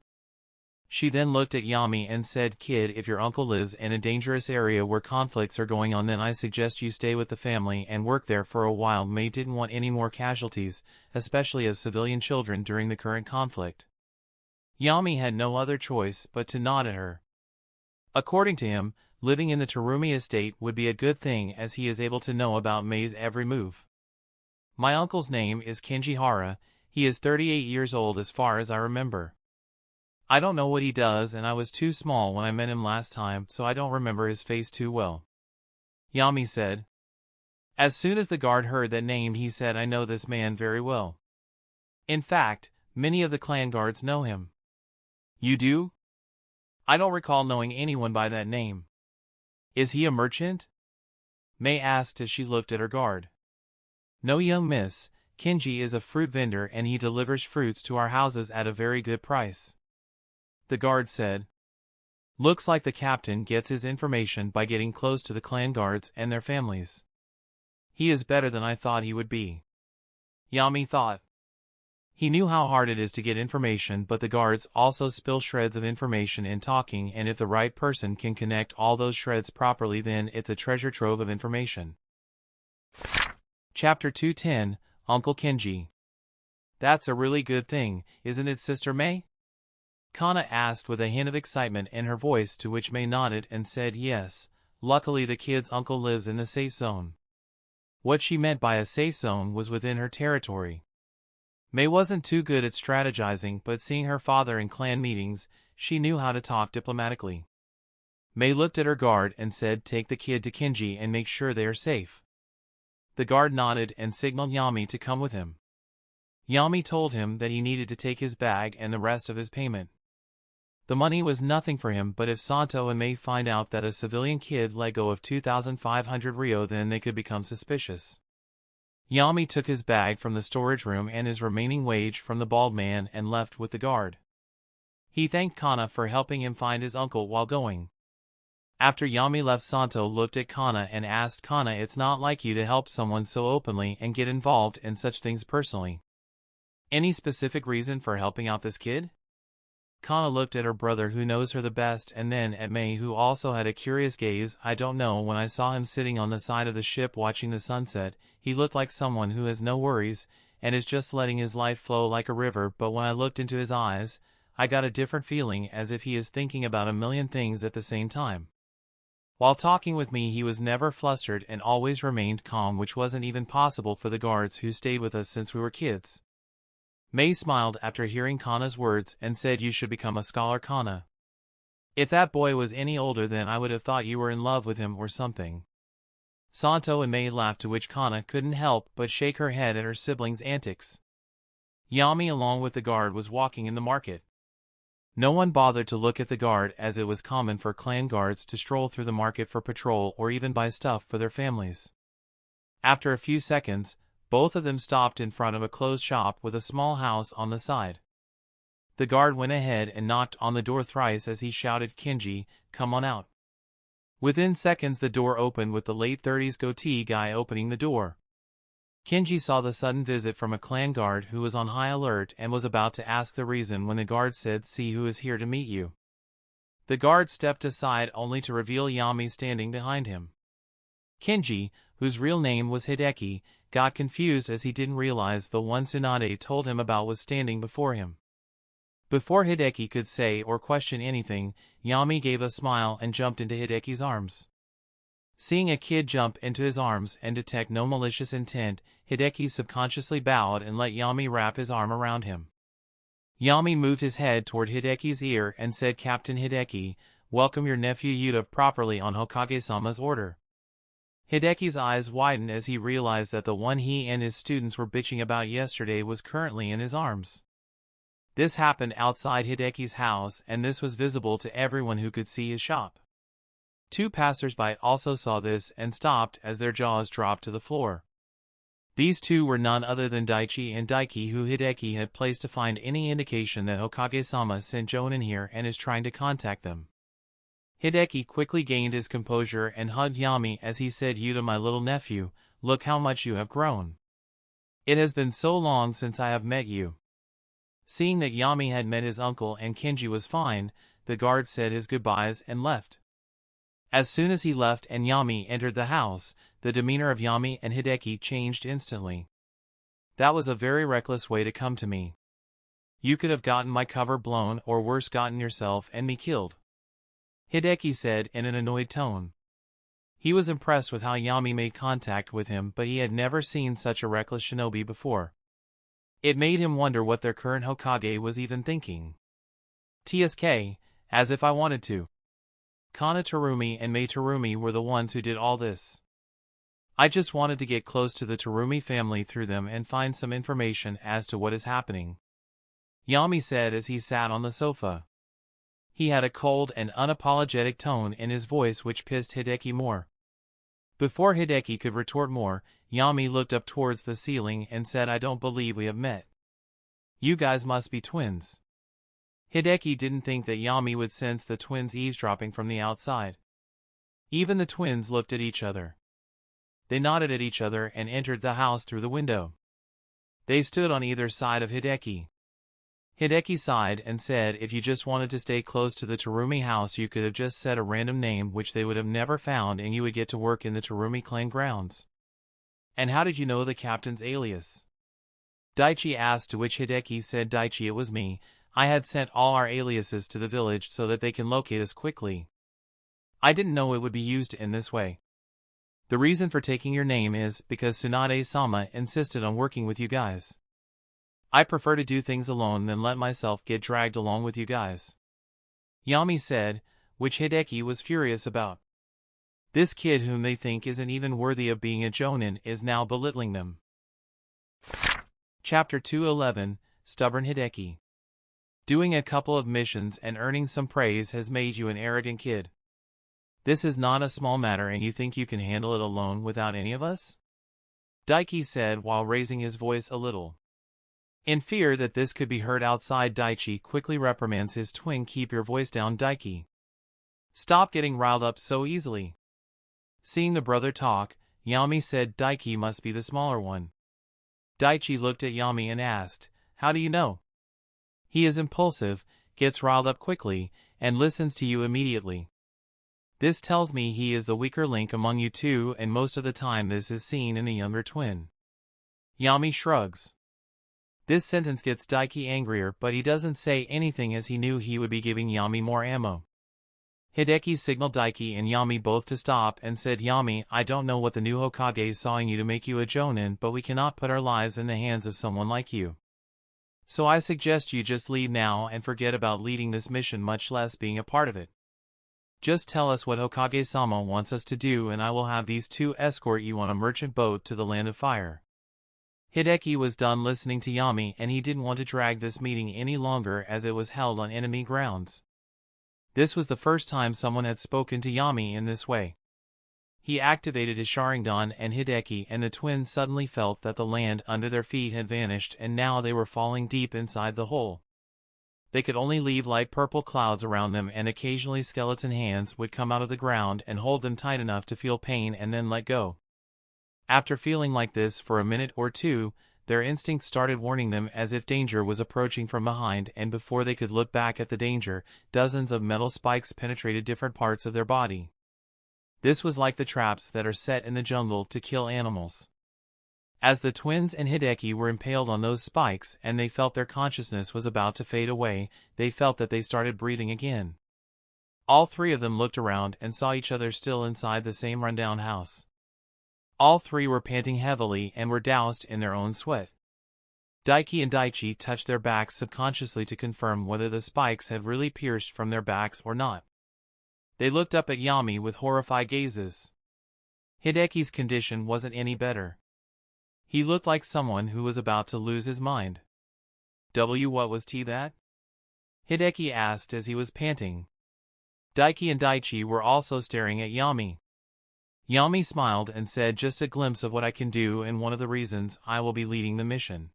She then looked at Yami and said, "Kid, if your uncle lives in a dangerous area where conflicts are going on, then I suggest you stay with the family and work there for a while." Mei didn't want any more casualties, especially of civilian children during the current conflict. Yami had no other choice but to nod at her. According to him, living in the Terumi estate would be a good thing as he is able to know about Mei's every move. "My uncle's name is Kenjihara. He is 38 years old as far as I remember. I don't know what he does and I was too small when I met him last time, so I don't remember his face too well," Yami said. As soon as the guard heard that name, he said, "I know this man very well. In fact, many of the clan guards know him." "You do?" "I don't recall knowing anyone by that name." "Is he a merchant?" Mei asked as she looked at her guard. "No, young miss. Kenji is a fruit vendor and he delivers fruits to our houses at a very good price," the guard said. "Looks like the captain gets his information by getting close to the clan guards and their families. He is better than I thought he would be," Yami thought. He knew how hard it is to get information, but the guards also spill shreds of information in talking, and if the right person can connect all those shreds properly, then it's a treasure trove of information. Chapter 210, Uncle Kenji. "That's a really good thing, isn't it, Sister Mei?" Kana asked with a hint of excitement in her voice, to which Mei nodded and said yes. Luckily the kid's uncle lives in the safe zone. What she meant by a safe zone was within her territory. Mei wasn't too good at strategizing, but seeing her father in clan meetings, she knew how to talk diplomatically. Mei looked at her guard and said, "Take the kid to Kenji and make sure they are safe." The guard nodded and signaled Yami to come with him. Yami told him that he needed to take his bag and the rest of his payment. The money was nothing for him, but if Santo and Mei find out that a civilian kid let go of 2,500 Ryo, then they could become suspicious. Yami took his bag from the storage room and his remaining wage from the bald man and left with the guard. He thanked Kana for helping him find his uncle while going. After Yami left, Santo looked at Kana and asked, "Kana, it's not like you to help someone so openly and get involved in such things personally. Any specific reason for helping out this kid?" Kana looked at her brother, who knows her the best, and then at Mei, who also had a curious gaze. "I don't know. When I saw him sitting on the side of the ship watching the sunset, he looked like someone who has no worries and is just letting his life flow like a river, but when I looked into his eyes, I got a different feeling, as if he is thinking about a million things at the same time. While talking with me, he was never flustered and always remained calm, which wasn't even possible for the guards who stayed with us since we were kids." Mei smiled after hearing Kana's words and said, "You should become a scholar, Kana. If that boy was any older, then I would have thought you were in love with him or something." Santo and Mei laughed, to which Kana couldn't help but shake her head at her siblings' antics. Yami along with the guard was walking in the market. No one bothered to look at the guard, as it was common for clan guards to stroll through the market for patrol or even buy stuff for their families. After a few seconds, both of them stopped in front of a closed shop with a small house on the side. The guard went ahead and knocked on the door thrice as he shouted, "Kenji, come on out." Within seconds the door opened with the late 30s goatee guy opening the door. Kenji saw the sudden visit from a clan guard who was on high alert and was about to ask the reason when the guard said, "See who is here to meet you." The guard stepped aside only to reveal Yami standing behind him. Kenji, whose real name was Hideki, got confused as he didn't realize the one Tsunade told him about was standing before him. Before Hideki could say or question anything, Yami gave a smile and jumped into Hideki's arms. Seeing a kid jump into his arms and detect no malicious intent, Hideki subconsciously bowed and let Yami wrap his arm around him. Yami moved his head toward Hideki's ear and said, "Captain Hideki, welcome your nephew Yuta properly on Hokage-sama's order." Hideki's eyes widened as he realized that the one he and his students were bitching about yesterday was currently in his arms. This happened outside Hideki's house, and this was visible to everyone who could see his shop. Two passers-by also saw this and stopped as their jaws dropped to the floor. These two were none other than Daichi and Daiki, who Hideki had placed to find any indication that Hokage-sama sent Jonin here and is trying to contact them. Hideki quickly gained his composure and hugged Yami as he said, "Yuta, my little nephew, look how much you have grown. It has been so long since I have met you." Seeing that Yami had met his uncle and Kenji was fine, the guard said his goodbyes and left. As soon as he left and Yami entered the house, the demeanor of Yami and Hideki changed instantly. "That was a very reckless way to come to me. You could have gotten my cover blown or worse, gotten yourself and me killed," Hideki said in an annoyed tone. He was impressed with how Yami made contact with him, but he had never seen such a reckless shinobi before. It made him wonder what their current Hokage was even thinking. "TSK, as if I wanted to. Kana Terumi and Mei Terumi were the ones who did all this. I just wanted to get close to the Terumi family through them and find some information as to what is happening," Yami said as he sat on the sofa. He had a cold and unapologetic tone in his voice which pissed Hideki more. Before Hideki could retort more, Yami looked up towards the ceiling and said, "I don't believe we have met. You guys must be twins." Hideki didn't think that Yami would sense the twins eavesdropping from the outside. Even the twins looked at each other. They nodded at each other and entered the house through the window. They stood on either side of Hideki. Hideki sighed and said, "If you just wanted to stay close to the Terumi house, you could have just said a random name which they would have never found, and you would get to work in the Terumi clan grounds." "And how did you know the captain's alias?" Daichi asked, to which Hideki said, "Daichi, it was me. I had sent all our aliases to the village so that they can locate us quickly. I didn't know it would be used in this way. The reason for taking your name is because Tsunade-sama insisted on working with you guys. I prefer to do things alone than let myself get dragged along with you guys," Yami said, which Hideki was furious about. This kid whom they think isn't even worthy of being a jonin is now belittling them. Chapter 211, Stubborn Hideki. Doing a couple of missions and earning some praise has made you an arrogant kid. This is not a small matter, and you think you can handle it alone without any of us? Daiki said while raising his voice a little. In fear that this could be heard outside, Daichi quickly reprimands his twin. "Keep your voice down, Daiki. Stop getting riled up so easily." Seeing the brother talk, Yami said, "Daiki must be the smaller one." Daichi looked at Yami and asked, "How do you know?" "He is impulsive, gets riled up quickly, and listens to you immediately. This tells me he is the weaker link among you two, and most of the time this is seen in the younger twin." Yami shrugs. This sentence gets Daiki angrier, but he doesn't say anything as he knew he would be giving Yami more ammo. Hideki signaled Daiki and Yami both to stop and said, "Yami, I don't know what the new Hokage saw in you to make you a jonin, but we cannot put our lives in the hands of someone like you. So I suggest you just leave now and forget about leading this mission, much less being a part of it." Just tell us what Hokage-sama wants us to do and I will have these two escort you on a merchant boat to the Land of Fire. Hideki was done listening to Yami and he didn't want to drag this meeting any longer as it was held on enemy grounds. This was the first time someone had spoken to Yami in this way. He activated his Sharingan and Hideki and the twins suddenly felt that the land under their feet had vanished and now they were falling deep inside the hole. They could only leave light purple clouds around them and occasionally skeleton hands would come out of the ground and hold them tight enough to feel pain and then let go. After feeling like this for a minute or two, their instincts started warning them as if danger was approaching from behind and before they could look back at the danger, dozens of metal spikes penetrated different parts of their body. This was like the traps that are set in the jungle to kill animals. As the twins and Hideki were impaled on those spikes and they felt their consciousness was about to fade away, they felt that they started breathing again. All three of them looked around and saw each other still inside the same rundown house. All three were panting heavily and were doused in their own sweat. Daiki and Daichi touched their backs subconsciously to confirm whether the spikes had really pierced from their backs or not. They looked up at Yami with horrified gazes. Hideki's condition wasn't any better. He looked like someone who was about to lose his mind. What was that? Hideki asked as he was panting. Daiki and Daichi were also staring at Yami. Yami smiled and said, just a glimpse of what I can do and one of the reasons I will be leading the mission.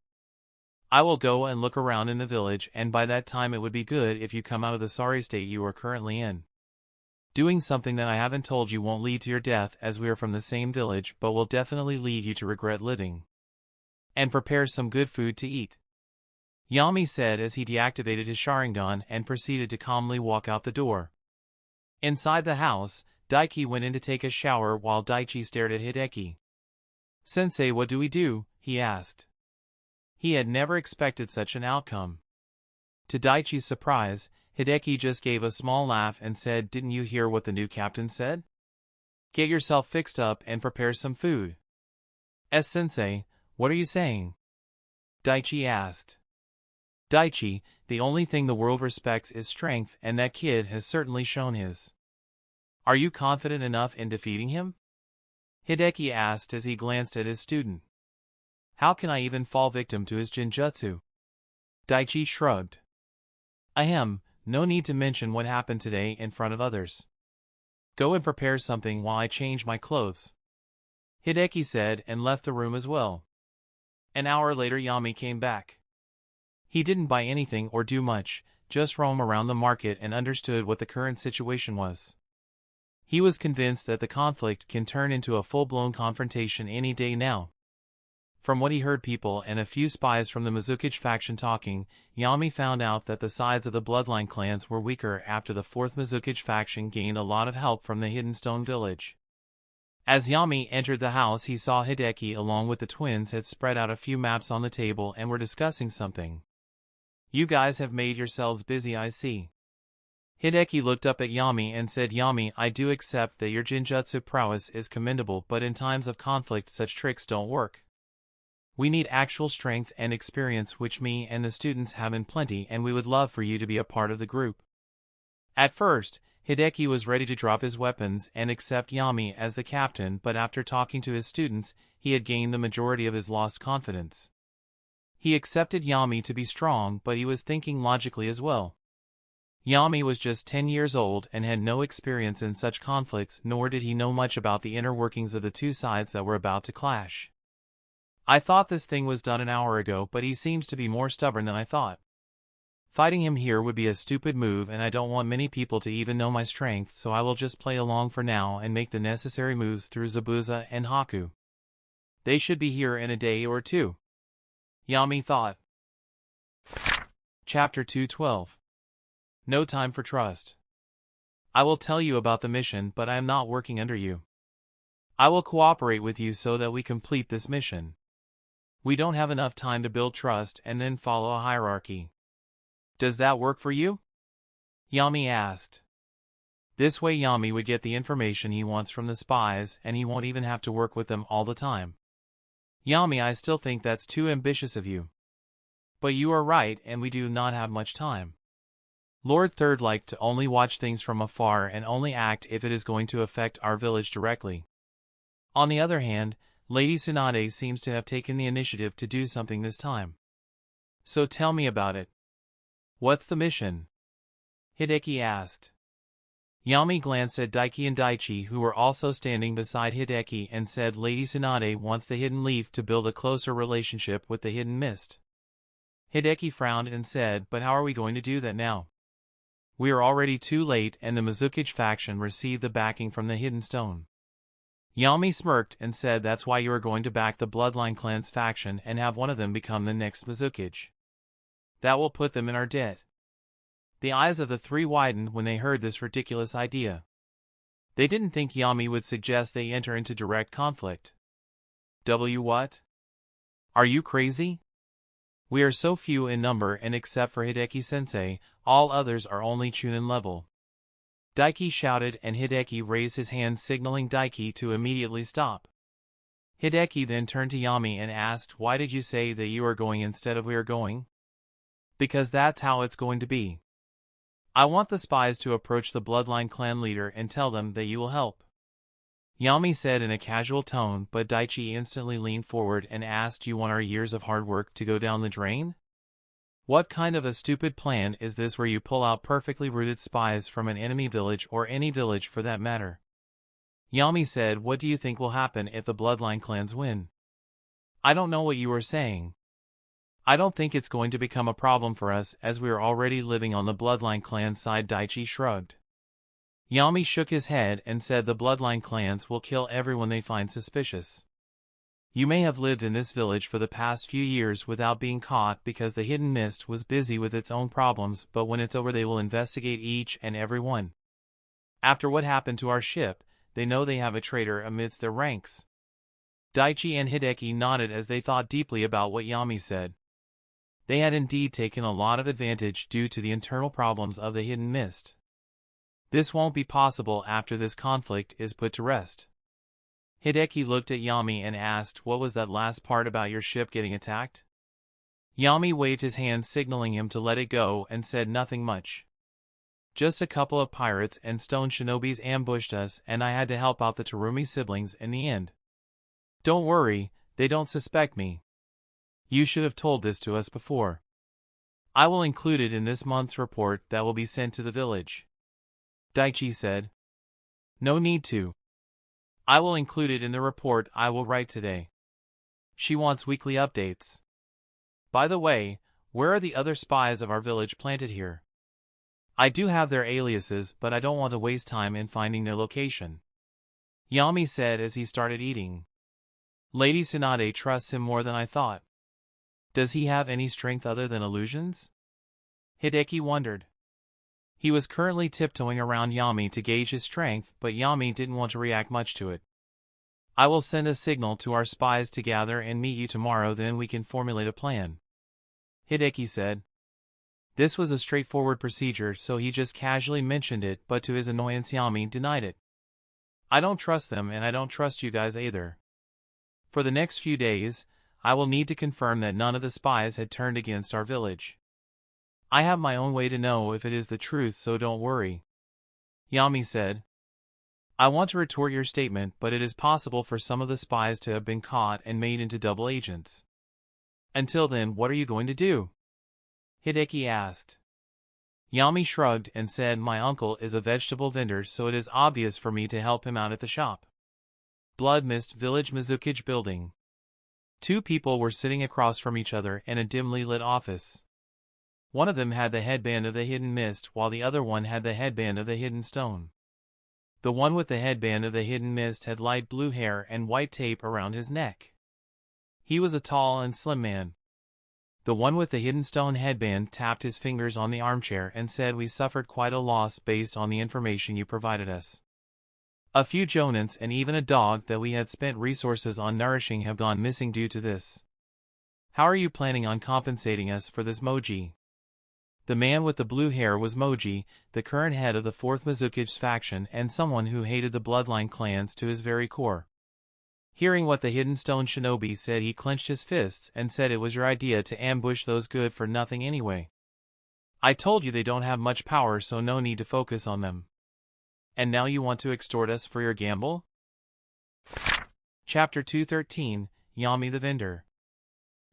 I will go and look around in the village and by that time it would be good if you come out of the sorry state you are currently in. Doing something that I haven't told you won't lead to your death as we are from the same village but will definitely lead you to regret living. And prepare some good food to eat. Yami said as he deactivated his Sharingan and proceeded to calmly walk out the door. Inside the house, Daiki went in to take a shower while Daichi stared at Hideki. Sensei, what do we do? He asked. He had never expected such an outcome. To Daichi's surprise, Hideki just gave a small laugh and said, didn't you hear what the new captain said? Get yourself fixed up and prepare some food. Sensei, what are you saying? Daichi asked. Daichi, the only thing the world respects is strength and that kid has certainly shown his. Are you confident enough in defeating him? Hideki asked as he glanced at his student. How can I even fall victim to his Genjutsu? Daichi shrugged. Ahem, no need to mention what happened today in front of others. Go and prepare something while I change my clothes. Hideki said and left the room as well. An hour later Yami came back. He didn't buy anything or do much, just roam around the market and understood what the current situation was. He was convinced that the conflict can turn into a full-blown confrontation any day now. From what he heard people and a few spies from the Mizukage faction talking, Yami found out that the sides of the bloodline clans were weaker after the 4th Mizukage faction gained a lot of help from the Hidden Stone village. As Yami entered the house he saw Hideki along with the twins had spread out a few maps on the table and were discussing something. You guys have made yourselves busy, I see. Hideki looked up at Yami and said, Yami, I do accept that your Genjutsu prowess is commendable but in times of conflict such tricks don't work. We need actual strength and experience which me and the students have in plenty and we would love for you to be a part of the group. At first, Hideki was ready to drop his weapons and accept Yami as the captain but after talking to his students, he had gained the majority of his lost confidence. He accepted Yami to be strong but he was thinking logically as well. Yami was just 10 years old and had no experience in such conflicts nor did he know much about the inner workings of the two sides that were about to clash. I thought this thing was done an hour ago but he seems to be more stubborn than I thought. Fighting him here would be a stupid move and I don't want many people to even know my strength so I will just play along for now and make the necessary moves through Zabuza and Haku. They should be here in a day or two. Yami thought. Chapter 212. No time for trust. I will tell you about the mission but I am not working under you. I will cooperate with you so that we complete this mission. We don't have enough time to build trust and then follow a hierarchy. Does that work for you? Yami asked. This way Yami would get the information he wants from the spies and he won't even have to work with them all the time. Yami, I still think that's too ambitious of you. But you are right and we do not have much time. Lord Third liked to only watch things from afar and only act if it is going to affect our village directly. On the other hand, Lady Tsunade seems to have taken the initiative to do something this time. So tell me about it. What's the mission? Hideki asked. Yami glanced at Daiki and Daichi, who were also standing beside Hideki, and said Lady Tsunade wants the Hidden Leaf to build a closer relationship with the Hidden Mist. Hideki frowned and said, but how are we going to do that now? We are already too late, and the Mizukage faction received the backing from the Hidden Stone. Yami smirked and said that's why you are going to back the Bloodline Clan's faction and have one of them become the next Mizukage. That will put them in our debt. The eyes of the three widened when they heard this ridiculous idea. They didn't think Yami would suggest they enter into direct conflict. What? Are you crazy? We are so few in number, and except for Hideki-sensei, all others are only Chunin level. Daiki shouted, and Hideki raised his hand signaling Daiki to immediately stop. Hideki then turned to Yami and asked, why did you say that you are going instead of we are going? Because that's how it's going to be. I want the spies to approach the Bloodline Clan leader and tell them that you will help. Yami said in a casual tone, but Daichi instantly leaned forward and asked, you want our years of hard work to go down the drain? What kind of a stupid plan is this where you pull out perfectly rooted spies from an enemy village, or any village for that matter? Yami said, what do you think will happen if the Bloodline Clans win? I don't know what you are saying. I don't think it's going to become a problem for us, as we are already living on the Bloodline Clan side. Daichi shrugged. Yami shook his head and said the Bloodline Clans will kill everyone they find suspicious. You may have lived in this village for the past few years without being caught because the Hidden Mist was busy with its own problems, but when it's over they will investigate each and every one. After what happened to our ship, they know they have a traitor amidst their ranks. Daichi and Hideki nodded as they thought deeply about what Yami said. They had indeed taken a lot of advantage due to the internal problems of the Hidden Mist. This won't be possible after this conflict is put to rest. Hideki looked at Yami and asked, what was that last part about your ship getting attacked? Yami waved his hand signaling him to let it go and said nothing much. Just a couple of pirates and stone shinobis ambushed us, and I had to help out the Terumi siblings in the end. Don't worry, they don't suspect me. You should have told this to us before. I will include it in this month's report that will be sent to the village. Daichi said. No need to. I will include it in the report I will write today. She wants weekly updates. By the way, where are the other spies of our village planted here? I do have their aliases, but I don't want to waste time in finding their location. Yami said as he started eating. Lady Tsunade trusts him more than I thought. Does he have any strength other than illusions? Hideki wondered. He was currently tiptoeing around Yami to gauge his strength, but Yami didn't want to react much to it. I will send a signal to our spies to gather and meet you tomorrow, then we can formulate a plan. Hideki said. This was a straightforward procedure, so he just casually mentioned it, but to his annoyance Yami denied it. I don't trust them, and I don't trust you guys either. For the next few days, I will need to confirm that none of the spies had turned against our village. I have my own way to know if it is the truth, so don't worry. Yami said. I want to retort your statement, but it is possible for some of the spies to have been caught and made into double agents. Until then, what are you going to do? Hideki asked. Yami shrugged and said, my uncle is a vegetable vendor, so it is obvious for me to help him out at the shop. Blood Mist Village Mizukage Building. Two people were sitting across from each other in a dimly lit office. One of them had the headband of the Hidden Mist, while the other one had the headband of the Hidden Stone. The one with the headband of the Hidden Mist had light blue hair and white tape around his neck. He was a tall and slim man. The one with the Hidden Stone headband tapped his fingers on the armchair and said, we suffered quite a loss based on the information you provided us. A few jonins and even a dog that we had spent resources on nourishing have gone missing due to this. How are you planning on compensating us for this, Moji? The man with the blue hair was Moji, the current head of the 4th Mizukage faction and someone who hated the Bloodline Clans to his very core. Hearing what the Hidden Stone Shinobi said, he clenched his fists and said it was your idea to ambush those good for nothing anyway. I told you they don't have much power, so no need to focus on them. And now you want to extort us for your gamble? Chapter 213, Yami the Vendor.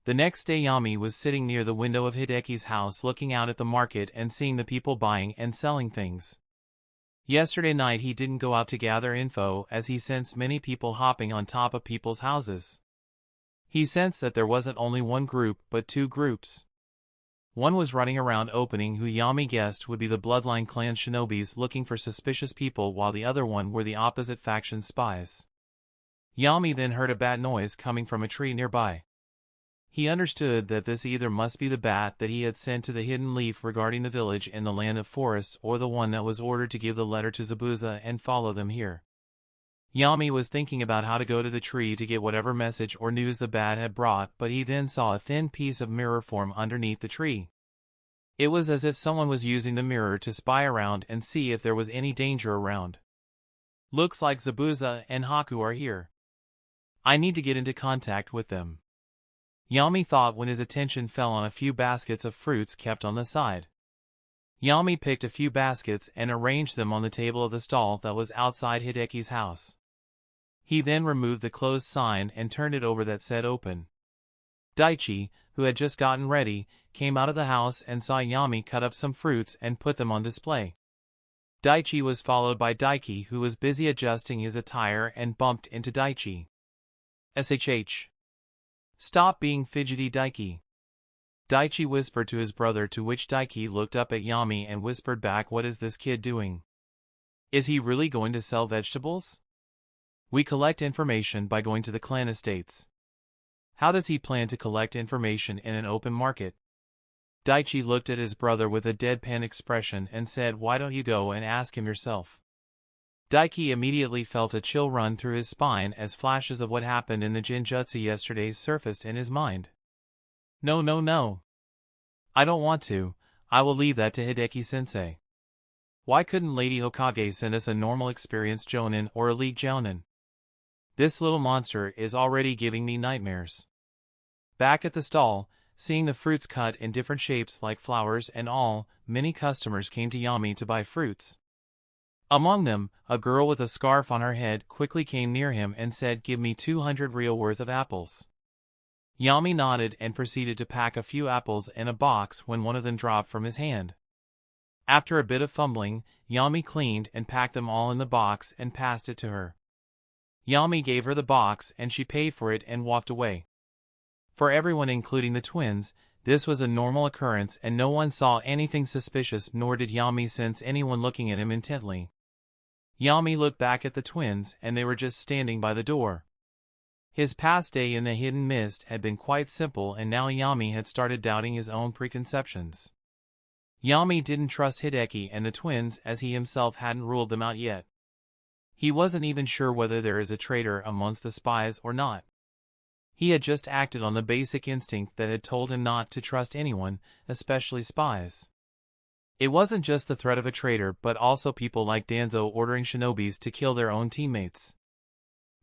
The next day Yami was sitting near the window of Hideki's house looking out at the market and seeing the people buying and selling things. Yesterday night he didn't go out to gather info as he sensed many people hopping on top of people's houses. He sensed that there wasn't only one group but two groups. One was running around opening who Yami guessed would be the Bloodline clan shinobis looking for suspicious people, while the other one were the opposite faction spies. Yami then heard a bat noise coming from a tree nearby. He understood that this either must be the bat that he had sent to the hidden leaf regarding the village in the land of forests, or the one that was ordered to give the letter to Zabuza and follow them here. Yami was thinking about how to go to the tree to get whatever message or news the bat had brought, but he then saw a thin piece of mirror form underneath the tree. It was as if someone was using the mirror to spy around and see if there was any danger around. Looks like Zabuza and Haku are here. I need to get into contact with them, Yami thought when his attention fell on a few baskets of fruits kept on the side. Yami picked a few baskets and arranged them on the table of the stall that was outside Hideki's house. He then removed the closed sign and turned it over that said open. Daichi, who had just gotten ready, came out of the house and saw Yami cut up some fruits and put them on display. Daichi was followed by Daiki, who was busy adjusting his attire, and bumped into Daichi. SHH. Stop being fidgety, Daiki. Daichi whispered to his brother, to which Daiki looked up at Yami and whispered back, what is this kid doing? Is he really going to sell vegetables? We collect information by going to the clan estates. How does he plan to collect information in an open market? Daichi looked at his brother with a deadpan expression and said, why don't you go and ask him yourself? Daiki immediately felt a chill run through his spine as flashes of what happened in the Genjutsu yesterday surfaced in his mind. No. I don't want to. I will leave that to Hideki-sensei. Why couldn't Lady Hokage send us a normal experienced Jonin or elite Jounin? This little monster is already giving me nightmares. Back at the stall, seeing the fruits cut in different shapes like flowers and all, many customers came to Yami to buy fruits. Among them, a girl with a scarf on her head quickly came near him and said, give me 200 ryo worth of apples. Yami nodded and proceeded to pack a few apples in a box when one of them dropped from his hand. After a bit of fumbling, Yami cleaned and packed them all in the box and passed it to her. Yami gave her the box and she paid for it and walked away. For everyone, including the twins, this was a normal occurrence and no one saw anything suspicious, nor did Yami sense anyone looking at him intently. Yami looked back at the twins and they were just standing by the door. His past day in the hidden mist had been quite simple, and now Yami had started doubting his own preconceptions. Yami didn't trust Hideki and the twins as he himself hadn't ruled them out yet. He wasn't even sure whether there is a traitor amongst the spies or not. He had just acted on the basic instinct that had told him not to trust anyone, especially spies. It wasn't just the threat of a traitor, but also people like Danzo ordering shinobis to kill their own teammates.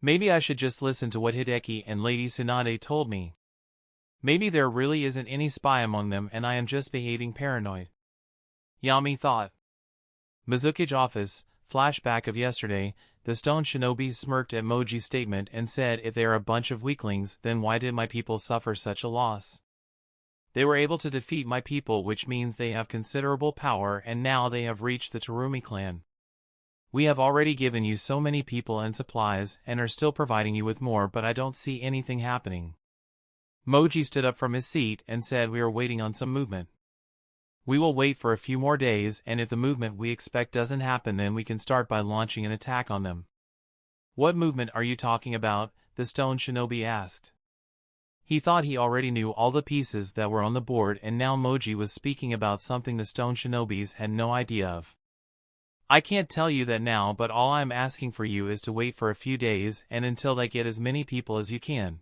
Maybe I should just listen to what Hideki and Lady Tsunade told me. Maybe there really isn't any spy among them and I am just behaving paranoid. Yami thought. Mizuki's office, flashback of yesterday. The stone shinobi smirked at Moji's statement and said, if they are a bunch of weaklings, then why did my people suffer such a loss? They were able to defeat my people, which means they have considerable power, and now they have reached the Terumi clan. We have already given you so many people and supplies, and are still providing you with more, but I don't see anything happening. Moji stood up from his seat and said, we are waiting on some movement. We will wait for a few more days, and if the movement we expect doesn't happen, then we can start by launching an attack on them. What movement are you talking about? The stone shinobi asked. He thought he already knew all the pieces that were on the board, and now Moji was speaking about something the stone shinobis had no idea of. I can't tell you that now, but all I'm asking for you is to wait for a few days, and until they get as many people as you can.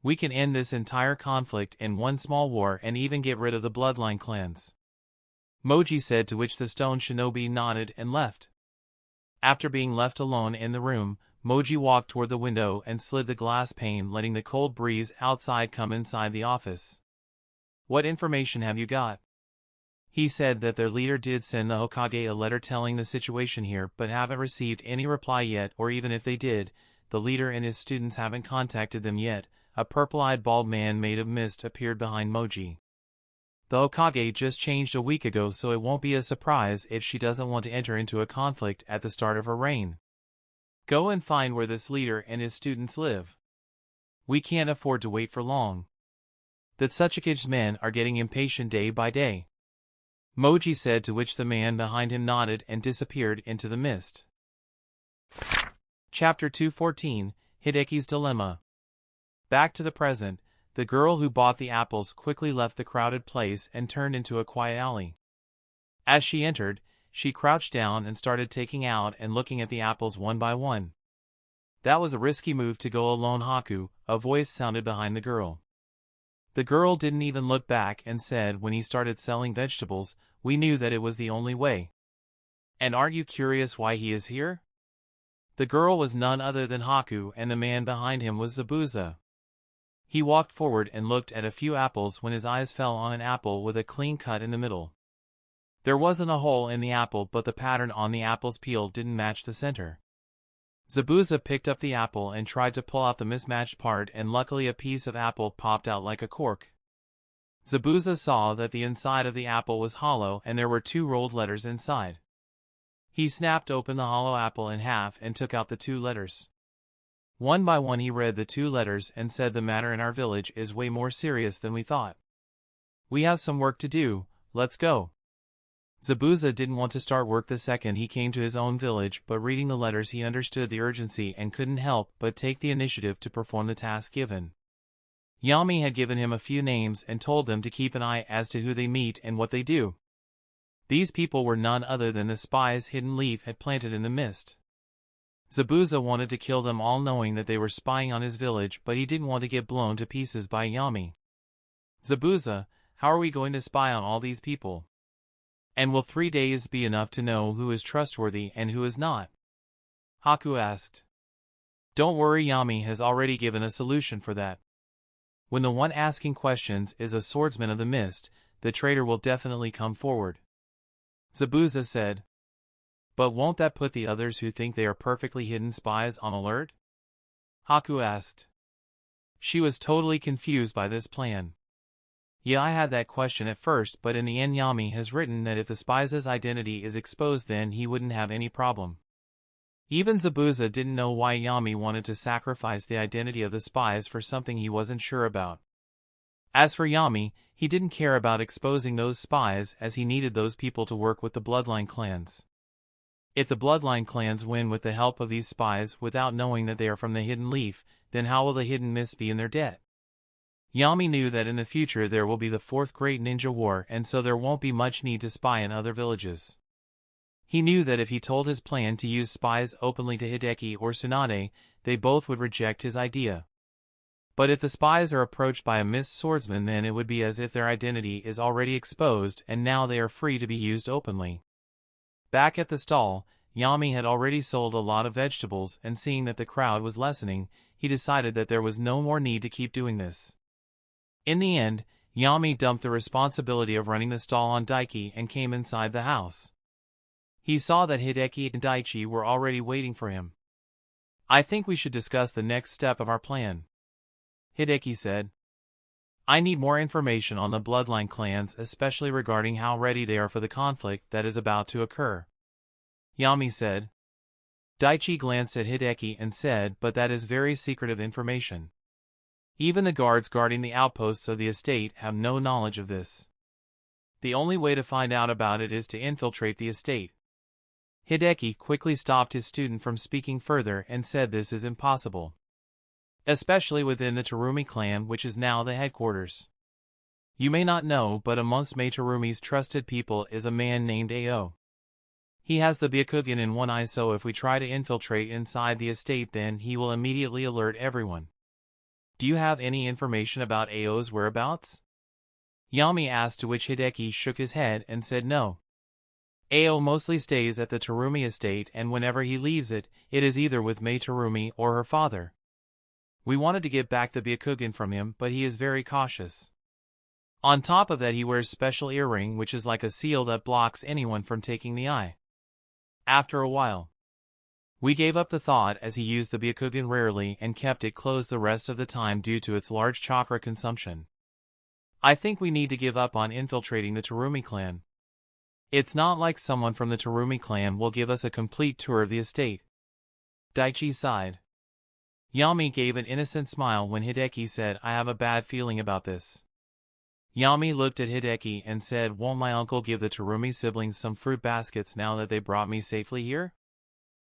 We can end this entire conflict in one small war and even get rid of the bloodline clans. Moji said, to which the stone shinobi nodded and left. After being left alone in the room, Moji walked toward the window and slid the glass pane, letting the cold breeze outside come inside the office. What information have you got? He said that their leader did send the Hokage a letter telling the situation here but haven't received any reply yet, or even if they did, the leader and his students haven't contacted them yet. A purple-eyed bald man made of mist appeared behind Moji. The Hokage just changed a week ago, so it won't be a surprise if she doesn't want to enter into a conflict at the start of her reign. Go and find where this leader and his students live. We can't afford to wait for long. The Tsuchikige's men are getting impatient day by day, Moji said, to which the man behind him nodded and disappeared into the mist. Chapter 214, Hideki's Dilemma. Back to the present, the girl who bought the apples quickly left the crowded place and turned into a quiet alley. As she entered, she crouched down and started taking out and looking at the apples one by one. That was a risky move to go alone, Haku, a voice sounded behind the girl. The girl didn't even look back and said, when he started selling vegetables, we knew that it was the only way. And aren't you curious why he is here? The girl was none other than Haku, and the man behind him was Zabuza. He walked forward and looked at a few apples when his eyes fell on an apple with a clean cut in the middle. There wasn't a hole in the apple, but the pattern on the apple's peel didn't match the center. Zabuza picked up the apple and tried to pull out the mismatched part, and luckily a piece of apple popped out like a cork. Zabuza saw that the inside of the apple was hollow and there were 2 rolled letters inside. He snapped open the hollow apple in half and took out the 2 letters. One by one he read the 2 letters and said, the matter in our village is way more serious than we thought. We have some work to do, let's go. Zabuza didn't want to start work the second he came to his own village, but reading the letters he understood the urgency and couldn't help but take the initiative to perform the task given. Yami had given him a few names and told them to keep an eye as to who they meet and what they do. These people were none other than the spies Hidden Leaf had planted in the mist. Zabuza wanted to kill them all, knowing that they were spying on his village, but he didn't want to get blown to pieces by Yami. Zabuza, how are we going to spy on all these people? And will 3 days be enough to know who is trustworthy and who is not? Haku asked. Don't worry, Yami has already given a solution for that. When the one asking questions is a swordsman of the mist, the traitor will definitely come forward. Zabuza said. But won't that put the others who think they are perfectly hidden spies on alert? Haku asked. She was totally confused by this plan. Yeah, I had that question at first, but in the end Yami has written that if the spy's identity is exposed, then he wouldn't have any problem. Even Zabuza didn't know why Yami wanted to sacrifice the identity of the spies for something he wasn't sure about. As for Yami, he didn't care about exposing those spies, as he needed those people to work with the bloodline clans. If the bloodline clans win with the help of these spies without knowing that they are from the Hidden Leaf, then how will the Hidden Mist be in their debt? Yami knew that in the future there will be the 4th Great Ninja War, and so there won't be much need to spy in other villages. He knew that if he told his plan to use spies openly to Hideki or Tsunade, they both would reject his idea. But if the spies are approached by a mist swordsman, then it would be as if their identity is already exposed and now they are free to be used openly. Back at the stall, Yami had already sold a lot of vegetables, and seeing that the crowd was lessening, he decided that there was no more need to keep doing this. In the end, Yami dumped the responsibility of running the stall on Daiki and came inside the house. He saw that Hideki and Daichi were already waiting for him. I think we should discuss the next step of our plan, Hideki said. I need more information on the bloodline clans, especially regarding how ready they are for the conflict that is about to occur, Yami said. Daichi glanced at Hideki and said, but that is very secretive information. Even the guards guarding the outposts of the estate have no knowledge of this. The only way to find out about it is to infiltrate the estate. Hideki quickly stopped his student from speaking further and said this is impossible, especially within the Terumi clan, which is now the headquarters. You may not know, but amongst Terumi's trusted people is a man named Ao. He has the Byakugan in one eye, so if we try to infiltrate inside the estate, then he will immediately alert everyone. Do you have any information about Ao's whereabouts? Yami asked, to which Hideki shook his head and said no. Ao mostly stays at the Terumi estate, and whenever he leaves it, it is either with Mei Terumi or her father. We wanted to get back the Byakugan from him, but he is very cautious. On top of that he wears special earring which is like a seal that blocks anyone from taking the eye. After a while, we gave up the thought as he used the Byakugan rarely and kept it closed the rest of the time due to its large chakra consumption. I think we need to give up on infiltrating the Terumi clan. It's not like someone from the Terumi clan will give us a complete tour of the estate. Daichi sighed. Yami gave an innocent smile when Hideki said, I have a bad feeling about this. Yami looked at Hideki and said, won't my uncle give the Terumi siblings some fruit baskets now that they brought me safely here?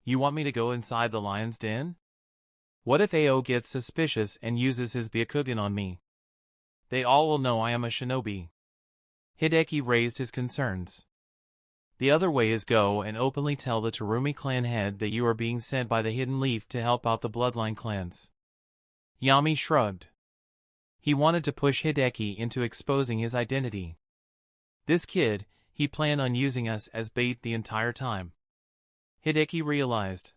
You want me to go inside the lion's den? What if Ao gets suspicious and uses his Byakugan on me? They all will know I am a shinobi. Hideki raised his concerns. The other way is go and openly tell the Terumi clan head that you are being sent by the Hidden Leaf to help out the bloodline clans. Yami shrugged. He wanted to push Hideki into exposing his identity. This kid, he planned on using us as bait the entire time. Hideki realized.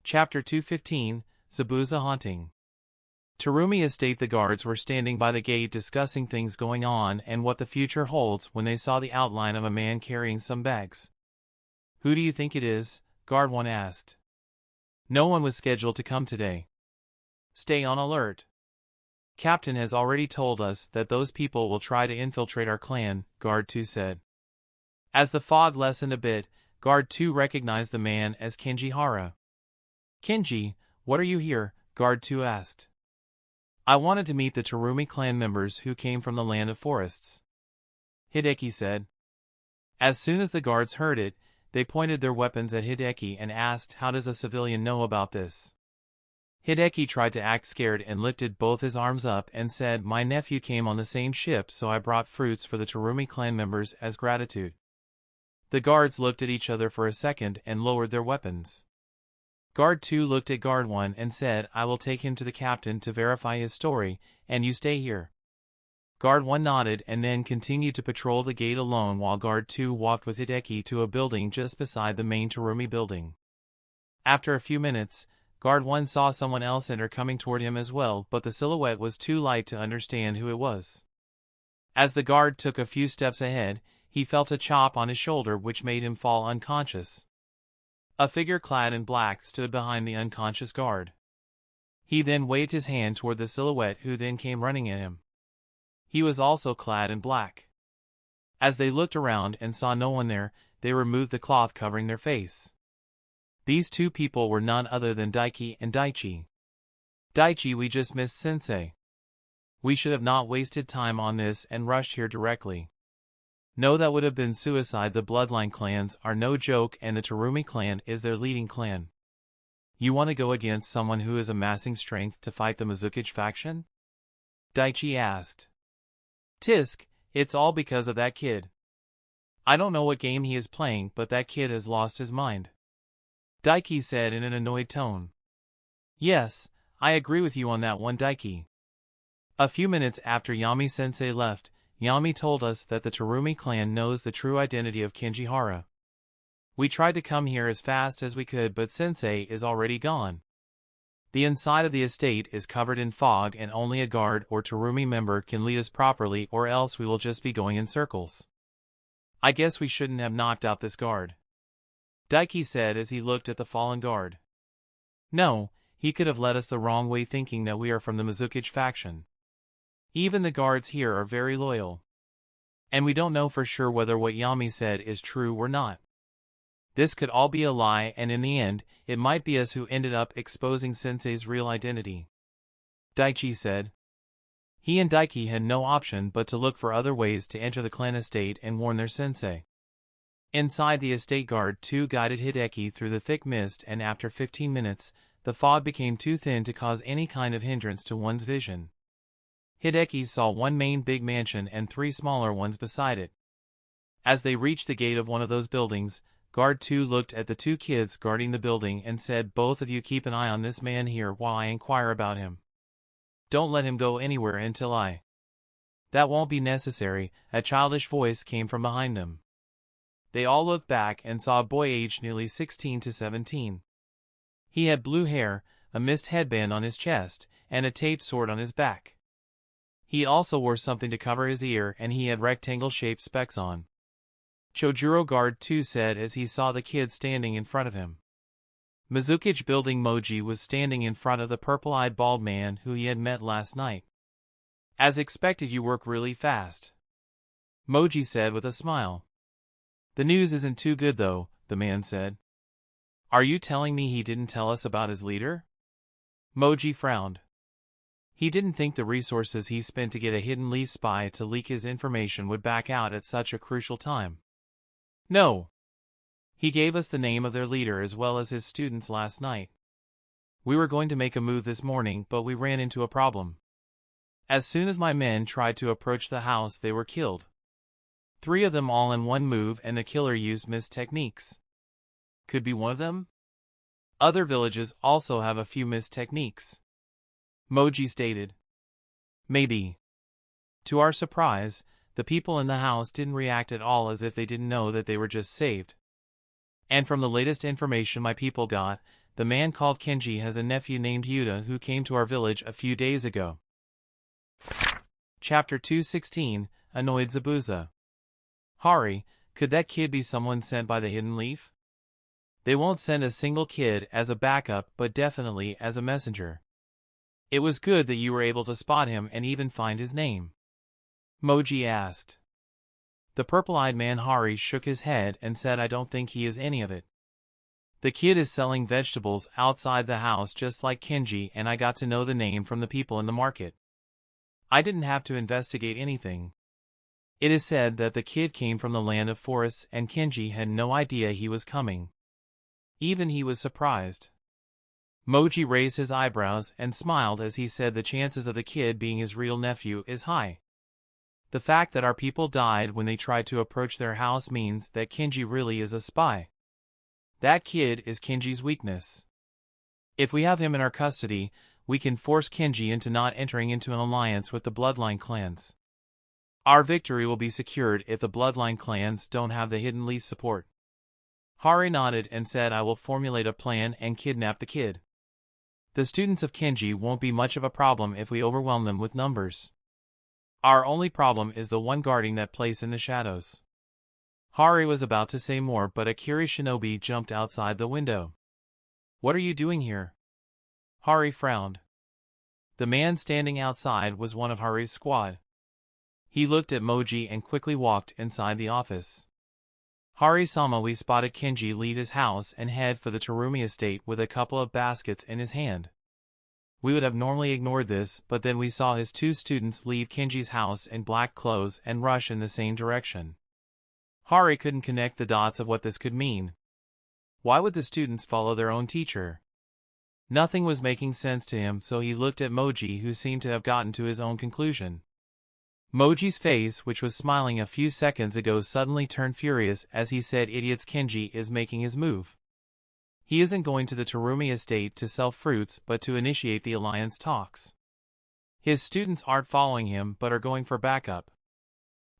Chapter 215, Zabuza Haunting. Terumi Estate. The guards were standing by the gate discussing things going on and what the future holds when they saw the outline of a man carrying some bags. Who do you think it is? Guard 1 asked. No one was scheduled to come today. Stay on alert. Captain has already told us that those people will try to infiltrate our clan, Guard 2 said. As the fog lessened a bit, Guard 2 recognized the man as Kenji Hara. Kenji, what are you here? Guard 2 asked. I wanted to meet the Terumi clan members who came from the land of forests. Hideki said. As soon as the guards heard it, they pointed their weapons at Hideki and asked, how does a civilian know about this? Hideki tried to act scared and lifted both his arms up and said, my nephew came on the same ship, so I brought fruits for the Terumi clan members as gratitude. The guards looked at each other for a second and lowered their weapons. Guard 2 looked at Guard 1 and said, I will take him to the captain to verify his story, and you stay here. Guard 1 nodded and then continued to patrol the gate alone while Guard 2 walked with Hideki to a building just beside the main Terumi building. After a few minutes, Guard 1 saw someone else enter coming toward him as well, but the silhouette was too light to understand who it was. As the guard took a few steps ahead, he felt a chop on his shoulder which made him fall unconscious. A figure clad in black stood behind the unconscious guard. He then waved his hand toward the silhouette who then came running at him. He was also clad in black. As they looked around and saw no one there, they removed the cloth covering their face. These two people were none other than Daiki and Daichi. Daichi, we just missed Sensei. We should have not wasted time on this and rushed here directly. No, that would have been suicide. The bloodline clans are no joke and the Terumi clan is their leading clan. You want to go against someone who is amassing strength to fight the Mizukage faction? Daichi asked. Tisk, it's all because of that kid. I don't know what game he is playing, but that kid has lost his mind. Daiki said in an annoyed tone. Yes, I agree with you on that one, Daiki. A few minutes after Yami-sensei left, Yami told us that the Terumi clan knows the true identity of Kenji Hara. We tried to come here as fast as we could, but Sensei is already gone. The inside of the estate is covered in fog and only a guard or Terumi member can lead us properly, or else we will just be going in circles. I guess we shouldn't have knocked out this guard. Daiki said as he looked at the fallen guard. No, he could have led us the wrong way thinking that we are from the Mizukage faction. Even the guards here are very loyal. And we don't know for sure whether what Yami said is true or not. This could all be a lie, and in the end, it might be us who ended up exposing Sensei's real identity. Daichi said. He and Daiki had no option but to look for other ways to enter the clan estate and warn their sensei. Inside, the estate, Guard 2 guided Hideki through the thick mist, and after 15 minutes, the fog became too thin to cause any kind of hindrance to one's vision. Hideki saw one main big mansion and 3 smaller ones beside it. As they reached the gate of one of those buildings, Guard 2 looked at the 2 kids guarding the building and said, both of you keep an eye on this man here while I inquire about him. Don't let him go anywhere until I. That won't be necessary, a childish voice came from behind them. They all looked back and saw a boy aged nearly 16 to 17. He had blue hair, a mist headband on his chest, and a taped sword on his back. He also wore something to cover his ear and he had rectangle-shaped specs on. Chojuro Guard 2 said as he saw the kid standing in front of him. Mizuki's building Moji was standing in front of the purple-eyed bald man who he had met last night. As expected, you work really fast, Moji said with a smile. The news isn't too good though, the man said. Are you telling me he didn't tell us about his leader? Moji frowned. He didn't think the resources he spent to get a hidden leaf spy to leak his information would back out at such a crucial time. No. He gave us the name of their leader as well as his students last night. We were going to make a move this morning, but we ran into a problem. As soon as my men tried to approach the house, they were killed. 3 of them all in one move, and the killer used missed techniques. Could be one of them? Other villages also have a few missed techniques, Moji stated. Maybe. To our surprise, the people in the house didn't react at all, as if they didn't know that they were just saved. And from the latest information my people got, the man called Kenji has a nephew named Yuta who came to our village a few days ago. Chapter 216, Annoyed Zabuza. Hari, could that kid be someone sent by the Hidden Leaf? They won't send a single kid as a backup, but definitely as a messenger. It was good that you were able to spot him and even find his name, Moji asked. The purple-eyed man Hari shook his head and said, I don't think he is any of it. The kid is selling vegetables outside the house just like Kenji, and I got to know the name from the people in the market. I didn't have to investigate anything. It is said that the kid came from the land of forests and Kenji had no idea he was coming. Even he was surprised. Moji raised his eyebrows and smiled as he said the chances of the kid being his real nephew is high. The fact that our people died when they tried to approach their house means that Kenji really is a spy. That kid is Kenji's weakness. If we have him in our custody, we can force Kenji into not entering into an alliance with the bloodline clans. Our victory will be secured if the bloodline clans don't have the Hidden Leaf support. Hari nodded and said, I will formulate a plan and kidnap the kid. The students of Kenji won't be much of a problem if we overwhelm them with numbers. Our only problem is the one guarding that place in the shadows. Hari was about to say more, but a curious shinobi jumped outside the window. What are you doing here? Hari frowned. The man standing outside was one of Hari's squad. He looked at Moji and quickly walked inside the office. Hari-sama, we spotted Kenji leave his house and head for the Terumi estate with a couple of baskets in his hand. We would have normally ignored this, but then we saw his 2 students leave Kenji's house in black clothes and rush in the same direction. Hari couldn't connect the dots of what this could mean. Why would the students follow their own teacher? Nothing was making sense to him, so he looked at Moji, who seemed to have gotten to his own conclusion. Moji's face, which was smiling a few seconds ago, suddenly turned furious as he said, idiots, Kenji is making his move. He isn't going to the Terumi estate to sell fruits but to initiate the alliance talks. His students aren't following him but are going for backup.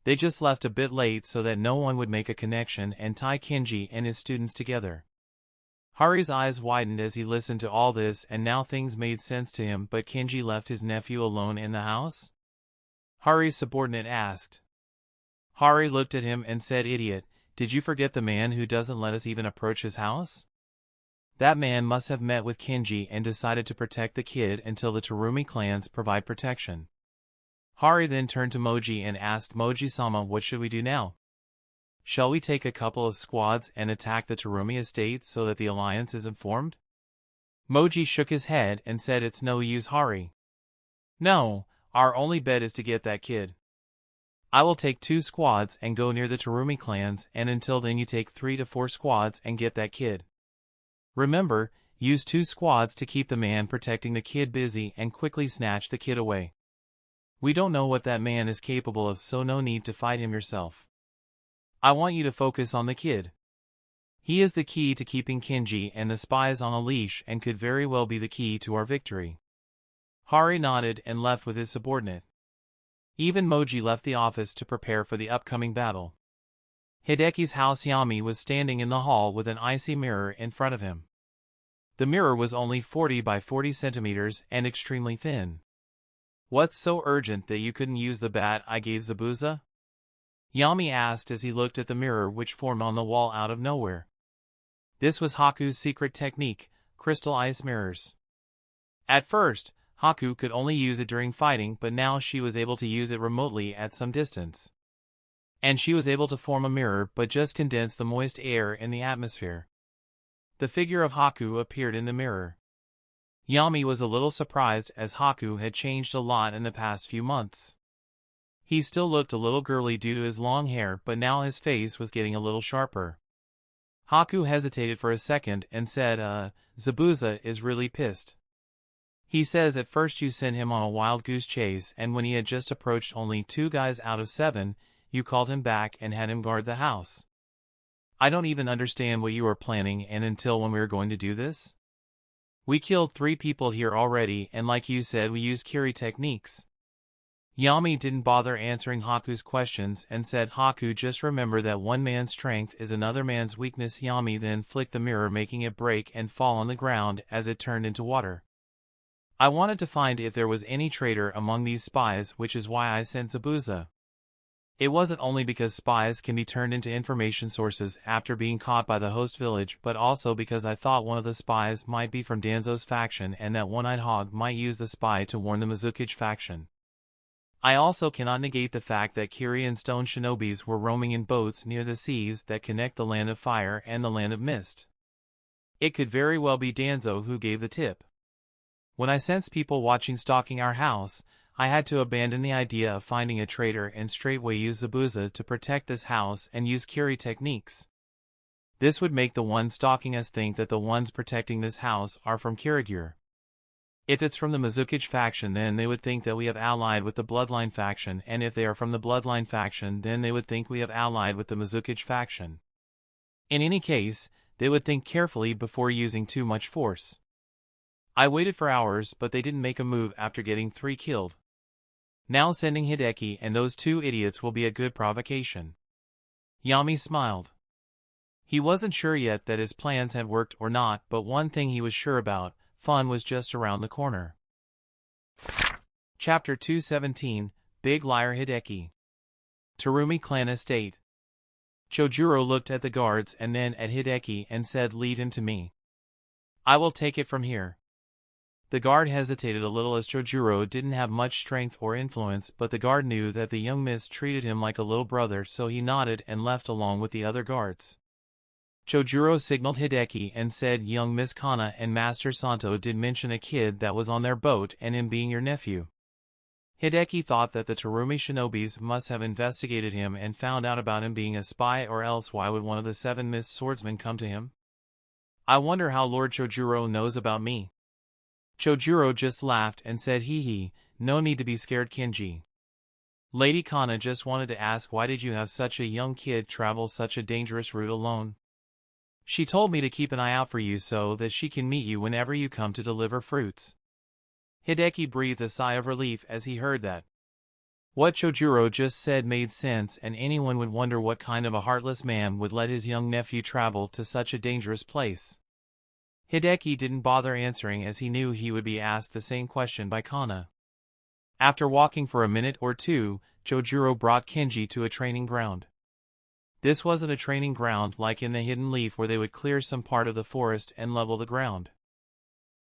They just left a bit late so that no one would make a connection and tie Kenji and his students together. Hari's eyes widened as he listened to all this, and now things made sense to him. But Kenji left his nephew alone in the house? Hari's subordinate asked. Hari looked at him and said, idiot, did you forget the man who doesn't let us even approach his house? That man must have met with Kenji and decided to protect the kid until the Terumi clans provide protection. Hari then turned to Moji and asked, Moji-sama, what should we do now? Shall we take a couple of squads and attack the Terumi estate so that the alliance is informed? Moji shook his head and said, it's no use, Hari. No, our only bet is to get that kid. I will take 2 squads and go near the Terumi clans, and until then you take 3 to 4 squads and get that kid. Remember, use 2 squads to keep the man protecting the kid busy and quickly snatch the kid away. We don't know what that man is capable of, so no need to fight him yourself. I want you to focus on the kid. He is the key to keeping Kenji and the spies on a leash and could very well be the key to our victory. Hari nodded and left with his subordinate. Even Moji left the office to prepare for the upcoming battle. Hideki's house. Yami was standing in the hall with an icy mirror in front of him. The mirror was only 40 by 40 centimeters and extremely thin. What's so urgent that you couldn't use the bat I gave Zabuza? Yami asked as he looked at the mirror which formed on the wall out of nowhere. This was Haku's secret technique, crystal ice mirrors. At first, Haku could only use it during fighting, but now she was able to use it remotely at some distance. And she was able to form a mirror but just condense the moist air in the atmosphere. The figure of Haku appeared in the mirror. Yami was a little surprised as Haku had changed a lot in the past few months. He still looked a little girly due to his long hair, but now his face was getting a little sharper. Haku hesitated for a second and said, Zabuza is really pissed. He says at first you sent him on a wild goose chase, and when he had just approached only 2 guys out of 7, you called him back and had him guard the house. I don't even understand what you were planning and until when we were going to do this. We killed 3 people here already, and like you said, we used Kiri techniques. Yami didn't bother answering Haku's questions and said, Haku, just remember that one man's strength is another man's weakness. Yami then flicked the mirror, making it break and fall on the ground as it turned into water. I wanted to find if there was any traitor among these spies, which is why I sent Zabuza. It wasn't only because spies can be turned into information sources after being caught by the host village, but also because I thought one of the spies might be from Danzo's faction and that One-Eyed Hog might use the spy to warn the Mizukage faction. I also cannot negate the fact that Kiri and stone shinobis were roaming in boats near the seas that connect the Land of Fire and the Land of Mist. It could very well be Danzo who gave the tip. When I sensed people watching stalking our house, I had to abandon the idea of finding a traitor and straightway use Zabuza to protect this house and use Kiri techniques. This would make the ones stalking us think that the ones protecting this house are from Kirigure. If it's from the Mizukage faction, then they would think that we have allied with the Bloodline faction, and if they are from the Bloodline faction, then they would think we have allied with the Mizukage faction. In any case, they would think carefully before using too much force. I waited for hours, but they didn't make a move after getting 3 killed. Now sending Hideki and those 2 idiots will be a good provocation. Yami smiled. He wasn't sure yet that his plans had worked or not, but one thing he was sure about: fun was just around the corner. Chapter 217, Big Liar Hideki. Terumi Clan Estate. Chojuro looked at the guards and then at Hideki and said, "Lead him to me. I will take it from here." The guard hesitated a little as Chojuro didn't have much strength or influence, but the guard knew that the young miss treated him like a little brother, so he nodded and left along with the other guards. Chojuro signaled Hideki and said, "Young Miss Kana and Master Santo did mention a kid that was on their boat and him being your nephew." Hideki thought that the Terumi shinobis must have investigated him and found out about him being a spy, or else why would one of the 7 mist swordsmen come to him? I wonder how Lord Chojuro knows about me. Chojuro just laughed and said, "Hee, no need to be scared, Kenji. Lady Kana just wanted to ask, why did you have such a young kid travel such a dangerous route alone? She told me to keep an eye out for you so that she can meet you whenever you come to deliver fruits." Hideki breathed a sigh of relief as he heard that. What Chojuro just said made sense, and anyone would wonder what kind of a heartless man would let his young nephew travel to such a dangerous place. Hideki didn't bother answering as he knew he would be asked the same question by Kana. After walking for a minute or two, Chojuro brought Kenji to a training ground. This wasn't a training ground like in the Hidden Leaf where they would clear some part of the forest and level the ground.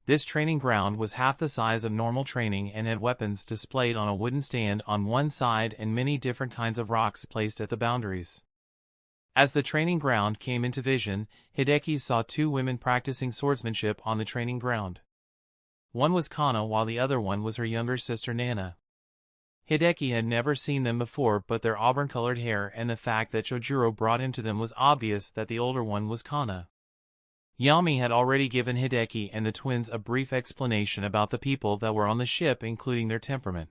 This training ground was half the size of normal training and had weapons displayed on a wooden stand on one side and many different kinds of rocks placed at the boundaries. As the training ground came into vision, Hideki saw 2 women practicing swordsmanship on the training ground. One was Kana while the other one was her younger sister Nana. Hideki had never seen them before, but their auburn-colored hair and the fact that Chojuro brought him to them was obvious that the older one was Kana. Yami had already given Hideki and the twins a brief explanation about the people that were on the ship, including their temperament.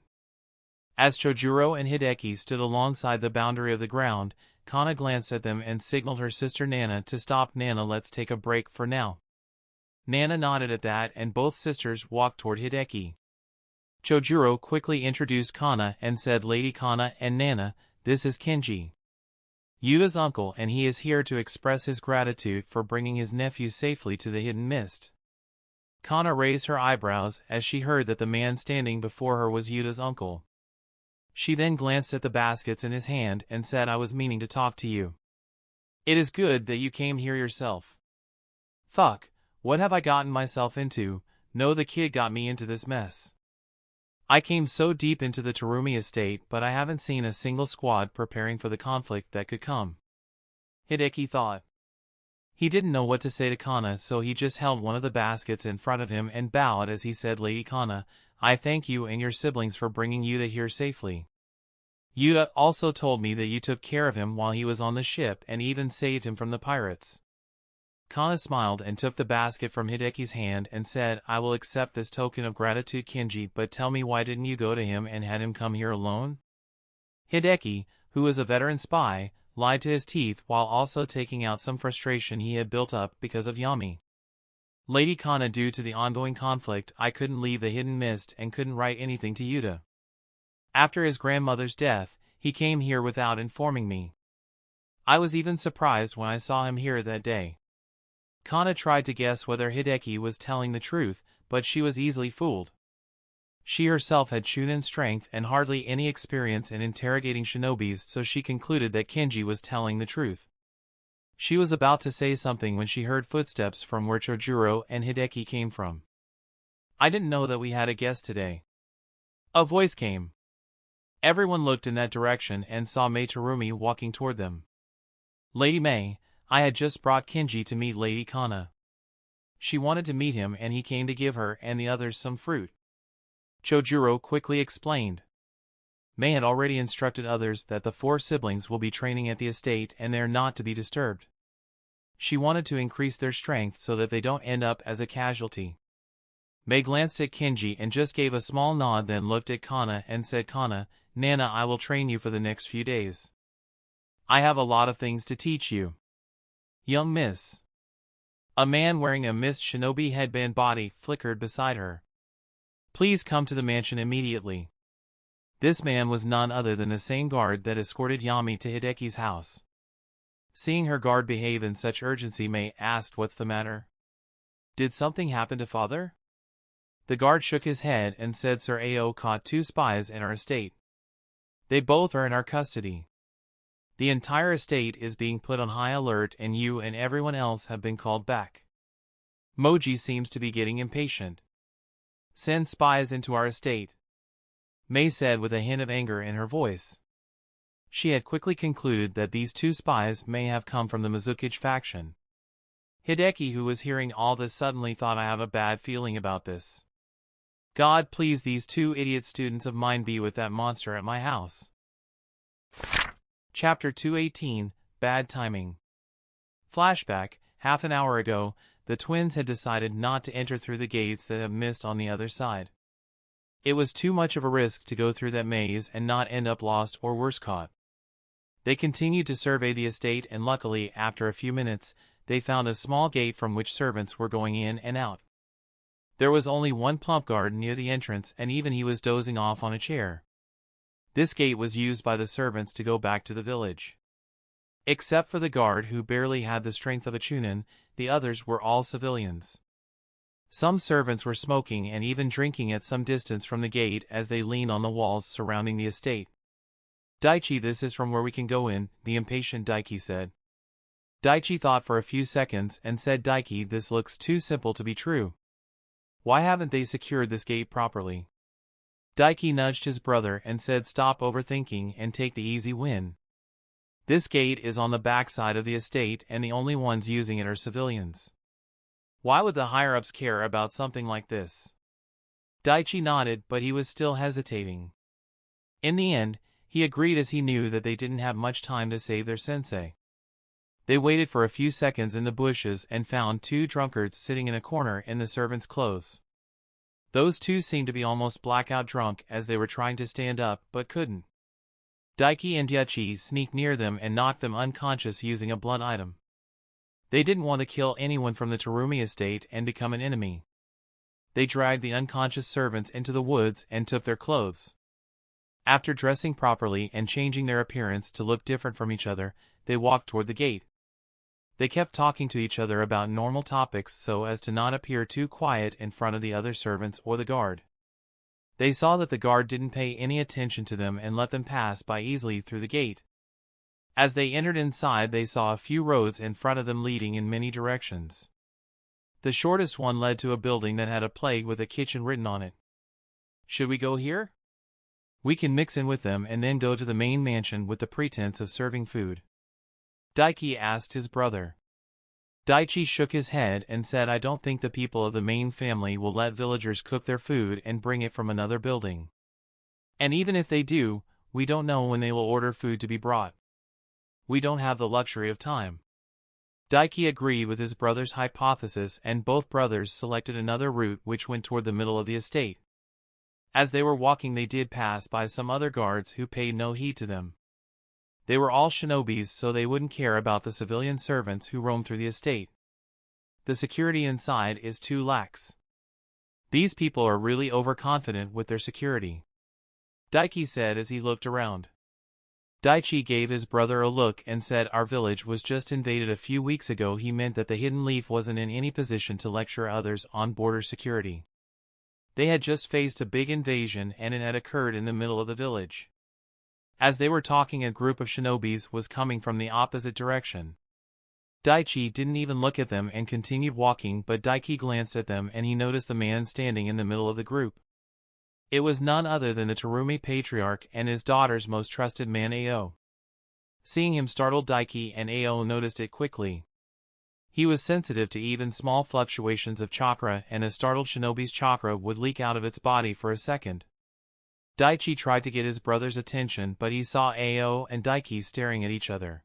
As Chojuro and Hideki stood alongside the boundary of the ground, Kana glanced at them and signaled her sister Nana to stop. "Nana, let's take a break for now." Nana nodded at that and both sisters walked toward Hideki. Chojuro quickly introduced Kana and said, "Lady Kana and Nana, this is Kenji, Yuta's uncle, and he is here to express his gratitude for bringing his nephew safely to the Hidden Mist." Kana raised her eyebrows as she heard that the man standing before her was Yuta's uncle. She then glanced at the baskets in his hand and said, I was meaning to talk to you. It is good that you came here yourself. Fuck, what have I gotten myself into? No, the kid got me into this mess. I came so deep into the Terumi estate, but I haven't seen a single squad preparing for the conflict that could come. Hideki thought. He didn't know what to say to Kana, so he just held one of the baskets in front of him and bowed as he said, Lady Kana, I thank you and your siblings for bringing Yuta here safely. Yuta also told me that you took care of him while he was on the ship and even saved him from the pirates. Kana smiled and took the basket from Hideki's hand and said, I will accept this token of gratitude, Kenji, but tell me, why didn't you go to him and had him come here alone? Hideki, who was a veteran spy, lied to his teeth while also taking out some frustration he had built up because of Yami. Lady Kana, due to the ongoing conflict, I couldn't leave the Hidden Mist and couldn't write anything to Yuta. After his grandmother's death, he came here without informing me. I was even surprised when I saw him here that day. Kana tried to guess whether Hideki was telling the truth, but she was easily fooled. She herself had Chunin strength and hardly any experience in interrogating shinobis, so she concluded that Kenji was telling the truth. She was about to say something when she heard footsteps from where Chojuro and Hideki came from. I didn't know that we had a guest today. A voice came. Everyone looked in that direction and saw Mei Terumi walking toward them. Lady Mei, I had just brought Kenji to meet Lady Kana. She wanted to meet him and he came to give her and the others some fruit. Chojuro quickly explained. Mei had already instructed others that the 4 siblings will be training at the estate and they are not to be disturbed. She wanted to increase their strength so that they don't end up as a casualty. Mei glanced at Kenji and just gave a small nod, then looked at Kana and said, Kana, Nana, I will train you for the next few days. I have a lot of things to teach you. Young miss. A man wearing a mist shinobi headband body flickered beside her. Please come to the mansion immediately. This man was none other than the same guard that escorted Yami to Hideki's house. Seeing her guard behave in such urgency, Mei asked, what's the matter? Did something happen to father? The guard shook his head and said, Sir Ao caught 2 spies in our estate. They both are in our custody. The entire estate is being put on high alert and you and everyone else have been called back. Moji seems to be getting impatient. Send spies into our estate, Mei said with a hint of anger in her voice. She had quickly concluded that these 2 spies may have come from the Mizukichi faction. Hideki, who was hearing all this, suddenly thought, I have a bad feeling about this. God, please, these 2 idiot students of mine be with that monster at my house. Chapter 218, Bad Timing. Flashback, half an hour ago, the twins had decided not to enter through the gates that have missed on the other side. It was too much of a risk to go through that maze and not end up lost or worse, caught. They continued to survey the estate and luckily, after a few minutes, they found a small gate from which servants were going in and out. There was only one plump guard near the entrance and even he was dozing off on a chair. This gate was used by the servants to go back to the village. Except for the guard who barely had the strength of a chunin, the others were all civilians. Some servants were smoking and even drinking at some distance from the gate as they leaned on the walls surrounding the estate. Daichi, this is from where we can go in, the impatient Daiki said. Daichi thought for a few seconds and said, Daiki, this looks too simple to be true. Why haven't they secured this gate properly? Daiki nudged his brother and said, stop overthinking and take the easy win. This gate is on the backside of the estate and the only ones using it are civilians. Why would the higher-ups care about something like this? Daichi nodded, but he was still hesitating. In the end, he agreed as he knew that they didn't have much time to save their sensei. They waited for a few seconds in the bushes and found 2 drunkards sitting in a corner in the servants' clothes. Those 2 seemed to be almost blackout drunk as they were trying to stand up but couldn't. Daiki and Daichi sneaked near them and knocked them unconscious using a blunt item. They didn't want to kill anyone from the Terumi estate and become an enemy. They dragged the unconscious servants into the woods and took their clothes. After dressing properly and changing their appearance to look different from each other, they walked toward the gate. They kept talking to each other about normal topics so as to not appear too quiet in front of the other servants or the guard. They saw that the guard didn't pay any attention to them and let them pass by easily through the gate. As they entered inside, they saw a few roads in front of them leading in many directions. The shortest one led to a building that had a plague with a kitchen written on it. Should we go here? We can mix in with them and then go to the main mansion with the pretense of serving food. Daiki asked his brother. Daichi shook his head and said, I don't think the people of the main family will let villagers cook their food and bring it from another building. And even if they do, we don't know when they will order food to be brought. We don't have the luxury of time. Daiki agreed with his brother's hypothesis, and both brothers selected another route which went toward the middle of the estate. As they were walking, they did pass by some other guards who paid no heed to them. They were all shinobis, so they wouldn't care about the civilian servants who roamed through the estate. The security inside is too lax. These people are really overconfident with their security, Daiki said as he looked around. Daichi gave his brother a look and said, our village was just invaded a few weeks ago. He meant that the Hidden Leaf wasn't in any position to lecture others on border security. They had just faced a big invasion and it had occurred in the middle of the village. As they were talking, a group of shinobis was coming from the opposite direction. Daichi didn't even look at them and continued walking, but Daiki glanced at them and he noticed the man standing in the middle of the group. It was none other than the Terumi Patriarch and his daughter's most trusted man, Ao. Seeing him startled Daiki, and Ao noticed it quickly. He was sensitive to even small fluctuations of chakra, and a startled shinobi's chakra would leak out of its body for a second. Daichi tried to get his brother's attention, but he saw Ao and Daiki staring at each other.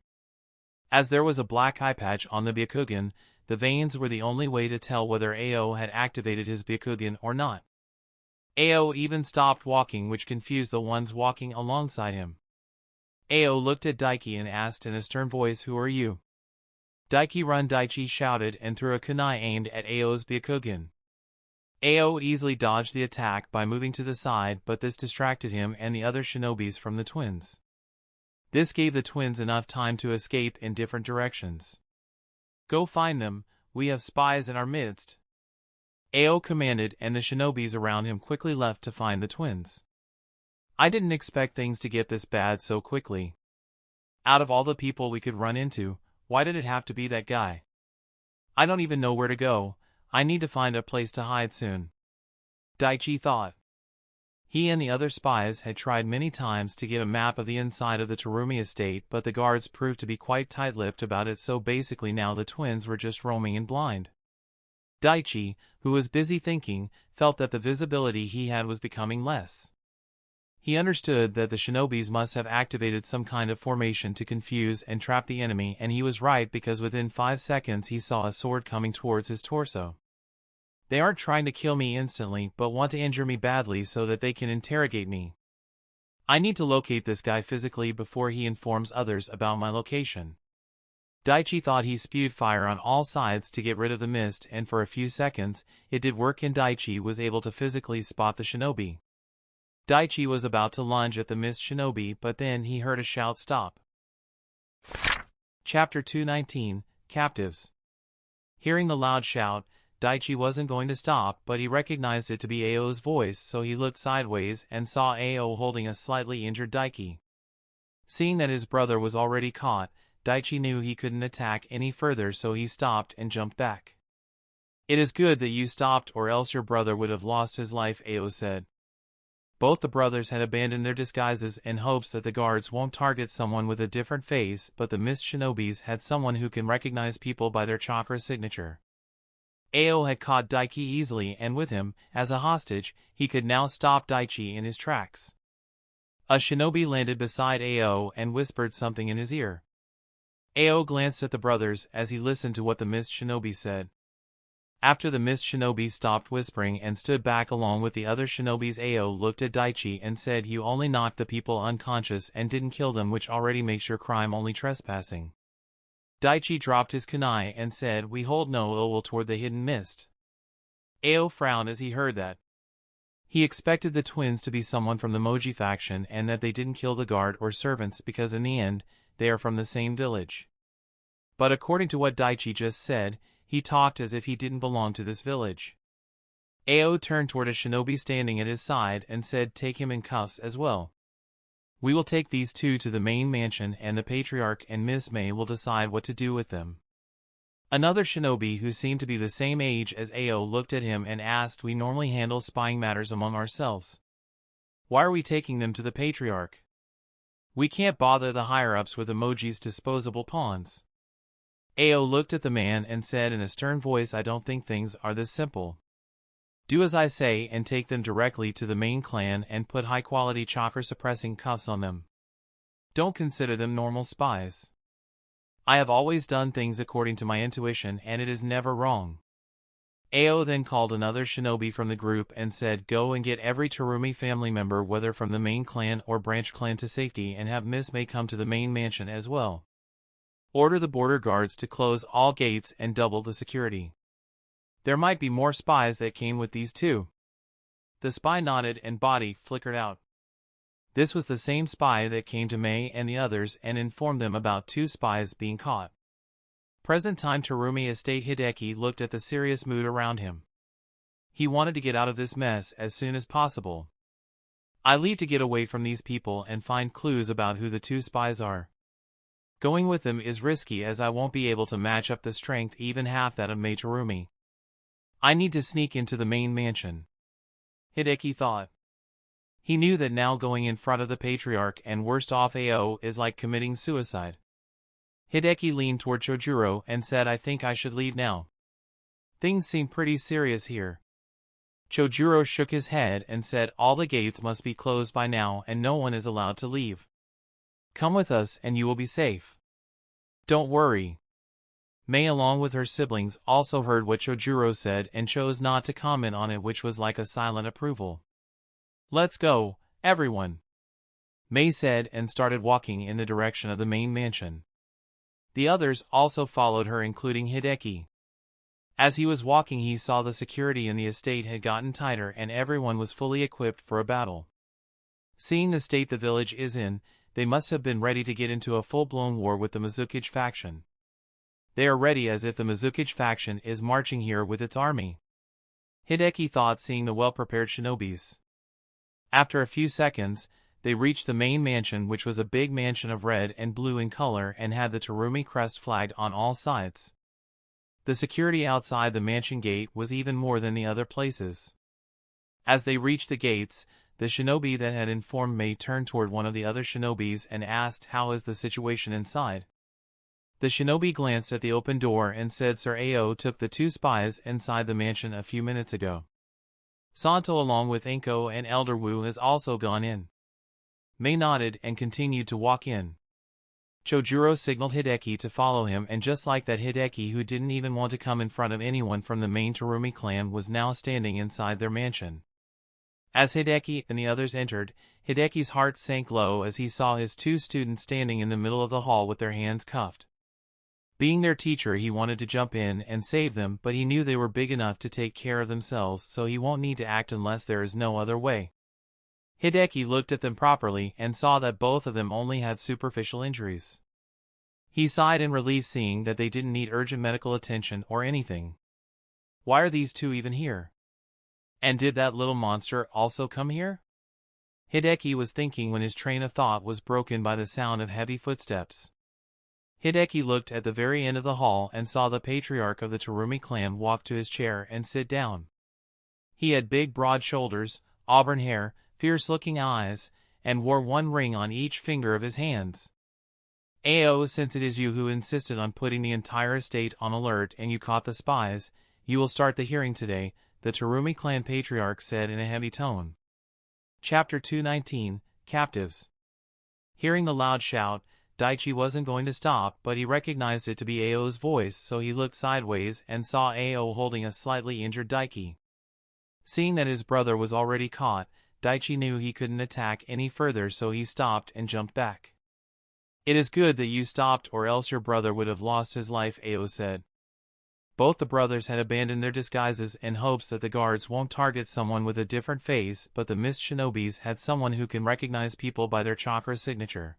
As there was a black eye patch on the Byakugan, the veins were the only way to tell whether Ao had activated his Byakugan or not. Ao even stopped walking, which confused the ones walking alongside him. Ao looked at Daiki and asked in a stern voice, who are you? Daiki run, Daichi shouted and threw a kunai aimed at Ao's Byakugan. Ao easily dodged the attack by moving to the side, but this distracted him and the other shinobis from the twins. This gave the twins enough time to escape in different directions. Go find them, we have spies in our midst, Ao commanded, and the shinobis around him quickly left to find the twins. I didn't expect things to get this bad so quickly. Out of all the people we could run into, why did it have to be that guy? I don't even know where to go. I need to find a place to hide soon, Daichi thought. He and the other spies had tried many times to get a map of the inside of the Terumi estate, but the guards proved to be quite tight-lipped about it, so basically now the twins were just roaming in blind. Daichi, who was busy thinking, felt that the visibility he had was becoming less. He understood that the shinobis must have activated some kind of formation to confuse and trap the enemy, and he was right, because within 5 seconds he saw a sword coming towards his torso. They aren't trying to kill me instantly, but want to injure me badly so that they can interrogate me. I need to locate this guy physically before he informs others about my location. Daichi thought. He spewed fire on all sides to get rid of the mist, and for a few seconds, it did work and Daichi was able to physically spot the shinobi. Daichi was about to lunge at the mist shinobi, but then he heard a shout, stop. Chapter 219, Captives. Hearing the loud shout, Daichi wasn't going to stop, but he recognized it to be Ao's voice, so he looked sideways and saw Ao holding a slightly injured Daiki. Seeing that his brother was already caught, Daichi knew he couldn't attack any further, so he stopped and jumped back. It is good that you stopped, or else your brother would have lost his life, Ao said. Both the brothers had abandoned their disguises in hopes that the guards won't target someone with a different face, but the mist shinobis had someone who can recognize people by their chakra signature. Ao had caught Daiki easily, and with him, as a hostage, he could now stop Daichi in his tracks. A shinobi landed beside Ao and whispered something in his ear. Ao glanced at the brothers as he listened to what the mist shinobi said. After the mist shinobi stopped whispering and stood back along with the other shinobis, Ao looked at Daichi and said, you only knocked the people unconscious and didn't kill them, which already makes your crime only trespassing. Daichi dropped his kunai and said, we hold no ill will toward the hidden mist. Ao frowned as he heard that. He expected the twins to be someone from the Moji faction and that they didn't kill the guard or servants because in the end, they are from the same village. But according to what Daichi just said, he talked as if he didn't belong to this village. Ao turned toward a shinobi standing at his side and said, "Take him in cuffs as well. We will take these two to the main mansion and the Patriarch and Miss May will decide what to do with them." Another shinobi who seemed to be the same age as Ao looked at him and asked, "We normally handle spying matters among ourselves. Why are we taking them to the Patriarch? We can't bother the higher-ups with Emoji's disposable pawns." Ao looked at the man and said in a stern voice, "I don't think things are this simple. Do as I say and take them directly to the main clan and put high-quality chakra-suppressing cuffs on them. Don't consider them normal spies. I have always done things according to my intuition and it is never wrong." Ao then called another shinobi from the group and said, "Go and get every Terumi family member, whether from the main clan or branch clan, to safety and have Miss May come to the main mansion as well. Order the border guards to close all gates and double the security. There might be more spies that came with these two." The spy nodded and body flickered out. This was the same spy that came to May and the others and informed them about two spies being caught. Present-time Terumi Estate Hideki looked at the serious mood around him. He wanted to get out of this mess as soon as possible. "I leave to get away from these people and find clues about who the two spies are. Going with them is risky as I won't be able to match up the strength even half that of May Terumi. I need to sneak into the main mansion," Hideki thought. He knew that now going in front of the Patriarch and worst off Ao is like committing suicide. Hideki leaned toward Chojuro and said, "I think I should leave now. Things seem pretty serious here." Chojuro shook his head and said, "All the gates must be closed by now and no one is allowed to leave. Come with us and you will be safe. Don't worry." May along with her siblings also heard what Chojuro said and chose not to comment on it, which was like a silent approval. "Let's go, everyone," May said and started walking in the direction of the main mansion. The others also followed her, including Hideki. As he was walking, he saw the security in the estate had gotten tighter and everyone was fully equipped for a battle. Seeing the state the village is in, they must have been ready to get into a full-blown war with the Mizukage faction. They are ready as if the Mizukage faction is marching here with its army, Hideki thought, seeing the well-prepared shinobis. After a few seconds, they reached the main mansion, which was a big mansion of red and blue in color and had the Terumi crest flagged on all sides. The security outside the mansion gate was even more than the other places. As they reached the gates, the shinobi that had informed May turned toward one of the other shinobis and asked, "How is the situation inside?" The shinobi glanced at the open door and said, "Sir, Ao took the two spies inside the mansion a few minutes ago. Santo along with Enko and Elder Wu has also gone in." May nodded and continued to walk in. Chojuro signaled Hideki to follow him, and just like that, Hideki, who didn't even want to come in front of anyone from the main Terumi clan, was now standing inside their mansion. As Hideki and the others entered, Hideki's heart sank low as he saw his two students standing in the middle of the hall with their hands cuffed. Being their teacher, he wanted to jump in and save them, but he knew they were big enough to take care of themselves, so he won't need to act unless there is no other way. Hideki looked at them properly and saw that both of them only had superficial injuries. He sighed in relief, seeing that they didn't need urgent medical attention or anything. Why are these two even here? And did that little monster also come here? Hideki was thinking when his train of thought was broken by the sound of heavy footsteps. Hideki looked at the very end of the hall and saw the patriarch of the Terumi clan walk to his chair and sit down. He had big broad shoulders, auburn hair, fierce-looking eyes, and wore one ring on each finger of his hands. "Ao, since it is you who insisted on putting the entire estate on alert and you caught the spies, you will start the hearing today," the Terumi clan patriarch said in a heavy tone. Chapter 219, Captives. Hearing the loud shout, Daichi wasn't going to stop, but he recognized it to be Ao's voice, so he looked sideways and saw Ao holding a slightly injured Daiki. Seeing that his brother was already caught, Daichi knew he couldn't attack any further, so he stopped and jumped back. "It is good that you stopped, or else your brother would have lost his life," Ao said. Both the brothers had abandoned their disguises in hopes that the guards won't target someone with a different face, but the mist shinobis had someone who can recognize people by their chakra signature.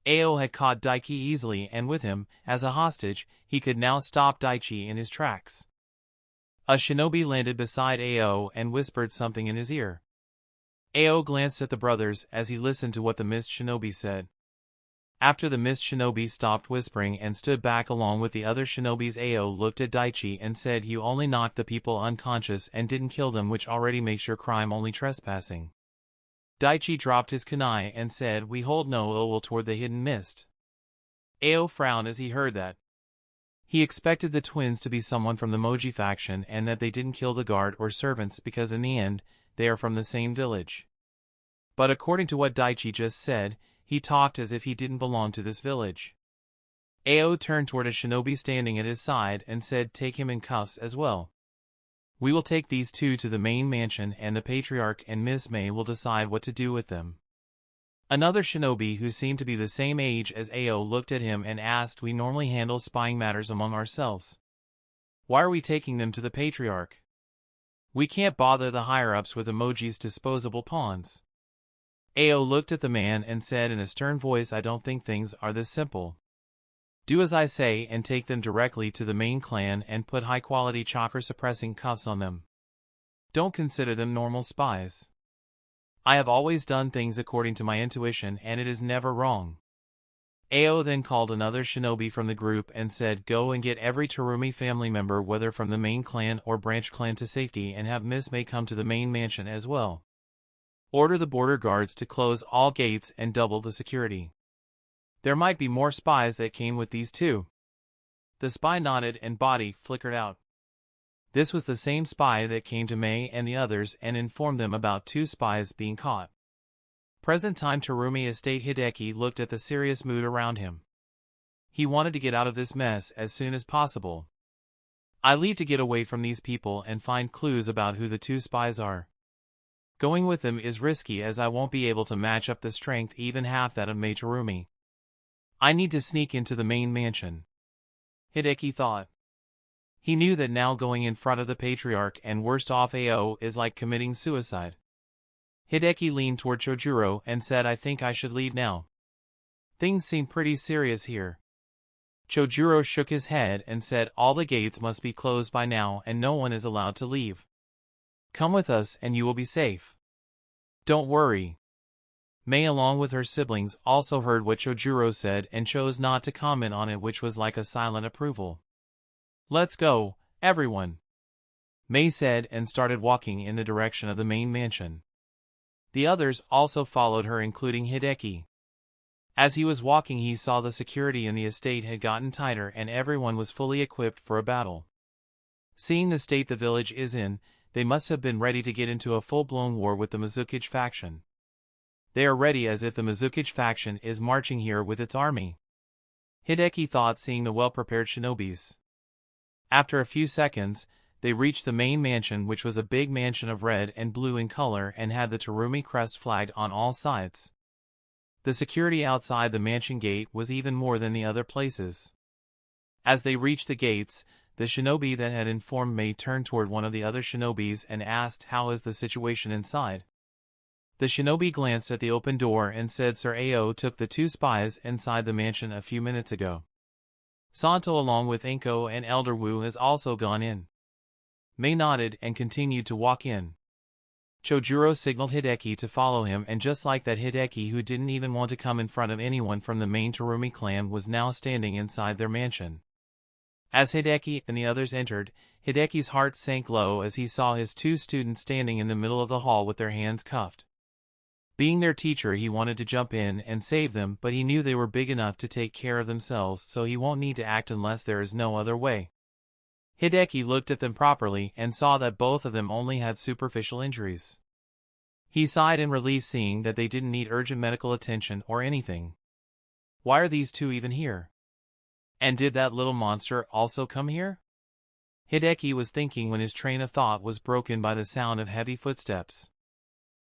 Ao had caught Daichi easily, and with him, as a hostage, he could now stop Daichi in his tracks. A shinobi landed beside Ao and whispered something in his ear. Ao glanced at the brothers as he listened to what the mist shinobi said. After the mist shinobi stopped whispering and stood back along with the other shinobis, Ao looked at Daichi and said, "You only knocked the people unconscious and didn't kill them, which already makes your crime only trespassing." Daichi dropped his kunai and said, "We hold no ill will toward the hidden mist." Ao frowned as he heard that. He expected the twins to be someone from the Moji faction and that they didn't kill the guard or servants because in the end, they are from the same village. But according to what Daichi just said, he talked as if he didn't belong to this village. Ao turned toward a shinobi standing at his side and said, "Take him in cuffs as well. We will take these two to the main mansion and the Patriarch and Miss May will decide what to do with them." Another shinobi who seemed to be the same age as Ao looked at him and asked, "We normally handle spying matters among ourselves. Why are we taking them to the Patriarch? We can't bother the higher-ups with Emoji's disposable pawns." Ao looked at the man and said in a stern voice, "I don't think things are this simple. Do as I say and take them directly to the main clan and put high-quality chakra-suppressing cuffs on them. Don't consider them normal spies. I have always done things according to my intuition and it is never wrong." Ao then called another shinobi from the group and said, "Go and get every Terumi family member, whether from the main clan or branch clan, to safety and have Miss May come to the main mansion as well. Order the border guards to close all gates and double the security. There might be more spies that came with these two." The spy nodded and body flickered out. This was the same spy that came to May and the others and informed them about two spies being caught. Present-time Terumi Estate Hideki looked at the serious mood around him. He wanted to get out of this mess as soon as possible. "I leave to get away from these people and find clues about who the two spies are. Going with them is risky as I won't be able to match up the strength even half that of May Terumi. I need to sneak into the main mansion." Hideki thought. He knew that now going in front of the Patriarch and worst off Ao is like committing suicide. Hideki leaned toward Chojuro and said, "I think I should leave now. Things seem pretty serious here." Chojuro shook his head and said, "All the gates must be closed by now and no one is allowed to leave. Come with us and you will be safe. Don't worry." May along with her siblings also heard what Chojuro said and chose not to comment on it, which was like a silent approval. "Let's go, everyone," May said and started walking in the direction of the main mansion. The others also followed her, including Hideki. As he was walking he saw the security in the estate had gotten tighter and everyone was fully equipped for a battle. Seeing the state the village is in, they must have been ready to get into a full-blown war with the Mizukichi faction. They are ready as if the Mizukichi faction is marching here with its army, Hideki thought, seeing the well-prepared shinobis. After a few seconds, they reached the main mansion, which was a big mansion of red and blue in color and had the Terumi crest flagged on all sides. The security outside the mansion gate was even more than the other places. As they reached the gates, the shinobi that had informed May turned toward one of the other shinobis and asked, "How is the situation inside?" The shinobi glanced at the open door and said, "Sir Ao took the two spies inside the mansion a few minutes ago. Santo along with Inko and Elder Wu has also gone in." May nodded and continued to walk in. Chojuro signaled Hideki to follow him, and just like that, Hideki, who didn't even want to come in front of anyone from the main Terumi clan, was now standing inside their mansion. As Hideki and the others entered, Hideki's heart sank low as he saw his two students standing in the middle of the hall with their hands cuffed. Being their teacher, he wanted to jump in and save them, but he knew they were big enough to take care of themselves, so he won't need to act unless there is no other way. Hideki looked at them properly and saw that both of them only had superficial injuries. He sighed in relief, seeing that they didn't need urgent medical attention or anything. Why are these two even here? And did that little monster also come here? Hideki was thinking when his train of thought was broken by the sound of heavy footsteps.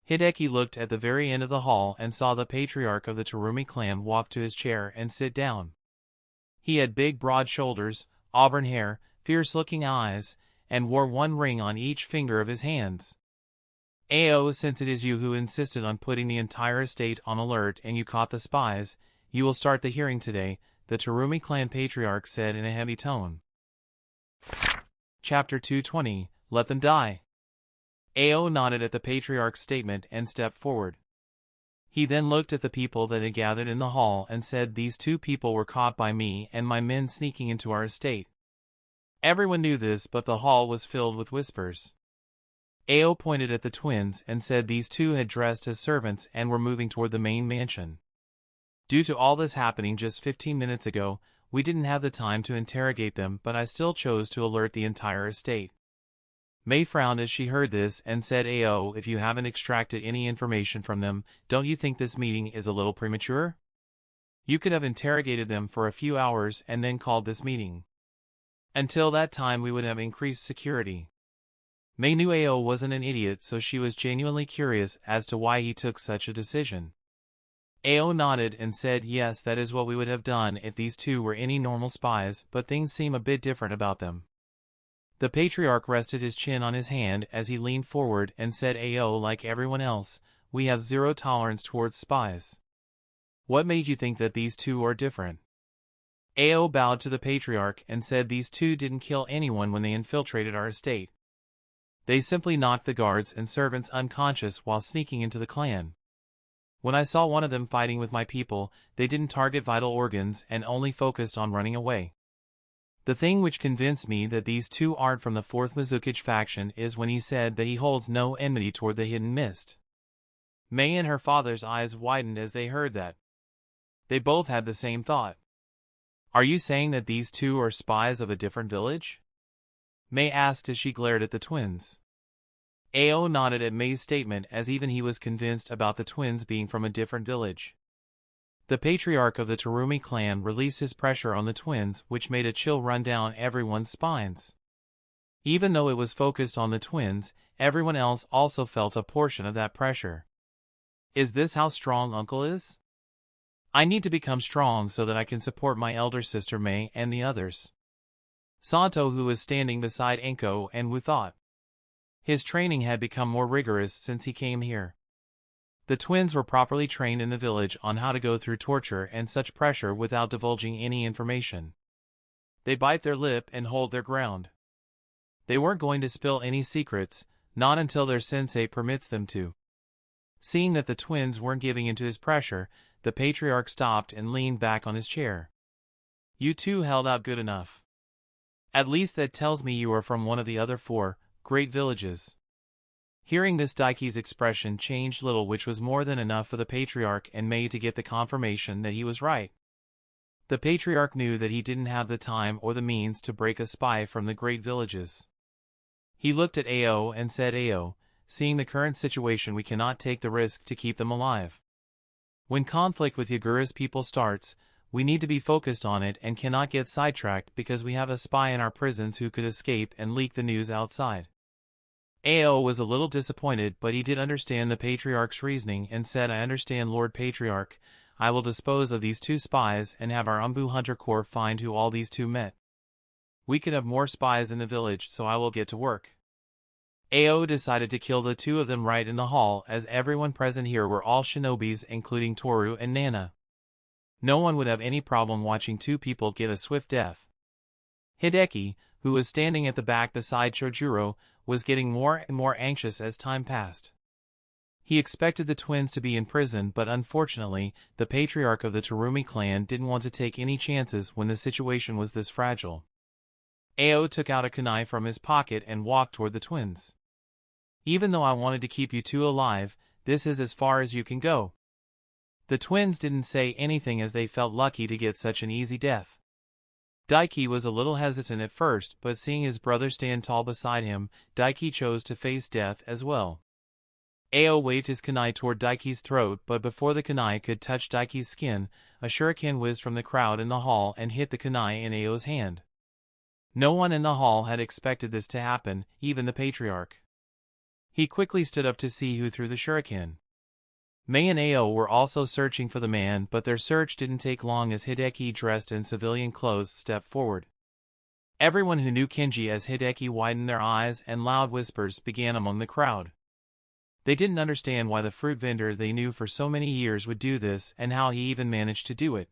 Hideki looked at the very end of the hall and saw the patriarch of the Terumi clan walk to his chair and sit down. He had big broad shoulders, auburn hair, fierce-looking eyes, and wore one ring on each finger of his hands. "Ao, since it is you who insisted on putting the entire estate on alert and you caught the spies, "You will start the hearing today," the Terumi clan patriarch said in a heavy tone. Chapter 220, Let Them Die. Ao nodded at the patriarch's statement and stepped forward. He then looked at the people that had gathered in the hall and said, "These two people were caught by me and my men sneaking into our estate." Everyone knew this, but the hall was filled with whispers. Ao pointed at the twins and said these two had dressed as servants and were moving toward the main mansion. Due to all this happening just 15 minutes ago, we didn't have the time to interrogate them, but I still chose to alert the entire estate. Mei frowned as she heard this and said, "Ao, if you haven't extracted any information from them, don't you think this meeting is a little premature? You could have interrogated them for a few hours and then called this meeting. Until that time we would have increased security." Mei knew Ao wasn't an idiot, so she was genuinely curious as to why he took such a decision. Ao nodded and said, "Yes, that is what we would have done if these two were any normal spies, but things seem a bit different about them." The patriarch rested his chin on his hand as he leaned forward and said, "Ao, like everyone else, we have zero tolerance towards spies. What made you think that these two are different?" Ao bowed to the patriarch and said these two didn't kill anyone when they infiltrated our estate. They simply knocked the guards and servants unconscious while sneaking into the clan. When I saw one of them fighting with my people, they didn't target vital organs and only focused on running away. The thing which convinced me that these two aren't from the 4th Mizukage faction is when he said that he holds no enmity toward the Hidden Mist. Mei and her father's eyes widened as they heard that. They both had the same thought. "Are you saying that these two are spies of a different village?" Mei asked as she glared at the twins. Ao nodded at Mei's statement, as even he was convinced about the twins being from a different village. The patriarch of the Terumi clan released his pressure on the twins, which made a chill run down everyone's spines. Even though it was focused on the twins, everyone else also felt a portion of that pressure. Is this how strong Uncle is? I need to become strong so that I can support my elder sister Mei and the others. Santo, who was standing beside Enko and Wu, thought. His training had become more rigorous since he came here. The twins were properly trained in the village on how to go through torture and such pressure without divulging any information. They bite their lip and hold their ground. They weren't going to spill any secrets, not until their sensei permits them to. Seeing that the twins weren't giving into his pressure, the patriarch stopped and leaned back on his chair. "You two held out good enough. At least that tells me you are from one of the other 4 great villages." Hearing this, Daiki's expression changed little, which was more than enough for the patriarch and Mei to get the confirmation that he was right. The patriarch knew that he didn't have the time or the means to break a spy from the great villages. He looked at Ao and said, "Ao, seeing the current situation, we cannot take the risk to keep them alive. When conflict with Yagura's people starts, we need to be focused on it and cannot get sidetracked because we have a spy in our prisons who could escape and leak the news outside." Ao was a little disappointed, but he did understand the patriarch's reasoning and said, "I understand, Lord Patriarch. I will dispose of these 2 spies and have our Umbu Hunter Corps find who all these 2 met. We could have more spies in the village, so I will get to work." Ao decided to kill the 2 of them right in the hall, as everyone present here were all shinobis, including Toru and Nana. No one would have any problem watching 2 people get a swift death. Hideki, who was standing at the back beside Chojuro, was getting more and more anxious as time passed. He expected the twins to be in prison, but unfortunately, the patriarch of the Terumi clan didn't want to take any chances when the situation was this fragile. Ao took out a kunai from his pocket and walked toward the twins. "Even though I wanted to keep you 2 alive, this is as far as you can go." The twins didn't say anything as they felt lucky to get such an easy death. Daiki was a little hesitant at first, but seeing his brother stand tall beside him, Daiki chose to face death as well. Ao waved his kunai toward Daiki's throat, but before the kunai could touch Daiki's skin, a shuriken whizzed from the crowd in the hall and hit the kunai in Ao's hand. No one in the hall had expected this to happen, even the patriarch. He quickly stood up to see who threw the shuriken. Mei and Ao were also searching for the man, but their search didn't take long as Hideki, dressed in civilian clothes, stepped forward. Everyone who knew Kenji as Hideki widened their eyes and loud whispers began among the crowd. They didn't understand why the fruit vendor they knew for so many years would do this and how he even managed to do it.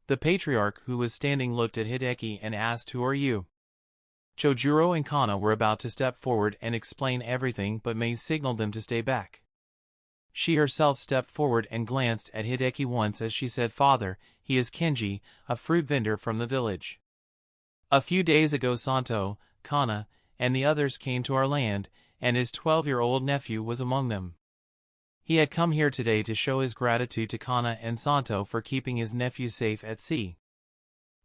The patriarch who was standing looked at Hideki and asked, "Who are you?" Chojuro and Kana were about to step forward and explain everything, but Mei signaled them to stay back. She herself stepped forward and glanced at Hideki once as she said, "Father, he is Kenji, a fruit vendor from the village. A few days ago Santo, Kana, and the others came to our land, and his 12-year-old nephew was among them. He had come here today to show his gratitude to Kana and Santo for keeping his nephew safe at sea."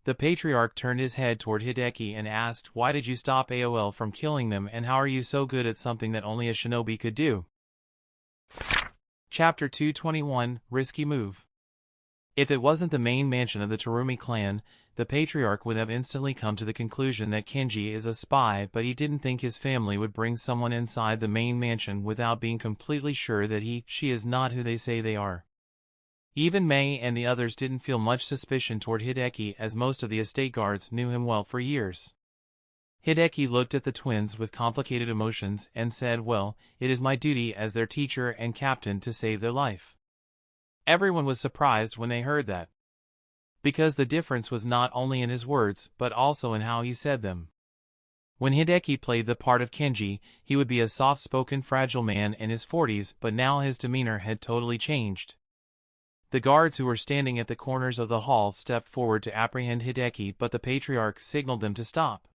The patriarch turned his head toward Hideki and asked, "Why did you stop AOL from killing them, and how are you so good at something that only a shinobi could do?" Chapter 221, Risky Move. If it wasn't the main mansion of the Terumi clan, the patriarch would have instantly come to the conclusion that Kenji is a spy, but he didn't think his family would bring someone inside the main mansion without being completely sure that she is not who they say they are. Even Mei and the others didn't feel much suspicion toward Hideki, as most of the estate guards knew him well for years. Hideki looked at the twins with complicated emotions and said, "Well, it is my duty as their teacher and captain to save their life." Everyone was surprised when they heard that, because the difference was not only in his words but also in how he said them. When Hideki played the part of Kenji, he would be a soft-spoken fragile man in his 40s, but now his demeanor had totally changed. The guards who were standing at the corners of the hall stepped forward to apprehend Hideki, but the patriarch signaled them to stop.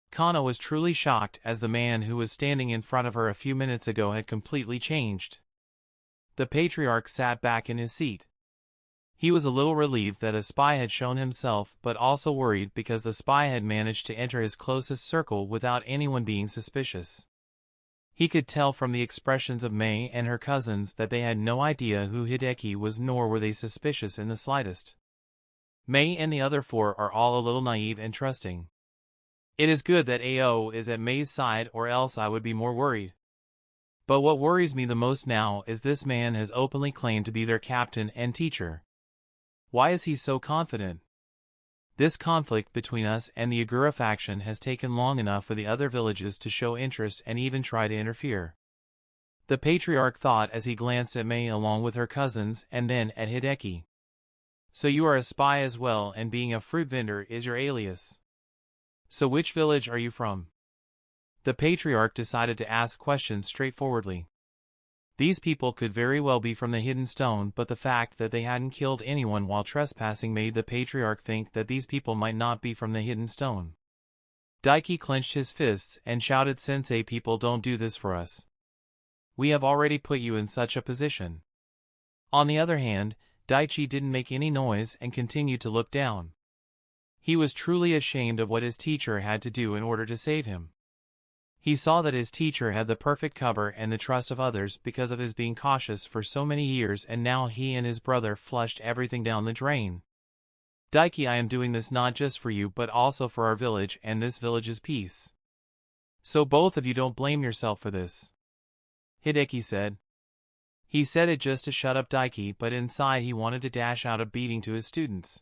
Kana was truly shocked, as the man who was standing in front of her a few minutes ago had completely changed. The patriarch sat back in his seat. He was a little relieved that a spy had shown himself, but also worried because the spy had managed to enter his closest circle without anyone being suspicious. He could tell from the expressions of Mei and her cousins that they had no idea who Hideki was, nor were they suspicious in the slightest. Mei and the other four are all a little naive and trusting. It is good that AO is at Mei's side, or else I would be more worried. But what worries me the most now is this man has openly claimed to be their captain and teacher. Why is he so confident? This conflict between us and the Agura faction has taken long enough for the other villages to show interest and even try to interfere. The patriarch thought as he glanced at Mei along with her cousins and then at Hideki. "So you are a spy as well, and being a fruit vendor is your alias. So which village are you from?" The patriarch decided to ask questions straightforwardly. These people could very well be from the Hidden Stone, but the fact that they hadn't killed anyone while trespassing made the patriarch think that these people might not be from the Hidden Stone. Daiki clenched his fists and shouted, "Sensei, people don't do this for us. We have already put you in such a position." On the other hand, Daichi didn't make any noise and continued to look down. He was truly ashamed of what his teacher had to do in order to save him. He saw that his teacher had the perfect cover and the trust of others because of his being cautious for so many years, and now he and his brother flushed everything down the drain. "Daiki, I am doing this not just for you but also for our village and this village's peace. So both of you don't blame yourself for this," Hideki said. He said it just to shut up Daiki, but inside he wanted to dash out a beating to his students.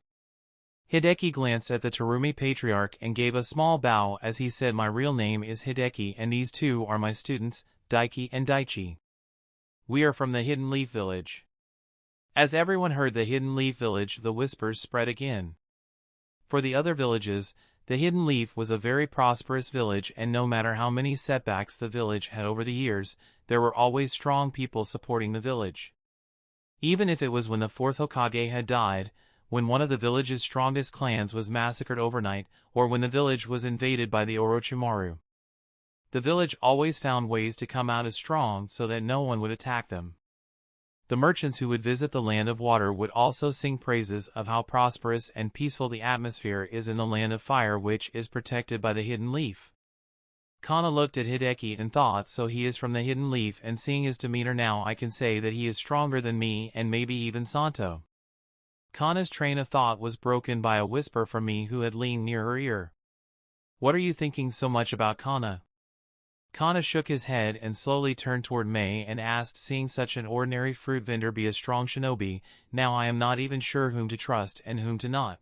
Hideki glanced at the Terumi patriarch and gave a small bow as he said, "My real name is Hideki, and these two are my students, Daiki and Daichi. We are from the Hidden Leaf Village." As everyone heard the Hidden Leaf Village, the whispers spread again. For the other villages, the Hidden Leaf was a very prosperous village, and no matter how many setbacks the village had over the years, there were always strong people supporting the village. Even if it was when the fourth Hokage had died, when one of the village's strongest clans was massacred overnight, or when the village was invaded by the Orochimaru. The village always found ways to come out as strong so that no one would attack them. The merchants who would visit the Land of Water would also sing praises of how prosperous and peaceful the atmosphere is in the Land of Fire, which is protected by the Hidden Leaf. Kana looked at Hideki and thought, "So he is from the Hidden Leaf, and seeing his demeanor now I can say that he is stronger than me and maybe even Santo." Kana's train of thought was broken by a whisper from Mei, who had leaned near her ear. "What are you thinking so much about, Kana?" Kana shook his head and slowly turned toward Mei and asked, "Seeing such an ordinary fruit vendor be a strong shinobi, now I am not even sure whom to trust and whom to not.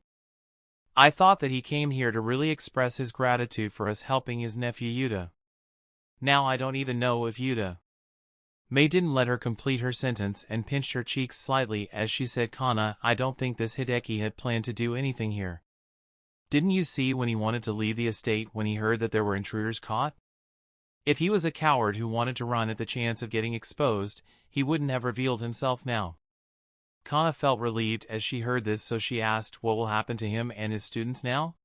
I thought that he came here to really express his gratitude for us helping his nephew Yuta. Now I don't even know if Yuta Mei didn't let her complete her sentence and pinched her cheeks slightly as she said, Kana, I don't think this Hideki had planned to do anything here. Didn't you see when he wanted to leave the estate when he heard that there were intruders caught? If he was a coward who wanted to run at the chance of getting exposed, he wouldn't have revealed himself now. Kana felt relieved as she heard this, so she asked what will happen to him and his students now?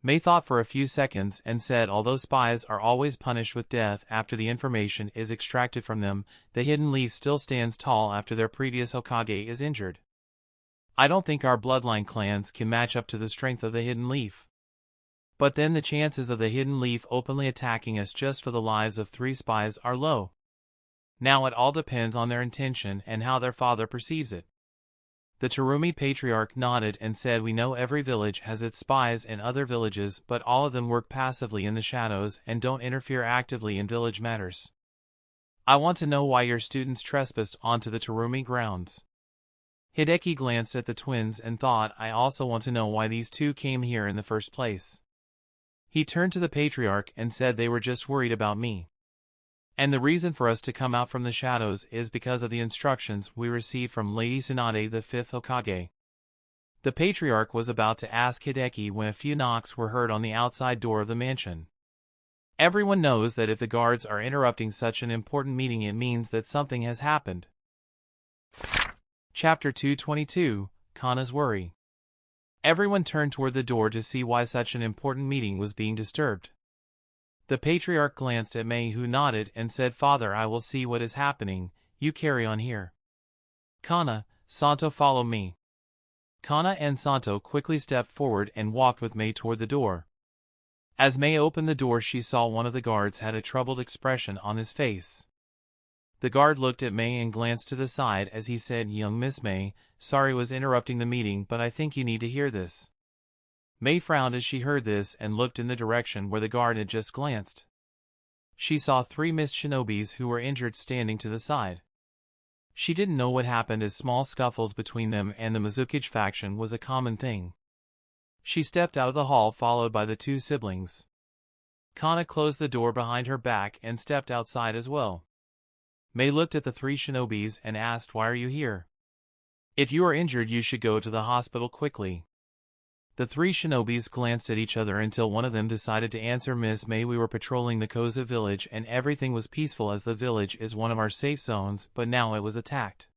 Mei thought for a few seconds and said although spies are always punished with death after the information is extracted from them, the Hidden Leaf still stands tall after their previous Hokage is injured. I don't think our bloodline clans can match up to the strength of the Hidden Leaf. But then the chances of the Hidden Leaf openly attacking us just for the lives of 3 spies are low. Now it all depends on their intention and how their father perceives it. The Terumi Patriarch nodded and said we know every village has its spies in other villages, but all of them work passively in the shadows and don't interfere actively in village matters. I want to know why your students trespassed onto the Terumi grounds. Hideki glanced at the twins and thought, I also want to know why these 2 came here in the first place. He turned to the Patriarch and said they were just worried about me. And the reason for us to come out from the shadows is because of the instructions we received from Lady Tsunade, the 5th Hokage. The Patriarch was about to ask Hideki when a few knocks were heard on the outside door of the mansion. Everyone knows that if the guards are interrupting such an important meeting, it means that something has happened. Chapter 222, Kana's Worry. Everyone turned toward the door to see why such an important meeting was being disturbed. The Patriarch glanced at Mei, who nodded and said, Father, I will see what is happening, you carry on here. Kana, Santo, follow me. Kana and Santo quickly stepped forward and walked with Mei toward the door. As Mei opened the door, she saw one of the guards had a troubled expression on his face. The guard looked at Mei and glanced to the side as he said, Young Miss Mei, sorry was interrupting the meeting, but I think you need to hear this. Mei frowned as she heard this and looked in the direction where the guard had just glanced. She saw 3 mist shinobis who were injured standing to the side. She didn't know what happened, as small scuffles between them and the Mizukage faction was a common thing. She stepped out of the hall followed by the 2 siblings. Kana closed the door behind her back and stepped outside as well. Mei looked at the 3 shinobis and asked, Why are you here? If you are injured, you should go to the hospital quickly. The 3 shinobis glanced at each other until one of them decided to answer, Miss Mei, we were patrolling the Koza village and everything was peaceful as the village is one of our safe zones, but now it was attacked.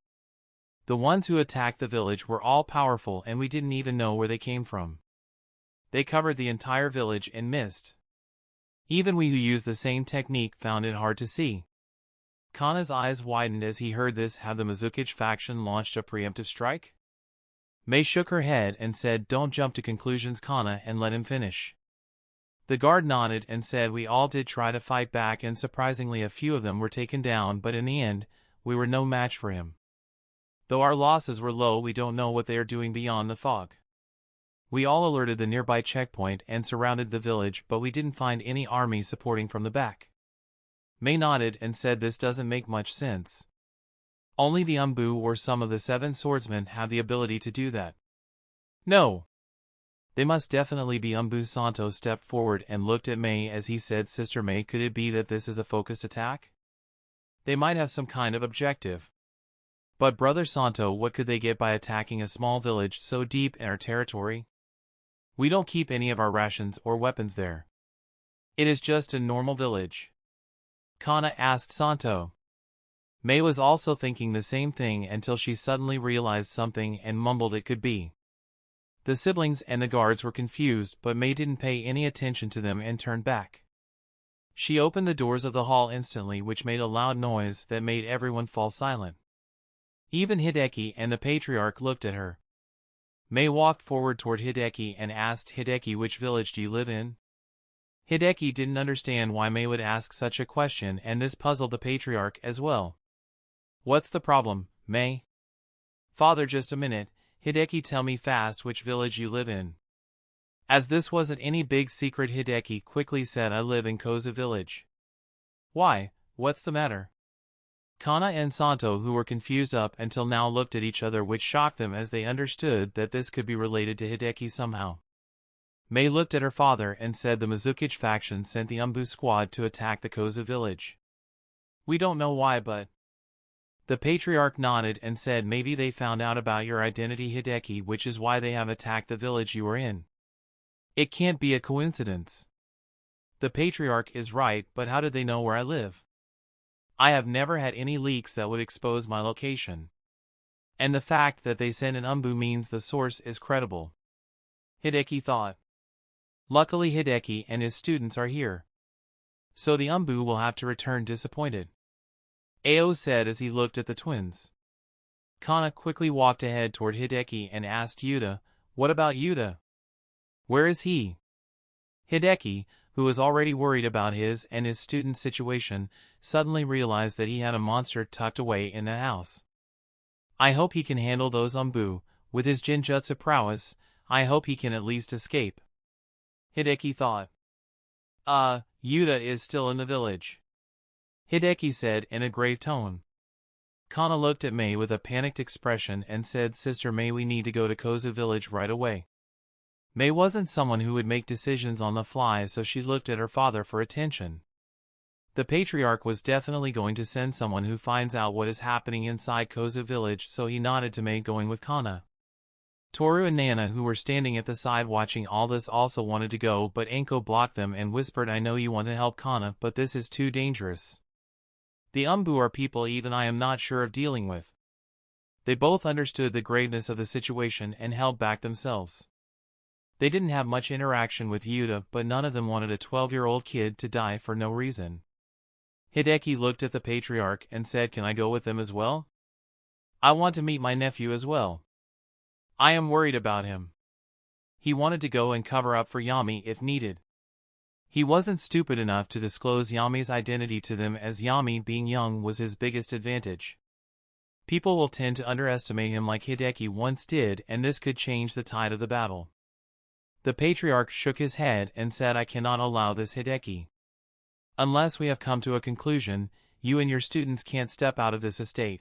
The ones who attacked the village were all powerful and we didn't even know where they came from. They covered the entire village in mist. Even we who used the same technique found it hard to see. Kana's eyes widened as he heard this. Have the Mizukage faction launched a preemptive strike? Mei shook her head and said, Don't jump to conclusions, Kana, and let him finish. The guard nodded and said, We all did try to fight back and surprisingly a few of them were taken down, but in the end, we were no match for him. Though our losses were low, we don't know what they are doing beyond the fog. We all alerted the nearby checkpoint and surrounded the village, but we didn't find any army supporting from the back. Mei nodded and said, This doesn't make much sense. Only the Umbu or some of the 7 swordsmen have the ability to do that. No. They must definitely be Umbu. Santo stepped forward and looked at Mei as he said, Sister Mei, could it be that this is a focused attack? They might have some kind of objective. But Brother Santo, what could they get by attacking a small village so deep in our territory? We don't keep any of our rations or weapons there. It is just a normal village. Kana asked Santo. Mei was also thinking the same thing until she suddenly realized something and mumbled it could be. The siblings and the guards were confused, but Mei didn't pay any attention to them and turned back. She opened the doors of the hall instantly, which made a loud noise that made everyone fall silent. Even Hideki and the Patriarch looked at her. Mei walked forward toward Hideki and asked, Hideki, which village do you live in? Hideki didn't understand why Mei would ask such a question, and this puzzled the Patriarch as well. What's the problem, Mei? Father, just a minute. Hideki, tell me fast which village you live in. As this wasn't any big secret, Hideki quickly said, I live in Koza village. Why, what's the matter? Kana and Santo, who were confused up until now, looked at each other, which shocked them as they understood that this could be related to Hideki somehow. Mei looked at her father and said, the Mizukage faction sent the Umbu squad to attack the Koza village. We don't know why, but The patriarch nodded and said maybe they found out about your identity Hideki, which is why they have attacked the village you were in. It can't be a coincidence. The patriarch is right, but how did they know where I live? I have never had any leaks that would expose my location. And the fact that they sent an umbu means the source is credible. Hideki thought. Luckily Hideki and his students are here. So the umbu will have to return disappointed. Ao said as he looked at the twins. Kana quickly walked ahead toward Hideki and asked Yuta, "What about Yuta? Where is he?" Hideki, who was already worried about his and his student's situation, suddenly realized that he had a monster tucked away in the house. I hope he can handle those umbu. With his Genjutsu prowess, I hope he can at least escape. Hideki thought. Yuta is still in the village, Hideki said in a grave tone. Kana looked at Mei with a panicked expression and said, "Sister Mei, we need to go to Kozu village right away." Mei wasn't someone who would make decisions on the fly, so she looked at her father for attention. The patriarch was definitely going to send someone who finds out what is happening inside Kozu village, so he nodded to Mei, going with Kana. Toru and Nana, who were standing at the side watching all this, also wanted to go, but Anko blocked them and whispered, "I know you want to help Kana, but this is too dangerous. The umbu are people even I am not sure of dealing with." They both understood the graveness of the situation and held back themselves. They didn't have much interaction with Yuta, but none of them wanted a 12-year-old kid to die for no reason. Hideki looked at the patriarch and said, "Can I go with them as well? I want to meet my nephew as well. I am worried about him." He wanted to go and cover up for Yami if needed. He wasn't stupid enough to disclose Yami's identity to them, as Yami being young was his biggest advantage. People will tend to underestimate him like Hideki once did, and this could change the tide of the battle. The patriarch shook his head and said, "I cannot allow this, Hideki. Unless we have come to a conclusion, you and your students can't step out of this estate."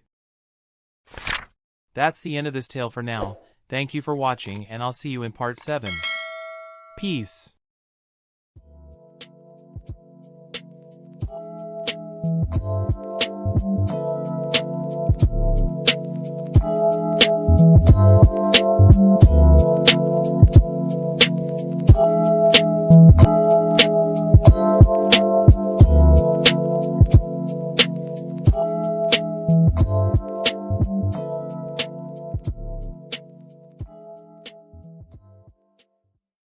That's the end of this tale for now. Thank you for watching, and I'll see you in part 7. Peace.